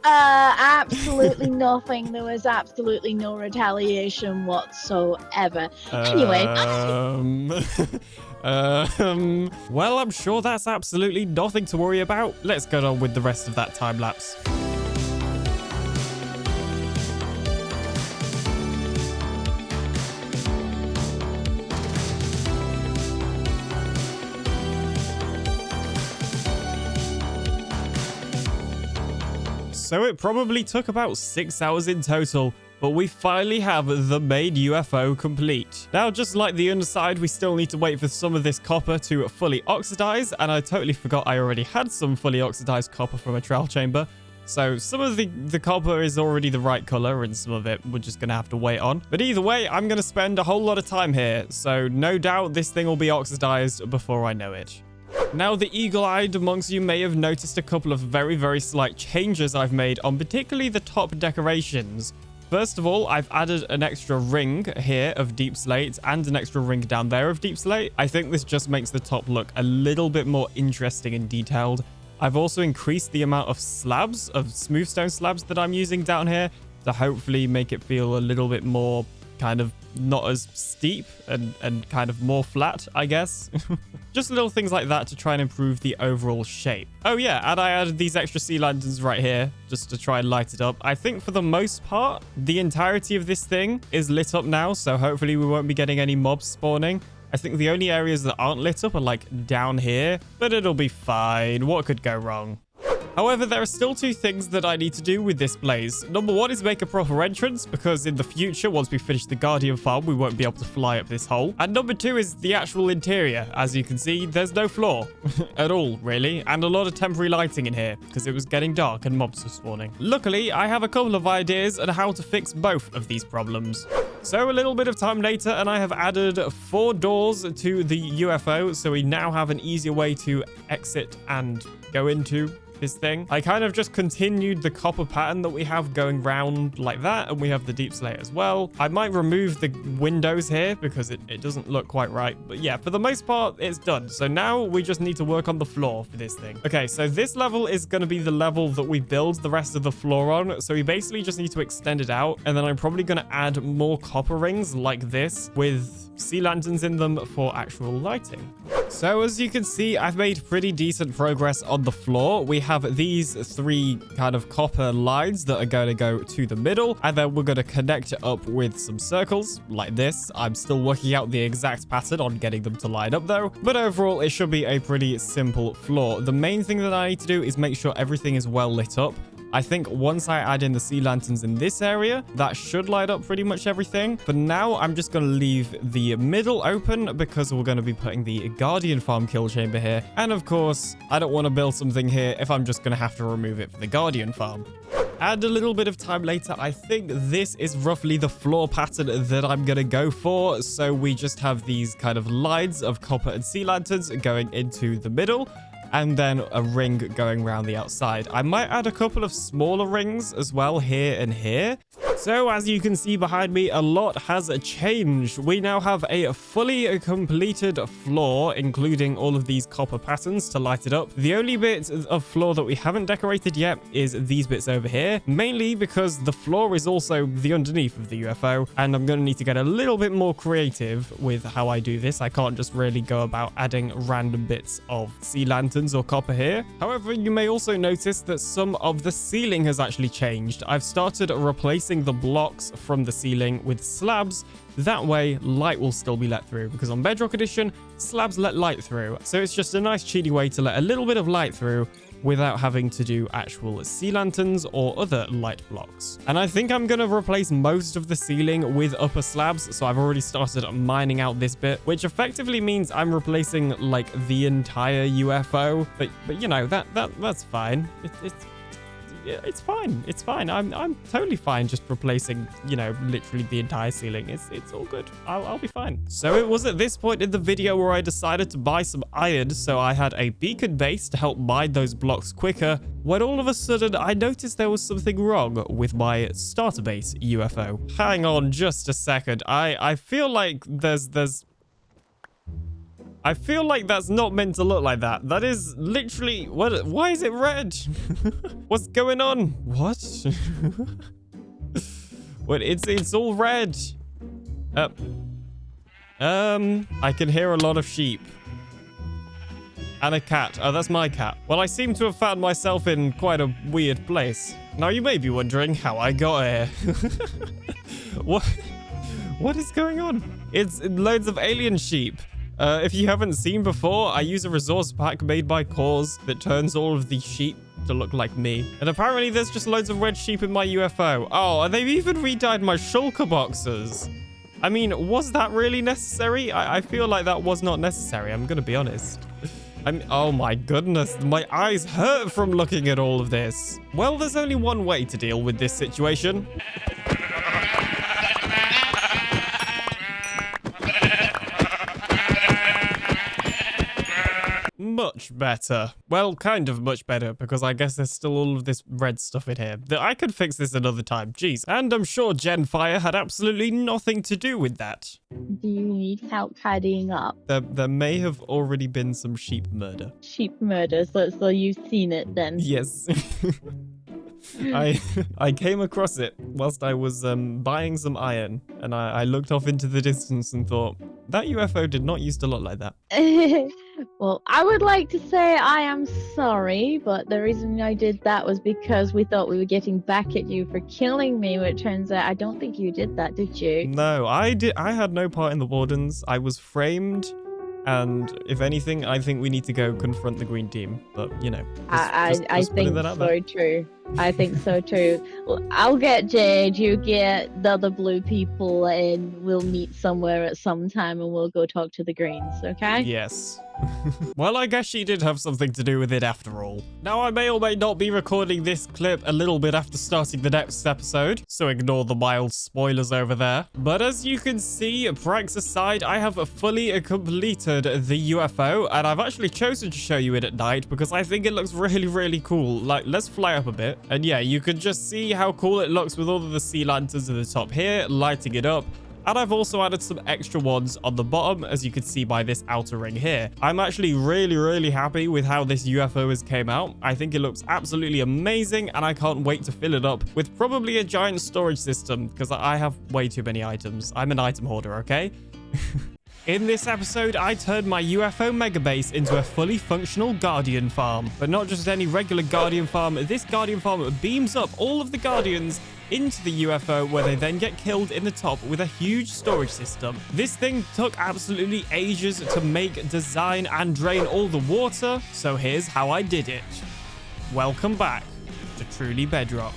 S14: Absolutely nothing. There was absolutely no retaliation whatsoever. Anyway.
S1: Well, I'm sure that's absolutely nothing to worry about. Let's get on with the rest of that time lapse. So it probably took about 6 hours in total, but we finally have the main UFO complete. Now, just like the underside, we still need to wait for some of this copper to fully oxidize, and I totally forgot I already had some fully oxidized copper from a trial chamber. So some of the copper is already the right color, and some of it we're just going to have to wait on. But either way, I'm going to spend a whole lot of time here, so no doubt this thing will be oxidized before I know it. Now, the eagle-eyed amongst you may have noticed a couple of very, very slight changes I've made on particularly the top decorations. First of all, I've added an extra ring here of deep slate and an extra ring down there of deep slate. I think this just makes the top look a little bit more interesting and detailed. I've also increased the amount of slabs, of smooth stone slabs that I'm using down here to hopefully make it feel a little bit more kind of not as steep and kind of more flat, I guess. Just little things like that to try and improve the overall shape. Oh yeah, and I added these extra sea lanterns right here just to try and light it up. I think for the most part, the entirety of this thing is lit up now, so hopefully we won't be getting any mobs spawning. I think the only areas that aren't lit up are like down here, but it'll be fine. What could go wrong? However, there are still two things that I need to do with this blaze. Number one is make a proper entrance, because in the future, once we finish the Guardian farm, we won't be able to fly up this hole. And number two is the actual interior. As you can see, there's no floor at all, really. And a lot of temporary lighting in here, because it was getting dark and mobs were spawning. Luckily, I have a couple of ideas on how to fix both of these problems. So a little bit of time later, and I have added 4 doors to the UFO, so we now have an easier way to exit and go into this thing. I kind of just continued the copper pattern that we have going round like that, and we have the deep slate as well. I might remove the windows here because it doesn't look quite right, but yeah, for the most part, it's done. So now we just need to work on the floor for this thing. Okay, so this level is going to be the level that we build the rest of the floor on. So we basically just need to extend it out, and then I'm probably going to add more copper rings like this with sea lanterns in them for actual lighting. So as you can see, I've made pretty decent progress on the floor. We have these 3 kind of copper lines that are going to go to the middle, and then we're going to connect it up with some circles like this. I'm still working out the exact pattern on getting them to line up though, but overall it should be a pretty simple floor. The main thing that I need to do is make sure everything is well lit up. I think once I add in the sea lanterns in this area, that should light up pretty much everything. For now, I'm just going to leave the middle open because we're going to be putting the Guardian farm kill chamber here. And of course, I don't want to build something here if I'm just going to have to remove it for the Guardian farm. And a little bit of time later, I think this is roughly the floor pattern that I'm going to go for. So we just have these kind of lines of copper and sea lanterns going into the middle, and then a ring going around the outside. I might add a couple of smaller rings as well here and here. So as you can see behind me, a lot has changed. We now have a fully completed floor, including all of these copper patterns to light it up. The only bit of floor that we haven't decorated yet is these bits over here, mainly because the floor is also the underneath of the UFO, and I'm going to need to get a little bit more creative with how I do this. I can't just really go about adding random bits of sea lanterns or copper here. However, you may also notice that some of the ceiling has actually changed. I've started replacing the blocks from the ceiling with slabs. That way, light will still be let through, because on Bedrock Edition, slabs let light through. So it's just a nice cheaty way to let a little bit of light through without having to do actual sea lanterns or other light blocks. And I think I'm going to replace most of the ceiling with upper slabs. So I've already started mining out this bit, which effectively means I'm replacing like the entire UFO. But you know, that's fine. It's fine. It's fine. I'm totally fine just replacing, you know, literally the entire ceiling. It's all good. I'll be fine. So it was at this point in the video where I decided to buy some iron, so I had a beacon base to help mine those blocks quicker, when all of a sudden I noticed there was something wrong with my starter base UFO. Hang on just a second. I feel like I feel like that's not meant to look like that. That is literally... What? Why is it red? What's going on? What? What? It's all red. I can hear a lot of sheep. And a cat. Oh, that's my cat. Well, I seem to have found myself in quite a weird place. Now, you may be wondering how I got here. What is going on? It's loads of alien sheep. If you haven't seen before, I use a resource pack made by Cause that turns all of the sheep to look like me. And apparently there's just loads of red sheep in my UFO. Oh, and they've even re-dyed my shulker boxes. I mean, was that really necessary? I feel like that was not necessary. I'm gonna be honest. Oh my goodness, my eyes hurt from looking at all of this. Well, there's only one way to deal with this situation. Much better. Well, kind of much better, because I guess there's still all of this red stuff in here. I could fix this another time, jeez. And I'm sure Genfire had absolutely nothing to do with that.
S14: Do you need help tidying up?
S1: There may have already been some sheep murder.
S14: Sheep murder, so you've seen it then?
S1: Yes. I came across it whilst I was buying some iron, and I looked off into the distance and thought, that UFO did not used to look like that.
S14: Well, I would like to say I am sorry, but the reason I did that was because we thought we were getting back at you for killing me, which turns out I don't think you did that, did you?
S1: No, I had no part in the Wardens. I was framed And if anything, I think we need to go confront the green team. But, you know,
S14: I think so too. I think so too. Well, I'll get Jade, you get the other blue people, and we'll meet somewhere at some time and we'll go talk to the greens, okay?
S1: Yes. Well, I guess she did have something to do with it after all. Now, I may or may not be recording this clip a little bit after starting the next episode, so ignore the mild spoilers over there. But as you can see, pranks aside, I have fully completed the UFO, and I've actually chosen to show you it at night because I think it looks really, really cool. Like, let's fly up a bit. And yeah, you can just see how cool it looks with all of the sea lanterns at the top here, lighting it up. And I've also added some extra ones on the bottom, as you can see by this outer ring here. I'm actually really, really happy with how this UFO has came out. I think it looks absolutely amazing, and I can't wait to fill it up with probably a giant storage system, because I have way too many items. I'm an item hoarder, okay? In this episode, I turned my UFO mega base into a fully functional Guardian farm. But not just any regular Guardian farm, this Guardian farm beams up all of the Guardians into the UFO, where they then get killed in the top with a huge storage system. This thing took absolutely ages to make, design, and drain all the water, so here's how I did it. Welcome back to Truly Bedrock.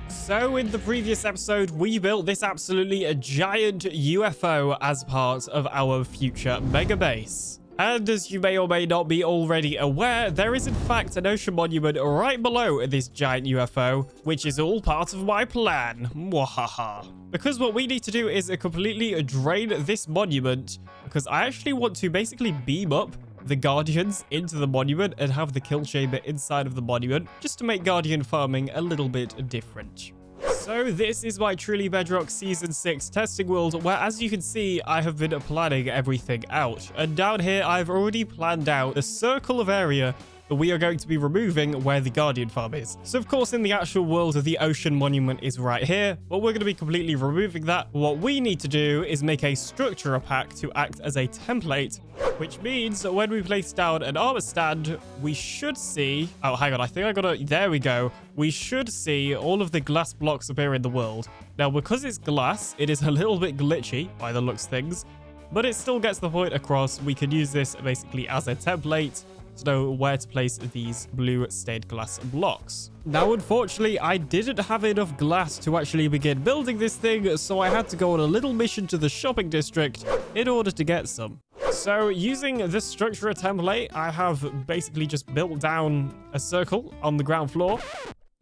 S1: So in the previous episode, we built this absolutely giant UFO as part of our future mega base. And as you may or may not be already aware, there is in fact an ocean monument right below this giant UFO, which is all part of my plan. Mwahaha. Because what we need to do is completely drain this monument, because I actually want to basically beam up the Guardians into the monument and have the kill chamber inside of the monument, just to make Guardian farming a little bit different. So this is my Truly Bedrock Season 6 testing world, where as you can see, I have been planning everything out. And down here, I've already planned out a circle of area that we are going to be removing where the Guardian farm is. So of course, in the actual world, the ocean monument is right here, but we're going to be completely removing that. What we need to do is make a structure pack to act as a template, which means that when we place down an armor stand, we should see... Oh, hang on. I think I got to... There we go. We should see all of the glass blocks appear in the world. Now, because it's glass, it is a little bit glitchy by the looks of things, but it still gets the point across. We can use this basically as a template to know where to place these blue stained glass blocks. Now, unfortunately, I didn't have enough glass to actually begin building this thing, so I had to go on a little mission to the shopping district in order to get some. So using this structure template, I have basically just built down a circle on the ground floor.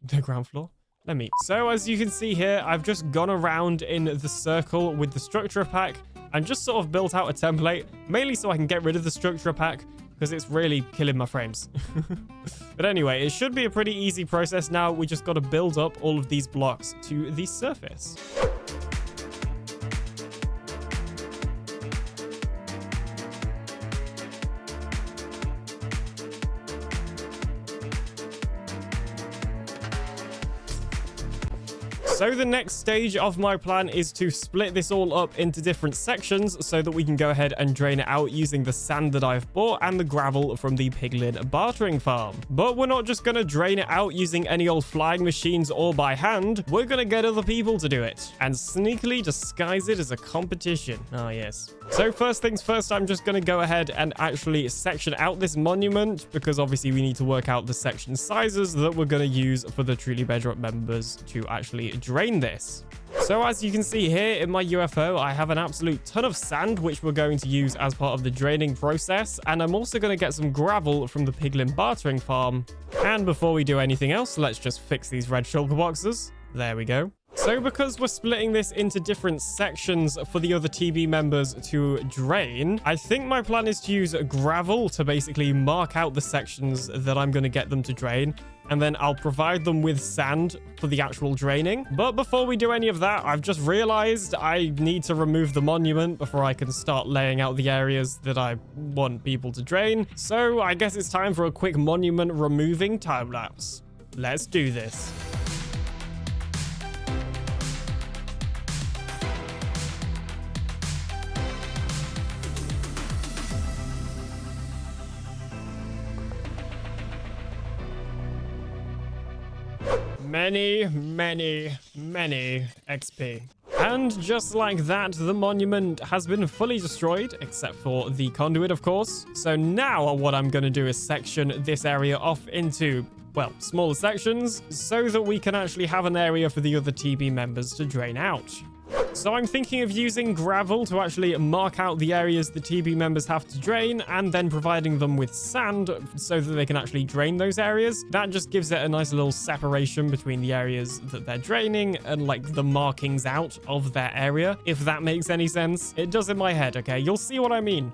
S1: The ground floor? So as you can see here, I've just gone around in the circle with the structure pack and just sort of built out a template, mainly so I can get rid of the structure pack, because it's really killing my frames. But anyway, it should be a pretty easy process now. We just got to build up all of these blocks to the surface. So the next stage of my plan is to split this all up into different sections so that we can go ahead and drain it out using the sand that I've bought and the gravel from the piglin bartering farm. But we're not just going to drain it out using any old flying machines or by hand. We're going to get other people to do it and sneakily disguise it as a competition. Oh, yes. So first things first, I'm just going to go ahead and actually section out this monument, because obviously we need to work out the section sizes that we're going to use for the Truly Bedrock members to actually drain this. So as you can see here in my UFO, I have an absolute ton of sand, which we're going to use as part of the draining process. And I'm also going to get some gravel from the piglin bartering farm. And before we do anything else, let's just fix these red shulker boxes. There we go. So because we're splitting this into different sections for the other TB members to drain, I think my plan is to use gravel to basically mark out the sections that I'm going to get them to drain. And then I'll provide them with sand for the actual draining. But before we do any of that, I've just realized I need to remove the monument before I can start laying out the areas that I want people to drain. So I guess it's time for a quick monument removing time lapse. Let's do this. Many XP. And just like that, the monument has been fully destroyed, except for the conduit, of course. So now what I'm going to do is section this area off into, well, smaller sections so that we can actually have an area for the other TB members to drain out. So I'm thinking of using gravel to actually mark out the areas the TB members have to drain, and then providing them with sand so that they can actually drain those areas. That just gives it a nice little separation between the areas that they're draining and like the markings out of their area, if that makes any sense. It does in my head, okay? You'll see what I mean.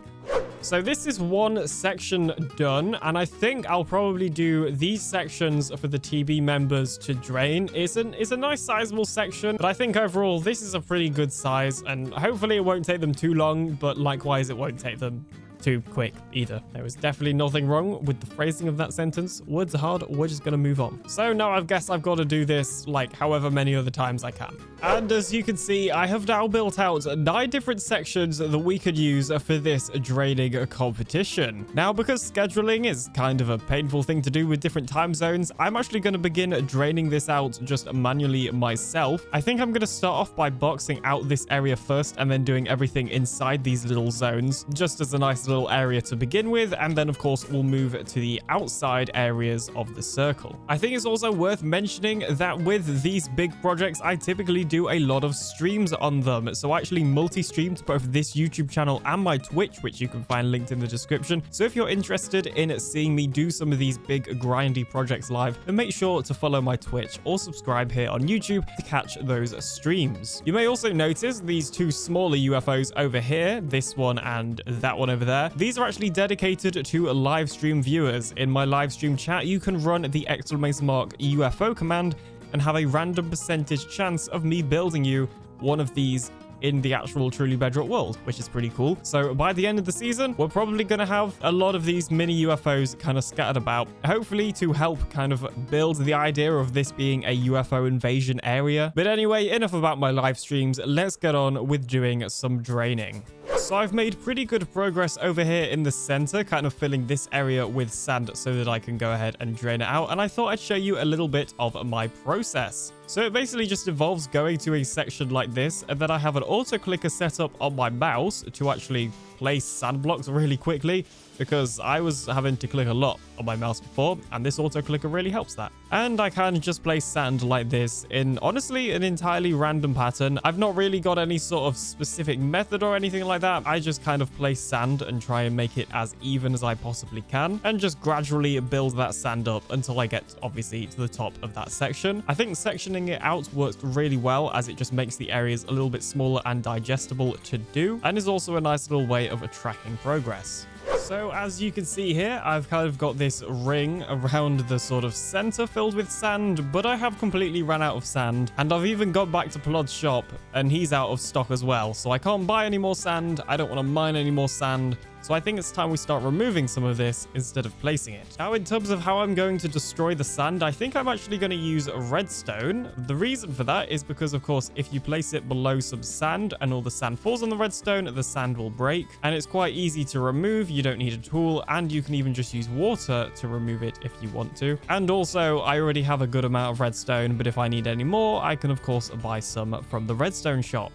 S1: So this is one section done, and I think I'll probably do these sections for the TB members to drain. It's a nice sizable section, but I think overall this is a pretty good size, and hopefully it won't take them too long, but likewise it won't take them too quick either. There is definitely nothing wrong with the phrasing of that sentence. Words are hard, we're just gonna move on. So now I guess I've got to do this like however many other times I can. And as you can see, I have now built out 9 different sections that we could use for this draining competition. Now, because scheduling is kind of a painful thing to do with different time zones, I'm actually going to begin draining this out just manually myself. I think I'm going to start off by boxing out this area first and then doing everything inside these little zones, just as a nice little area to begin with, and then of course we'll move to the outside areas of the circle. I think it's also worth mentioning that with these big projects, I typically do a lot of streams on them. So I actually multi-stream to both this YouTube channel and my Twitch, which you can find linked in the description. So if you're interested in seeing me do some of these big grindy projects live, then make sure to follow my Twitch or subscribe here on YouTube to catch those streams. You may also notice these 2 smaller UFOs over here, this one and that one over there. These are actually dedicated to live stream viewers. In my live stream chat, you can run the !UFO command and have a random percentage chance of me building you one of these in the actual Truly Bedrock world, which is pretty cool. So by the end of the season, we're probably going to have a lot of these mini UFOs kind of scattered about, hopefully to help kind of build the idea of this being a UFO invasion area. But anyway, enough about my live streams. Let's get on with doing some draining. So I've made pretty good progress over here in the center, kind of filling this area with sand so that I can go ahead and drain it out. And I thought I'd show you a little bit of my process. So it basically just involves going to a section like this, and then I have an auto clicker set up on my mouse to actually place sand blocks really quickly, because I was having to click a lot on my mouse before, and this auto clicker really helps that. And I can just place sand like this in, honestly, an entirely random pattern. I've not really got any sort of specific method or anything like that. I just kind of place sand and try and make it as even as I possibly can, and just gradually build that sand up until I get, obviously, to the top of that section. I think sectioning it out works really well, as it just makes the areas a little bit smaller and digestible to do, and is also a nice little way of tracking progress. So as you can see here, I've kind of got this ring around the sort of center filled with sand, but I have completely run out of sand, and I've even gone back to Plod's shop and he's out of stock as well. So I can't buy any more sand. I don't want to mine any more sand. So I think it's time we start removing some of this instead of placing it. Now, in terms of how I'm going to destroy the sand, I think I'm actually going to use redstone. The reason for that is because, of course, if you place it below some sand and all the sand falls on the redstone, the sand will break. And it's quite easy to remove. You don't need a tool, and you can even just use water to remove it if you want to. And also, I already have a good amount of redstone, but if I need any more, I can, of course, buy some from the redstone shop.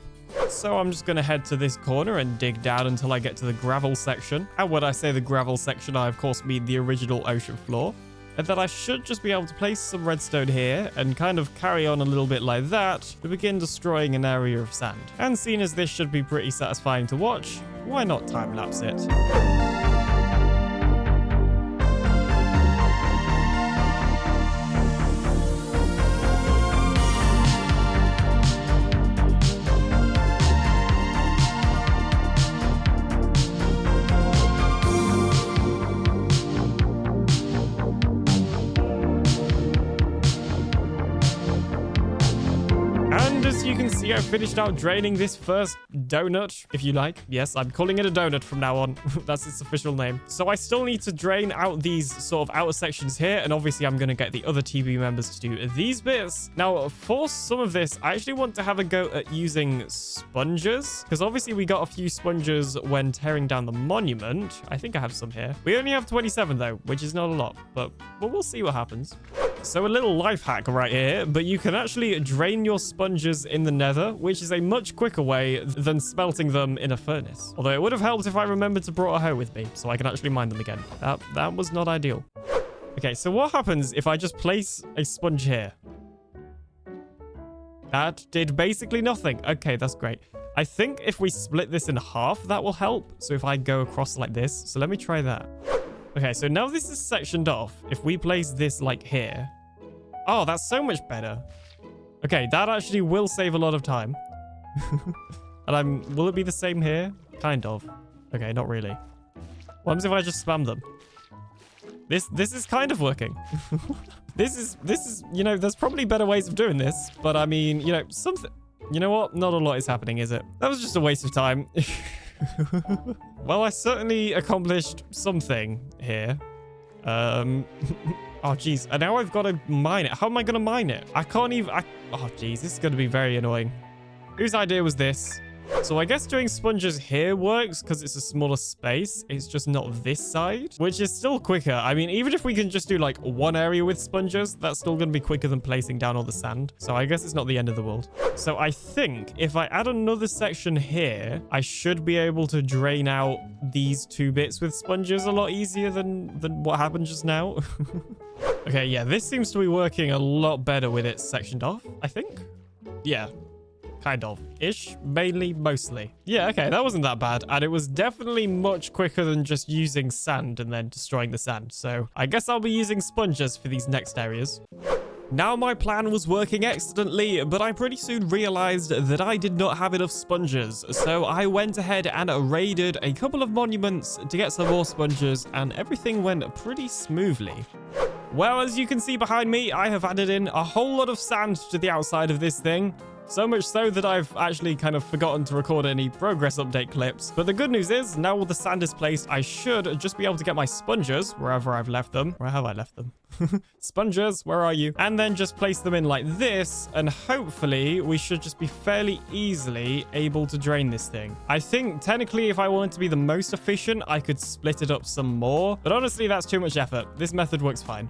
S1: So I'm just going to head to this corner and dig down until I get to the gravel section. And when I say the gravel section, I of course mean the original ocean floor. And then I should just be able to place some redstone here and kind of carry on a little bit like that to begin destroying an area of sand. And seeing as this should be pretty satisfying to watch, why not time lapse it? You can see I finished out draining this first donut, if you like. Yes, I'm calling it a donut from now on. That's its official name. So I still need to drain out these sort of outer sections here, and obviously I'm going to get the other TB members to do these bits. Now, for some of this, I actually want to have a go at using sponges, because obviously we got a few sponges when tearing down the monument. I think I have some here. We only have 27 though, which is not a lot, but we'll see what happens. So a little life hack right here, but you can actually drain your sponges in the nether, which is a much quicker way than smelting them in a furnace. Although it would have helped if I remembered to brought a hoe with me, so I can actually mine them again. That was not ideal. Okay, so what happens if I just place a sponge here? That did basically nothing. Okay, that's great. I think if we split this in half, that will help. So if I go across like this, so let me try that. Okay, so now this is sectioned off. If we place this like here. Oh, that's so much better. Okay, that actually will save a lot of time. And will it be the same here? Kind of. Okay, not really. What happens if I just spam them? This is kind of working. This is, you know, there's probably better ways of doing this, but I mean, you know, something, you know what? Not a lot is happening, is it? That was just a waste of time. Well, I certainly accomplished something here. Oh, geez. And now I've got to mine it. How am I going to mine it? I can't even... Oh, geez. This is going to be very annoying. Whose idea was this? So I guess doing sponges here works because it's a smaller space. It's just not this side, which is still quicker. I mean, even if we can just do like one area with sponges, that's still going to be quicker than placing down all the sand. So I guess it's not the end of the world. So I think if I add another section here, I should be able to drain out these two bits with sponges a lot easier than what happened just now. Okay, yeah, this seems to be working a lot better with it sectioned off, I think. Yeah. Kind of. Ish. Mainly. Mostly. Yeah, okay. That wasn't that bad. And it was definitely much quicker than just using sand and then destroying the sand. So I guess I'll be using sponges for these next areas. Now my plan was working excellently, but I pretty soon realized that I did not have enough sponges. So I went ahead and raided a couple of monuments to get some more sponges, and everything went pretty smoothly. Well, as you can see behind me, I have added in a whole lot of sand to the outside of this thing. So much so that I've actually kind of forgotten to record any progress update clips. But the good news is, now all the sand is placed, I should just be able to get my sponges wherever I've left them. Where have I left them? Sponges, where are you? And then just place them in like this, and hopefully we should just be fairly easily able to drain this thing. I think technically if I wanted to be the most efficient, I could split it up some more, but honestly that's too much effort. This method works fine.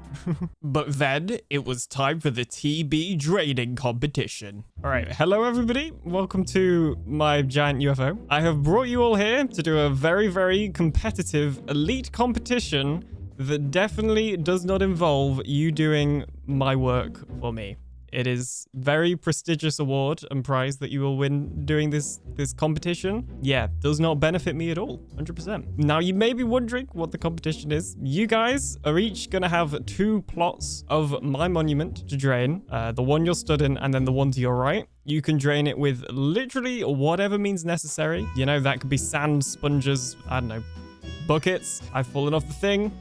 S1: But then it was time for the TB draining competition. All right, hello everybody, welcome to my giant UFO. I have brought you all here to do a very, very competitive elite competition that definitely does not involve you doing my work for me. It is very prestigious award and prize that you will win doing this competition. Yeah, does not benefit me at all, 100%. Now, you may be wondering what the competition is. You guys are each going to have 2 plots of my monument to drain. The one you're stood in and then the one to your right. You can drain it with literally whatever means necessary. You know, that could be sand, sponges, I don't know, buckets. I've fallen off the thing.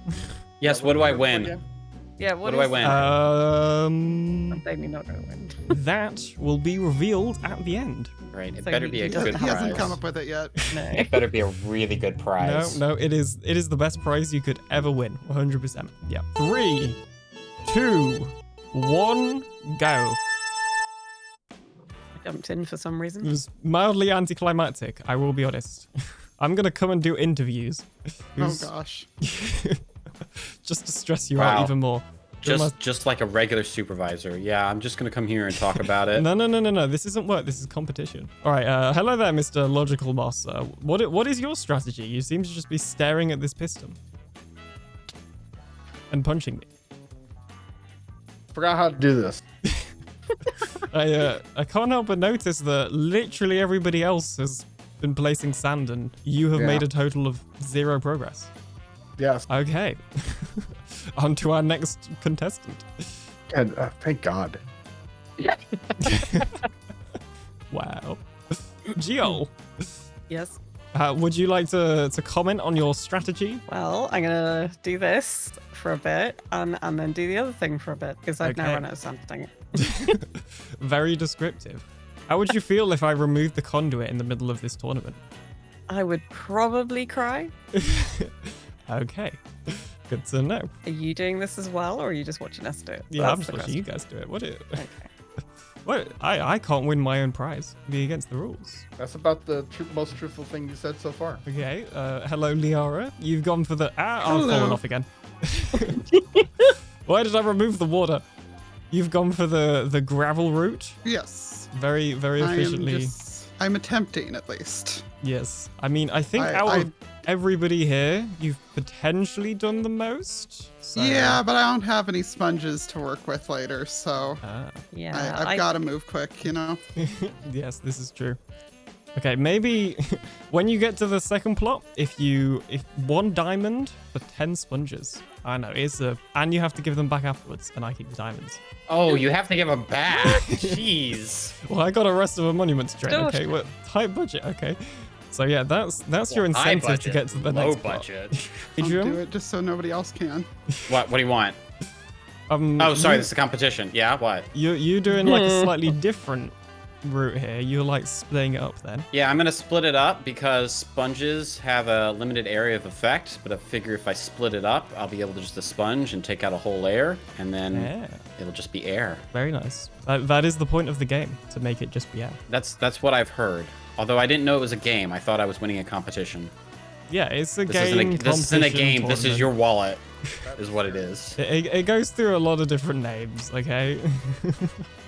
S10: Yes, what do I win?
S12: Yeah,
S10: what do I win?
S12: Maybe not gonna win.
S1: That will be revealed at the end.
S10: Right, it better be a good prize.
S5: He hasn't come up with it yet.
S12: No.
S10: It better be a really good prize.
S1: No, it is the best prize you could ever win. 100%. Yeah. 3, 2, 1, go.
S12: I jumped in for some reason.
S1: It was mildly anticlimactic, I will be honest. I'm gonna come and do interviews.
S5: Oh gosh.
S1: Just to stress you out even more.
S10: Just like a regular supervisor. Yeah, I'm just gonna come here and talk about it.
S1: No. This isn't work. This is competition. All right. Hello there, Mr. Logical Moss. What is your strategy? You seem to just be staring at this piston and punching me.
S13: Forgot how to do this.
S1: I can't help but notice that literally everybody else has been placing sand, and you have made a total of 0 progress.
S13: Yes.
S1: Okay. On to our next contestant.
S13: And thank God.
S1: Wow. Gio.
S12: Yes.
S1: Would you like to comment on your strategy?
S12: Well, I'm gonna do this for a bit and then do the other thing for a bit because I've now run out of something.
S1: Very descriptive. How would you feel if I removed the conduit in the middle of this tournament?
S12: I would probably cry.
S1: Okay. Good to know.
S12: Are you doing this as well, or are you just watching us do it?
S1: Yeah, I'm just watching you guys do it. Okay. What? I can't win my own prize. Be against the rules.
S13: That's about the most truthful thing you said so far.
S1: Okay. Hello, Liara. You've gone for the... I've fallen off again. Why did I remove the water? You've gone for the gravel route?
S5: Yes.
S1: Very, very efficiently.
S5: I'm attempting at least.
S1: Yes. I mean, I think out of everybody here, you've potentially done the most. So...
S5: Yeah, but I don't have any sponges to work with later, so
S12: yeah,
S5: I've got to move quick, you know?
S1: Yes, this is true. Okay, maybe when you get to the second plot, if 1 diamond for 10 sponges. I know, and you have to give them back afterwards, and I keep the diamonds.
S10: Oh, you have to give them back. Jeez.
S1: Well, I got a rest of a monument to drain. Okay, well, tight budget. Okay, so yeah, that's your incentive to get to the next plot.
S10: budget.
S5: I'll do it just so nobody else can.
S10: What do you want? Oh, sorry, this is a competition. Yeah, what?
S1: You're doing like a slightly different route here. You're like splitting it up then.
S10: Yeah, I'm gonna split it up because sponges have a limited area of effect, but I figure if I split it up, I'll be able to just sponge and take out a whole layer, and then it'll just be air.
S1: Very nice. That is the point of the game, to make it just be air.
S10: That's what I've heard. Although I didn't know it was a game. I thought I was winning a competition.
S1: Yeah, it's a game.
S10: This isn't a game. This is your wallet, is what it is.
S1: It goes through a lot of different names, okay?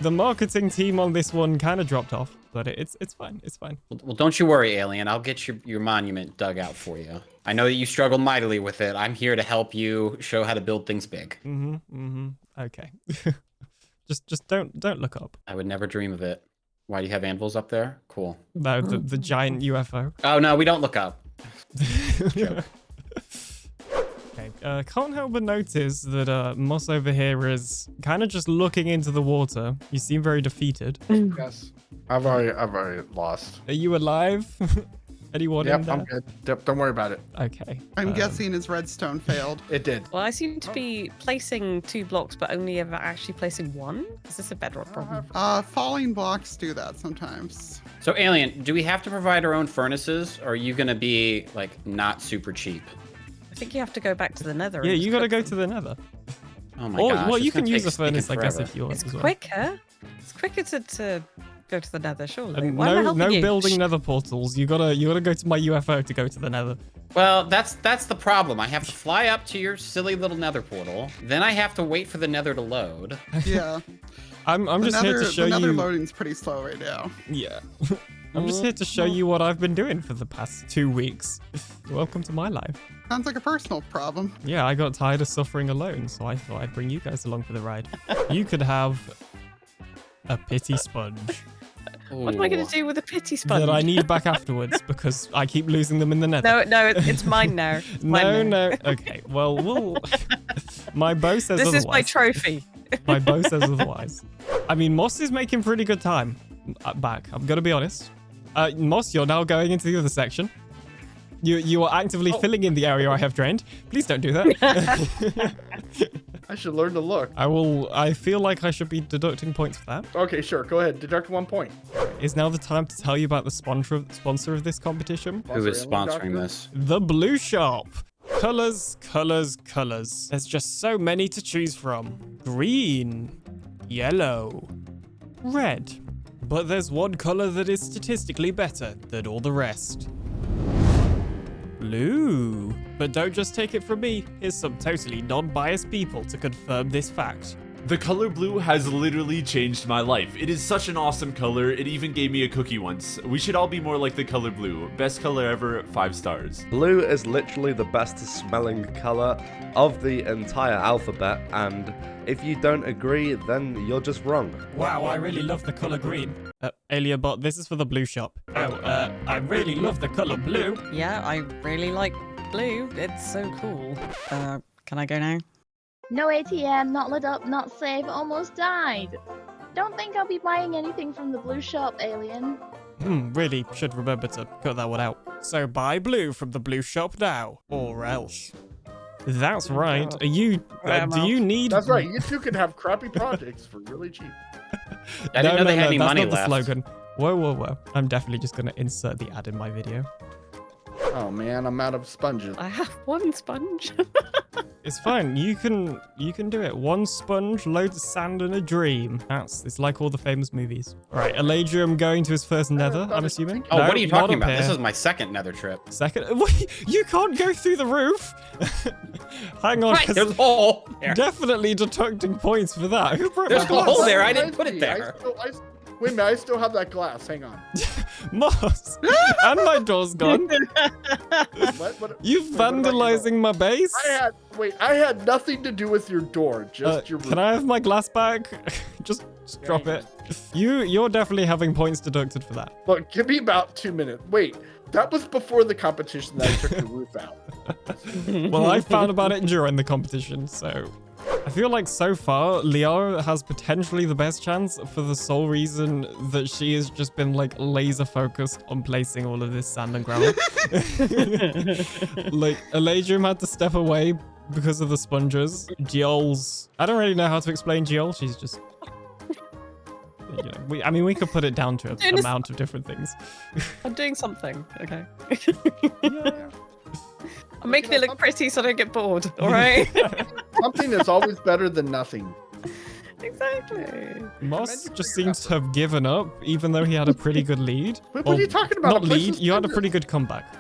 S1: The marketing team on this one kind of dropped off, but it's fine. It's fine.
S10: Well, don't you worry, Alien. I'll get your monument dug out for you. I know that you struggled mightily with it. I'm here to help you show how to build things big.
S1: Okay. just don't look up.
S10: I would never dream of it. Why do you have anvils up there? Cool.
S1: No, the giant UFO.
S10: Oh no, we don't look up. Joke.
S1: Okay, can't help but notice that Moss over here is kind of just looking into the water. You seem very defeated.
S9: Yes, I've already lost.
S1: Are you alive? Anyone in there?
S9: I'm good. Yep, don't worry about it.
S1: Okay.
S5: I'm guessing his redstone failed.
S9: It did.
S12: Well, I seem to be placing 2 blocks, but only ever actually placing 1. Is this a bedrock problem?
S5: Falling blocks do that sometimes.
S10: So, Alien, do we have to provide our own furnaces, or are you gonna be like not super cheap?
S12: I think you have to go back to the nether.
S1: Yeah, you gotta go to the nether.
S10: Oh my gosh.
S1: Well, you can use a furnace, I guess, if you want.
S12: It's quicker. It's quicker to go to the nether, surely. Why am I
S1: No
S12: helping you?
S1: building nether portals. You gotta go to my UFO to go to the nether.
S10: Well, that's the problem. I have to fly up to your silly little nether portal. Then I have to wait for the nether to load.
S5: Yeah.
S1: I'm just here to show
S5: the nether
S1: you.
S5: loading's pretty slow right now.
S1: Yeah. I'm just here to show you what I've been doing for the past 2 weeks. Welcome to my life.
S5: Sounds like a personal problem.
S1: Yeah, I got tired of suffering alone, so I thought I'd bring you guys along for the ride. You could have a pity sponge.
S12: What am I going to do with a pity sponge?
S1: That I need back afterwards because I keep losing them in the nether.
S12: No, it's mine now.
S1: No. Okay, well, my bow says otherwise.
S12: This is my trophy.
S1: My bow says otherwise. I mean, Moss is making pretty good time back. I'm going to be honest. Moss, you're now going into the other section. You are actively filling in the area I have drained. Please don't do that.
S9: I should learn to look.
S1: I feel like I should be deducting points for that.
S9: Okay, sure. Go ahead. Deduct 1 point.
S1: Is now the time to tell you about the sponsor of this competition.
S10: Who is sponsoring this?
S1: The Blue Shop. Colors, colors, colors. There's just so many to choose from. Green, yellow, red. But there's one color that is statistically better than all the rest. Blue. But don't just take it from me. Here's some totally non-biased people to confirm this fact.
S11: The color blue has literally changed my life. It is such an awesome color. It even gave me a cookie once. We should all be more like the color blue. Best color ever, 5 stars.
S7: Blue is literally the best smelling color of the entire alphabet, and if you don't agree, then you're just wrong.
S1: Wow, I really love the color green. Alien bot, this is for the Blue Shop. I really love the color blue.
S12: Yeah, I really like blue. It's so cool. Can I go now?
S14: No ATM, not lit up, not safe, almost died. Don't think I'll be buying anything from the Blue Shop, Alien.
S1: Really should remember to cut that one out. So buy blue from the Blue Shop now, or else. That's right. Are you? Do you need?
S9: That's right. You two can have crappy projects for really cheap.
S10: I didn't know they had any money
S1: left.
S10: left.
S1: That's not the slogan. Whoa. I'm definitely just gonna insert the ad in my video.
S9: Oh man, I'm out of sponges.
S12: I have one sponge.
S1: It's fine. You can do it. One sponge, loads of sand, and a dream. It's like all the famous movies. All right, Eladrium going to his first nether, I'm assuming.
S10: Oh,
S1: No,
S10: what are you
S1: not
S10: talking
S1: up
S10: about?
S1: here.
S10: This is my second nether trip.
S1: Second? Wait, you can't go through the roof. Hang on.
S10: Right, there's a hole there.
S1: Definitely deducting points for that. Who broke
S10: There's
S1: my
S10: a hole
S1: glass?
S10: there. I didn't put it there.
S9: Wait a minute, I still have that glass. Hang on.
S1: Moss. And my door's gone. You vandalizing my base?
S9: I had nothing to do with your door, just your roof.
S1: Can I have my glass back? just drop it. You're definitely having points deducted for that.
S9: Look, give me about 2 minutes. Wait, that was before the competition that I took the roof out.
S1: Well, I found about it during the competition, so I feel like so far Liara has potentially the best chance for the sole reason that she has just been like laser focused on placing all of this sand and gravel. Like Eladrium had to step away because of the sponges. Giol's, I don't really know how to explain Giol. She's just, you know, I mean, we could put it down to an amount of different things.
S12: I'm doing something. Okay. I'm making it look pretty so I don't get bored. All right.
S9: Something is always better than nothing.
S12: Exactly.
S1: Moss just seems to have given up, even though he had a pretty good lead.
S9: What are you talking about?
S1: Not lead. You had a pretty good comeback.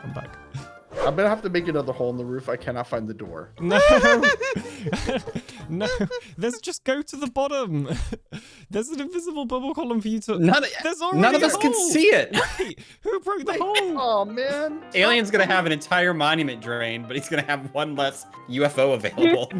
S9: I'm gonna have to make another hole in the roof. I cannot find the door.
S1: No. No. Just go to the bottom. There's an invisible bubble column for you to.
S10: None of us can see it.
S1: Wait, who broke the hole?
S9: Oh man.
S10: Alien's gonna have an entire monument drained, but he's gonna have one less UFO available.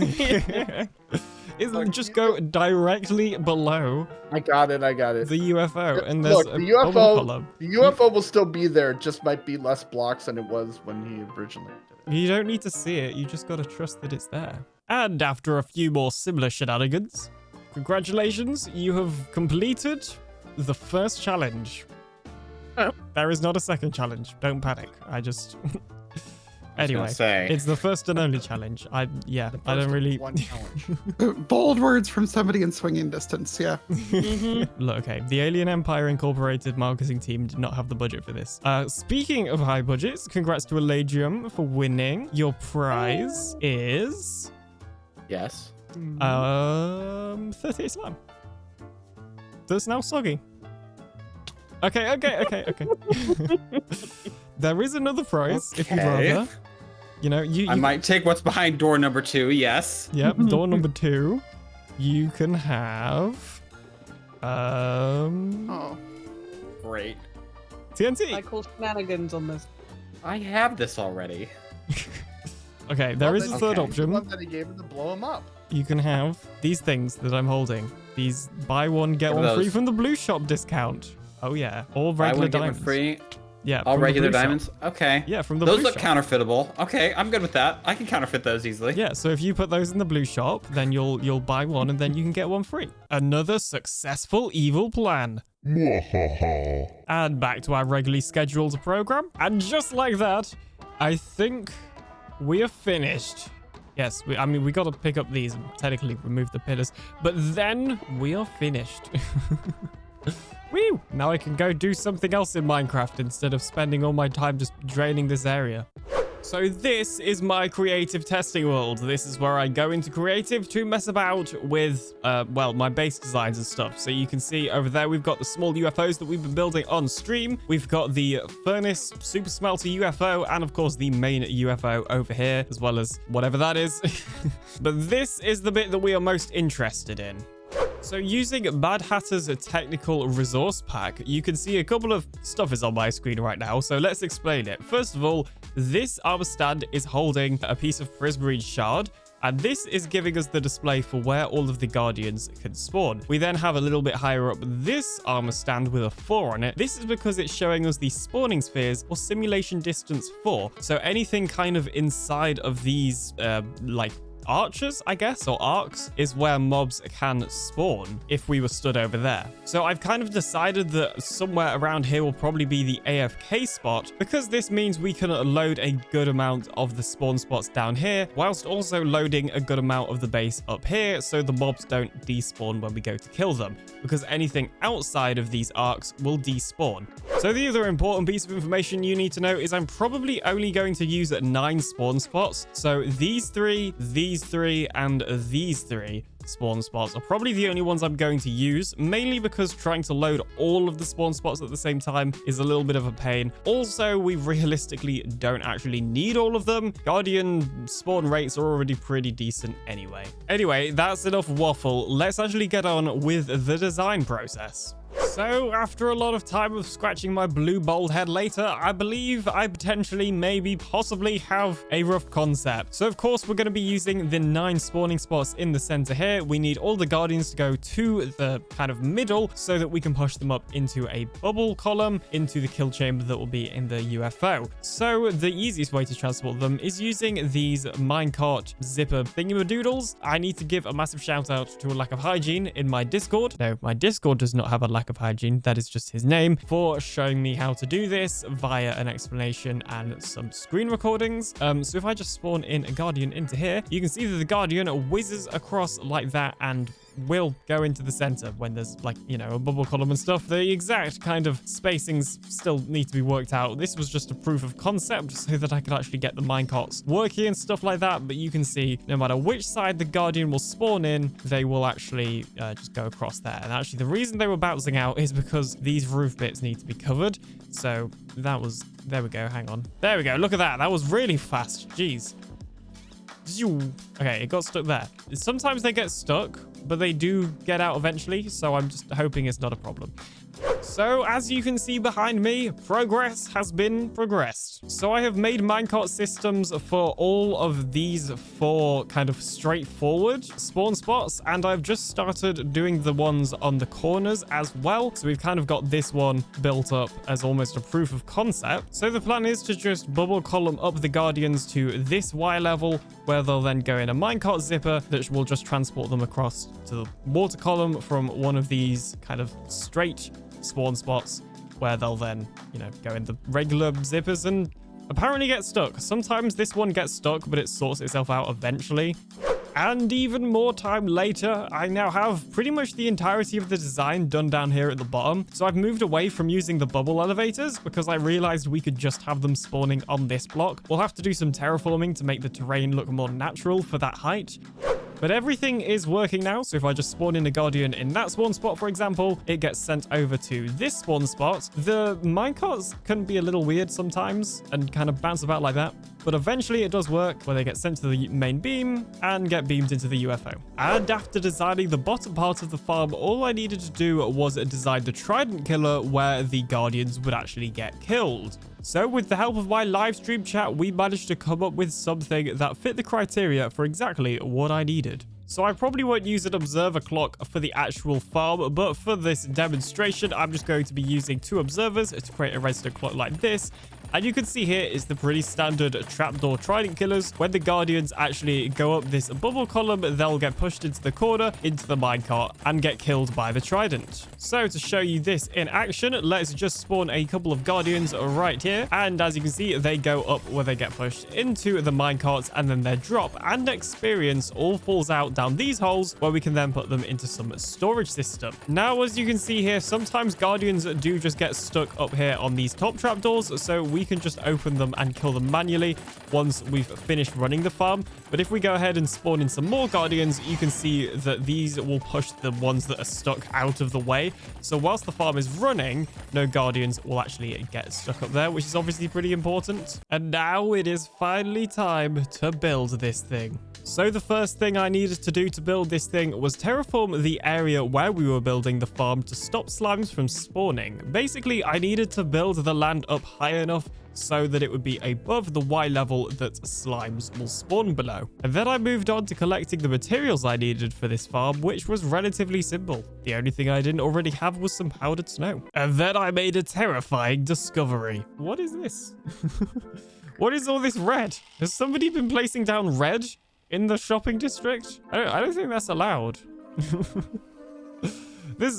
S1: Just go directly below.
S9: I got it.
S1: The UFO, and there's
S9: Look,
S1: a
S9: the
S1: bubble
S9: UFO.
S1: column.
S9: The UFO will still be there. It just might be less blocks than it was when he originally did it.
S1: You don't need to see it. You just gotta trust that it's there. And after a few more similar shenanigans, congratulations, you have completed the first challenge.
S12: Oh.
S1: There is not a second challenge. Don't panic. Anyway,
S5: say.
S1: it's the first and only challenge. I don't really.
S5: Bold words from somebody in swinging distance. Yeah.
S1: Look, okay. The Alien Empire Incorporated marketing team did not have the budget for this. Speaking of high budgets, congrats to Eladrium for winning. Your prize is.
S10: Yes.
S1: 38 slime. That's now soggy. Okay. There is another prize if you'd rather. You know,
S10: I might take what's behind door number 2. Yes.
S1: Yep. Door number 2. You can have.
S5: Oh.
S10: Great.
S1: TNT.
S6: I call shenanigans on this.
S10: I have this already.
S1: Okay, there is a third option.
S9: The one that he gave him to blow him up.
S1: You can have these things that I'm holding. These buy one get one free from the blue shop discount. Oh yeah, all regular diamonds.
S10: Free.
S1: Yeah,
S10: all
S1: from the
S10: regular
S1: blue shop.
S10: diamonds. Okay.
S1: Yeah, from the
S10: those
S1: blue
S10: look
S1: shop.
S10: counterfeitable. Okay, I'm good with that. I can counterfeit those easily.
S1: Yeah, so if you put those in the blue shop, then you'll buy one and then you can get one free. Another successful evil plan. And back to our regularly scheduled program. And just like that, I think we are finished. Yes, we got to pick up these and technically remove the pillars, but then we are finished. Woo! Now I can go do something else in Minecraft instead of spending all my time just draining this area. So this is my creative testing world. This is where I go into creative to mess about with, my base designs and stuff. So you can see over there, we've got the small UFOs that we've been building on stream. We've got the furnace super smelter UFO, and of course the main UFO over here, as well as whatever that is. But this is the bit that we are most interested in. So using Mad Hatter's technical resource pack, you can see a couple of stuff is on my screen right now, so let's explain it. First of all, this armor stand is holding a piece of Prismarine shard, and this is giving us the display for where all of the Guardians can spawn. We then have a little bit higher up this armor stand with a 4 on it. This is because it's showing us the spawning spheres or simulation distance 4. So anything kind of inside of these, archers, I guess, or arcs, is where mobs can spawn if we were stood over there. So I've kind of decided that somewhere around here will probably be the AFK spot, because this means we can load a good amount of the spawn spots down here, whilst also loading a good amount of the base up here, so the mobs don't despawn when we go to kill them, because anything outside of these arcs will despawn. So the other important piece of information you need to know is I'm probably only going to use 9 spawn spots. So these 3, and these 3 spawn spots are probably the only ones I'm going to use, mainly because trying to load all of the spawn spots at the same time is a little bit of a pain. Also, we realistically don't actually need all of them. Guardian spawn rates are already pretty decent anyway. Anyway, that's enough waffle. Let's actually get on with the design process. So, after a lot of time of scratching my blue bald head later, I believe I potentially, maybe, possibly have a rough concept. So, of course, we're going to be using the 9 spawning spots in the center here. We need all the guardians to go to the kind of middle so that we can push them up into a bubble column into the kill chamber that will be in the UFO. So, the easiest way to transport them is using these minecart zipper thingamadoodles. I need to give a massive shout out to a lack of hygiene in my Discord. No, my Discord does not have a lack of hygiene, that is just his name, for showing me how to do this via an explanation and some screen recordings. So if I just spawn in a guardian into here, you can see that the guardian whizzes across like that and will go into the center when there's, like, you know, a bubble column and stuff. The exact kind of spacings still need to be worked out. This was just a proof of concept so that I could actually get the minecarts working and stuff like that. But you can see no matter which side the guardian will spawn in, they will actually just go across there. And actually the reason they were bouncing out is because these roof bits need to be covered. So that was, there we go, hang on. There we go, look at that. That was really fast, jeez. Okay, it got stuck there. Sometimes they get stuck, but they do get out eventually, so I'm just hoping it's not a problem. So, as you can see behind me, progress has been progressed. So I have made minecart systems for all of these 4 kind of straightforward spawn spots, and I've just started doing the ones on the corners as well. So we've kind of got this one built up as almost a proof of concept. So the plan is to just bubble column up the guardians to this Y level, where they'll then go in a minecart zipper that will just transport them across to the water column from one of these kind of straight spawn spots, where they'll then, you know, go in the regular zippers and apparently get stuck. Sometimes this one gets stuck, but it sorts itself out eventually. And even more time later, I now have pretty much the entirety of the design done down here at the bottom. So I've moved away from using the bubble elevators because I realized we could just have them spawning on this block. We'll have to do some terraforming to make the terrain look more natural for that height. But everything is working now, so if I just spawn in a guardian in that spawn spot, for example, it gets sent over to this spawn spot. The minecarts can be a little weird sometimes and kind of bounce about like that, but eventually it does work, where they get sent to the main beam and get beamed into the UFO. And after designing the bottom part of the farm, all I needed to do was design the trident killer where the guardians would actually get killed. So with the help of my live stream chat, we managed to come up with something that fit the criteria for exactly what I needed. So I probably won't use an observer clock for the actual farm, but for this demonstration, I'm just going to be using 2 observers to create a redstone clock like this. And you can see here is the pretty standard trapdoor trident killers. When the guardians actually go up this bubble column, they'll get pushed into the corner, into the minecart, and get killed by the trident. So to show you this in action, let's just spawn a couple of guardians right here. And as you can see, they go up where they get pushed into the minecarts, and then their drop and experience all falls out down these holes, where we can then put them into some storage system. Now, as you can see here, sometimes guardians do just get stuck up here on these top trapdoors, so we can just open them and kill them manually once we've finished running the farm. But if we go ahead and spawn in some more guardians, you can see that these will push the ones that are stuck out of the way. So whilst the farm is running, no guardians will actually get stuck up there, which is obviously pretty important. And now it is finally time to build this thing. So the first thing I needed to do to build this thing was terraform the area where we were building the farm to stop slimes from spawning. Basically, I needed to build the land up high enough so that it would be above the Y level that slimes will spawn below. And then I moved on to collecting the materials I needed for this farm, which was relatively simple. The only thing I didn't already have was some powdered snow. And then I made a terrifying discovery. What is this? What is all this red? Has somebody been placing down red in the shopping district? I don't think that's allowed.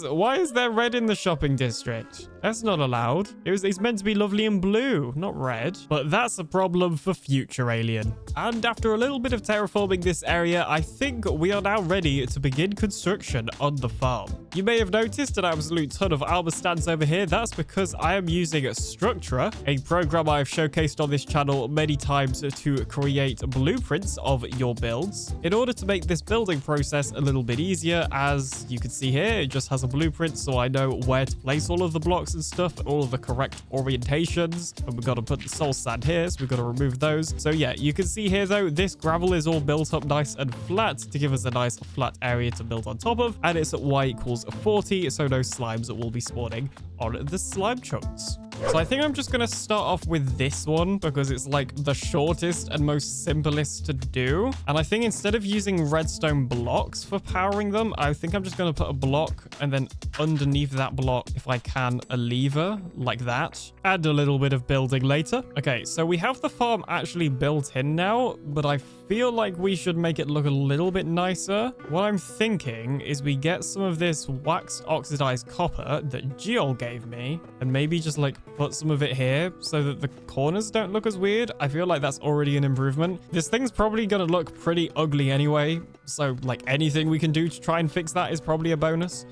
S1: Why is there red in the shopping district? That's not allowed. It's meant to be lovely and blue, not red. But that's a problem for future Alien. And after a little bit of terraforming this area, I think we are now ready to begin construction on the farm. You may have noticed an absolute ton of armor stands over here. That's because I am using Structura, a program I've showcased on this channel many times to create blueprints of your builds. In order to make this building process a little bit easier, as you can see here, it just has a blueprint, so I know where to place all of the blocks and stuff, and all of the correct orientations. And we've got to put the soul sand here, so we've got to remove those. So yeah, you can see here though, this gravel is all built up nice and flat to give us a nice flat area to build on top of, and it's at y equals 40, so no slimes will be spawning on the slime chunks. So I think I'm just going to start off with this one because it's like the shortest and most simplest to do. And I think instead of using redstone blocks for powering them, I think I'm just going to put a block and then underneath that block, if I can, a lever like that. Add a little bit of building later. Okay, so we have the farm actually built in now, but I feel like we should make it look a little bit nicer. What I'm thinking is we get some of this waxed oxidized copper that Geol gave me and maybe just like put some of it here so that the corners don't look as weird. I feel like that's already an improvement. This thing's probably gonna look pretty ugly anyway, so like anything we can do to try and fix that is probably a bonus.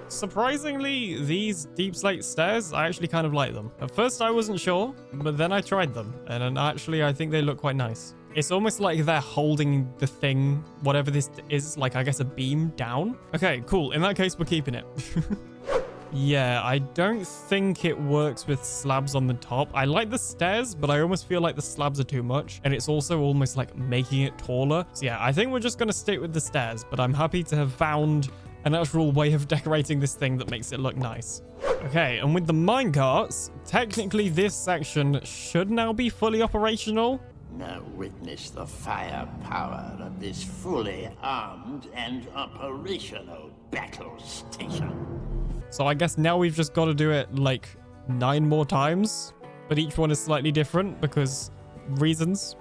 S1: Surprisingly, these deep slate stairs, I actually kind of like them. At first I wasn't sure, but then I tried them and actually I think they look quite nice. It's almost like they're holding the thing, whatever this is, like I guess a beam down. Okay, cool. In that case, we're keeping it. Yeah, I don't think it works with slabs on the top. I like the stairs, but I almost feel like the slabs are too much. And it's also almost like making it taller. So yeah, I think we're just going to stick with the stairs, but I'm happy to have found an actual way of decorating this thing that makes it look nice. Okay, and with the minecarts, technically this section should now be fully operational.
S20: Now witness the firepower of this fully armed and operational battle station.
S1: So I guess now we've just got to do it like 9 more times, but each one is slightly different because reasons.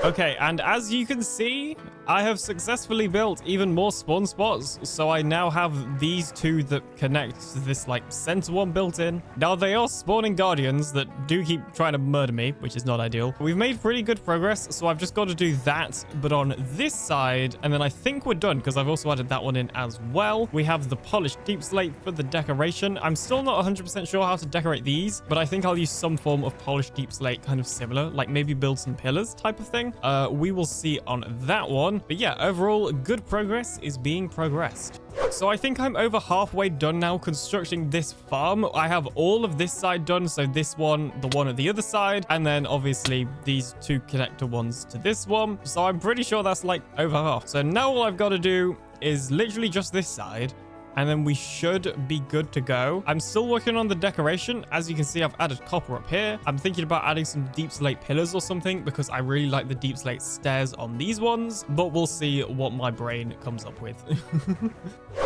S1: Okay, and as you can see, I have successfully built even more spawn spots, so I now have these two that connect to this like center one built in. Now they are spawning guardians that do keep trying to murder me, which is not ideal. We've made pretty good progress, so I've just got to do that, but on this side, and then I think we're done because I've also added that one in as well. We have the polished deep slate for the decoration. I'm still not 100% sure how to decorate these, but I think I'll use some form of polished deep slate, kind of similar, like maybe build some pillars type of thing. We will see on that one. But yeah, overall, good progress is being progressed. So I think I'm over halfway done now constructing this farm. I have all of this side done. So this one, the one at the other side, and then obviously these two connector ones to this one. So I'm pretty sure that's like over half. So now all I've got to do is literally just this side. And then we should be good to go. I'm still working on the decoration. As you can see, I've added copper up here. I'm thinking about adding some deep slate pillars or something because I really like the deep slate stairs on these ones, but we'll see what my brain comes up with.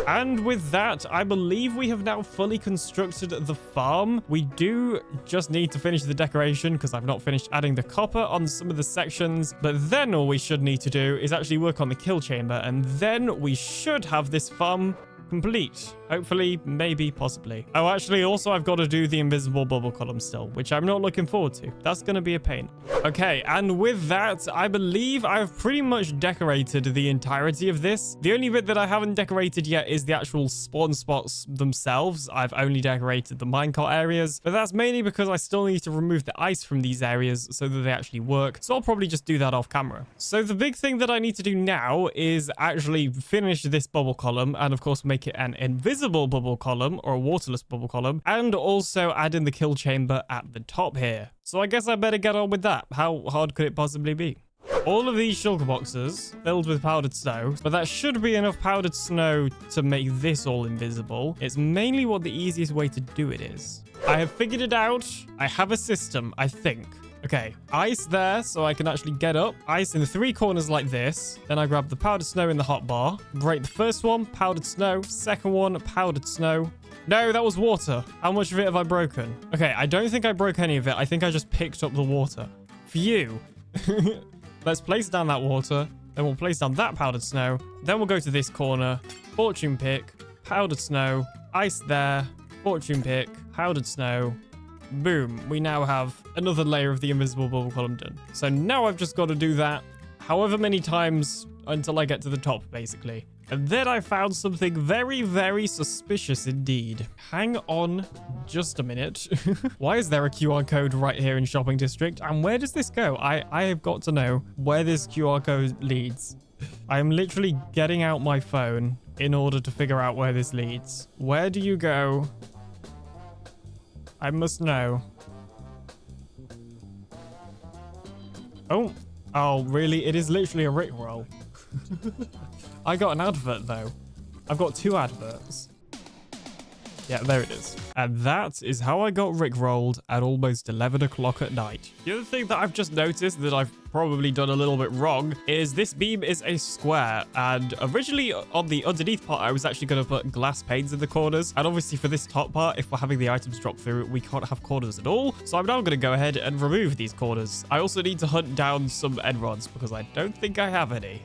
S1: And with that, I believe we have now fully constructed the farm. We do just need to finish the decoration because I've not finished adding the copper on some of the sections, but then all we should need to do is actually work on the kill chamber, and then we should have this farm complete. Hopefully, maybe, possibly. Oh, actually, also, I've got to do the invisible bubble column still, which I'm not looking forward to. That's going to be a pain. Okay, and with that, I believe I've pretty much decorated the entirety of this. The only bit that I haven't decorated yet is the actual spawn spots themselves. I've only decorated the minecart areas, but that's mainly because I still need to remove the ice from these areas so that they actually work. So I'll probably just do that off camera. So the big thing that I need to do now is actually finish this bubble column and, of course, make it an invisible bubble column or a waterless bubble column, and also add in the kill chamber at the top here. So I guess I better get on with that. How hard could it possibly be? All of these shulker boxes filled with powdered snow, but that should be enough powdered snow to make this all invisible. It's mainly what the easiest way to do it is. I have figured it out. I have a system, I think. Okay, ice there so I can actually get up. Ice in the 3 corners like this. Then I grab the powdered snow in the hotbar. Break the first one, powdered snow. Second one, powdered snow. No, that was water. How much of it have I broken? Okay, I don't think I broke any of it. I think I just picked up the water. Phew. Let's place down that water. Then we'll place down that powdered snow. Then we'll go to this corner. Fortune pick, powdered snow, ice there. fortune pick, powdered snow. Boom. We now have another layer of the invisible bubble column done. So now I've just got to do that however many times until I get to the top, basically. And then I found something very, very suspicious indeed. Hang on just a minute. Why is there a QR code right here in Shopping District? And where does this go? I have got to know where this QR code leads. I am literally getting out my phone in order to figure out where this leads. Where do you go? I must know. Oh, really? It is literally a Rickroll. I got an advert, though. I've got 2 adverts. Yeah, there it is. And that is how I got rickrolled at almost 11 o'clock at night. The other thing that I've just noticed that I've probably done a little bit wrong is this beam is a square. And originally on the underneath part, I was actually going to put glass panes in the corners. And obviously for this top part, if we're having the items drop through, we can't have corners at all. So I'm now going to go ahead and remove these corners. I also need to hunt down some end rods because I don't think I have any.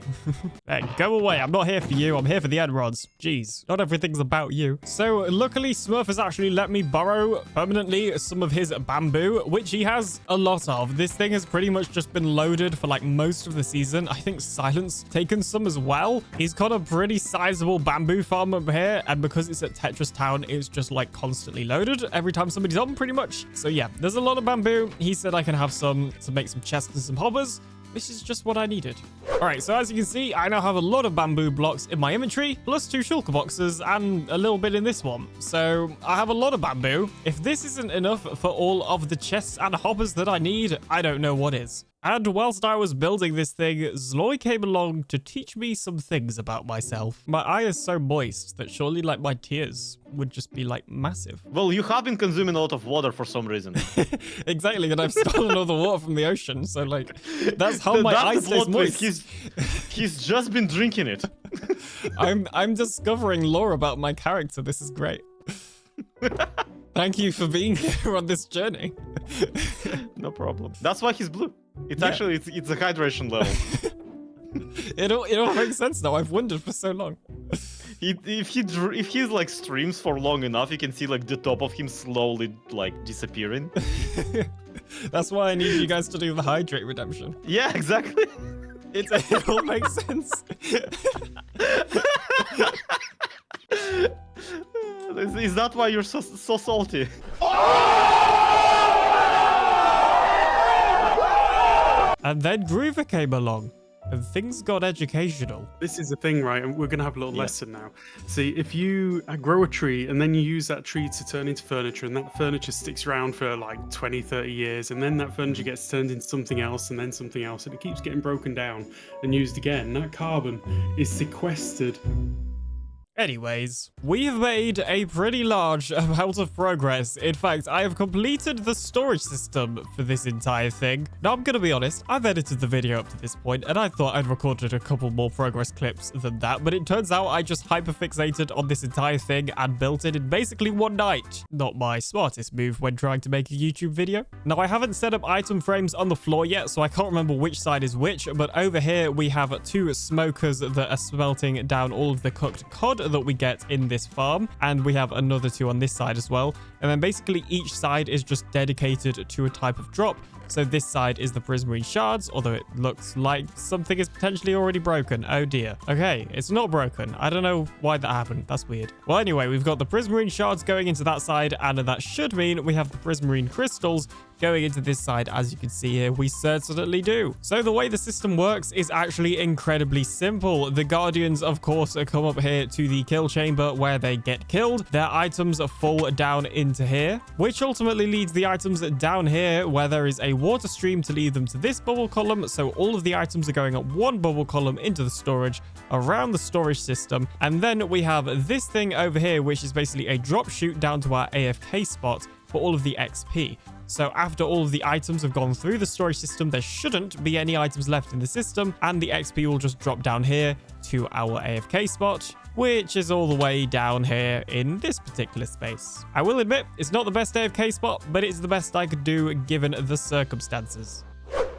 S1: Hey, go away. I'm not here for you. I'm here for the end rods. Jeez, not everything's about you. So luckily, Smurf has actually let me borrow permanently some of his bamboo, which he has a lot of. This thing has pretty much just been loaded for like most of the season. I think Silence taken some as well. He's got a pretty sizable bamboo farm up here, and because it's at Tetris Town, it's just like constantly loaded every time somebody's on pretty much. So yeah, there's a lot of bamboo. He said I can have some to make some chests and some hoppers. This is just what I needed. All right, so as you can see, I now have a lot of bamboo blocks in my inventory, plus 2 shulker boxes and a little bit in this one. So I have a lot of bamboo. If this isn't enough for all of the chests and hoppers that I need, I don't know what is. And whilst I was building this thing, Zloy came along to teach me some things about myself. My eye is so moist that surely like my tears would just be like massive.
S3: Well, you have been consuming a lot of water for some reason.
S1: Exactly, and I've stolen all the water from the ocean, so like, that's how my eye stays moist.
S3: He's just been drinking it.
S1: I'm discovering lore about my character. This is great. Thank you for being here on this journey.
S3: No problem. That's why he's blue. It's actually it's a hydration level.
S1: It all makes sense now. I've wondered for so long.
S3: If he's like streams for long enough, you can see like the top of him slowly like disappearing.
S1: That's why I need you guys to do the hydrate redemption.
S3: Yeah, exactly.
S1: It all makes sense.
S3: Is that why you're so salty?
S1: And then Groover came along, and things got educational.
S21: This is the thing, right? And we're going to have a little lesson now. See, if you grow a tree and then you use that tree to turn into furniture, and that furniture sticks around for like 20, 30 years, and then that furniture gets turned into something else, and then something else, and it keeps getting broken down and used again, that carbon is sequestered.
S1: Anyways, we have made a pretty large amount of progress. In fact, I have completed the storage system for this entire thing. Now, I'm gonna be honest, I've edited the video up to this point, and I thought I'd recorded a couple more progress clips than that, but it turns out I just hyperfixated on this entire thing and built it in basically one night. Not my smartest move when trying to make a YouTube video. Now, I haven't set up item frames on the floor yet, so I can't remember which side is which, but over here we have 2 smokers that are smelting down all of the cooked cod that we get in this farm, and we have another 2 on this side as well. And then basically each side is just dedicated to a type of drop. So this side is the prismarine shards, although it looks like something is potentially already broken. Oh dear. Okay, it's not broken. I don't know why that happened. That's weird. Well, anyway, we've got the prismarine shards going into that side, and that should mean we have the prismarine crystals going into this side. As you can see here, we certainly do. So the way the system works is actually incredibly simple. The guardians, of course, come up here to the kill chamber where they get killed. Their items fall down into here, which ultimately leads the items down here where there is a water stream to lead them to this bubble column. So all of the items are going up one bubble column into the storage around the storage system. And then we have this thing over here, which is basically a drop chute down to our AFK spot for all of the XP. So after all of the items have gone through the storage system, there shouldn't be any items left in the system, and the XP will just drop down here to our AFK spot, which is all the way down here in this particular space. I will admit, it's not the best AFK spot, but it's the best I could do given the circumstances.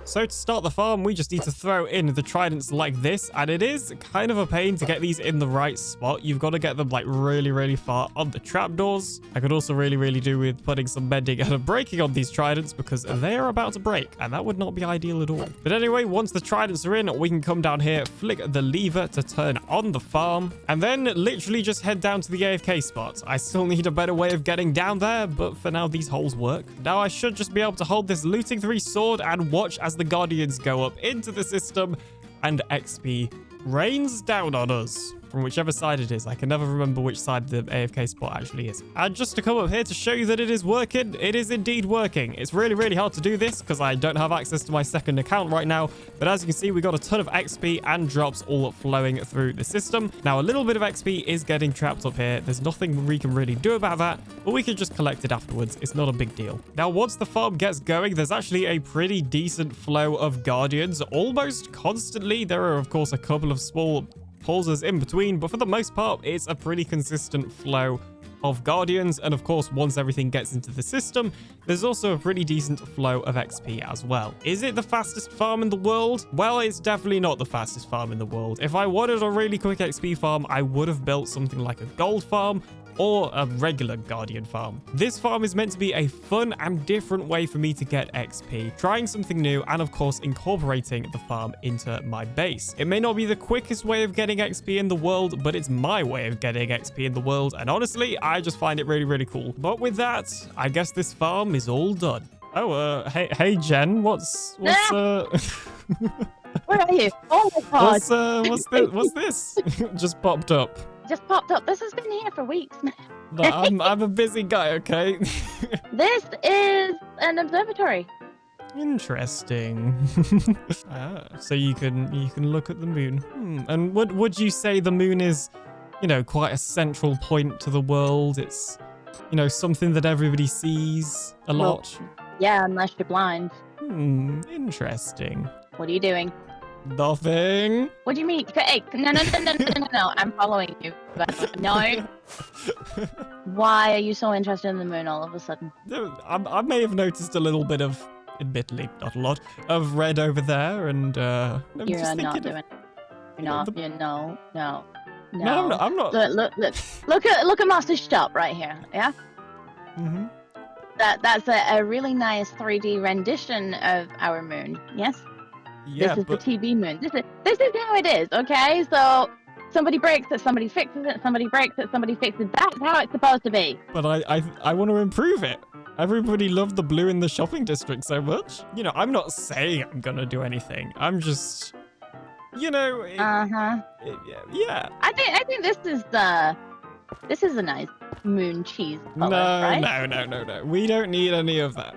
S1: So to start the farm, we just need to throw in the tridents like this, and it is kind of a pain to get these in the right spot. You've got to get them like really far on the trapdoors. I could also really do with putting some bending and breaking on these tridents because they are about to break, and that would not be ideal at all. But anyway, once the tridents are in, we can come down here, flick the lever to turn on the farm, and then literally just head down to the AFK spot. I still need a better way of getting down there, but for now these holes work. Now I should just be able to hold this looting 3 sword and watch as the Guardians go up into the system and XP rains down on us. From whichever side it is. I can never remember which side the AFK spot actually is. And just to come up here to show you that it is working, it is indeed working. It's really hard to do this because I don't have access to my second account right now. But as you can see, we got a ton of XP and drops all flowing through the system. Now, a little bit of XP is getting trapped up here. There's nothing we can really do about that, but we can just collect it afterwards. It's not a big deal. Now, once the farm gets going, there's actually a pretty decent flow of Guardians almost constantly. There are, of course, a couple of small pauses in between, but for the most part, it's a pretty consistent flow of Guardians. And of course, once everything gets into the system, there's also a pretty decent flow of XP as well. Is it the fastest farm in the world? Well, it's definitely not the fastest farm in the world. If I wanted a really quick XP farm, I would have built something like a gold farm or a regular Guardian farm. This farm is meant to be a fun and different way for me to get XP, trying something new, and of course incorporating the farm into my base. It may not be the quickest way of getting XP in the world, but it's my way of getting XP in the world, and honestly, I just find it really cool. But with that, I guess this farm is all done. Oh, hey Jen, what's
S14: Where are you? Oh my god.
S1: What's this? Just popped up.
S14: Just popped up. This has been here for weeks.
S1: No, I'm a busy guy, okay?
S14: This is an observatory.
S1: Interesting. So you can look at the moon. And would you say the moon is, you know, quite a central point to the world? It's, you know, something that everybody sees a lot.
S14: Yeah, unless you're blind.
S1: Interesting.
S14: What are you doing?
S1: Nothing.
S14: What do you mean? Hey, no. I'm following you. No. Why are you so interested in the moon all of a sudden?
S1: I may have noticed a little bit of, admittedly not a lot, of red over there, and I'm
S14: You're
S1: just
S14: not
S1: thinking
S14: doing it. You're not. No.
S1: No, I'm not.
S14: Look at Master's shop right here. Yeah.
S1: Mm-hmm.
S14: That's a really nice 3D rendition of our moon. Yes.
S1: Yeah,
S14: this is the TV moon. This is how it is, okay? So somebody breaks it, somebody fixes it, somebody breaks it, somebody fixes it. That's how it's supposed to be.
S1: But I want to improve it. Everybody loved the blue in the shopping district so much. You know, I'm not saying I'm gonna do anything. I'm just, you know. Yeah.
S14: I think this is a nice moon cheese color, right?
S1: No. We don't need any of that.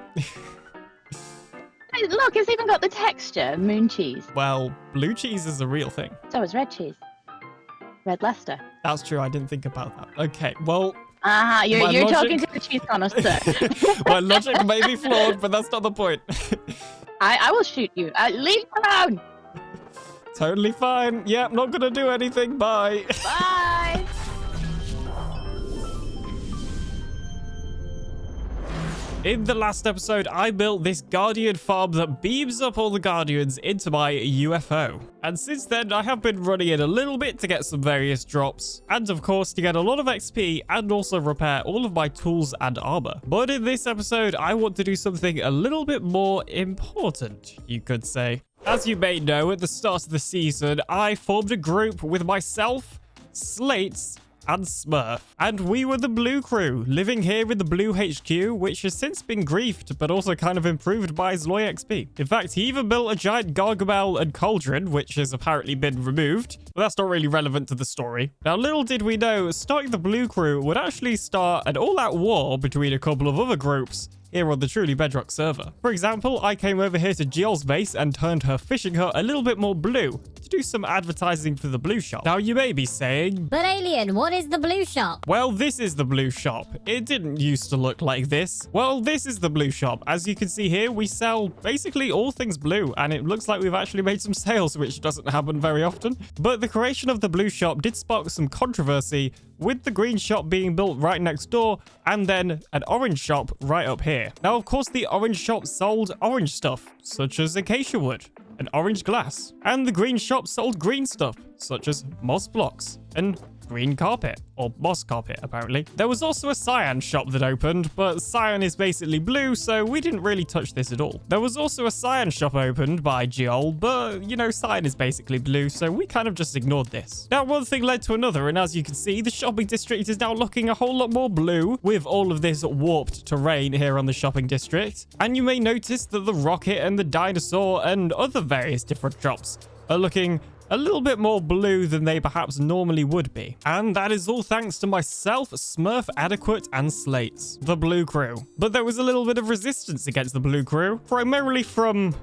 S14: Hey, look, it's even got the texture, moon cheese.
S1: Well, blue cheese is a real thing.
S14: So is red cheese. Red Leicester.
S1: That's true, I didn't think about that. Okay, well...
S14: You're talking to the cheese connoisseur.
S1: My logic may be flawed, but that's not the point.
S14: I will shoot you. Leave me alone!
S1: Totally fine. Yeah, I'm not gonna do anything. Bye.
S14: Bye!
S1: In the last episode, I built this Guardian farm that beams up all the Guardians into my UFO. And since then, I have been running it a little bit to get some various drops. And of course, to get a lot of XP and also repair all of my tools and armor. But in this episode, I want to do something a little bit more important, you could say. As you may know, at the start of the season, I formed a group with myself, Slates, and Smurf. And we were the Blue Crew, living here in the Blue HQ, which has since been griefed, but also kind of improved by Zloy XP. In fact, he even built a giant Gargamel and cauldron, which has apparently been removed. But that's not really relevant to the story. Now, little did we know, starting the Blue Crew would actually start an all-out war between a couple of other groups here on the Truly Bedrock server. For example, I came over here to Jill's base and turned her fishing hut a little bit more blue to do some advertising for the blue shop. Now, you may be saying,
S16: but Alien, what is the blue shop?
S1: Well, this is the blue shop. It didn't used to look like this. Well, this is the blue shop. As you can see here, we sell basically all things blue, and it looks like we've actually made some sales, which doesn't happen very often. But the creation of the blue shop did spark some controversy, with the green shop being built right next door, and then an orange shop right up here. here. Now, of course, the orange shop sold orange stuff, such as acacia wood and orange glass. And the green shop sold green stuff, such as moss blocks and green carpet, or moss carpet, apparently. There was also a cyan shop that opened, but cyan is basically blue, so we didn't really touch this at all. There was also a cyan shop opened by Geol, but, you know, cyan is basically blue, so we kind of just ignored this. Now, one thing led to another, and as you can see, the shopping district is now looking a whole lot more blue with all of this warped terrain here on the shopping district. And you may notice that the rocket and the dinosaur and other various different shops are looking a little bit more blue than they perhaps normally would be. And that is all thanks to myself, Smurf, Adequate, and Slates, the blue crew. But there was a little bit of resistance against the blue crew, primarily from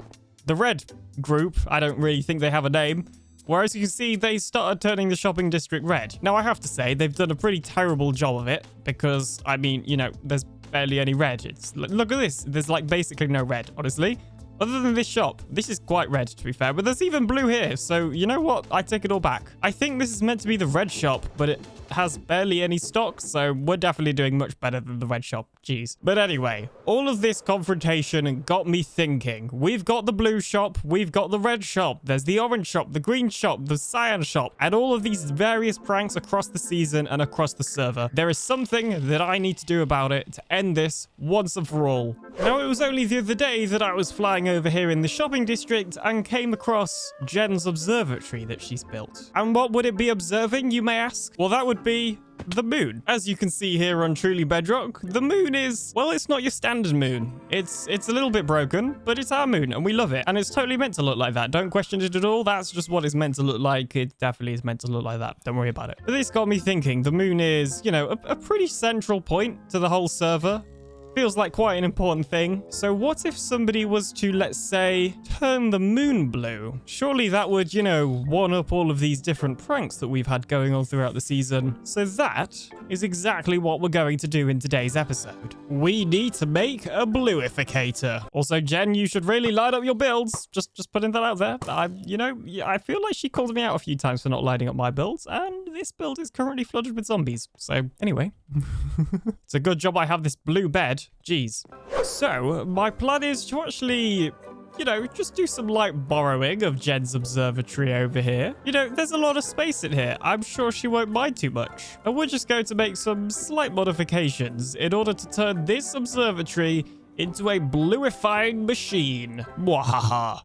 S1: the red group. I don't really think they have a name. Whereas you can see, they started turning the shopping district red. Now, I have to say, they've done a pretty terrible job of it because, I mean, you know, there's barely any red. Look at this. There's like basically no red, honestly. Other than this shop, this is quite red, to be fair, but there's even blue here, so you know what? I take it all back. I think this is meant to be the red shop, but it has barely any stock, so we're definitely doing much better than the red shop. Jeez. But anyway, all of this confrontation got me thinking. We've got the blue shop, we've got the red shop, there's the orange shop, the green shop, the cyan shop, and all of these various pranks across the season and across the server. There is something that I need to do about it to end this once and for all. Now, it was only the other day that I was flying over here in the shopping district and came across Jen's observatory that she's built. And what would it be observing, you may ask? Well, that would be the moon. As you can see here on Truly Bedrock, the moon is, well, it's not your standard moon. It's a little bit broken, but it's our moon and we love it. And it's totally meant to look like that. Don't question it at all. That's just what it's meant to look like. It definitely is meant to look like that. Don't worry about it. But this got me thinking. The moon is, you know, a pretty central point to the whole server. Feels like quite an important thing. So what if somebody was to, let's say, turn the moon blue? Surely that would, you know, one up all of these different pranks that we've had going on throughout the season. So that is exactly what we're going to do in today's episode. We need to make a bluificator. Also, Jen, you should really light up your builds. Just putting that out there. You know, I feel like she called me out a few times for not lighting up my builds, and this build is currently flooded with zombies. So anyway, it's a good job I have this blue bed. Jeez. So, my plan is to actually, you know, just do some light borrowing of Jen's observatory over here. You know, there's a lot of space in here. I'm sure she won't mind too much. And we're just going to make some slight modifications in order to turn this observatory into a bluifying machine. Mwahaha.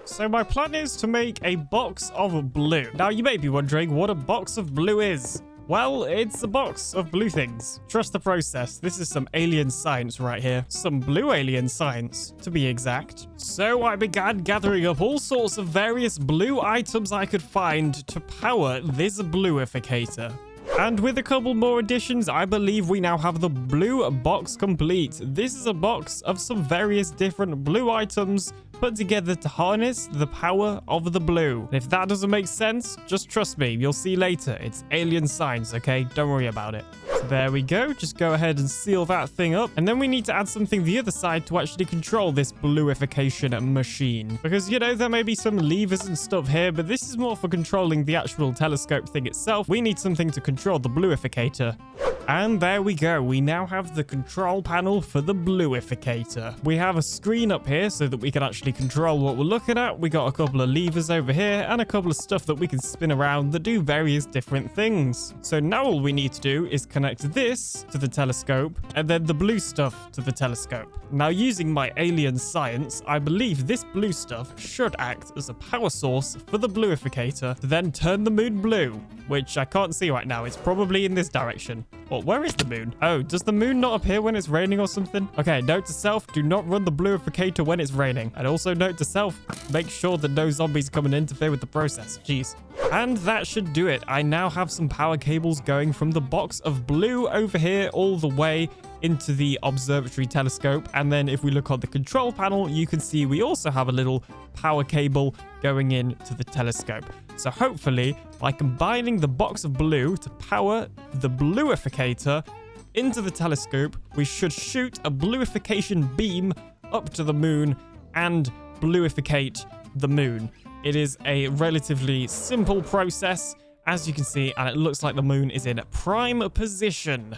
S1: So my plan is to make a box of blue. Now, you may be wondering what a box of blue is. Well, it's a box of blue things. Trust the process. This is some alien science right here. Some blue alien science, to be exact. So I began gathering up all sorts of various blue items I could find to power this bluificator. And with a couple more additions, I believe we now have the blue box complete. This is a box of some various different blue items put together to harness the power of the blue. And if that doesn't make sense, just trust me, you'll see later. It's alien science, okay? Don't worry about it. So there we go. Just go ahead and seal that thing up. And then we need to add something the other side to actually control this bluification machine. Because, you know, there may be some levers and stuff here, but this is more for controlling the actual telescope thing itself. We need something to control the bluificator. And there we go. We now have the control panel for the bluificator. We have a screen up here so that we can actually control what we're looking at. We got a couple of levers over here and a couple of stuff that we can spin around that do various different things. So now all we need to do is connect this to the telescope and then the blue stuff to the telescope. Now, using my alien science, I believe this blue stuff should act as a power source for the bluificator to then turn the moon blue, which I can't see right now. It's probably in this direction. Well, where is the moon? Oh, does the moon not appear when it's raining or something? Okay, note to self, do not run the bluificator when it's raining. And also note to self, make sure that no zombies come and interfere with the process. Jeez. And that should do it. I now have some power cables going from the box of blue over here all the way into the observatory telescope. And then if we look on the control panel, you can see we also have a little power cable going into the telescope. So hopefully, by combining the box of blue to power the bluificator into the telescope, we should shoot a bluification beam up to the moon and bluificate the moon. It is a relatively simple process, as you can see, and it looks like the moon is in prime position.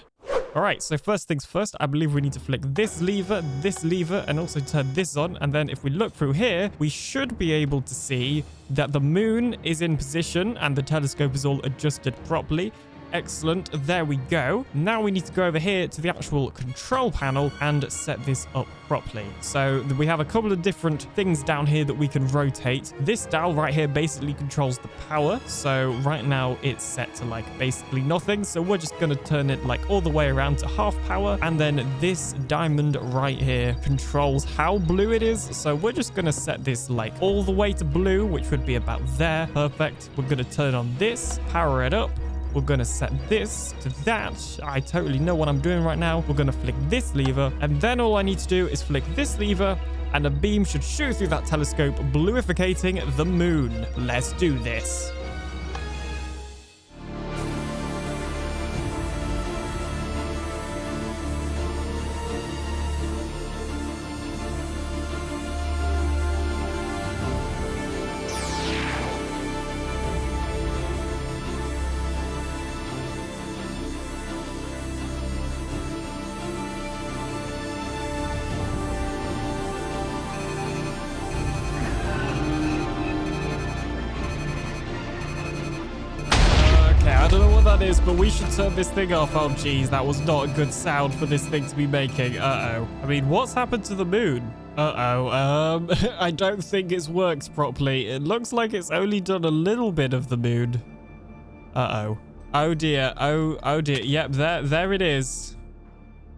S1: All right, so first things first, I believe we need to flick this lever, and also turn this on. And then if we look through here, we should be able to see that the moon is in position and the telescope is all adjusted properly. Excellent. There we go. Now we need to go over here to the actual control panel and set this up properly. So we have a couple of different things down here that we can rotate. This dial right here basically controls the power. So right now it's set to like basically nothing. So we're just going to turn it like all the way around to half power. And then this diamond right here controls how blue it is. So we're just going to set this like all the way to blue, which would be about there. Perfect. We're going to turn on this, power it up. We're going to set this to that. I totally know what I'm doing right now. We're going to flick this lever, and then all I need to do is flick this lever, and a beam should shoot through that telescope, bluificating the moon. Let's do this. I don't know what that is, but we should turn this thing off. Oh, geez, that was not a good sound for this thing to be making. Uh-oh. I mean, what's happened to the moon? Uh-oh. I don't think it's worked properly. It looks like it's only done a little bit of the moon. Uh-oh. Oh, dear. Oh, dear. Yep, there it is.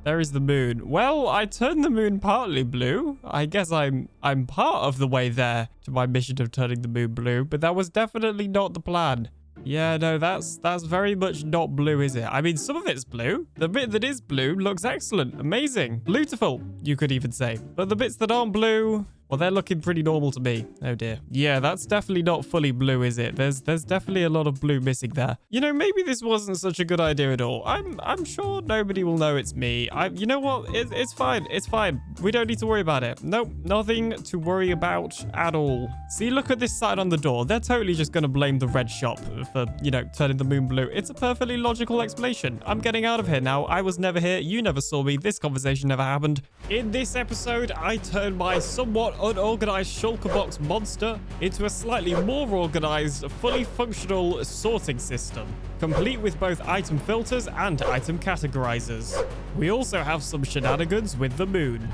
S1: There is the moon. Well, I turned the moon partly blue. I guess I'm part of the way there to my mission of turning the moon blue, but that was definitely not the plan. Yeah, no, that's very much not blue, is it? I mean, some of it's blue. The bit that is blue looks excellent. Amazing. Beautiful, you could even say. But the bits that aren't blue, well, they're looking pretty normal to me. Oh, dear. Yeah, that's definitely not fully blue, is it? There's definitely a lot of blue missing there. You know, maybe this wasn't such a good idea at all. I'm sure nobody will know it's me. You know what? It's fine. It's fine. We don't need to worry about it. Nope, nothing to worry about at all. See, look at this sign on the door. They're totally just going to blame the red shop for, you know, turning the moon blue. It's a perfectly logical explanation. I'm getting out of here now. I was never here. You never saw me. This conversation never happened. In this episode, I turned my somewhat unorganized shulker box monster into a slightly more organized, fully functional sorting system, complete with both item filters and item categorizers. We also have some shenanigans with the moon.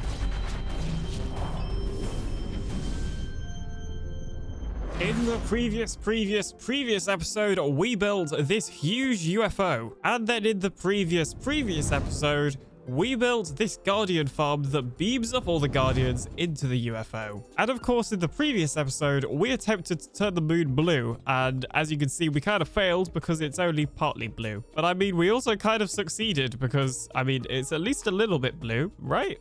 S1: In the previous episode, we built this huge UFO. And then in the previous episode, we built this Guardian farm that beams up all the Guardians into the UFO. And of course, in the previous episode, we attempted to turn the moon blue. And as you can see, we kind of failed because it's only partly blue. But I mean, we also kind of succeeded because, I mean, it's at least a little bit blue, right?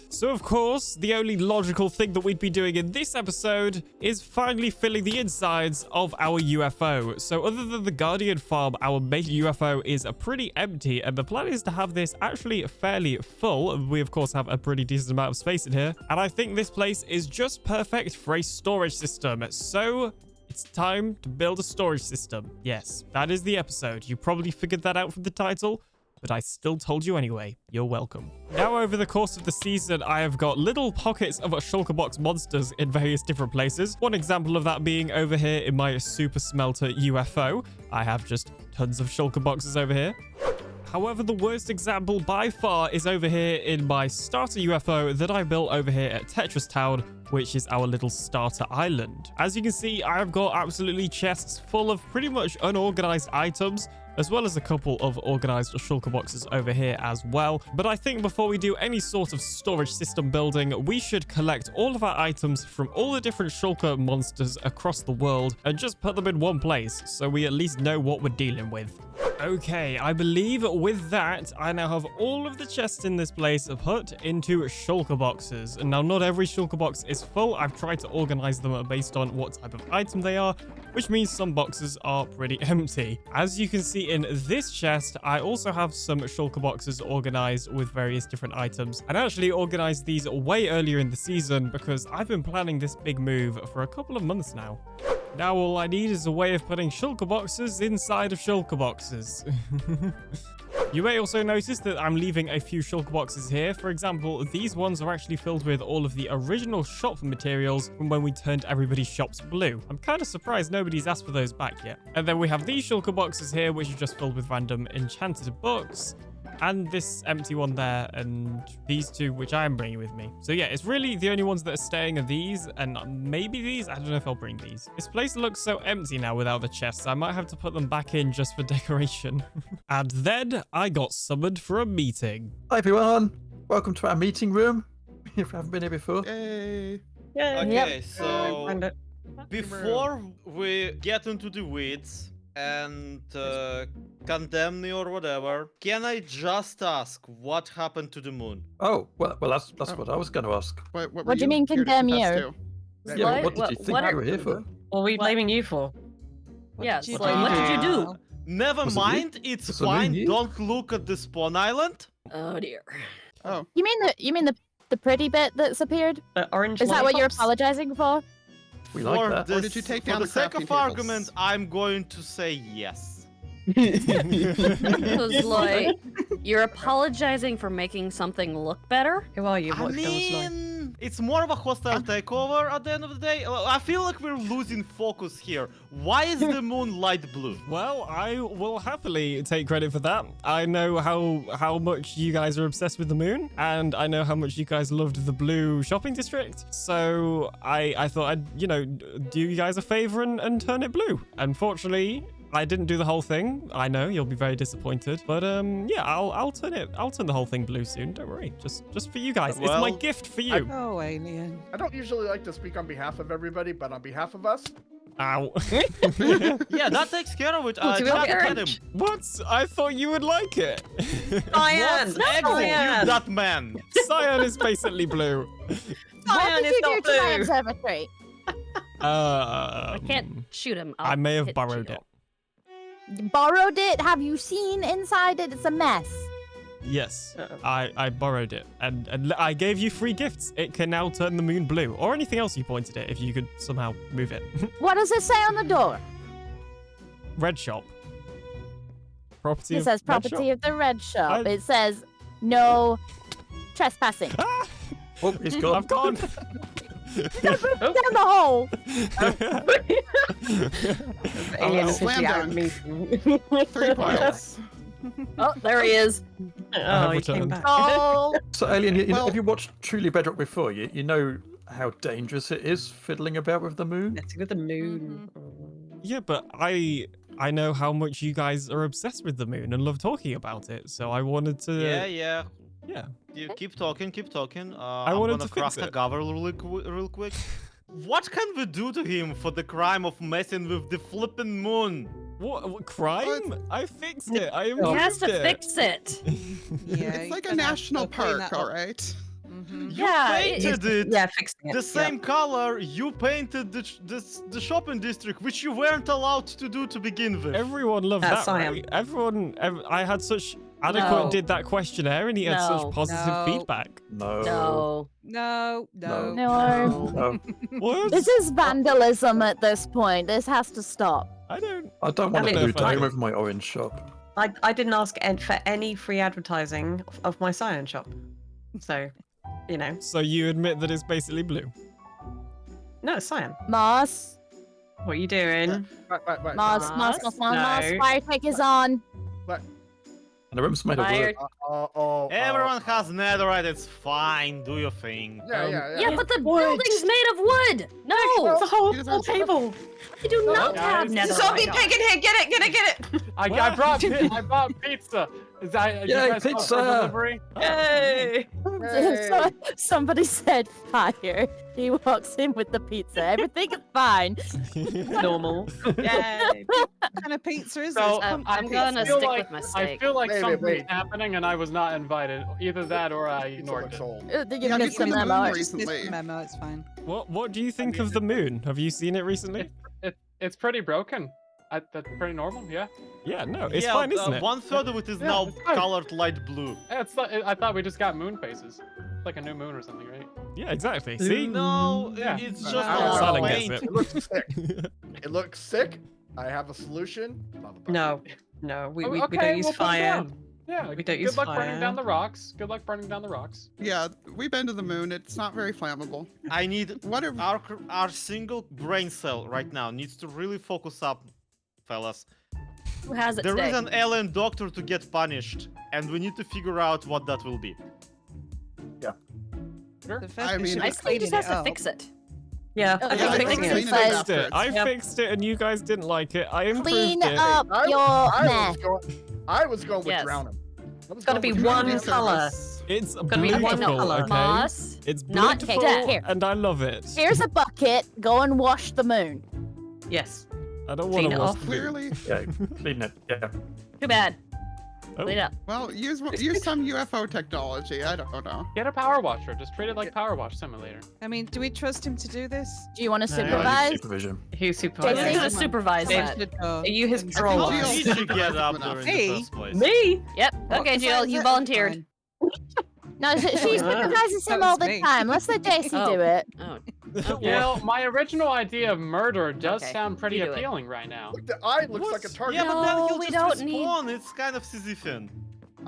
S1: So of course, the only logical thing that we'd be doing in this episode is finally filling the insides of our UFO. So other than the Guardian farm, our main UFO is pretty empty, and the plan is to have this actually fairly full. We of course have a pretty decent amount of space in here, and I think this place is just perfect for a storage system. So it's time to build a storage system. Yes, that is the episode. You probably figured that out from the title, but I still told you anyway. You're welcome. Now, over the course of the season, I have got little pockets of shulker box monsters in various different places. One example of that being over here in my super smelter UFO. I have just tons of shulker boxes over here. However, the worst example by far is over here in my starter UFO that I built over here at Tetris Town, which is our little starter island. As you can see, I have got absolutely chests full of pretty much unorganized items, as well as a couple of organized shulker boxes over here as well. But I think before we do any sort of storage system building, we should collect all of our items from all the different shulker monsters across the world and just put them in one place so we at least know what we're dealing with. Okay, I believe with that, I now have all of the chests in this place put into shulker boxes. And now not every shulker box is full. I've tried to organize them based on what type of item they are, which means some boxes are pretty empty. As you can see in this chest, I also have some shulker boxes organized with various different items. And I actually organized these way earlier in the season because I've been planning this big move for a couple of months now. Now all I need is a way of putting shulker boxes inside of shulker boxes. You may also notice that I'm leaving a few shulker boxes here. For example, these ones are actually filled with all of the original shop materials from when we turned everybody's shops blue. I'm kind of surprised nobody's asked for those back yet. And then we have these shulker boxes here, which are just filled with random enchanted books. And this empty one there, and these two, which I am bringing with me. So yeah, it's really the only ones that are staying are these, and maybe these. I don't know if I'll bring these. This place looks so empty now without the chests. I might have to put them back in just for decoration. And then I got summoned for a meeting.
S4: Hi everyone, welcome to our meeting room. If you haven't been here before.
S5: Hey.
S3: Okay, so before we get into the weeds and condemn me or whatever, can I just ask what happened to the moon?
S4: Oh, well, that's what I was going to ask.
S14: What do you mean condemn you?
S4: Yeah, what did you think we were here for?
S22: What are we blaming you for?
S17: Yeah,
S22: What did you do?
S3: Never
S4: Was it
S3: mind,
S4: you?
S3: it's
S4: Was it
S3: fine.
S4: you?
S3: Don't look at the spawn island.
S22: Oh dear.
S5: Oh.
S14: You mean the pretty bit that's appeared?
S22: Orange.
S14: Is that what you're
S22: lollipops?
S14: apologizing for?
S4: We like that.
S3: This,
S5: Or did you take
S3: for
S5: down
S3: the
S5: the
S3: sake
S5: crafting
S3: of argument,
S5: tables?
S3: I'm going to say yes.
S22: Because like you're apologizing for making something look better. Who are you?
S3: I mean, it's more of a hostile takeover at the end of the day. I feel like we're losing focus here. Why is the moon light blue?
S1: Well, I will happily take credit for that. I know how much you guys are obsessed with the moon, and I know how much you guys loved the blue shopping district. So I thought I'd, do you guys a favor and turn it blue. Unfortunately, I didn't do the whole thing. I know you'll be very disappointed, but yeah, I'll turn the whole thing blue soon. Don't worry. Just for you guys. It's my gift for you.
S6: Oh, Alien.
S9: I don't usually like to speak on behalf of everybody, but on behalf of us.
S1: Ow.
S3: Yeah, that takes care of it.
S22: to be
S3: Chad,
S22: fair.
S3: get him.
S1: What? I thought you would like it.
S22: Cyan.
S3: Execute that man.
S1: Cyan is basically blue.
S22: Cyan is not
S14: What did you do to my
S22: blue.
S14: observatory?
S22: I can't shoot him.
S1: I may have borrowed it.
S14: Borrowed it? Have you seen inside it? It's a mess.
S1: Yes, I borrowed it, and I gave you free gifts. It can now turn the moon blue, or anything else you pointed at, if you could somehow move it.
S14: What does it say on the door?
S1: Red shop. Property.
S14: It says property of the red shop. It says no trespassing.
S4: Oh, he's gone.
S1: I've gone.
S14: Down the hole.
S22: Alien
S5: Slam dunk.
S22: meeting.
S5: 3 points.
S22: Oh, there he is. Oh, he
S1: returned.
S22: came back.
S14: Oh.
S4: So, Alien, you know,
S5: Well-
S4: have you watched Truly Bedrock before? You know how dangerous it is fiddling about with the moon?
S22: Let's go to the moon.
S1: Yeah, but I know how much you guys are obsessed with the moon and love talking about it, so I wanted to.
S3: Yeah.
S1: Yeah.
S3: You keep talking.
S1: I wanted
S3: I'm gonna
S1: to
S3: craft
S1: fix
S3: a
S1: it.
S3: cover real quick. What can we do to him for the crime of messing with the flippin' moon?
S1: What crime? I fixed it. I
S22: He
S1: improved
S22: has to
S1: it.
S22: fix it.
S6: Yeah,
S5: It's like a
S6: you're gonna have
S5: national
S6: to clean
S5: park,
S6: that
S5: all
S6: up.
S5: right?
S3: You
S22: Yeah,
S3: painted it.
S22: Yeah, fixing it.
S3: The same color you painted the shopping district, which you weren't allowed to do to begin with.
S1: Everyone loved
S22: That's
S1: that,
S22: Cyan.
S1: right? I had such. Adequate
S22: No.
S1: did that questionnaire, and he had
S22: No.
S1: such positive
S6: No.
S1: feedback.
S22: No.
S6: No.
S14: No.
S1: What?
S14: This is vandalism at this point. This has to stop.
S1: I don't
S4: want
S22: I
S4: to
S22: mean,
S4: blue
S1: if I-
S4: dome over my orange shop.
S22: I didn't ask for any free advertising of my Cyan shop. So,
S1: So you admit that it's basically blue?
S22: No, it's Cyan.
S14: Moss.
S22: What are you doing?
S9: Right.
S14: Moss.
S22: No.
S14: Fire take is on.
S4: And the room's made of wood.
S3: Everyone has netherite, it's fine, do your thing.
S22: Yeah, but the building's made of wood. No, it's a whole table. I do not have netherite.
S12: Zombie pig in here, get it.
S2: I brought pizza. Is that you
S4: Yay,
S2: guys call it
S4: pizza!
S2: for delivery?
S22: Yay!
S14: Somebody said fire. He walks in with the pizza. Everything is fine.
S22: Normal.
S6: Yay. What kind of pizza is
S2: So
S6: this?
S22: I'm gonna stick with my steak.
S2: I feel like
S9: Wait,
S2: something's
S9: wait.
S2: happening and I was not invited. Either that or I ignored it.
S14: You
S5: Yeah,
S14: missed
S5: you
S14: the
S5: cleaned the
S14: memo.
S5: moon
S6: Just missed
S5: recently.
S6: the memo, it's fine.
S1: What do you think of the moon? Have you seen it recently?
S2: It's pretty broken. That's pretty normal, yeah.
S1: Yeah, no, it's
S3: Yeah,
S1: fine, isn't it?
S3: 1/3 of it is
S2: Yeah,
S3: now
S2: it's fine.
S3: colored light blue.
S2: I thought we just got moon faces. It's like a new moon or something, right?
S1: Yeah, exactly. See?
S3: No,
S2: Yeah.
S3: it's just
S1: Silent
S3: a
S1: gets
S3: paint.
S1: it.
S9: It looks sick. It looks sick. I have a solution. Blah, blah, blah.
S22: No, we
S2: Okay,
S22: don't use
S2: we'll put it
S22: fire.
S2: down. Yeah,
S12: We don't
S2: good
S12: use
S2: luck
S12: fire.
S2: burning down the rocks. Good luck burning down the rocks.
S5: Yeah, we've been to the moon. It's not very flammable.
S3: I need
S5: What are
S3: our single brain cell right now needs to really focus up, fellas.
S22: Who has it
S3: There
S22: today?
S3: is an alien doctor to get punished, and we need to figure out what that will be.
S4: Yeah.
S2: Sure.
S5: I mean,
S22: I think he just has to fix it. Yeah,
S5: Yeah,
S22: I think
S5: I
S22: fixing
S5: think
S22: it.
S5: clean it up
S1: Fixed it.
S5: afterwards.
S1: I
S22: Yep.
S1: fixed it and you guys didn't like it. I improved
S14: Clean
S1: it.
S14: up your mess.
S9: I was going with
S22: Yes.
S9: drown him.
S22: It's got to be one color.
S1: It's
S22: Gotta be one
S1: beautiful,
S22: color.
S1: okay?
S14: Moss,
S1: It's
S14: not
S1: beautiful,
S14: cake. Here.
S1: and I love it.
S14: Here's a bucket. Go and wash the moon.
S22: Yes.
S1: I don't want
S22: Clean
S1: to
S22: it
S1: watch
S22: off.
S1: the
S5: Clearly.
S4: Yeah, clean it. Yeah.
S22: Too bad.
S1: Oh.
S22: Clean up.
S5: Well, use some UFO technology. I don't know.
S2: Get a power washer. Just treat it like Power Wash Simulator.
S6: I mean, do we trust him to do this?
S14: Do you want to
S4: Yeah,
S14: supervise?
S4: supervision.
S22: Who's supervising?
S14: Jason?
S22: Who's gonna supervise that? Are you his
S5: think
S22: patrol
S5: Jill
S22: boss?
S3: He should get up there in the
S6: Hey,
S3: first place.
S22: Me? Yep.
S6: Well,
S22: Okay, Jill,
S6: besides
S22: you
S6: that,
S22: volunteered.
S14: No, she supervises him all the
S6: me.
S14: time. Let's let JC
S22: Oh.
S14: do it.
S22: Oh.
S2: Well, my original idea of murder does
S22: Okay,
S2: sound pretty
S22: you do it.
S2: appealing right now.
S9: Look, the eye looks like a target.
S3: Yeah, but then
S22: No,
S3: he'll
S22: we
S3: just
S22: don't need-
S3: respawn. It's kind of Sisyphean.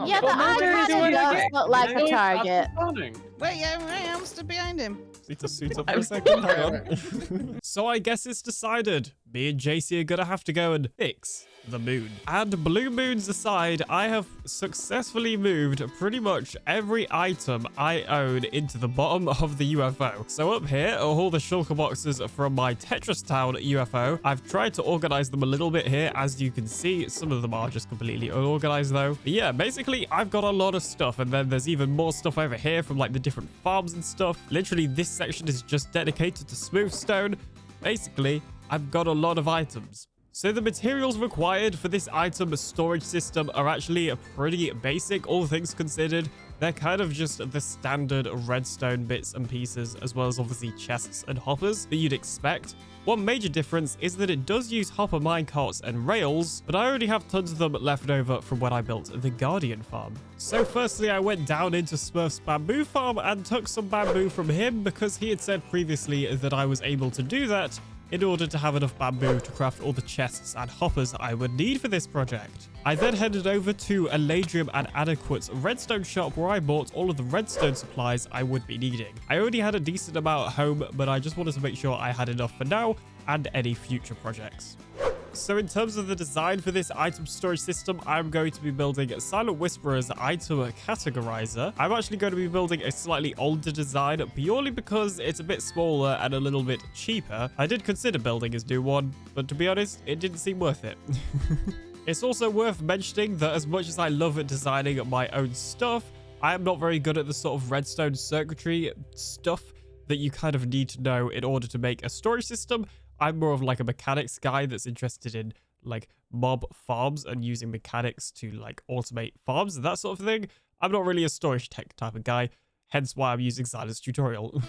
S14: Yeah, the
S2: Well,
S14: eye
S2: murder is
S14: kind
S2: doing
S14: of does
S2: okay.
S14: look like a
S2: Really, that's
S14: target.
S2: stunning.
S6: Wait, yeah, I'm still behind him.
S1: Need to suit up for a second. Hang on. So I guess it's decided. Me and JC are gonna have to go and fix the moon. And blue moons aside, I have successfully moved pretty much every item I own into the bottom of the UFO. So up here are all the shulker boxes from my Tetris Town UFO. I've tried to organize them a little bit here. As you can see, some of them are just completely unorganized though. But yeah, basically I've got a lot of stuff, and then there's even more stuff over here from like the different farms and stuff. Literally this section is just dedicated to smooth stone. Basically, I've got a lot of items. So the materials required for this item storage system are actually pretty basic, all things considered. They're kind of just the standard redstone bits and pieces, as well as obviously chests and hoppers that you'd expect. One major difference is that it does use hopper minecarts and rails, but I already have tons of them left over from when I built the Guardian farm. So firstly, I went down into Smurf's bamboo farm and took some bamboo from him because he had said previously that I was able to do that in order to have enough bamboo to craft all the chests and hoppers I would need for this project. I then headed over to Eladrium and Adequate's redstone shop where I bought all of the redstone supplies I would be needing. I already had a decent amount at home, but I just wanted to make sure I had enough for now and any future projects. So in terms of the design for this item storage system, I'm going to be building Silent Whisperer's item categorizer. I'm actually going to be building a slightly older design purely because it's a bit smaller and a little bit cheaper. I did consider building his new one, but to be honest, it didn't seem worth it. It's also worth mentioning that as much as I love designing my own stuff, I am not very good at the sort of redstone circuitry stuff that you kind of need to know in order to make a storage system. I'm more of like a mechanics guy that's interested in like mob farms and using mechanics to like automate farms and that sort of thing. I'm not really a storage tech type of guy, hence why I'm using Silence Tutorial.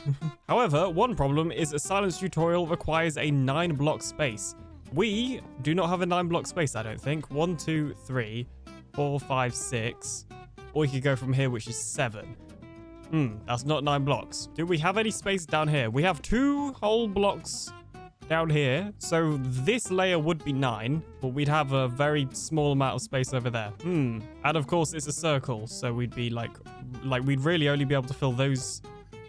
S1: However, one problem is a Silence Tutorial requires a 9-block space. We do not have a 9-block space, I don't think. 1, 2, 3, 4, 5, 6. Or we could go from here, which is 7. That's not 9 blocks. Do we have any space down here? We have 2 whole blocks down here. So this layer would be 9, but we'd have a very small amount of space over there. And of course, it's a circle. So we'd be like we'd really only be able to fill those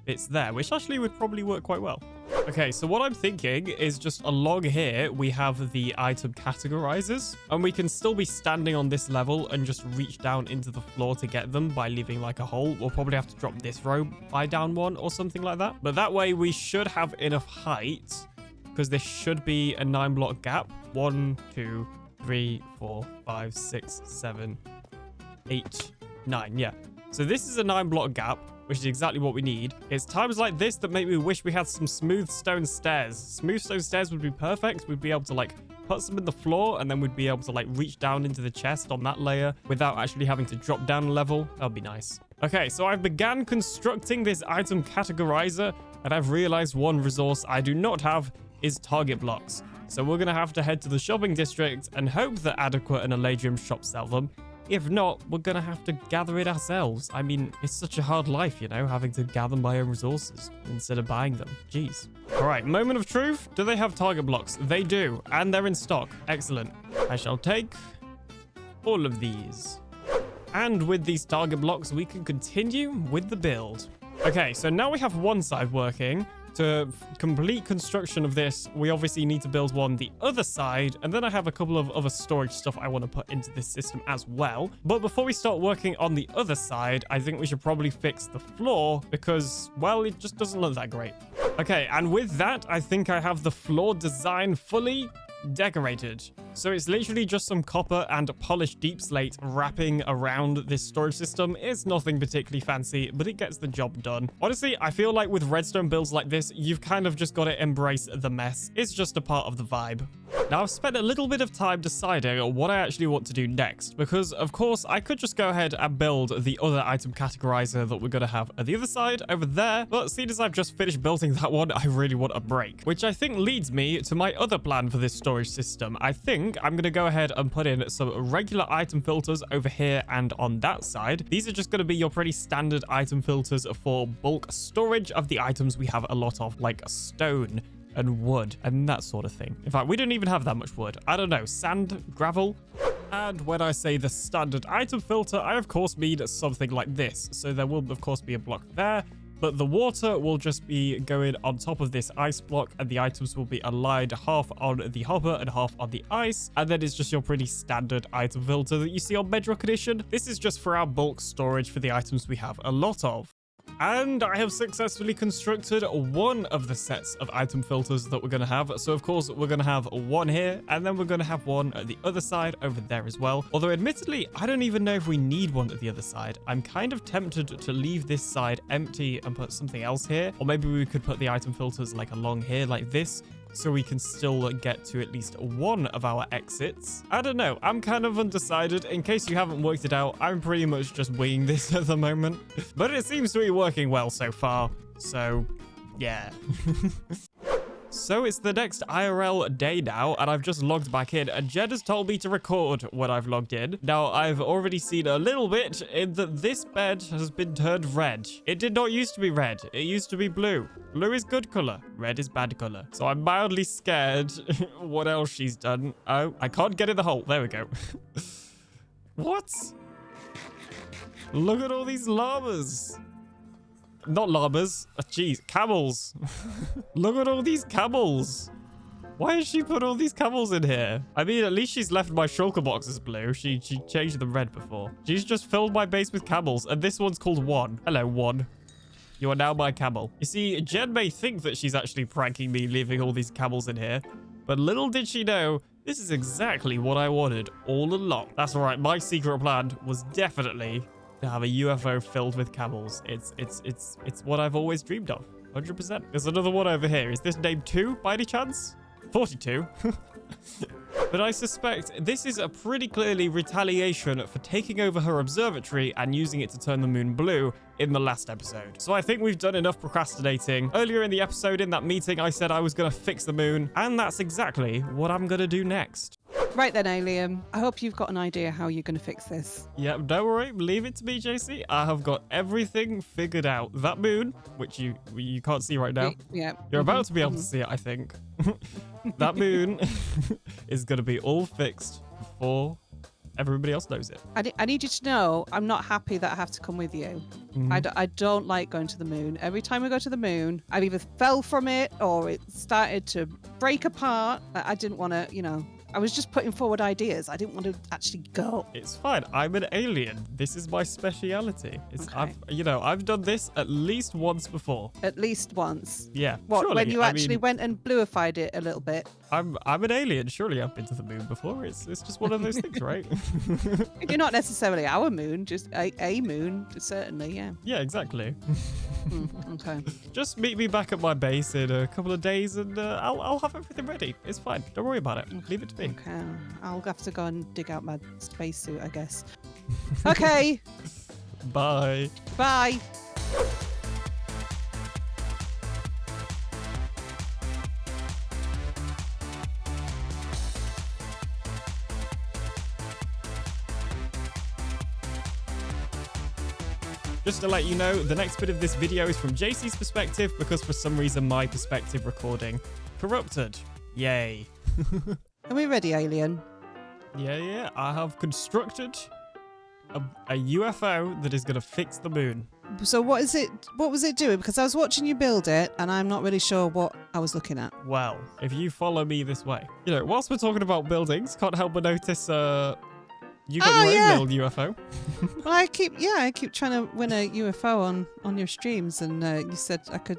S1: bits there, which actually would probably work quite well. Okay, so what I'm thinking is just along here, we have the item categorizers, and we can still be standing on this level and just reach down into the floor to get them by leaving like a hole. We'll probably have to drop this row by down one or something like that. But that way we should have enough height because this should be a 9-block gap. 1, 2, 3, 4, 5, 6, 7, 8, 9. Yeah. So this is a 9-block gap, which is exactly what we need. It's times like this that make me wish we had some smooth stone stairs. Smooth stone stairs would be perfect. We'd be able to like put some in the floor and then we'd be able to like reach down into the chest on that layer without actually having to drop down a level. That'd be nice. Okay, so I've began constructing this item categorizer and I've realized one resource I do not have is target blocks. So we're gonna have to head to the shopping district and hope that Adequate and Eladrium shop sell them. If not, we're gonna have to gather it ourselves. I mean, it's such a hard life, you know, having to gather my own resources instead of buying them. Jeez. All right, moment of truth. Do they have target blocks? They do, and they're in stock. Excellent. I shall take all of these. And with these target blocks, we can continue with the build. Okay, so now we have one side working. To complete construction of this, we obviously need to build one the other side, and then I have a couple of other storage stuff I want to put into this system as well. But before we start working on the other side, I think we should probably fix the floor because, well, it just doesn't look that great. Okay, and with that, I think I have the floor design fully decorated. So it's literally just some copper and polished deep slate wrapping around this storage system. It's nothing particularly fancy, but it gets the job done. Honestly, I feel like with redstone builds like this, you've kind of just got to embrace the mess. It's just a part of the vibe. Now, I've spent a little bit of time deciding what I actually want to do next, because of course I could just go ahead and build the other item categorizer that we're going to have at the other side over there, but seeing as I've just finished building that one, I really want a break, which I think leads me to my other plan for this storage system. I think I'm going to go ahead and put in some regular item filters over here and on that side. These are just going to be your pretty standard item filters for bulk storage of the items we have a lot of, like stone and wood and that sort of thing. In fact, we don't even have that much wood. I don't know, sand, gravel. And when I say the standard item filter, I of course mean something like this. So there will of course be a block there, but the water will just be going on top of this ice block, and the items will be aligned half on the hopper and half on the ice. And then it's just your pretty standard item filter that you see on Bedrock Edition. This is just for our bulk storage for the items we have a lot of. And I have successfully constructed one of the sets of item filters that we're going to have. So, of course, we're going to have one here, and then we're going to have one at the other side over there as well. Although, admittedly, I don't even know if we need one at the other side. I'm kind of tempted to leave this side empty and put something else here. Or maybe we could put the item filters like along here like this, so we can still get to at least one of our exits. I don't know. I'm kind of undecided. In case you haven't worked it out, I'm pretty much just winging this at the moment. But it seems to be working well so far. So, yeah. So it's the next IRL day now, and I've just logged back in, and Jed has told me to record when I've logged in. Now, I've already seen a little bit in that this bed has been turned red. It did not used to be red. It used to be blue. Blue is good color. Red is bad color. So I'm mildly scared what else she's done. Oh, I can't get in the hole. There we go. What? Look at all these llamas. Not llamas. Jeez, camels. Look at all these camels. Why has she put all these camels in here? I mean, at least she's left my shulker boxes blue. She changed them red before. She's just filled my base with camels, and this one's called One. Hello, One. You are now my camel. You see, Jen may think that she's actually pranking me, leaving all these camels in here, but little did she know, this is exactly what I wanted all along. That's right, my secret plan was definitely to have a UFO filled with camels. It's what I've always dreamed of. 100%. There's another one over here. Is this named 2 by any chance? 42. But I suspect this is a pretty clearly retaliation for taking over her observatory and using it to turn the moon blue in the last episode. So I think we've done enough procrastinating. Earlier in the episode, in that meeting, I said I was going to fix the moon, and that's exactly what I'm going to do next.
S6: Right then, Alien. I hope you've got an idea how you're going to fix this.
S1: Yeah, don't worry. Leave it to me, JC. I have got everything figured out. That moon, which you can't see right now.
S6: Yeah.
S1: You're about to be able to see it, I think. That moon is going to be all fixed before everybody else knows it.
S6: I need you to know I'm not happy that I have to come with you. I don't like going to the moon. Every time we go to the moon, I've either fell from it or it started to break apart. I didn't want to, I was just putting forward ideas. I didn't want to actually go.
S1: It's fine. I'm an alien. This is my speciality.
S6: Okay.
S1: I've done this at least once before.
S6: At least once.
S1: Yeah.
S6: What?
S1: Surely,
S6: When you actually went and bluified it a little bit.
S1: I'm an alien. Surely I've been to the moon before. It's just one of those things, right?
S6: You're not necessarily our moon, just a moon, certainly. Yeah.
S1: Yeah, exactly.
S6: Okay.
S1: Just meet me back at my base in a couple of days, and I'll have everything ready. It's fine. Don't worry about it. Leave it to me.
S6: Okay, I'll have to go and dig out my spacesuit, I guess. Okay.
S1: Bye.
S6: Bye.
S1: Just to let you know, the next bit of this video is from JC's perspective because for some reason my perspective recording corrupted. Yay.
S6: Are we ready, Alien?
S1: Yeah. I have constructed a UFO that is going to fix the moon.
S6: So what is it? What was it doing? Because I was watching you build it, and I'm not really sure what I was looking at.
S1: Well, if you follow me this way, whilst we're talking about buildings, can't help but notice you got your own little UFO.
S6: Well, I keep trying to win a UFO on your streams, and you said I could,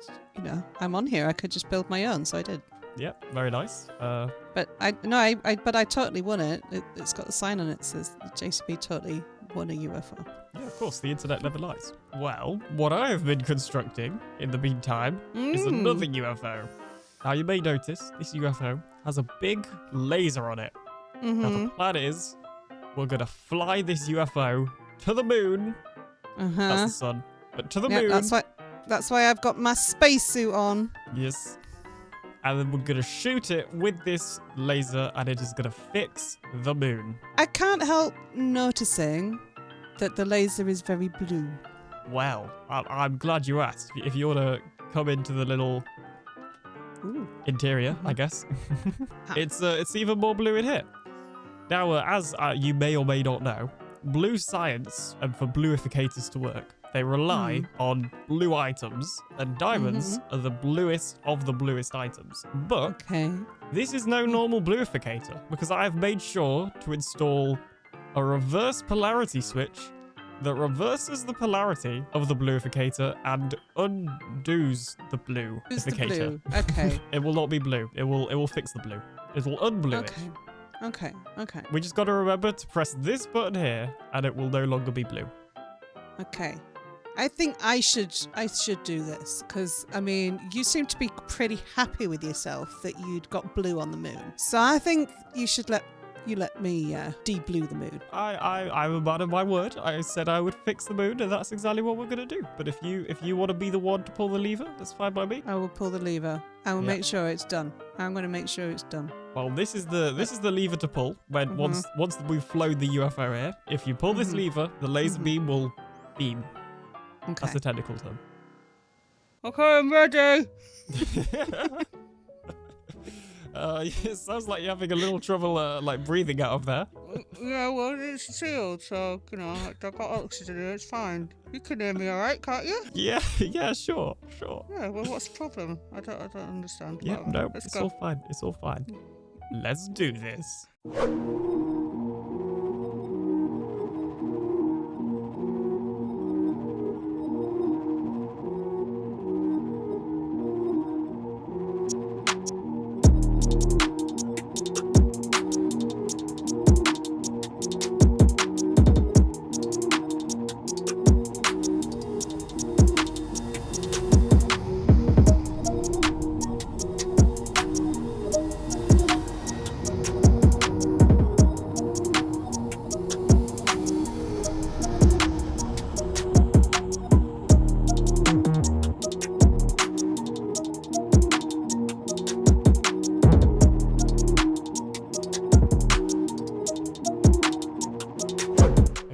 S6: I'm on here. I could just build my own, so I did.
S1: Yep, very nice.
S6: But I totally won it. It's got the sign on it that says JCB totally won a UFO.
S1: Yeah, of course, the internet never lies. Well, what I have been constructing in the meantime is another UFO. Now, you may notice this UFO has a big laser on it. Now, the plan is we're going to fly this UFO to the moon. That's the sun. But to the moon.
S6: That's why I've got my spacesuit on.
S1: Yes. And then we're going to shoot it with this laser, and it is going to fix the moon.
S6: I can't help noticing that the laser is very blue.
S1: Well, I'm glad you asked. If you want to come into the little interior, I guess, it's even more blue in here. Now, as you may or may not know, blue science, and for bluificators to work, they rely on blue items, and diamonds are the bluest of the bluest items. But this is no normal bluificator, because I have made sure to install a reverse polarity switch that reverses the polarity of the bluificator and undoes the bluificator.
S6: Okay.
S1: It will not be blue. It will fix the blue. It will unblue it.
S6: Okay.
S1: We just got to remember to press this button here, and it will no longer be blue.
S6: Okay. I think I should do this, because, I mean, you seem to be pretty happy with yourself that you'd got blue on the moon. So I think you should let me de-blue the moon.
S1: I'm a man of my word. I said I would fix the moon, and that's exactly what we're going to do. But if you want to be the one to pull the lever, that's fine by me.
S6: I will pull the lever. I will make sure it's done. I'm going to make sure it's done.
S1: Well, this is the lever to pull. When once we've flown the UFO here, if you pull this lever, the laser beam will beam.
S6: Okay.
S1: That's the technical term.
S6: Okay, I'm ready.
S1: It sounds like you're having a little trouble breathing out of there.
S6: Yeah, well, it's sealed, so, I've got oxygen in it, it's fine. You can hear me all right, can't you?
S1: Yeah, sure.
S6: Yeah, well, what's the problem? I don't understand.
S1: Yeah,
S6: Well,
S1: no,
S6: let's
S1: it's
S6: go.
S1: all fine. Let's do this.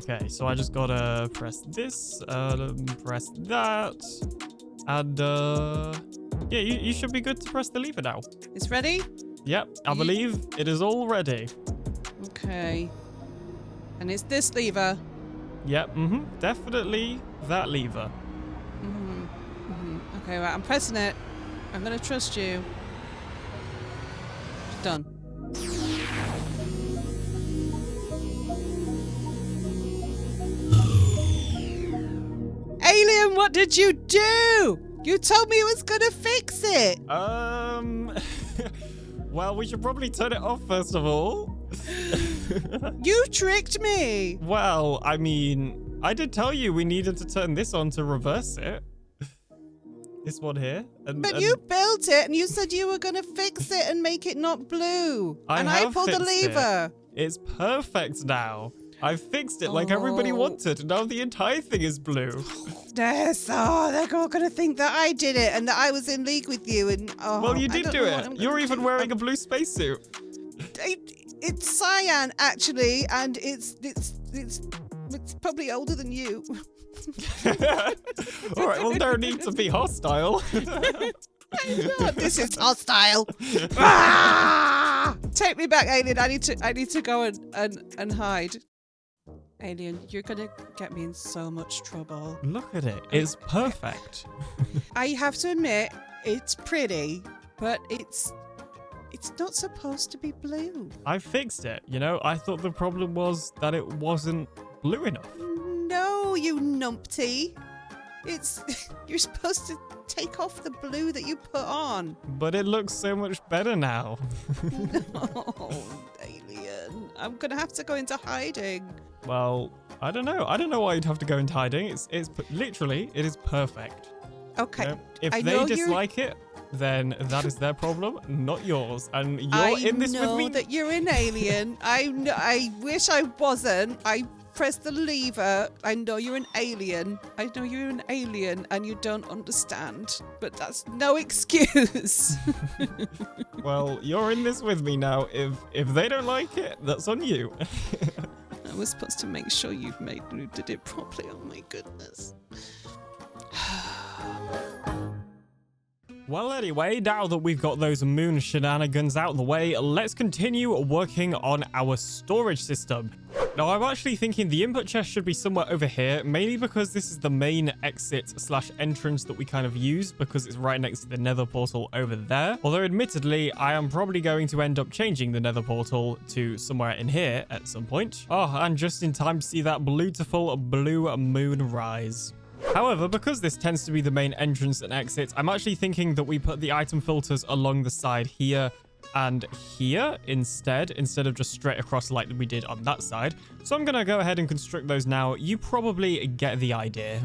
S1: Okay, so I just gotta press this, press that, and yeah, you should be good to press the lever now.
S6: It's ready?
S1: Yep, I believe it is all ready.
S6: Okay. And it's this lever.
S1: Yep, definitely that lever.
S6: Okay, right, I'm pressing it. I'm gonna trust you. It's done. Alien, what did you do? You told me it was gonna fix it.
S1: Well, we should probably turn it off first of all.
S6: You tricked me.
S1: Well, I mean, I did tell you we needed to turn this on to reverse it. This one here.
S6: But you built it and you said you were gonna fix it and make it not blue. I pulled the lever.
S1: It's perfect now. I fixed it like everybody wanted. Now the entire thing is blue.
S6: Yes, they're all gonna think that I did it and that I was in league with you. And
S1: well, you did do it. You're even wearing a blue spacesuit.
S6: It's cyan actually, and it's probably older than you.
S1: All right, well, no need to be hostile.
S6: This is hostile. Take me back, Alien. I need to go and hide. Alien, you're gonna get me in so much trouble.
S1: Look at it. It's perfect.
S6: I have to admit, it's pretty, but it's not supposed to be blue.
S1: I fixed it. You know, I thought the problem was that it wasn't blue enough.
S6: No, you numpty. You're supposed to take off the blue that you put on.
S1: But it looks so much better now.
S6: No, Alien. I'm gonna have to go into hiding.
S1: Well, I don't know. I don't know why you'd have to go into hiding. It's literally, it is perfect.
S6: Okay.
S1: You know, if
S6: I
S1: they
S6: know
S1: dislike it, then that is their problem, not yours. And you're in this with me.
S6: I know that you're an alien. I wish I wasn't. I pressed the lever. I know you're an alien. I know you're an alien and you don't understand. But that's no excuse.
S1: Well, you're in this with me now. If they don't like it, that's on you.
S6: I was supposed to make sure you did it properly. Oh my goodness.
S1: Well, anyway, now that we've got those moon shenanigans out of the way, let's continue working on our storage system. Now, I'm actually thinking the input chest should be somewhere over here, mainly because this is the main exit/entrance that we kind of use, because it's right next to the nether portal over there. Although, admittedly, I am probably going to end up changing the nether portal to somewhere in here at some point. Oh, and just in time to see that beautiful blue moon rise. However, because this tends to be the main entrance and exit, I'm actually thinking that we put the item filters along the side here and here instead of just straight across like we did on that side. So I'm going to go ahead and construct those now. You probably get the idea.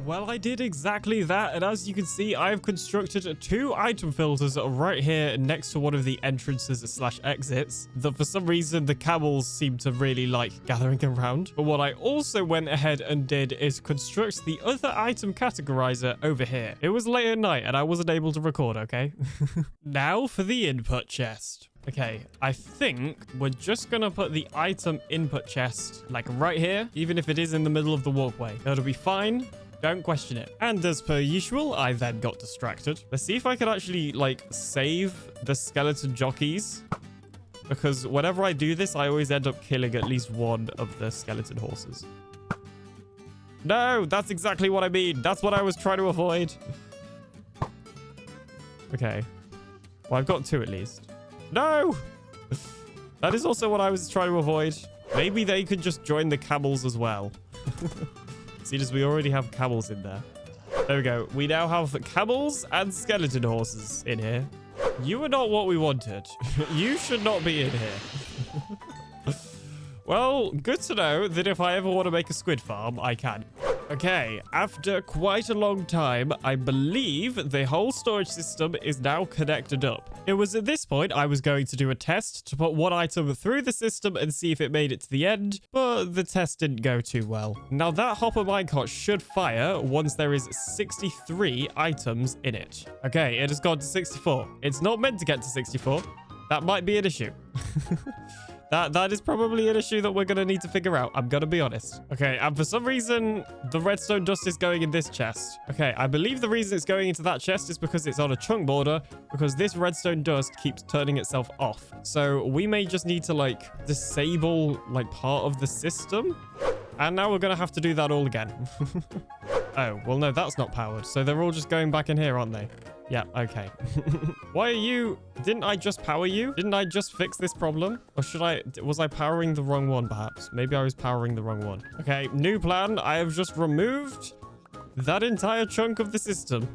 S1: Well, I did exactly that, and as you can see, I've constructed 2 item filters right here next to one of the entrances/exits that for some reason the camels seem to really like gathering around. But what I also went ahead and did is construct the other item categorizer over here. It was late at night and I wasn't able to record, okay? Now for the input chest. Okay, I think we're just gonna put the item input chest like right here, even if it is in the middle of the walkway. It'll be fine. Don't question it. And as per usual, I then got distracted. Let's see if I can actually, like, save the skeleton jockeys. Because whenever I do this, I always end up killing at least one of the skeleton horses. No, that's exactly what I mean. That's what I was trying to avoid. Okay. Well, I've got 2 at least. No! That is also what I was trying to avoid. Maybe they could just join the camels as well. See, as we already have camels in there. There we go. We now have camels and skeleton horses in here. You are not what we wanted. You should not be in here. Well, good to know that if I ever want to make a squid farm, I can. Okay, after quite a long time, I believe the whole storage system is now connected up. It was at this point I was going to do a test to put one item through the system and see if it made it to the end, but the test didn't go too well. Now that hopper minecart should fire once there is 63 items in it. Okay, it has gone to 64. It's not meant to get to 64. That might be an issue. That is probably an issue that we're going to need to figure out. I'm going to be honest. Okay, and for some reason, the redstone dust is going in this chest. Okay, I believe the reason it's going into that chest is because it's on a chunk border, because this redstone dust keeps turning itself off. So we may just need to, like, disable, like, part of the system. And now we're going to have to do that all again. Oh, well, no, that's not powered. So they're all just going back in here, aren't they? Yeah, okay. Why are you... Didn't I just power you? Didn't I just fix this problem? Or was I powering the wrong one, perhaps? Maybe I was powering the wrong one. Okay, new plan. I have just removed that entire chunk of the system.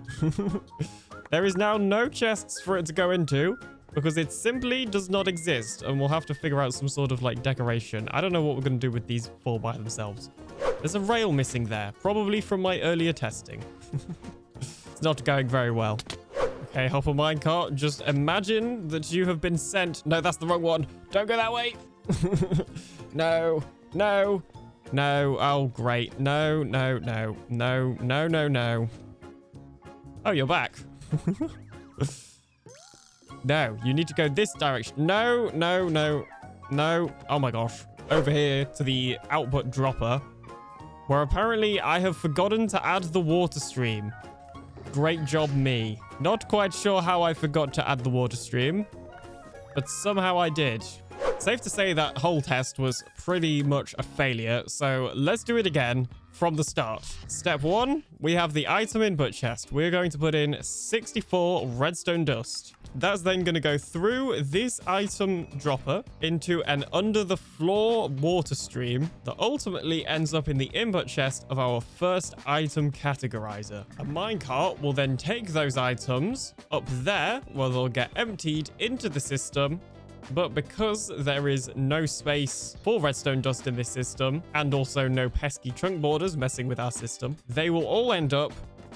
S1: There is now no chests for it to go into because it simply does not exist. And we'll have to figure out some sort of, like, decoration. I don't know what we're going to do with these 4 by themselves. There's a rail missing there, probably from my earlier testing. It's not going very well. Okay, hopper minecart, just imagine that you have been sent... No, that's the wrong one. Don't go that way. No, no, no. Oh, great. No, no, no, no, no, no, no. Oh, you're back. No, you need to go this direction. No, no, no, no. Oh my gosh. Over here to the output dropper, where apparently I have forgotten to add the water stream. Great job, me. Not quite sure how I forgot to add the water stream, but somehow I did. Safe to say that whole test was pretty much a failure, so let's do it again from the start. Step 1, we have the item input chest. We're going to put in 64 redstone dust. That's then going to go through this item dropper into an under the floor water stream that ultimately ends up in the input chest of our first item categorizer. A minecart will then take those items up there where they'll get emptied into the system. But because there is no space for redstone dust in this system, and also no pesky trunk borders messing with our system, they will all end up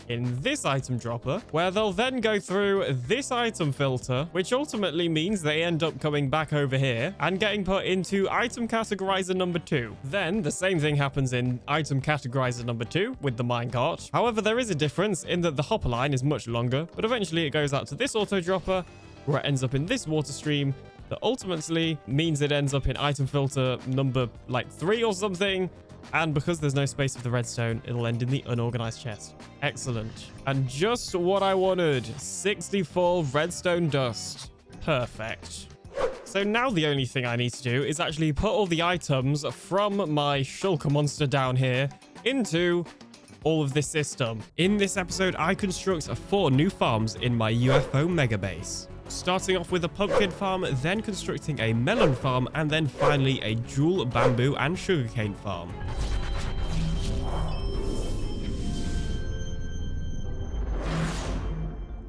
S1: in this item dropper, where they'll then go through this item filter, which ultimately means they end up coming back over here and getting put into item categorizer number 2. Then the same thing happens in item categorizer number 2 with the minecart. However, there is a difference in that the hopper line is much longer, but eventually it goes out to this auto dropper, where it ends up in this water stream, that ultimately means it ends up in item filter number like 3 or something. And because there's no space for the redstone, it'll end in the unorganized chest. Excellent. And just what I wanted. 64 redstone dust. Perfect. So now the only thing I need to do is actually put all the items from my shulker monster down here into all of this system. In this episode, I construct 4 new farms in my UFO mega base. Starting off with a pumpkin farm, then constructing a melon farm, and then finally a dual bamboo and sugarcane farm.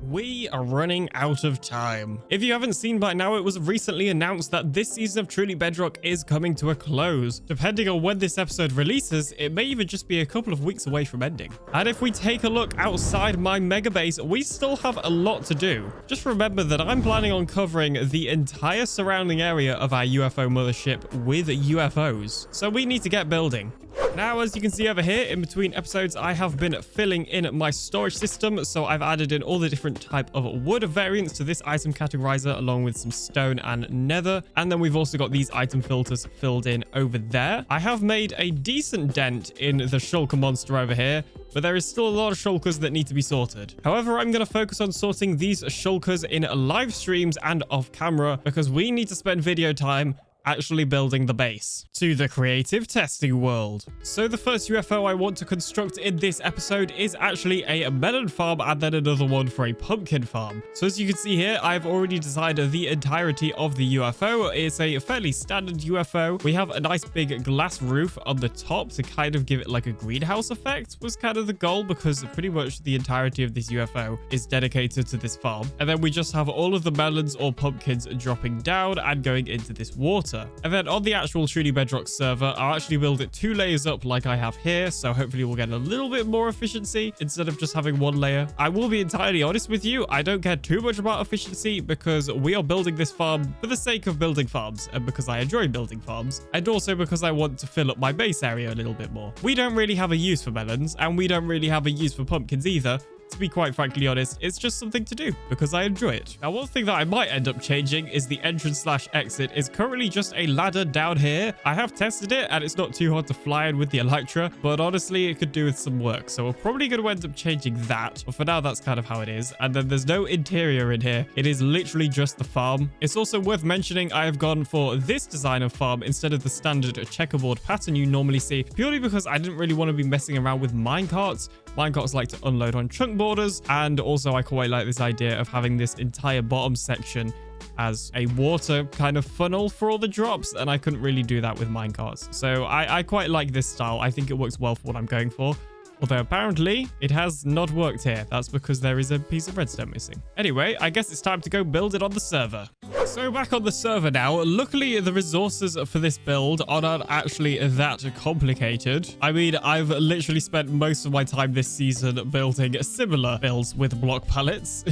S1: We are running out of time. If you haven't seen by now, it was recently announced that this season of Truly Bedrock is coming to a close. Depending on when this episode releases, it may even just be a couple of weeks away from ending. And if we take a look outside my mega base, we still have a lot to do. Just remember that I'm planning on covering the entire surrounding area of our UFO mothership with UFOs. So we need to get building. Now, as you can see over here, in between episodes, I have been filling in my storage system. So I've added in all the different type of wood variants to this item categorizer, along with some stone and nether. And then we've also got these item filters filled in over there. I have made a decent dent in the shulker monster over here, but there is still a lot of shulkers that need to be sorted. However, I'm going to focus on sorting these shulkers in live streams and off camera, because we need to spend video time actually building the base to the creative testing world. So the first UFO I want to construct in this episode is actually a melon farm, and then another one for a pumpkin farm. So as you can see here, I've already designed the entirety of the UFO. It's a fairly standard UFO. We have a nice big glass roof on the top to kind of give it like a greenhouse effect, was kind of the goal, because pretty much the entirety of this UFO is dedicated to this farm. And then we just have all of the melons or pumpkins dropping down and going into this water. And then on the actual Truly Bedrock server, I'll actually build it 2 layers up like I have here, so hopefully we'll get a little bit more efficiency instead of just having 1 layer. I will be entirely honest with you, I don't care too much about efficiency, because we are building this farm for the sake of building farms, and because I enjoy building farms, and also because I want to fill up my base area a little bit more. We don't really have a use for melons, and we don't really have a use for pumpkins either. To be quite frankly honest, it's just something to do because I enjoy it. Now, one thing that I might end up changing is the entrance/exit is currently just a ladder down here. I have tested it and it's not too hard to fly in with the Elytra, but honestly, it could do with some work. So we're probably going to end up changing that. But for now, that's kind of how it is. And then there's no interior in here. It is literally just the farm. It's also worth mentioning I have gone for this design of farm instead of the standard checkerboard pattern you normally see, purely because I didn't really want to be messing around with minecarts. Minecarts like to unload on chunk borders, and also I quite like this idea of having this entire bottom section as a water kind of funnel for all the drops, and I couldn't really do that with minecarts. So I quite like this style. I think it works well for what I'm going for. Although apparently it has not worked here. That's because there is a piece of redstone missing. Anyway, I guess it's time to go build it on the server. So back on the server now. Luckily, the resources for this build are not actually that complicated. I mean, I've literally spent most of my time this season building similar builds with block pallets.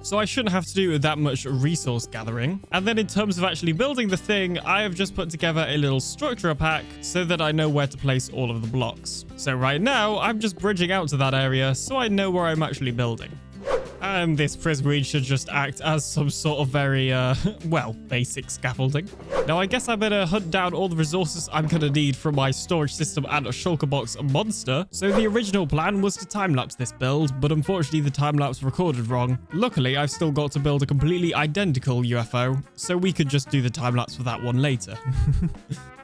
S1: So I shouldn't have to do that much resource gathering. And then in terms of actually building the thing, I have just put together a little structure pack so that I know where to place all of the blocks. So right now, I'm just bridging out to that area so I know where I'm actually building. And this prismarine should just act as some sort of very, well, basic scaffolding. Now, I guess I better hunt down all the resources I'm gonna need from my storage system and a shulker box monster. So the original plan was to time-lapse this build, but unfortunately the time-lapse recorded wrong. Luckily, I've still got to build a completely identical UFO, so we could just do the time-lapse for that one later.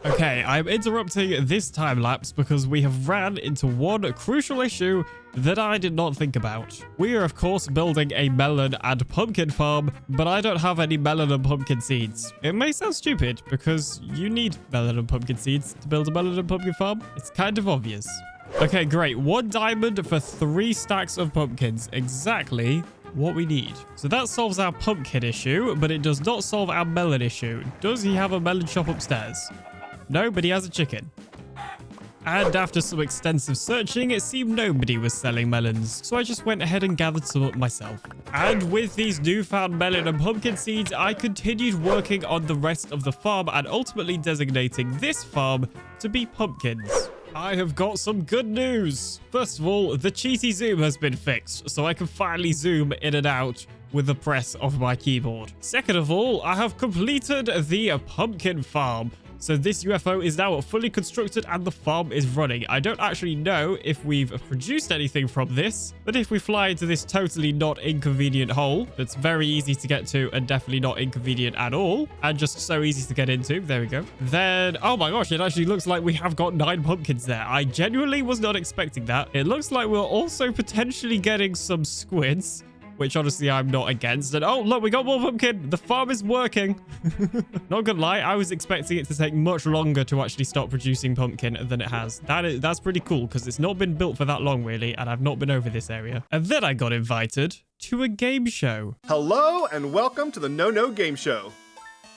S1: Okay, I'm interrupting this time-lapse because we have ran into one crucial issue that I did not think about. We are, of course, building a melon and pumpkin farm, but I don't have any melon and pumpkin seeds. It may sound stupid, because you need melon and pumpkin seeds to build a melon and pumpkin farm. It's kind of obvious. Okay, great. 1 diamond for 3 stacks of pumpkins. Exactly what we need. So that solves our pumpkin issue, but it does not solve our melon issue. Does he have a melon shop upstairs? No, but he has a chicken. And after some extensive searching, it seemed nobody was selling melons, so I just went ahead and gathered some up myself. And with these newfound melon and pumpkin seeds, I continued working on the rest of the farm and ultimately designating this farm to be pumpkins. I have got some good news. First of all, the cheaty zoom has been fixed, so I can finally zoom in and out with the press of my keyboard. Second of all, I have completed the pumpkin farm. So this UFO is now fully constructed and the farm is running. I don't actually know if we've produced anything from this, but if we fly into this totally not inconvenient hole, that's very easy to get to and definitely not inconvenient at all, and just so easy to get into, there we go. Then, oh my gosh, it actually looks like we have got 9 pumpkins there. I genuinely was not expecting that. It looks like we're also potentially getting some squids, which honestly I'm not against. And oh, look, we got more pumpkin. The farm is working. Not gonna lie, I was expecting it to take much longer to actually start producing pumpkin than it has. That's pretty cool because it's not been built for that long really, and I've not been over this area. And then I got invited to a game show.
S9: Hello and welcome to the No Game Show,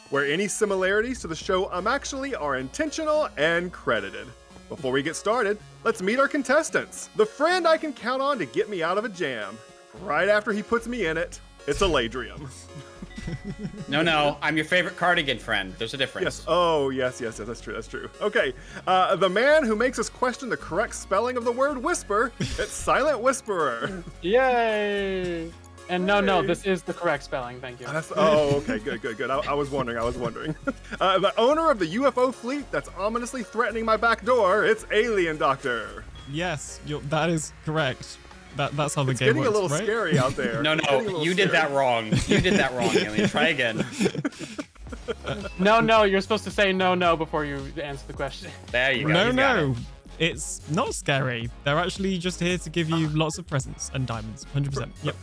S9: where any similarities to the show I'm actually are intentional and credited. Before we get started, let's meet our contestants. The friend I can count on to get me out of a jam. Right after he puts me in it, it's Aladrium.
S10: No, I'm your favorite cardigan friend. There's a difference.
S9: Yes. Oh, yes, that's true. Okay, the man who makes us question the correct spelling of the word whisper, it's Silent Whisperer.
S2: Yay! And no, this is the correct spelling. Thank you.
S9: Okay, good. I was wondering. The owner of the UFO fleet that's ominously threatening my back door, it's AlienDoctor.
S1: Yes, that is correct. That's how the
S9: it's
S1: game works,
S9: getting a little
S1: right?
S9: scary out there.
S10: No, you did that wrong. You did that wrong, Alien. Try again.
S2: No, you're supposed to say no before you answer the question.
S10: There you go.
S1: No. It's not scary. They're actually just here to give you lots of presents and diamonds. 100%. Yep.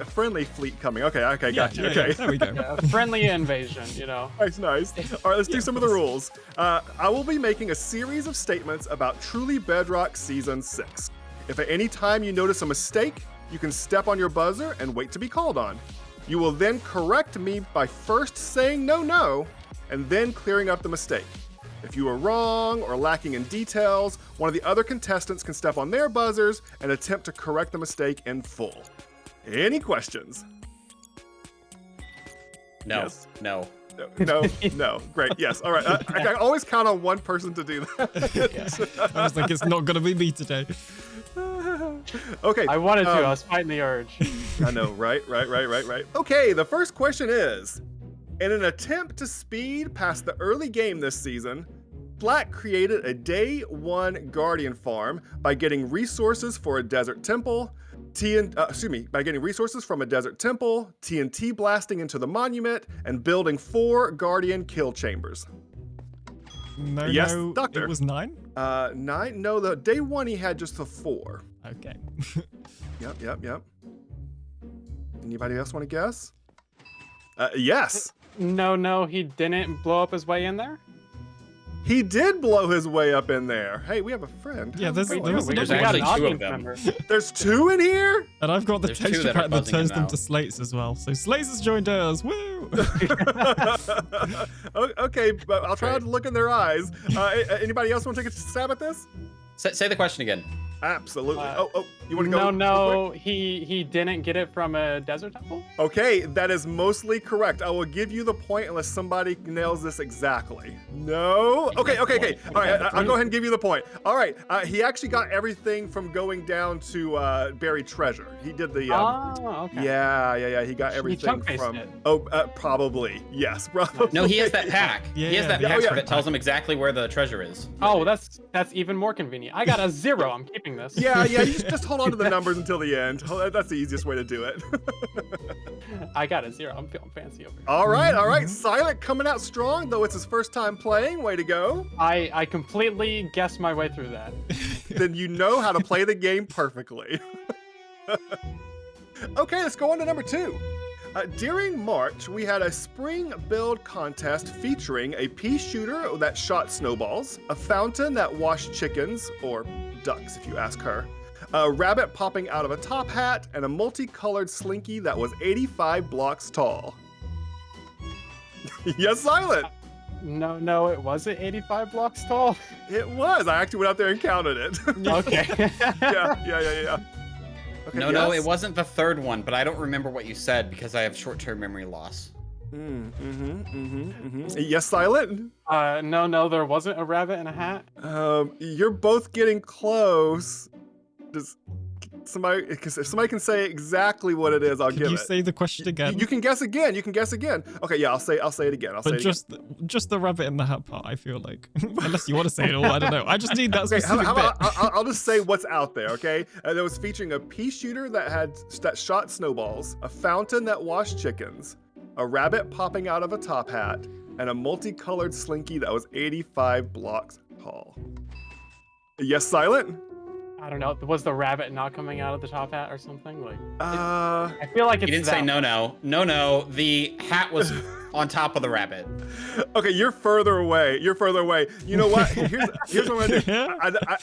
S9: A friendly fleet coming. Okay, got you. Okay.
S1: Yeah, there we go.
S2: Yeah, friendly invasion, you know.
S9: Nice. All right, let's do some of the rules. I will be making a series of statements about Truly Bedrock Season 6. If at any time you notice a mistake, you can step on your buzzer and wait to be called on. You will then correct me by first saying no, and then clearing up the mistake. If you are wrong or lacking in details, one of the other contestants can step on their buzzers and attempt to correct the mistake in full. Any questions?
S10: No.
S9: Yes.
S10: No.
S9: No. Great. Yes. All right. I can always count on one person to do that.
S1: I was like, it's not going to be me today.
S9: Okay.
S2: I wanted to. I was fighting the urge.
S9: I know. Right. Okay. The first question is, in an attempt to speed past the early game this season, Black created a Day 1 Guardian farm by getting resources for a desert temple, by getting resources from a desert temple, TNT blasting into the monument, and building 4 Guardian kill chambers. Yes, Doctor.
S1: It was 9?
S9: 9? No, the Day 1 he had just the 4.
S1: Okay.
S9: Yep. Anybody else want to guess? Yes.
S2: No, he didn't blow up his way in there?
S9: He did blow his way up in there. Hey, we have a friend.
S1: Yeah, there's
S10: actually 2 of them.
S9: There's 2 in here?
S1: And I've got the texture pack that turns them to slates as well. So slates has joined us. Woo!
S9: Okay, but I'll try to look in their eyes. Anybody else want to take a stab at this?
S10: Say the question again.
S9: Absolutely. You want to go?
S2: No, he didn't get it from a desert temple.
S9: Okay, that is mostly correct. I will give you the point unless somebody nails this exactly. No. Okay. All right, I'll go ahead and give you the point. All right, he actually got everything from going down to buried treasure. He did the.
S2: Okay.
S9: Yeah. He got everything from.
S2: It.
S9: Oh, probably yes, probably.
S10: No, he has that pack. He has that pack that tells him exactly where the treasure is.
S2: Oh, that's even more convenient. I got a 0. I'm keeping this.
S9: Yeah. You just hold on to the numbers until the end. That's the easiest way to do it.
S2: I got a 0. I'm feeling fancy over here.
S9: All right. Silent coming out strong, though it's his first time playing. Way to go.
S2: I completely guessed my way through that.
S9: Then you know how to play the game perfectly. Okay, let's go on to number 2. During March, we had a spring build contest featuring a pea shooter that shot snowballs, a fountain that washed chickens, or ducks if you ask her, a rabbit popping out of a top hat, and a multicolored slinky that was 85 blocks tall. Yes, Silent.
S2: No, it wasn't 85 blocks tall.
S9: It was. I actually went out there and counted it.
S2: Okay.
S9: Yeah. Okay,
S10: No, it wasn't the third one, but I don't remember what you said because I have short-term memory loss.
S9: Yes, Silent?
S2: No, there wasn't a rabbit in a hat.
S9: You're both getting close. Does somebody, if somebody can say exactly what it is, I'll give it.
S1: Can you say the question again?
S9: You can guess again. Okay, yeah, I'll say it again.
S1: But just the rabbit in the hat part, I feel like. Unless you want to say it all, I don't know. I just need that specific
S9: how
S1: bit.
S9: about, I'll just say what's out there, okay? That was featuring a pea shooter that shot snowballs, a fountain that washed chickens, a rabbit popping out of a top hat, and a multicolored slinky that was 85 blocks tall. Yes, Silent?
S2: I don't know. Was the rabbit not coming out of the top hat or something? Like, I feel like it's.
S10: You didn't say no. The hat was on top of the rabbit.
S9: Okay, you're further away. You know what? Here's what I'm gonna do.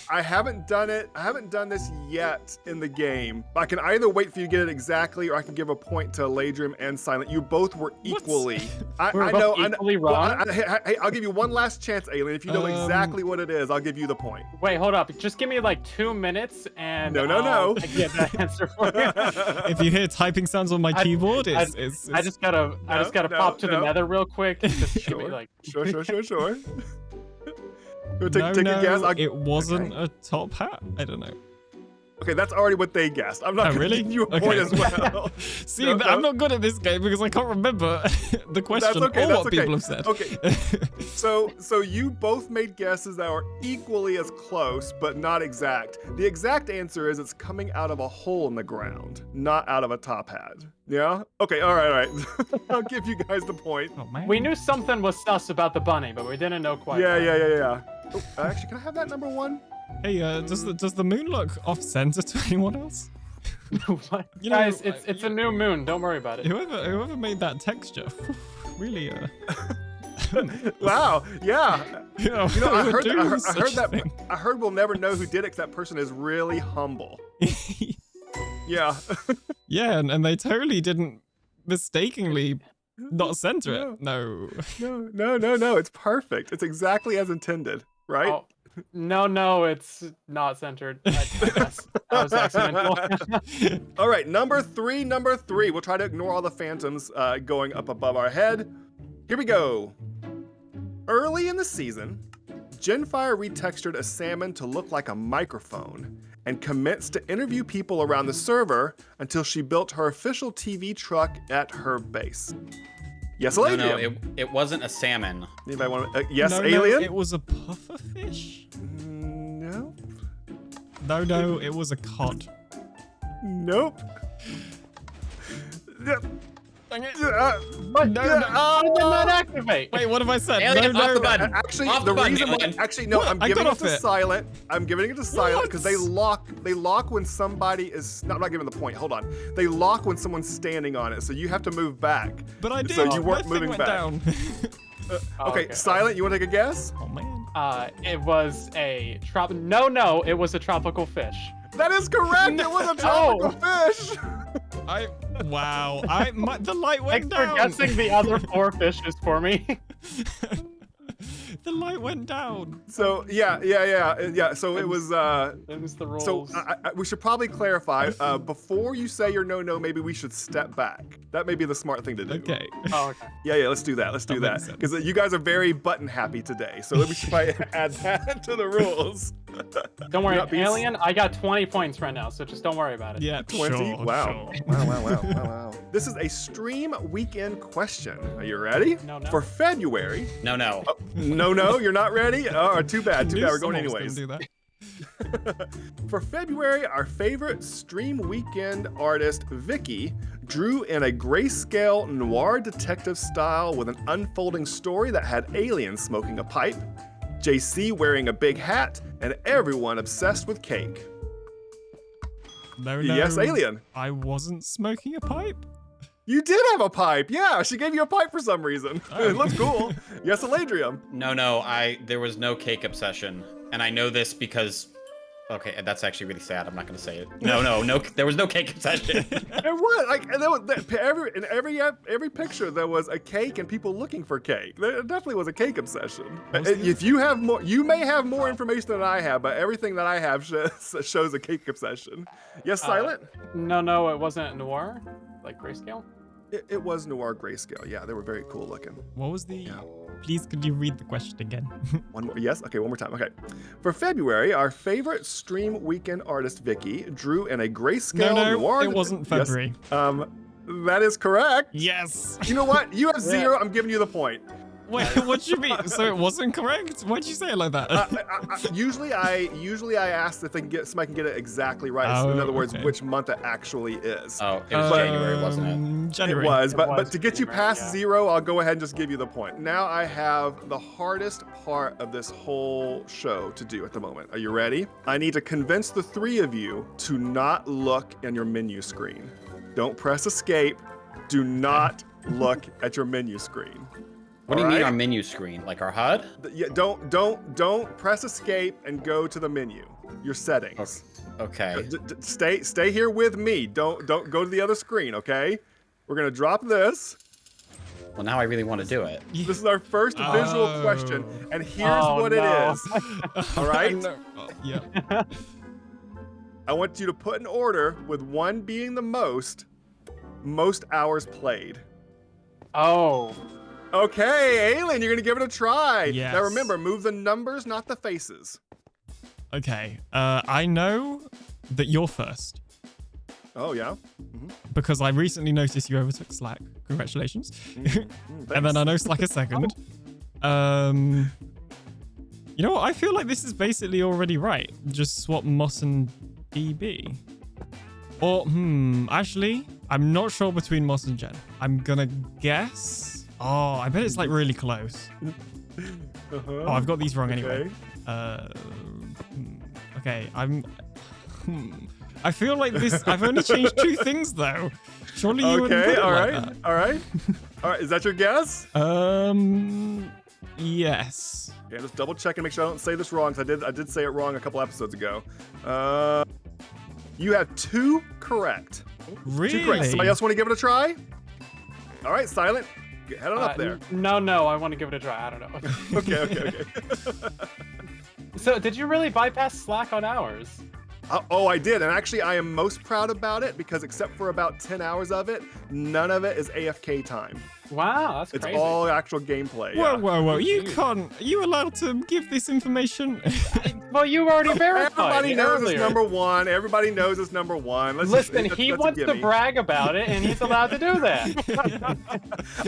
S9: I haven't done it. I haven't done this yet in the game. I can either wait for you to get it exactly, or I can give a point to Ladrim and Silent. You both were equally. I know.
S2: Equally wrong.
S9: Hey, I'll give you one last chance, Alien. If you know exactly what it is, I'll give you the point.
S2: Wait, hold up. Just give me like 2 minutes and
S9: No.
S2: I'll get that answer for you.
S1: If you hear typing sounds on my keyboard, it's
S2: I just gotta pop to the nether real quick. Just give me like
S9: Sure. You'll take a guess.
S1: It wasn't a top hat. I don't know.
S9: Okay, that's already what they guessed. I'm not going to give you a point as well.
S1: See, I'm not good at this game because I can't remember the question or what people have said.
S9: Okay. So you both made guesses that were equally as close, but not exact. The exact answer is it's coming out of a hole in the ground, not out of a top hat. Yeah? Okay, all right. I'll give you guys the point.
S1: Oh, man.
S2: We knew something was sus about the bunny, but we didn't know quite.
S9: Yeah. Oh, actually, can I have that number 1?
S1: Hey, does the moon look off center to anyone else?
S2: What? Guys, it's a new moon. Don't worry about it.
S1: Whoever made that texture, really.
S9: Wow. Yeah.
S1: I
S9: heard we'll never know who did it because that person is really humble. Yeah.
S1: Yeah, and they totally didn't mistakenly not center it. No.
S9: It's perfect. It's exactly as intended, right?
S2: Oh. No, it's not centered. I guess that was accidental.
S9: All right, number three. We'll try to ignore all the phantoms going up above our head. Here we go. Early in the season, Genfire retextured a salmon to look like a microphone and commenced to interview people around the server until she built her official TV truck at her base. Yes, Alien.
S10: No, it wasn't a salmon.
S9: Anybody want to? Yes,
S1: no,
S9: Alien.
S1: No, it was a pufferfish.
S9: No.
S1: No, it was a cod.
S9: Nope.
S2: Did not activate.
S1: Wait, what have I said?
S10: Alien, off the button.
S9: Actually,
S10: off
S9: the
S10: button,
S9: reason
S10: Alien.
S9: no, I'm giving it to
S1: it.
S9: Silent. I'm giving it to Silent because they lock when somebody is. No, I'm not giving the point. Hold on. They lock when someone's standing on it, so you have to move back.
S1: But I did.
S9: So you weren't
S1: My thing
S9: moving
S1: went
S9: back.
S1: Down.
S9: Okay, Silent. You want to take a guess?
S1: Oh man.
S2: It was a No, it was a tropical fish.
S9: That is correct. It was a tropical fish.
S1: Wow. The light went
S2: Thanks
S1: down.
S2: for guessing the other 4 fishes for me.
S1: The light went down.
S9: So yeah. So it was
S2: the rules.
S9: So we should probably clarify before you say your no, maybe we should step back. That may be the smart thing to do.
S1: Okay.
S2: Oh, okay.
S9: Yeah, let's do that. Let's do that because you guys are very button happy today. So we should probably add that to the rules.
S2: Don't worry, Alien. I got 20 points right now, so just don't worry about it.
S1: Yeah,
S9: 20.
S1: Sure,
S9: Wow.
S1: sure.
S9: Wow. This is a stream weekend question. Are you ready?
S2: No.
S9: For February.
S10: No.
S9: Oh, no, you're not ready? Oh, too bad. We're going anyways.
S1: Do that.
S9: For February, our favorite stream weekend artist, Vicky, drew in a grayscale noir detective style with an unfolding story that had aliens smoking a pipe, JC wearing a big hat, and everyone obsessed with cake.
S1: No.
S9: Yes, Alien.
S1: I wasn't smoking a pipe.
S9: You did have a pipe. Yeah, she gave you a pipe for some reason. It looks cool. Yes, Eladrium.
S10: No. there was no cake obsession, and I know this because. Okay, that's actually really sad. I'm not gonna say it. No. There was no cake obsession.
S9: There was in every picture there was a cake and people looking for cake. There definitely was a cake obsession. If you have more, you may have more information than I have, but everything that I have shows a cake obsession. Yes, Silent.
S2: No, it wasn't noir, like grayscale.
S9: It was noir grayscale. Yeah, they were very cool looking.
S1: What was the? Yeah. Please, could you read the question again?
S9: One more. Yes. Okay. One more time. Okay. For February, our favorite stream weekend artist, Vicky, drew in a grayscale noir.
S1: It wasn't February.
S9: Yes. That is correct.
S1: Yes.
S9: You know what? You have 0. I'm giving you the point.
S1: Wait, what do you mean? So it wasn't correct? Why'd you say it like that?
S9: Usually I ask if somebody can get it exactly right.
S1: Oh,
S9: So in other words,
S1: okay.
S9: which month it actually is.
S10: Oh, it was January, wasn't it?
S1: January.
S9: It was, but to get you
S2: January,
S9: past 0, I'll go ahead and just give you the point. Now I have the hardest part of this whole show to do at the moment. Are you ready? I need to convince the 3 of you to not look in your menu screen. Don't press escape. Do not look at your menu screen.
S10: What do you mean our menu screen? Like our HUD?
S9: Yeah, don't press escape and go to the menu. Your settings.
S10: Okay.
S9: Stay here with me. Don't go to the other screen, okay? We're gonna drop this.
S10: Well, now I really want to do it.
S9: This is our first visual question, and here's what it is. All right?
S1: Yeah.
S9: I want you to put in order with 1 being the most hours played.
S2: Oh.
S9: Okay, Alien, you're gonna give it a try.
S1: Yes.
S9: Now remember, move the numbers, not the faces.
S1: Okay. I know that you're first.
S9: Oh yeah.
S1: Because I recently noticed you overtook Slack. Congratulations. And then I know Slack is second. You know what? I feel like this is basically already right. Just swap Moss and DB. Or, actually, I'm not sure between Moss and Jen. I'm gonna guess. Oh, I bet it's like really close. Oh, I've got these wrong anyway. Okay, I feel like this. I've only changed 2 things though. Surely you wouldn't put it like that.
S9: All right. Is that your guess?
S1: Yes.
S9: Yeah, just double check and make sure I don't say this wrong, because I did say it wrong a couple episodes ago. You have 2 correct.
S1: Really?
S9: 2 correct. Somebody else want to give it a try? All right, Silent. Head on up there.
S2: No, I want to give it a try. I don't know.
S9: Okay.
S2: So, did you really bypass Slack on hours?
S9: Oh, I did. And actually, I am most proud about it because except for about 10 hours of it, none of it is AFK time.
S2: Wow, that's crazy.
S9: It's all actual gameplay.
S1: Whoa. You can't. Are you allowed to give this information?
S2: Well, you already verified
S9: Everybody
S2: it
S9: knows
S2: earlier.
S9: it's number 1. Everybody knows it's number 1.
S2: Listen, he wants to brag about it, and he's allowed to do that.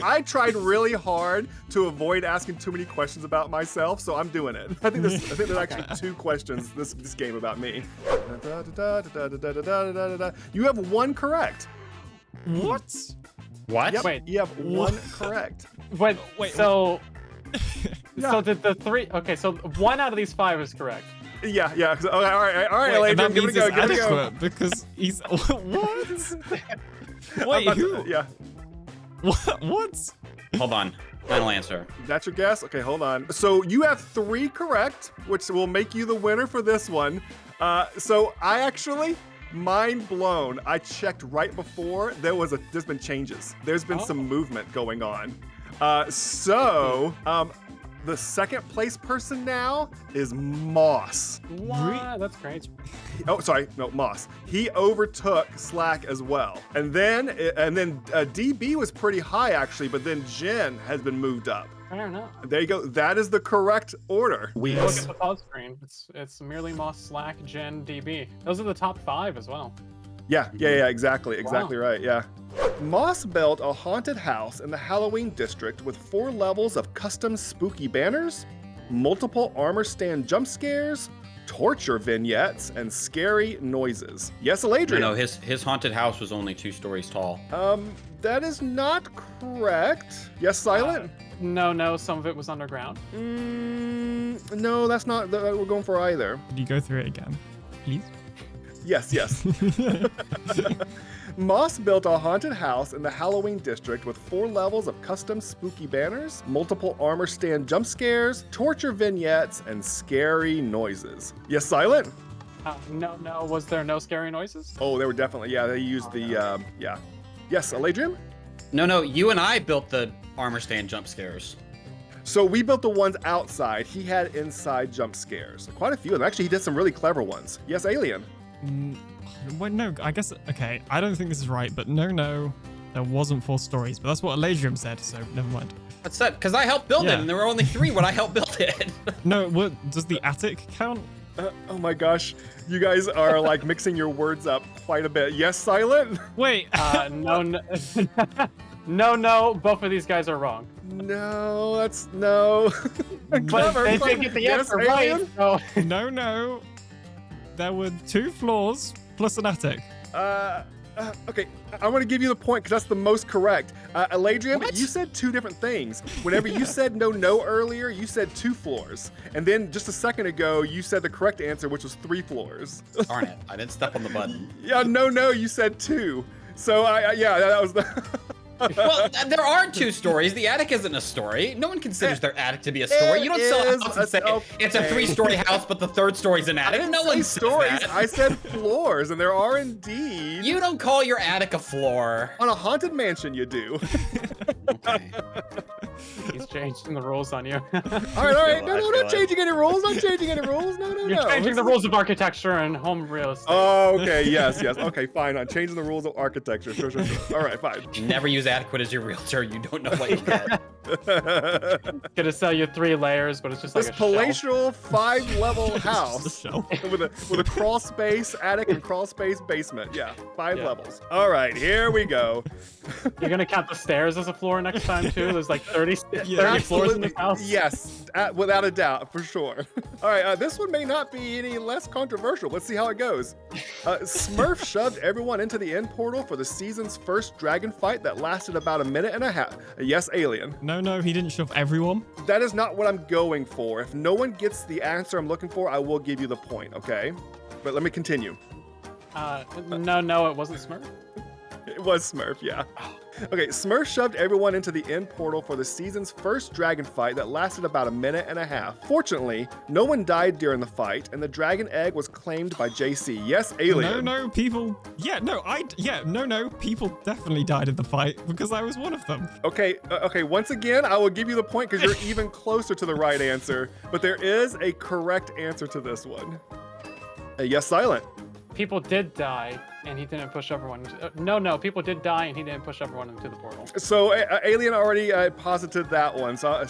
S9: I tried really hard to avoid asking too many questions about myself, so I'm doing it. I think there's actually 2 questions this game about me. You have 1 correct.
S1: What?
S10: What?
S9: Yep,
S2: Wait.
S9: you have 1 correct.
S2: Wait. So did the 3? Okay, so 1 out of these 5 is correct.
S9: Yeah. Okay, all right.
S1: Wait,
S9: Elaine, give it a go. Give it a go.
S1: adequate because he's what? Wait, who?
S9: Yeah.
S1: What?
S10: Hold on. Final answer.
S9: That's your guess? Okay, hold on. So you have 3 correct, which will make you the winner for this one. So I actually, mind blown, I checked right before there's been changes. There's been some movement going on. the second place person now is Moss.
S2: What? That's great.
S9: Oh, sorry, no, Moss. He overtook Slack as well. And then DB was pretty high actually, but then Jen has been moved up.
S2: I don't know.
S9: There you go. That is the correct order.
S2: Look at the pause screen. It's merely Moss, Slack, Jen, DB. Those are the top 5 as well.
S9: Yeah, exactly right, yeah. Moss built a haunted house in the Halloween district with 4 levels of custom spooky banners, multiple armor stand jump scares, torture vignettes, and scary noises. Yes, Aladrian?
S10: No, his haunted house was only 2 stories tall.
S9: That is not correct. Yes, Silent?
S2: No, some of it was underground.
S9: No, that's not what we're going for either.
S1: Could you go through it again, please?
S9: Yes. Moss built a haunted house in the Halloween district with 4 levels of custom spooky banners, multiple armor stand jump scares, torture vignettes, and scary noises. Yes, Silent?
S2: No. Was there no scary noises?
S9: Oh, they were definitely, yeah, they used the, yeah. Yes, Aladrian?
S10: No, you and I built the armor stand jump scares.
S9: So we built the ones outside. He had inside jump scares. Quite a few of them. Actually, he did some really clever ones. Yes, Alien?
S1: Well, no, I guess, okay, I don't think this is right, but no, there wasn't 4 stories, but that's what Aladrium said, so never mind.
S10: What's that? Because I helped build it, and there were only 3 when I helped build it.
S1: No, does the attic count?
S9: Oh my gosh, you guys are like mixing your words up quite a bit. Yes, Silent?
S1: Wait.
S2: No, both of these guys are wrong.
S9: No, that's no.
S2: But they did get the answer right. So.
S1: No. There were 2 floors plus an attic.
S9: Okay, I'm going to give you the point because that's the most correct. Aladrium, you said 2 different things. Whenever you said no earlier, you said 2 floors. And then just a second ago, you said the correct answer, which was 3 floors.
S10: Darn it, I didn't step on the button.
S9: Yeah, no, you said 2. So, yeah, that was the...
S10: Well, there are 2 stories. The attic isn't a story. No one considers their attic to be a story. You don't sell a house and say it's a 3-story house, but the 3rd story's an attic. No one says
S9: stories.
S10: that.
S9: I said floors, and there are indeed.
S10: You don't call your attic a floor.
S9: On a haunted mansion, you do.
S10: Okay.
S2: He's changing the rules on you.
S9: All right. No, not changing any rules. Not changing any rules. No.
S2: You're changing the rules of architecture and home real estate.
S9: Oh, okay. Yes. Okay, fine. I'm changing the rules of architecture. Sure. All right, fine.
S10: Never use adequate as your realtor. You don't know what you get.
S2: Gonna sell you 3 layers, but it's just like
S9: this
S2: a
S9: palatial 5-level house with a crawl space attic and crawl space basement. Yeah, 5 levels. All right, here we go.
S2: You're gonna count the stairs as a floor next time too. There's like 30 floors in this house.
S9: Yes, without a doubt, for sure. All right, this one may not be any less controversial. Let's see how it goes. Smurf shoved everyone into the end portal for the season's first dragon fight that lasted about a minute and a half. Yes, Alien.
S1: No, he didn't shove everyone.
S9: That is not what I'm going for. If no one gets the answer I'm looking for, I will give you the point, okay? But let me continue.
S2: No, it wasn't Smurf.
S9: It was Smurf, yeah. Okay, Smurf shoved everyone into the end portal for the season's first dragon fight that lasted about a minute and a half. Fortunately, no one died during the fight, and the dragon egg was claimed by JC. Yes, Alien.
S1: No, people. Yeah, no, people definitely died in the fight because I was one of them.
S9: Okay, once again, I will give you the point because you're even closer to the right answer, but there is a correct answer to this one. Yes, Silent.
S2: People did die, and he didn't push everyone. No, people did die, and he didn't push everyone into the portal.
S9: So Alien already posited that one. So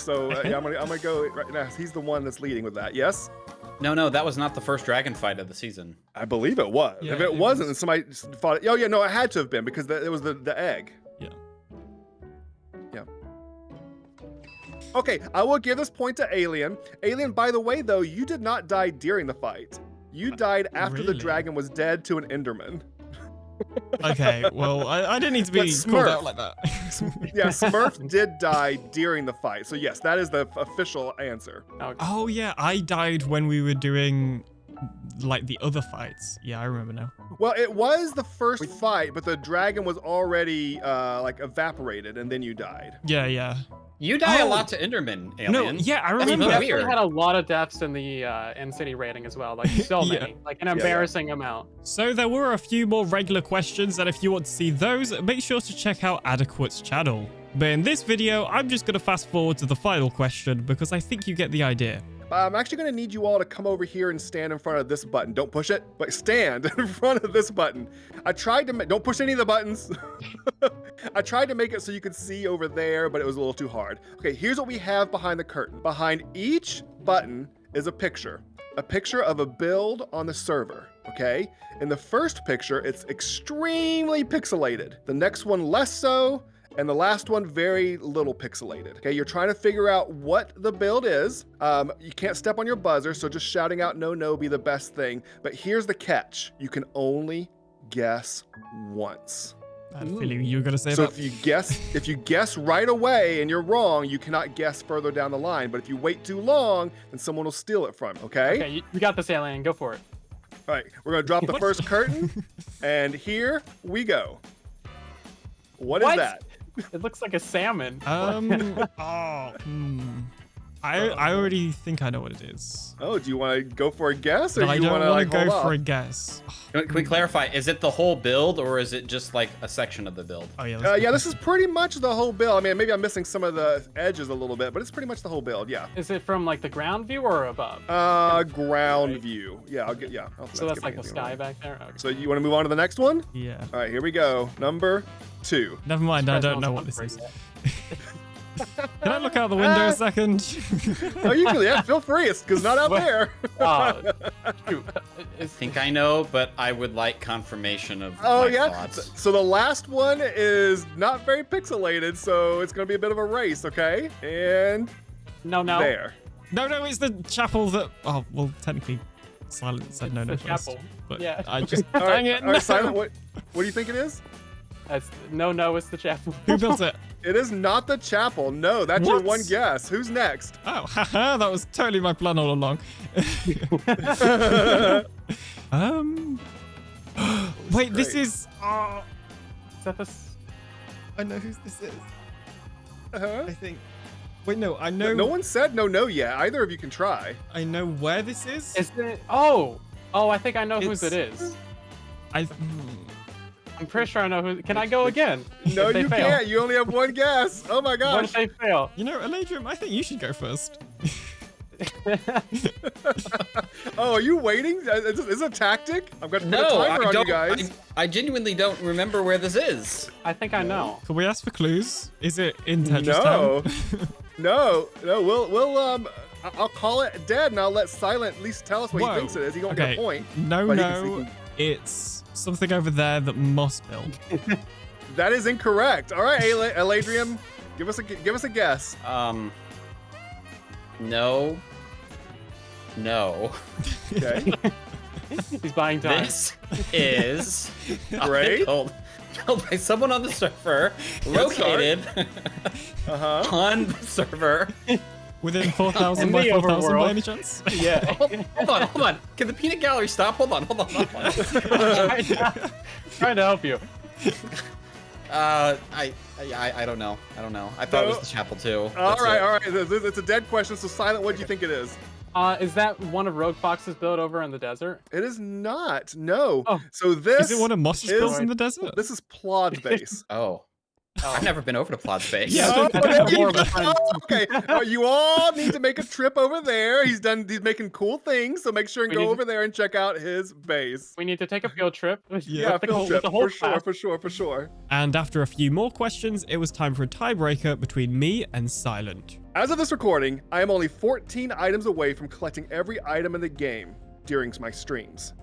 S9: yeah, I'm gonna go right now. He's the one that's leading with that. Yes.
S10: No, that was not the first dragon fight of the season.
S9: I believe it was.
S1: Yeah,
S9: if it wasn't, then somebody fought it. Oh yeah, no, it had to have been because it was the egg.
S1: Yeah.
S9: Okay, I will give this point to Alien. Alien, by the way, though, you did not die during the fight. You died after the dragon was dead to an Enderman.
S1: Okay, well, I didn't need to be called out like that.
S9: Yeah, Smurf did die during the fight. So yes, that is the official answer.
S1: Oh yeah, I died when we were doing like the other fights. Yeah, I remember now.
S9: Well, it was the first fight, but the dragon was already like evaporated, and then you died.
S1: Yeah.
S10: You die a lot to Enderman, Alien.
S1: No, yeah, I remember.
S2: He definitely had a lot of deaths in the N-City rating as well, like so many, like an embarrassing amount.
S1: So there were a few more regular questions, and if you want to see those, make sure to check out Adequate's channel. But in this video, I'm just going to fast forward to the final question because I think you get the idea.
S9: I'm actually going to need you all to come over here and stand in front of this button. Don't push it, but stand in front of this button. I tried to don't push any of the buttons. I tried to make it so you could see over there, but it was a little too hard. Okay, here's what we have behind the curtain. Behind each button is a picture of a build on the server, okay? In the first picture, it's extremely pixelated. The next one less so, and the last one very little pixelated. Okay, you're trying to figure out what the build is. You can't step on your buzzer, so just shouting out no be the best thing. But here's the catch. You can only guess once.
S1: I had a feeling you were going to say
S9: so
S1: that.
S9: if you guess right away and you're wrong, you cannot guess further down the line. But if you wait too long, then someone will steal it from you, okay?
S2: Okay, you got this, Alien. Go for it.
S9: All right, we're gonna drop the first curtain, and here we go. What is that?
S2: It looks like a salmon.
S1: I already think I know what it is.
S9: Oh, do you want to go for a guess, or
S1: No, I
S9: you
S1: don't
S9: want to like
S1: go
S9: hold
S1: for
S9: off?
S1: a guess.
S10: Can we clarify? Is it the whole build, or is it just like a section of the build?
S1: Oh yeah.
S9: Yeah, this is pretty much the whole build. I mean, maybe I'm missing some of the edges a little bit, but it's pretty much the whole build. Yeah.
S2: Is it from like the ground view or above?
S9: Ground view. Yeah, I'll get. Yeah.
S2: So that's like the sky back there. Okay.
S9: So you want to move on to the next one?
S1: Yeah.
S9: All right, here we go. Number 2.
S1: Never mind. I don't know what this is. Can I look out the window a second?
S9: Oh, you can. Yeah, feel free. It's because not out there.
S10: I think I know, but I would like confirmation of
S9: Oh
S10: my
S9: yeah.
S10: thoughts.
S9: So the last one is not very pixelated, so it's gonna be a bit of a race. Okay. And
S2: no.
S9: There.
S1: No, it's the chapel that. Oh, well, technically, Silent said no
S2: the
S1: first.
S2: chapel.
S1: But
S2: Yeah.
S1: I just
S9: All
S1: dang
S9: right,
S1: it.
S9: all right,
S1: No.
S9: Silent. What do you think it is?
S2: No, it's the chapel.
S1: Who built it?
S9: It is not the chapel. No, that's your
S1: What?
S9: one guess. Who's next?
S1: Oh, haha, that was totally my plan all along. Wait, this is.
S2: Is that this?
S1: I know who this is.
S9: Uh-huh.
S1: I think. Wait, no, I know.
S9: No one said no yet. Either of you can try.
S1: I know where this is.
S2: Is it? Oh, I think I know whose it is. I'm pretty sure I know who. Can I go again?
S9: No,
S2: if they
S9: you
S2: fail?
S9: can't. You only have one guess. Oh my
S2: What
S9: gosh.
S2: if they fail?
S1: You know, Eladrium, I think you should go first.
S9: Oh, are you waiting? Is this a tactic? I'm going to put a
S10: No,
S9: timer
S10: I
S9: on
S10: don't.
S9: you guys.
S10: I genuinely don't remember where this is.
S2: I think I know.
S1: Can we ask for clues? Is it in Tetris Town?
S9: No. We'll I'll call it dead, and I'll let Silent at least tell us what he thinks it is. He won't get a point.
S1: No,
S9: but he can-
S1: it's something over there that Moss built.
S9: That is incorrect. All right, Eladrium, give us a guess.
S10: No.
S9: Okay.
S2: He's buying time.
S10: This is
S9: Great.
S10: built by someone on the server, located on the server.
S1: Within 4,000
S2: In
S1: by
S2: the
S1: 4,000 by
S2: overworld.
S1: any chance?
S2: Yeah.
S10: Hold on. Can the peanut gallery stop? Hold on.
S2: Trying to help you.
S10: I don't know. I thought it was the chapel too.
S9: All
S10: That's
S9: right.
S10: it.
S9: It's a dead question. So Silent, what do you think it is?
S2: Is that one of Rogue Fox's build over in the desert?
S9: It is not. No.
S2: Oh.
S9: So this
S1: Is it one of Moss's builds in the desert?
S9: This is Plod's base.
S10: Oh. I've never been over to Plod's base.
S1: Yeah,
S9: Okay. You all need to make a trip over there. He's making cool things, so make sure and
S2: We
S9: go
S2: need
S9: over there and check out his base.
S2: We need to take a field trip.
S9: Yeah, field trip for sure.
S1: And after a few more questions, it was time for a tiebreaker between me and Silent.
S9: As of this recording, I am only 14 items away from collecting every item in the game during my streams.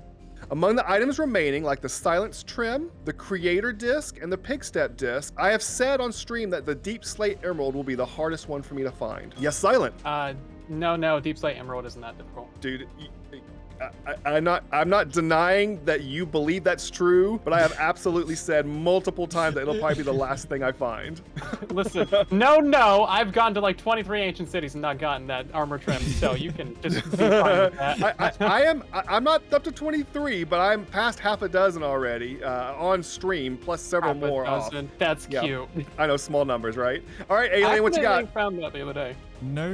S9: Among the items remaining, like the Silence Trim, the Creator Disc, and the Pigstep Disc, I have said on stream that the Deep Slate Emerald will be the hardest one for me to find. Yes, Silent.
S2: No, Deep Slate Emerald isn't that difficult.
S9: Dude, I'm not denying that you believe that's true, but I have absolutely said multiple times that it'll probably be the last thing I find.
S2: Listen, no, I've gone to like 23 ancient cities and not gotten that armor trim, so you can just be fine with that.
S9: I'm not up to 23, but I'm past half a dozen already on stream, plus several
S2: Half a
S9: more
S2: dozen.
S9: off.
S2: That's
S9: Yeah.
S2: cute.
S9: I know, small numbers, right? All right, Alien, what you got?
S2: I found that the other day.
S1: No,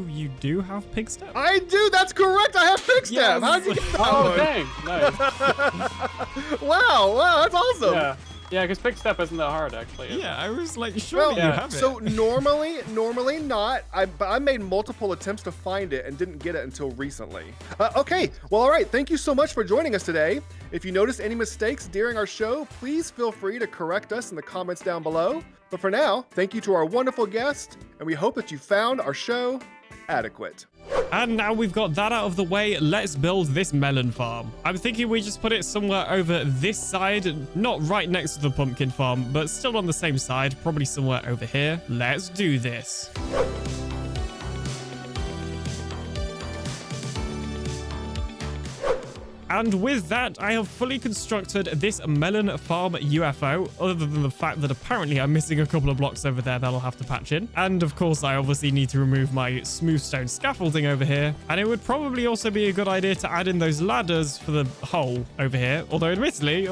S1: you do have Pigstep?
S9: I do, that's correct. I have Pigstep.
S1: Yes.
S9: How'd you get that
S2: Oh,
S9: one?
S2: dang. Nice.
S9: Wow, that's awesome.
S2: Yeah. Yeah, because Big Step isn't that hard, actually.
S1: Yeah, I was like, surely you have it.
S9: So normally not. But I made multiple attempts to find it and didn't get it until recently. Okay, well, all right. Thank you so much for joining us today. If you noticed any mistakes during our show, please feel free to correct us in the comments down below. But for now, thank you to our wonderful guest, and we hope that you found our show adequate.
S1: And now we've got that out of the way, let's build this melon farm. I'm thinking we just put it somewhere over this side, not right next to the pumpkin farm, but still on the same side, probably somewhere over here. Let's do this. And with that, I have fully constructed this melon farm UFO, other than the fact that apparently I'm missing a couple of blocks over there that I'll have to patch in. And of course, I obviously need to remove my smooth stone scaffolding over here. And it would probably also be a good idea to add in those ladders for the hole over here. Although admittedly,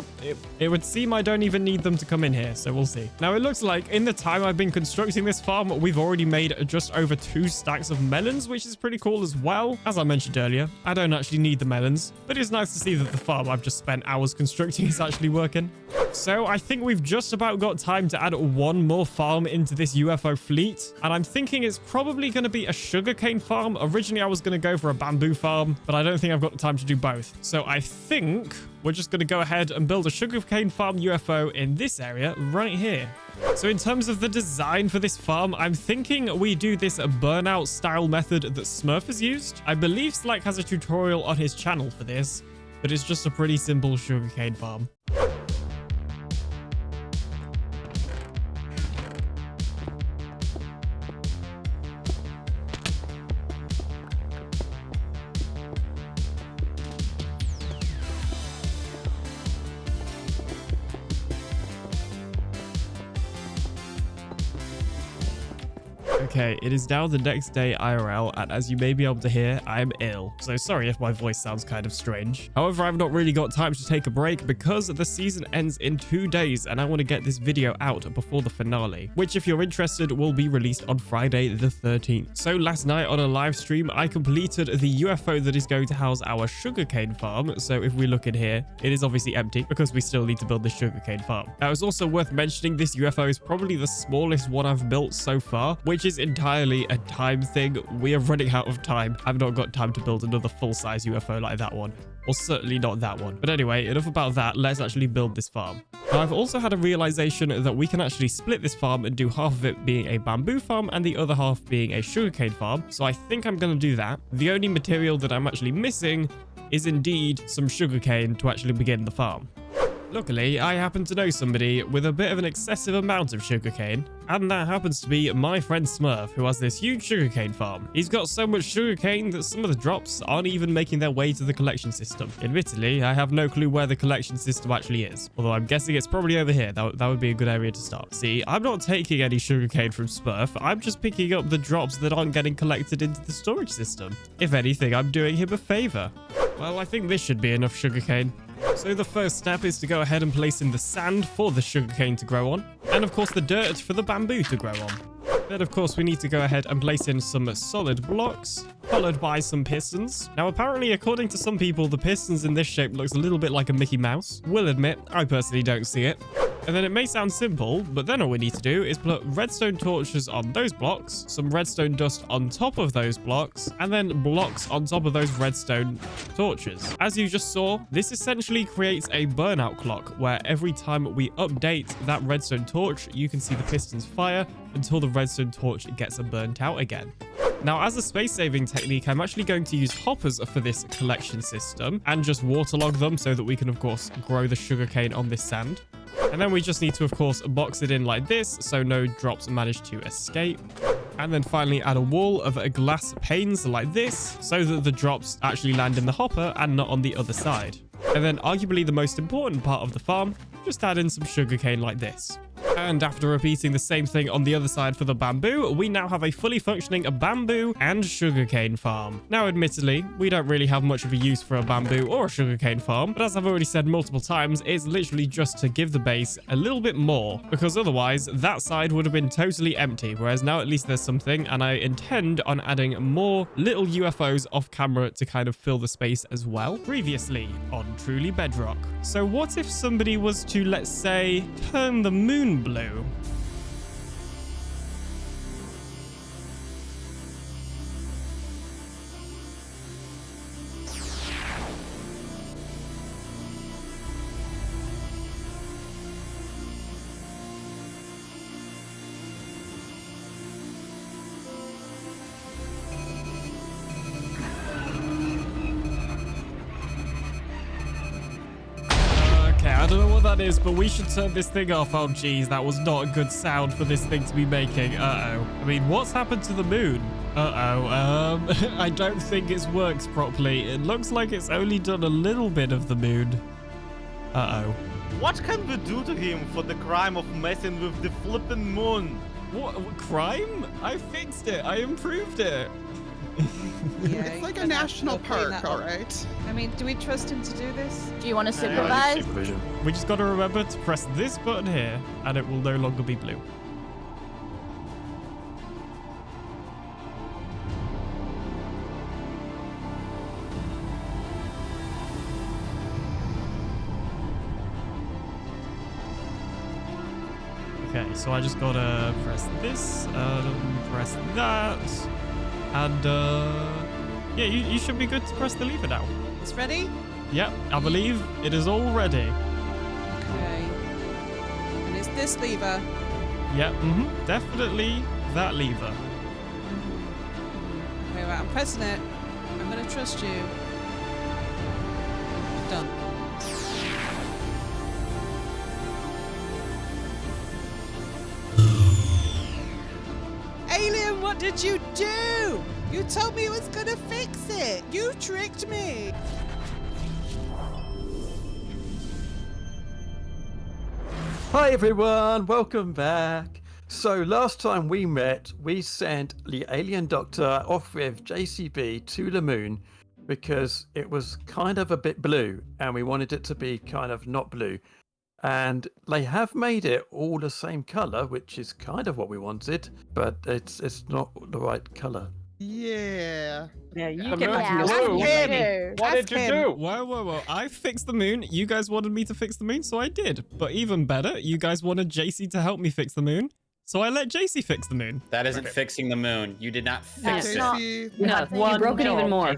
S1: it would seem I don't even need them to come in here, so we'll see. Now, it looks like in the time I've been constructing this farm, we've already made just over 2 stacks of melons, which is pretty cool as well. As I mentioned earlier, I don't actually need the melons, but it's nice to see that the farm I've just spent hours constructing is actually working. So I think we've just about got time to add one more farm into this UFO fleet. And I'm thinking it's probably going to be a sugarcane farm. Originally, I was going to go for a bamboo farm, but I don't think I've got the time to do both. So I think we're just going to go ahead and build a sugarcane farm UFO in this area right here. So in terms of the design for this farm, I'm thinking we do this burnout style method that Smurf has used. I believe Slack has a tutorial on his channel for this, but it's just a pretty simple sugarcane farm. Okay, it is now the next day IRL, and as you may be able to hear, I am ill. So sorry if my voice sounds kind of strange. However, I've not really got time to take a break because the season ends in 2 days, and I want to get this video out before the finale, which if you're interested, will be released on Friday the 13th. So last night on a live stream, I completed the UFO that is going to house our sugarcane farm. So if we look in here, it is obviously empty because we still need to build the sugarcane farm. Now, it's also worth mentioning this UFO is probably the smallest one I've built so far, which is entirely a time thing. We are running out of time. I've not got time to build another full-size UFO like that one. Or certainly not that one. But anyway, enough about that. Let's actually build this farm. Now, I've also had a realization that we can actually split this farm and do half of it being a bamboo farm and the other half being a sugarcane farm. So I think I'm going to do that. The only material that I'm actually missing is indeed some sugarcane to actually begin the farm. Luckily, I happen to know somebody with a bit of an excessive amount of sugarcane, and that happens to be my friend Smurf, who has this huge sugarcane farm. He's got so much sugarcane that some of the drops aren't even making their way to the collection system. Admittedly, I have no clue where the collection system actually is, although I'm guessing it's probably over here. That would be a good area to start. See, I'm not taking any sugarcane from Smurf. I'm just picking up the drops that aren't getting collected into the storage system. If anything, I'm doing him a favor. Well, I think this should be enough sugarcane. So the first step is to go ahead and place in the sand for the sugarcane to grow on, and of course the dirt for the bamboo to grow on. Then of course we need to go ahead and place in some solid blocks, followed by some pistons. Now apparently, according to some people, the pistons in this shape looks a little bit like a Mickey Mouse. Will admit, I personally don't see it. And then it may sound simple, but then all we need to do is put redstone torches on those blocks, some redstone dust on top of those blocks, and then blocks on top of those redstone torches. As you just saw, this essentially creates a burnout clock where every time we update that redstone torch, you can see the pistons fire until the redstone torch gets burnt out again. Now, as a space-saving technique, I'm actually going to use hoppers for this collection system and just waterlog them so that we can, of course, grow the sugarcane on this sand. And then we just need to, of course, box it in like this so no drops manage to escape. And then finally add a wall of glass panes like this so that the drops actually land in the hopper and not on the other side. And then arguably the most important part of the farm, just add in some sugarcane like this. And after repeating the same thing on the other side for the bamboo, we now have a fully functioning bamboo and sugarcane farm. Now, admittedly, we don't really have much of a use for a bamboo or a sugarcane farm, but as I've already said multiple times, it's literally just to give the base a little bit more, because otherwise that side would have been totally empty, whereas now at least there's something, and I intend on adding more little UFOs off camera to kind of fill the space as well. Previously on Truly Bedrock. So what if somebody was to, let's say, turn the moon blue? I don't know what that is, but we should turn this thing off. Oh, geez, that was not a good sound for this thing to be making. Uh-oh. I mean, what's happened to the moon? Uh-oh. I don't think it works properly. It looks like it's only done a little bit of the moon. Uh-oh.
S3: What can we do to him for the crime of messing with the flippin' moon?
S1: What crime? I fixed it. I improved it.
S6: Yeah,
S5: It's like a national park, all right.
S6: I mean, do we trust him to do this?
S14: Do you want to supervise?
S1: We just got to remember to press this button here, and it will no longer be blue. Okay, so I just gotta press this, press that, and yeah, you should be good to press the lever now.
S6: It's ready?
S1: Yep, I believe it is all ready.
S6: Okay. And it's this lever.
S1: Yep, definitely that lever.
S6: Okay, right, I'm pressing it. I'm gonna trust you. Done. Alien, what did you do? You told me it was gonna fix it. You tricked me.
S4: Hi everyone, welcome back. So last time we met, we sent the Alien Doctor off with JCB to the moon because it was kind of a bit blue and we wanted it to be kind of not blue. And they have made it all the same color, which is kind of what we wanted, but it's not the right color.
S5: Yeah.
S12: Yeah, you
S2: The
S12: get
S2: moon's
S12: back
S2: blue.
S12: to
S2: What did you do?
S1: Whoa. I fixed the moon. You guys wanted me to fix the moon, so I did. But even better, you guys wanted JC to help me fix the moon, so I let JC fix the moon.
S10: That isn't fixing the moon. You did not fix it.
S12: No,
S22: You broke it even more.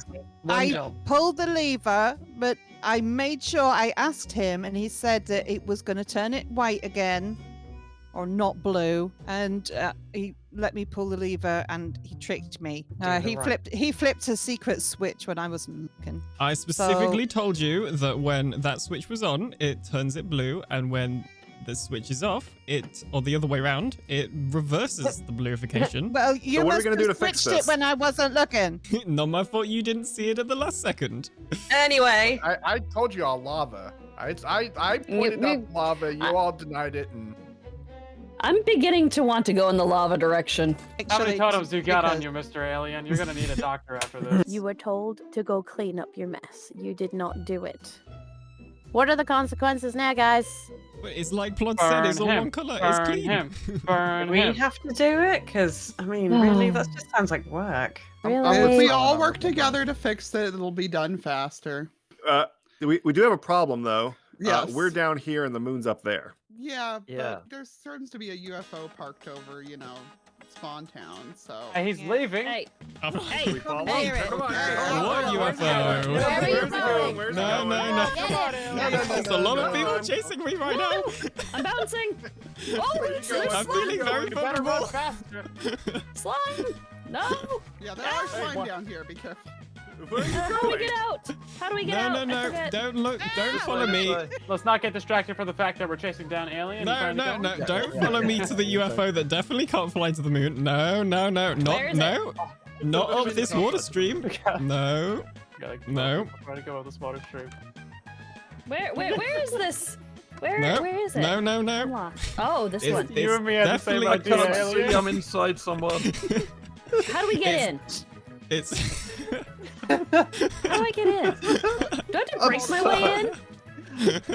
S6: I pulled the lever, but I made sure I asked him, and he said that it was going to turn it white again, or not blue, and he let me pull the lever, and he tricked me. He flipped a secret switch when I wasn't looking.
S1: I specifically told you that when that switch was on, it turns it blue, and when the switch is off, or the other way around, it reverses the bluification.
S6: Well, you
S9: what are we
S6: must
S9: gonna
S6: have
S9: do to fix
S6: switched
S9: this?
S6: it when I wasn't looking.
S1: Not my fault you didn't see it at the last second.
S22: Anyway.
S9: I told you all lava. I pointed out lava. You all denied it, and
S22: I'm beginning to want to go in the lava direction.
S2: How many totems you got on you, Mr. Alien? You're gonna need a doctor after this.
S15: You were told to go clean up your mess. You did not do it. What are the consequences now, guys?
S1: It's like Plod said, it's all one color. It's clean.
S2: Burn
S12: we
S2: him.
S12: have to do it? Because, I mean, really, that just sounds like work.
S5: If we all work together to fix it, it'll be done faster.
S9: we do have a problem though.
S5: Yes.
S9: We're down here and the moon's up there.
S5: Yeah,
S7: Yeah.
S5: but there seems to be a UFO parked over, Spawn Town, so...
S2: Hey, he's leaving.
S22: Hey,
S9: we follow
S6: Hey,
S9: him? Come on.
S1: What UFO?
S9: Where are you going? Where's he
S1: No.
S9: going?
S1: There's a lot of people chasing me right now.
S22: I'm bouncing.
S1: I'm feeling very
S2: You better run
S1: vulnerable.
S2: faster.
S22: Slime. No.
S5: Yeah, there are slime down here, be careful.
S9: Where are you
S22: How do we
S9: going?
S22: get out? How do we get out? I
S1: No.
S22: forget.
S1: Don't look. Don't follow me.
S2: Let's not get distracted from the fact that we're chasing down Alien.
S1: No. Don't follow me to the UFO that definitely can't fly to the moon. No.
S22: Where is
S1: Not up this water stream. No.
S2: Try to go up this water stream.
S22: Where is this? Where is it?
S1: No.
S22: I'm lost. Oh, this one.
S2: You and me had the same
S4: I can't
S2: idea.
S4: see. I'm inside someone.
S22: How do we get in?
S1: It's.
S22: How do I get in? Do I have to break my way in?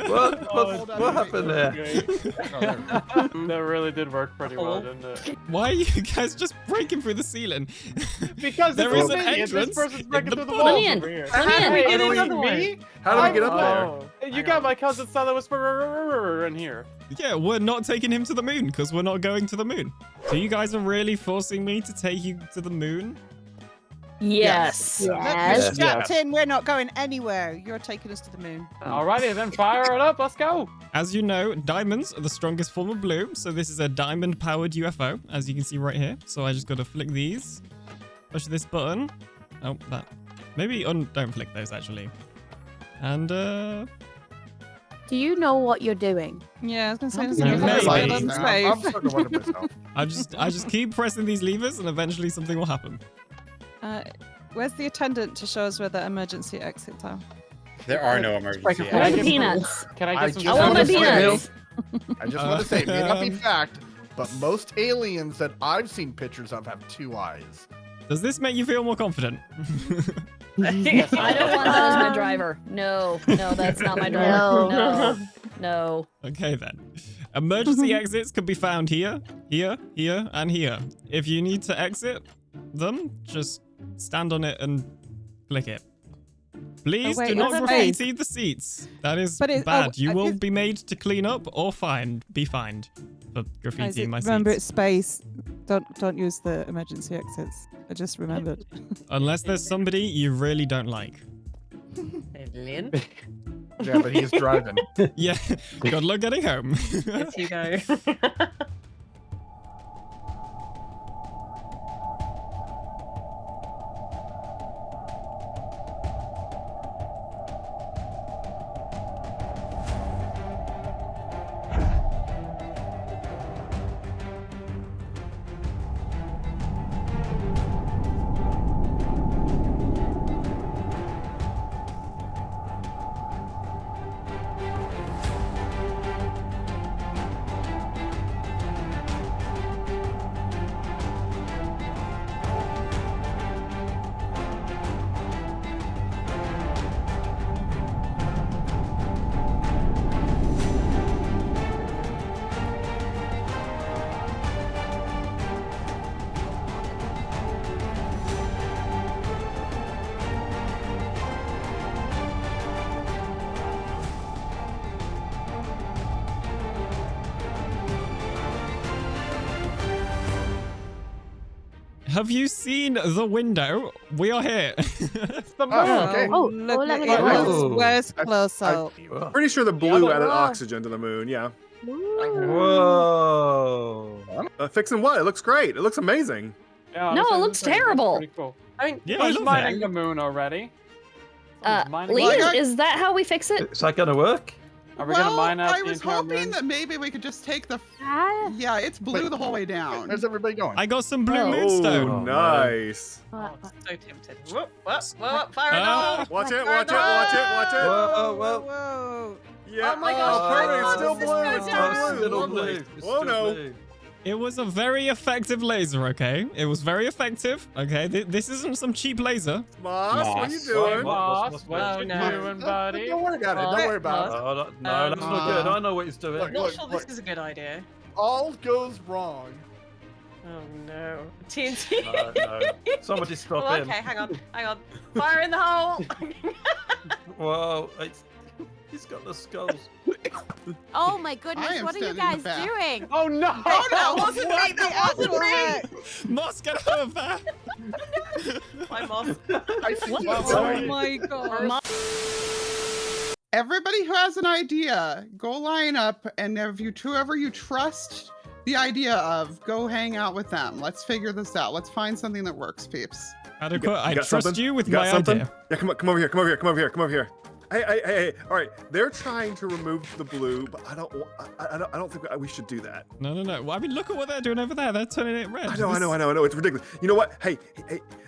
S4: What happened there?
S2: That really did work pretty well, didn't it?
S1: Why are you guys just breaking through the ceiling?
S2: Because
S1: there
S2: it's
S1: is an
S2: me, and
S1: entrance.
S2: this person's breaking through the
S1: bottom.
S2: walls
S22: Let me in.
S2: over here.
S22: Let me in.
S2: How do we get in
S9: Me?
S2: otherwise?
S9: How do we get up there?
S2: You got my cousin son that was in here.
S1: Yeah, we're not taking him to the moon because we're not going to the moon. So you guys are really forcing me to take you to the moon?
S22: Yes.
S6: Yes. Captain, we're not going anywhere. You're taking us to the moon.
S2: Alrighty, then fire it up. Let's go.
S1: As you know, diamonds are the strongest form of blue. So this is a diamond-powered UFO, as you can see right here. So I just got to flick these. Push this button. Oh, that. Maybe don't flick those, actually. And,
S15: Do you know what you're doing?
S6: Yeah, I was going to say,
S1: maybe. I just keep pressing these levers and eventually something will happen.
S6: Where's the attendant to show us where the emergency exits are?
S10: There are no emergency
S22: Where's the
S10: exits.
S22: peanuts?
S2: Can I get some?
S22: I want my peanuts.
S13: I just want to say, it may not be fact, but most aliens that I've seen pictures of have 2 eyes.
S1: Does this make you feel more confident?
S22: I don't want that as my driver. No, that's not my driver. No.
S1: Okay then. Emergency exits can be found here, here, here, and here. If you need to exit them, just stand on it and click it. Please do not graffiti the seats. That is bad. You will be made to clean up or be fined for graffitiing my seats.
S6: Remember, it's space. Don't use the emergency exits. I just remembered.
S1: Unless there's somebody you really don't like.
S22: Alien?
S13: Yeah, but he's driving.
S1: Yeah. Good luck getting home.
S22: Yes, you go.
S1: Have you seen the window? We are here.
S2: It's the moon.
S13: Okay.
S6: Look at it. Where's close up?
S9: Pretty sure the blue added oxygen to the moon, yeah.
S4: Whoa.
S9: Fixing what? It looks great. It looks amazing.
S2: Yeah,
S22: No, it looks terrible.
S2: Pretty cool.
S22: I mean,
S1: Yeah, I
S2: Who's
S1: love
S2: mining
S1: it.
S2: the moon already?
S22: Lee, is that how we fix it?
S4: Is that gonna work?
S2: Are we gonna mine out
S5: I
S2: the
S5: was
S2: entire
S5: hoping
S2: moon?
S5: that maybe we could just take the. Yeah, it's blue the whole way down.
S13: Where's everybody going?
S1: I got some blue
S9: Oh,
S1: moonstone.
S9: nice.
S22: Oh, so tempted. Whoop, fire it up.
S9: Watch it, watch it, watch it, watch it.
S6: Whoa.
S9: Yeah.
S22: Oh my gosh,
S9: perfect.
S22: I
S9: It's still
S22: love this
S9: blue.
S22: go
S9: It's
S22: down.
S9: still blue. Lovely. Oh no.
S1: It was a very effective laser, okay? It was very effective, okay? This isn't some cheap laser.
S9: Moss, what are you doing?
S2: Moss, what you doing, buddy?
S13: Don't worry about it. Don't worry about it.
S4: No, that's not good. I know what he's doing.
S13: Look,
S22: Not sure this is a good idea.
S13: All goes wrong.
S22: Oh no. TNT.
S4: No. Somebody stop
S22: Oh,
S4: him.
S22: okay, hang on. Fire in the hole.
S4: Whoa, he's got the skulls.
S15: Oh my goodness,
S5: I am
S15: what are you
S5: standing in
S15: guys
S5: the back.
S15: doing?
S2: Oh no!
S5: Oh, that wasn't me. That wasn't me.
S1: Moss, get out of there!
S22: My moss.
S13: I see
S22: What?
S13: you.
S6: Oh my god.
S5: Everybody who has an idea, go line up, and if whoever you trust the idea of, go hang out with them. Let's figure this out. Let's find something that works, peeps.
S1: Adequate, I
S9: got
S1: trust
S9: something?
S1: you with
S9: You got
S1: my
S9: something?
S1: idea.
S9: Yeah, come over here. Hey, all right. They're trying to remove the blue, but I don't think we should do that.
S1: No. Well, I mean, look at what they're doing over there. They're turning it red.
S9: I know. It's ridiculous. You know what? Hey,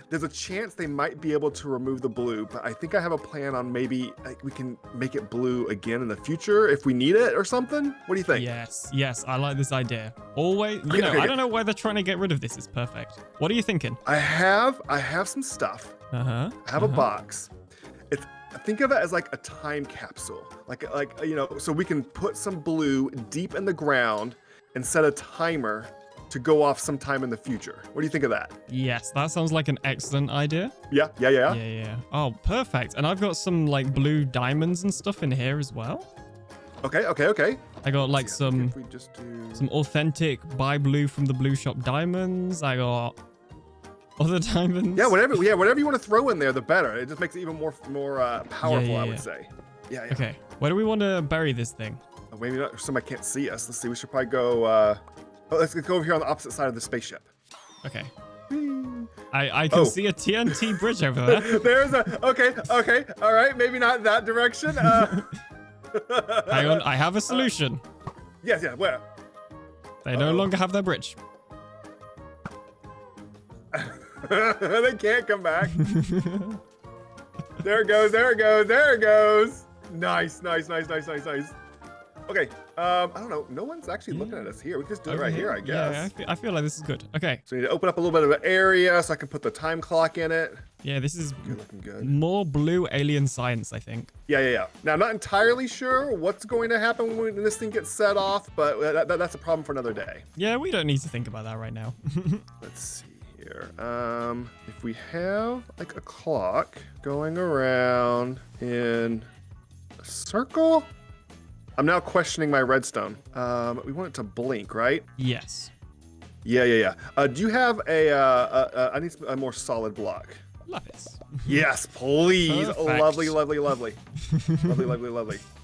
S9: there's a chance they might be able to remove the blue, but I think I have a plan on maybe we can make it blue again in the future if we need it or something. What do you think?
S1: Yes, I like this idea. Always, I don't know why they're trying to get rid of this. It's perfect. What are you thinking?
S9: I have some stuff. I have a box. Think of it as like a time capsule, like so we can put some blue deep in the ground and set a timer to go off sometime in the future. What do you think of that?
S1: Yes, that sounds like an excellent idea.
S9: Yeah.
S1: Oh, perfect. And I've got some like blue diamonds and stuff in here as well.
S9: Okay.
S1: I got like some authentic buy blue from the blue shop diamonds. I got other diamonds.
S9: Yeah, whatever you want to throw in there, the better. It just makes it even more powerful, I would say. Yeah.
S1: Okay, where do we want to bury this thing?
S9: Oh, maybe not. Somebody can't see us. Let's see. We should probably go. Let's go over here on the opposite side of the spaceship.
S1: Okay. I can see a TNT bridge over there.
S9: There's okay. All right, maybe not that direction.
S1: Hang on, I have a solution.
S9: Yes. Where?
S1: They no longer have their bridge.
S9: They can't come back. There it goes. Nice. Okay. I don't know. No one's actually looking at us here. We can just do it right here, I guess.
S1: Yeah, I feel like this is good. Okay.
S9: So we need to open up a little bit of an area so I can put the time clock in it.
S1: Yeah, this is
S9: looking good.
S1: More blue alien science, I think.
S9: Yeah. Now, I'm not entirely sure what's going to happen when this thing gets set off, but that's a problem for another day.
S1: Yeah, we don't need to think about that right now.
S9: Let's see here. If we have like a clock going around in a circle, I'm now questioning my redstone. We want it to blink, right?
S1: Yes.
S9: Yeah. Do you have I need a more solid block.
S1: Lapis.
S9: Yes, please.
S1: Perfect.
S9: Lovely. Lovely.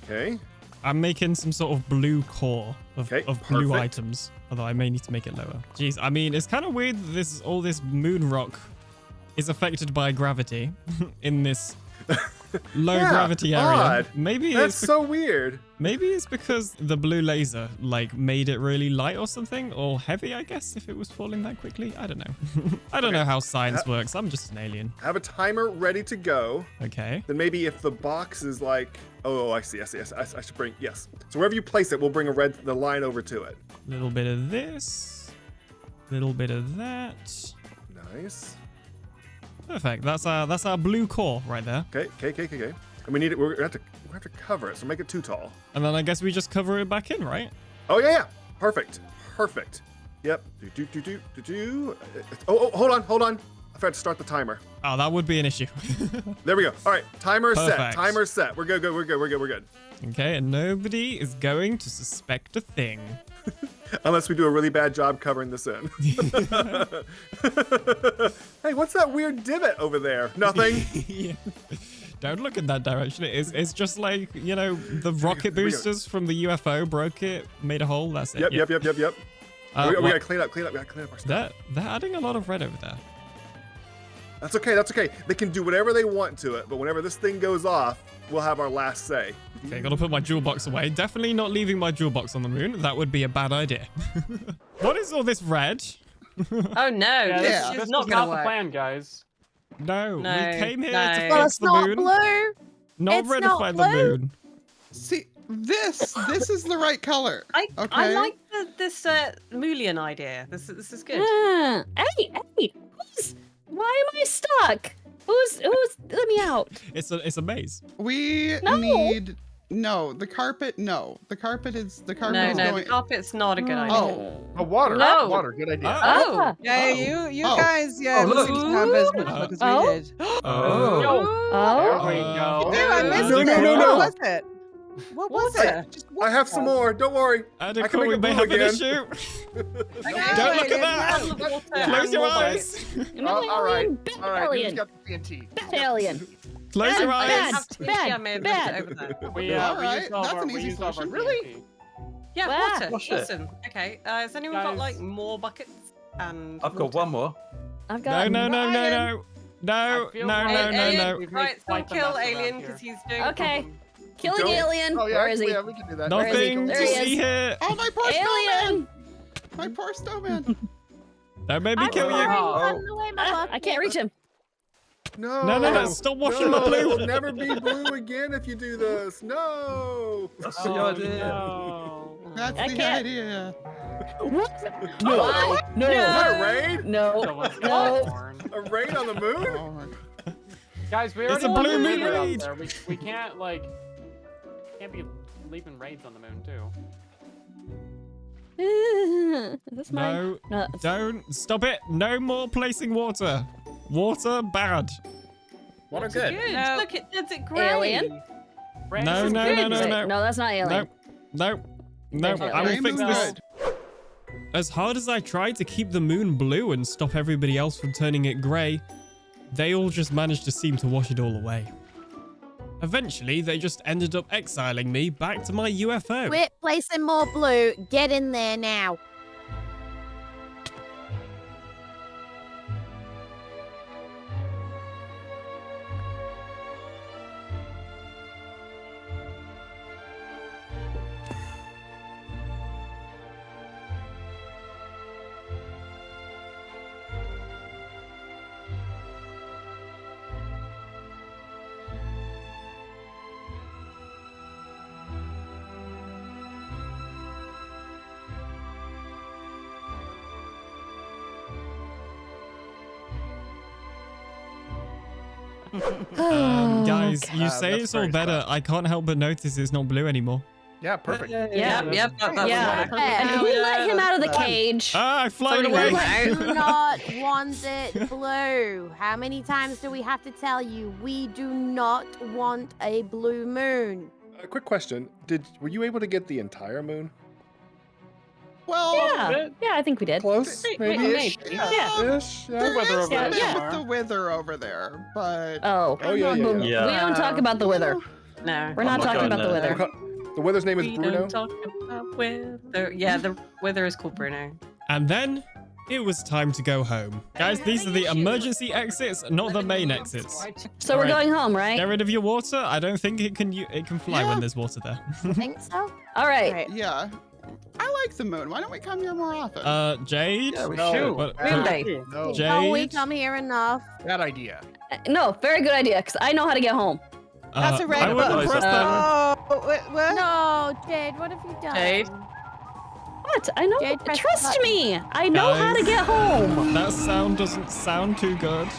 S9: Okay.
S1: I'm making some sort of blue core of blue
S9: perfect.
S1: items, although I may need to make it lower. Jeez, I mean, it's kind of weird that all this moon rock is affected by gravity in this low gravity area.
S9: Odd.
S1: Maybe
S9: that's so weird.
S1: Maybe it's because the blue laser like made it really light or something, or heavy, I guess, if it was falling that quickly. I don't know. I don't know how science works. I'm just an alien.
S9: I have a timer ready to go.
S1: Okay.
S9: Then maybe if the box is like, oh, I see. I should bring, yes. So wherever you place it, we'll bring the line over to it.
S1: Little bit of this, little bit of that.
S9: Nice.
S1: Perfect. That's our blue core right there.
S9: Okay. And we need it. We're gonna have to cover it. So make it too tall.
S1: And then I guess we just cover it back in, right?
S9: Oh yeah. Perfect. Yep. Oh, hold on. I forgot to start the timer.
S1: Oh, that would be an issue.
S9: There we go. All right. Timer
S1: Perfect.
S9: set. Timer set. We're good.
S1: Okay, and nobody is going to suspect a thing.
S9: Unless we do a really bad job covering this in. Hey, what's that weird divot over there? Nothing.
S1: Yeah. Don't look in that direction. It's just like, the rocket boosters from the UFO broke it, made a hole. That's it.
S9: Yep. We gotta clean up. We gotta clean up our stuff.
S1: They're adding a lot of red over there.
S9: That's okay. They can do whatever they want to it, but whenever this thing goes off, we'll have our last say.
S1: Okay, gotta put my jewel box away. Definitely not leaving my jewel box on the moon. That would be a bad idea. What is all this red?
S22: Oh no,
S2: this
S22: is
S2: is
S22: not
S2: not
S22: gonna
S2: the
S22: work.
S2: plan, guys.
S1: No, we came here to
S15: Well,
S1: fix
S15: it's
S1: the
S15: not
S1: moon.
S15: blue.
S1: Not
S15: It's
S1: redify
S15: not
S1: the
S15: blue.
S1: moon.
S5: See, this is the right color.
S22: I
S5: Okay.
S22: like this Mulian idea. This is good.
S14: Hey, why am I stuck? Who's let me out?
S1: It's a maze.
S5: We need the carpet. No, the carpet is
S22: No,
S5: going.
S22: the carpet's not a good idea.
S5: Oh,
S13: water.
S22: No.
S13: Water, good idea.
S22: Oh.
S6: Yeah, you
S5: Oh.
S6: guys,
S13: Oh, look.
S6: didn't have as much luck as we did.
S2: There we go.
S6: Dude, I missed
S9: No.
S6: it. What was it? What was it?
S9: I have some more. Don't worry. I can make
S1: we
S9: it
S1: may
S9: blue
S1: have an
S9: again.
S1: issue.
S6: Okay,
S1: Don't look
S6: wait,
S1: at that. Close your eyes.
S13: All right.
S14: Alien.
S13: Who's got the TNT?
S14: Bad alien.
S1: Close your
S14: Bad,
S1: eyes.
S14: bad.
S22: Over there.
S2: We
S5: Alright,
S2: used all
S5: that's
S2: our,
S5: an
S2: we
S5: easy
S2: used all our
S5: solution.
S2: TNT.
S22: Yeah,
S14: Wow.
S22: water.
S4: Wash it.
S22: Awesome. Okay. Has anyone got
S2: Guys.
S22: like more buckets? And
S4: I've got one more.
S14: I've got
S1: No. No,
S2: I feel
S1: no,
S2: like
S1: no, no,
S2: Alien-
S1: no.
S2: we've made
S22: Right, so
S2: quite the
S22: kill
S2: mess around
S22: Alien
S2: here.
S22: because he's doing. Okay. Killing
S9: Go.
S22: Alien.
S9: Oh, yeah,
S22: Where is he?
S9: Yeah, we can do that.
S22: Where is he?
S1: Nothing
S22: There
S1: to
S22: he
S1: see
S22: is.
S1: here.
S5: Oh, my poor
S22: Alien.
S5: snowman! My poor snowman.
S1: Don't make me
S15: I'm
S1: kill you.
S15: sorry,
S9: Oh.
S15: I'm the way my luck
S22: I can't reach him.
S9: No.
S1: No, no, no, stop washing my blue.
S9: It'll never be blue again if you do this. No.
S4: That's the idea.
S2: No.
S5: That's
S22: I
S5: the
S22: can't.
S5: idea.
S22: No. No.
S9: What, a raid?
S22: No.
S2: Someone's
S22: No.
S2: born.
S9: A raid on the moon?
S5: Oh, my-
S2: Guys, we
S1: It's
S2: already
S1: a
S2: left
S1: blue
S2: the
S1: moon
S2: river out
S1: raid.
S2: there. We can't like can't be leaving raids on the moon too.
S22: Is this mine?
S1: No,
S22: No, that's-
S1: don't. Stop it. No more placing water. Water, bad.
S10: Water good.
S22: Good. No. Look, does it gray? Alien?
S2: Rain
S1: No,
S2: is
S1: no,
S2: good.
S1: no, no,
S22: Wait,
S1: no.
S22: no, that's not alien.
S1: No, no, no. I will
S5: Rainbow's
S1: fix this.
S5: good.
S1: As hard as I tried to keep the moon blue and stop everybody else from turning it grey, they all just managed to seem to wash it all away. Eventually, they just ended up exiling me back to my UFO.
S15: Quit placing more blue. Get in there now.
S1: Guys, you say
S9: that's
S1: it's all
S9: very
S1: better. I can't help but notice it's not blue anymore.
S9: Yeah, perfect.
S22: Yep. Yeah.
S5: perfect.
S22: And we let him out of the cage.
S1: Ah, I fly
S22: So
S1: away.
S22: do
S15: Do not want it blue. How many times do we have to tell you we do not want a blue moon?
S9: A quick question: were you able to get the entire moon?
S5: Well,
S22: Yeah, I think we did.
S9: Close, maybe.
S22: Maybe.
S5: yeah.
S9: Ish. Yeah.
S5: There is
S2: Weather
S5: a
S2: over
S5: bit
S22: there.
S5: with the wither over there, but
S22: Oh.
S9: Oh, yeah, yeah, yeah.
S22: We don't talk about the wither. No. We're not talking about the wither.
S9: The weather's name is
S22: We
S9: Bruno.
S22: don't talk about wither. Yeah, the wither is called Bruno.
S1: And then it was time to go home. Guys, these are the emergency exits, not the main exits.
S22: So we're
S1: Alright.
S22: going home, right?
S1: Get rid of your water. I don't think it can fly
S5: Yeah.
S1: when there's water there.
S15: I think so.
S22: All right.
S5: yeah. I like the moon. Why don't we come here more often?
S1: Jade?
S4: Yeah, we
S9: No.
S4: should.
S1: What-
S22: Moon day.
S9: No.
S1: Jade?
S15: Oh, we come here enough.
S9: Bad idea.
S22: No, very good idea, because I know how to get home.
S6: That's a red
S1: I wouldn't
S6: button.
S1: press that.
S6: Oh, where?
S15: No, Jade, what have you done?
S22: Jade? What? I know.
S15: Jade, press the
S22: Trust
S15: button.
S22: me. I know how to
S1: Guys.
S22: get home.
S1: That sound doesn't sound too good.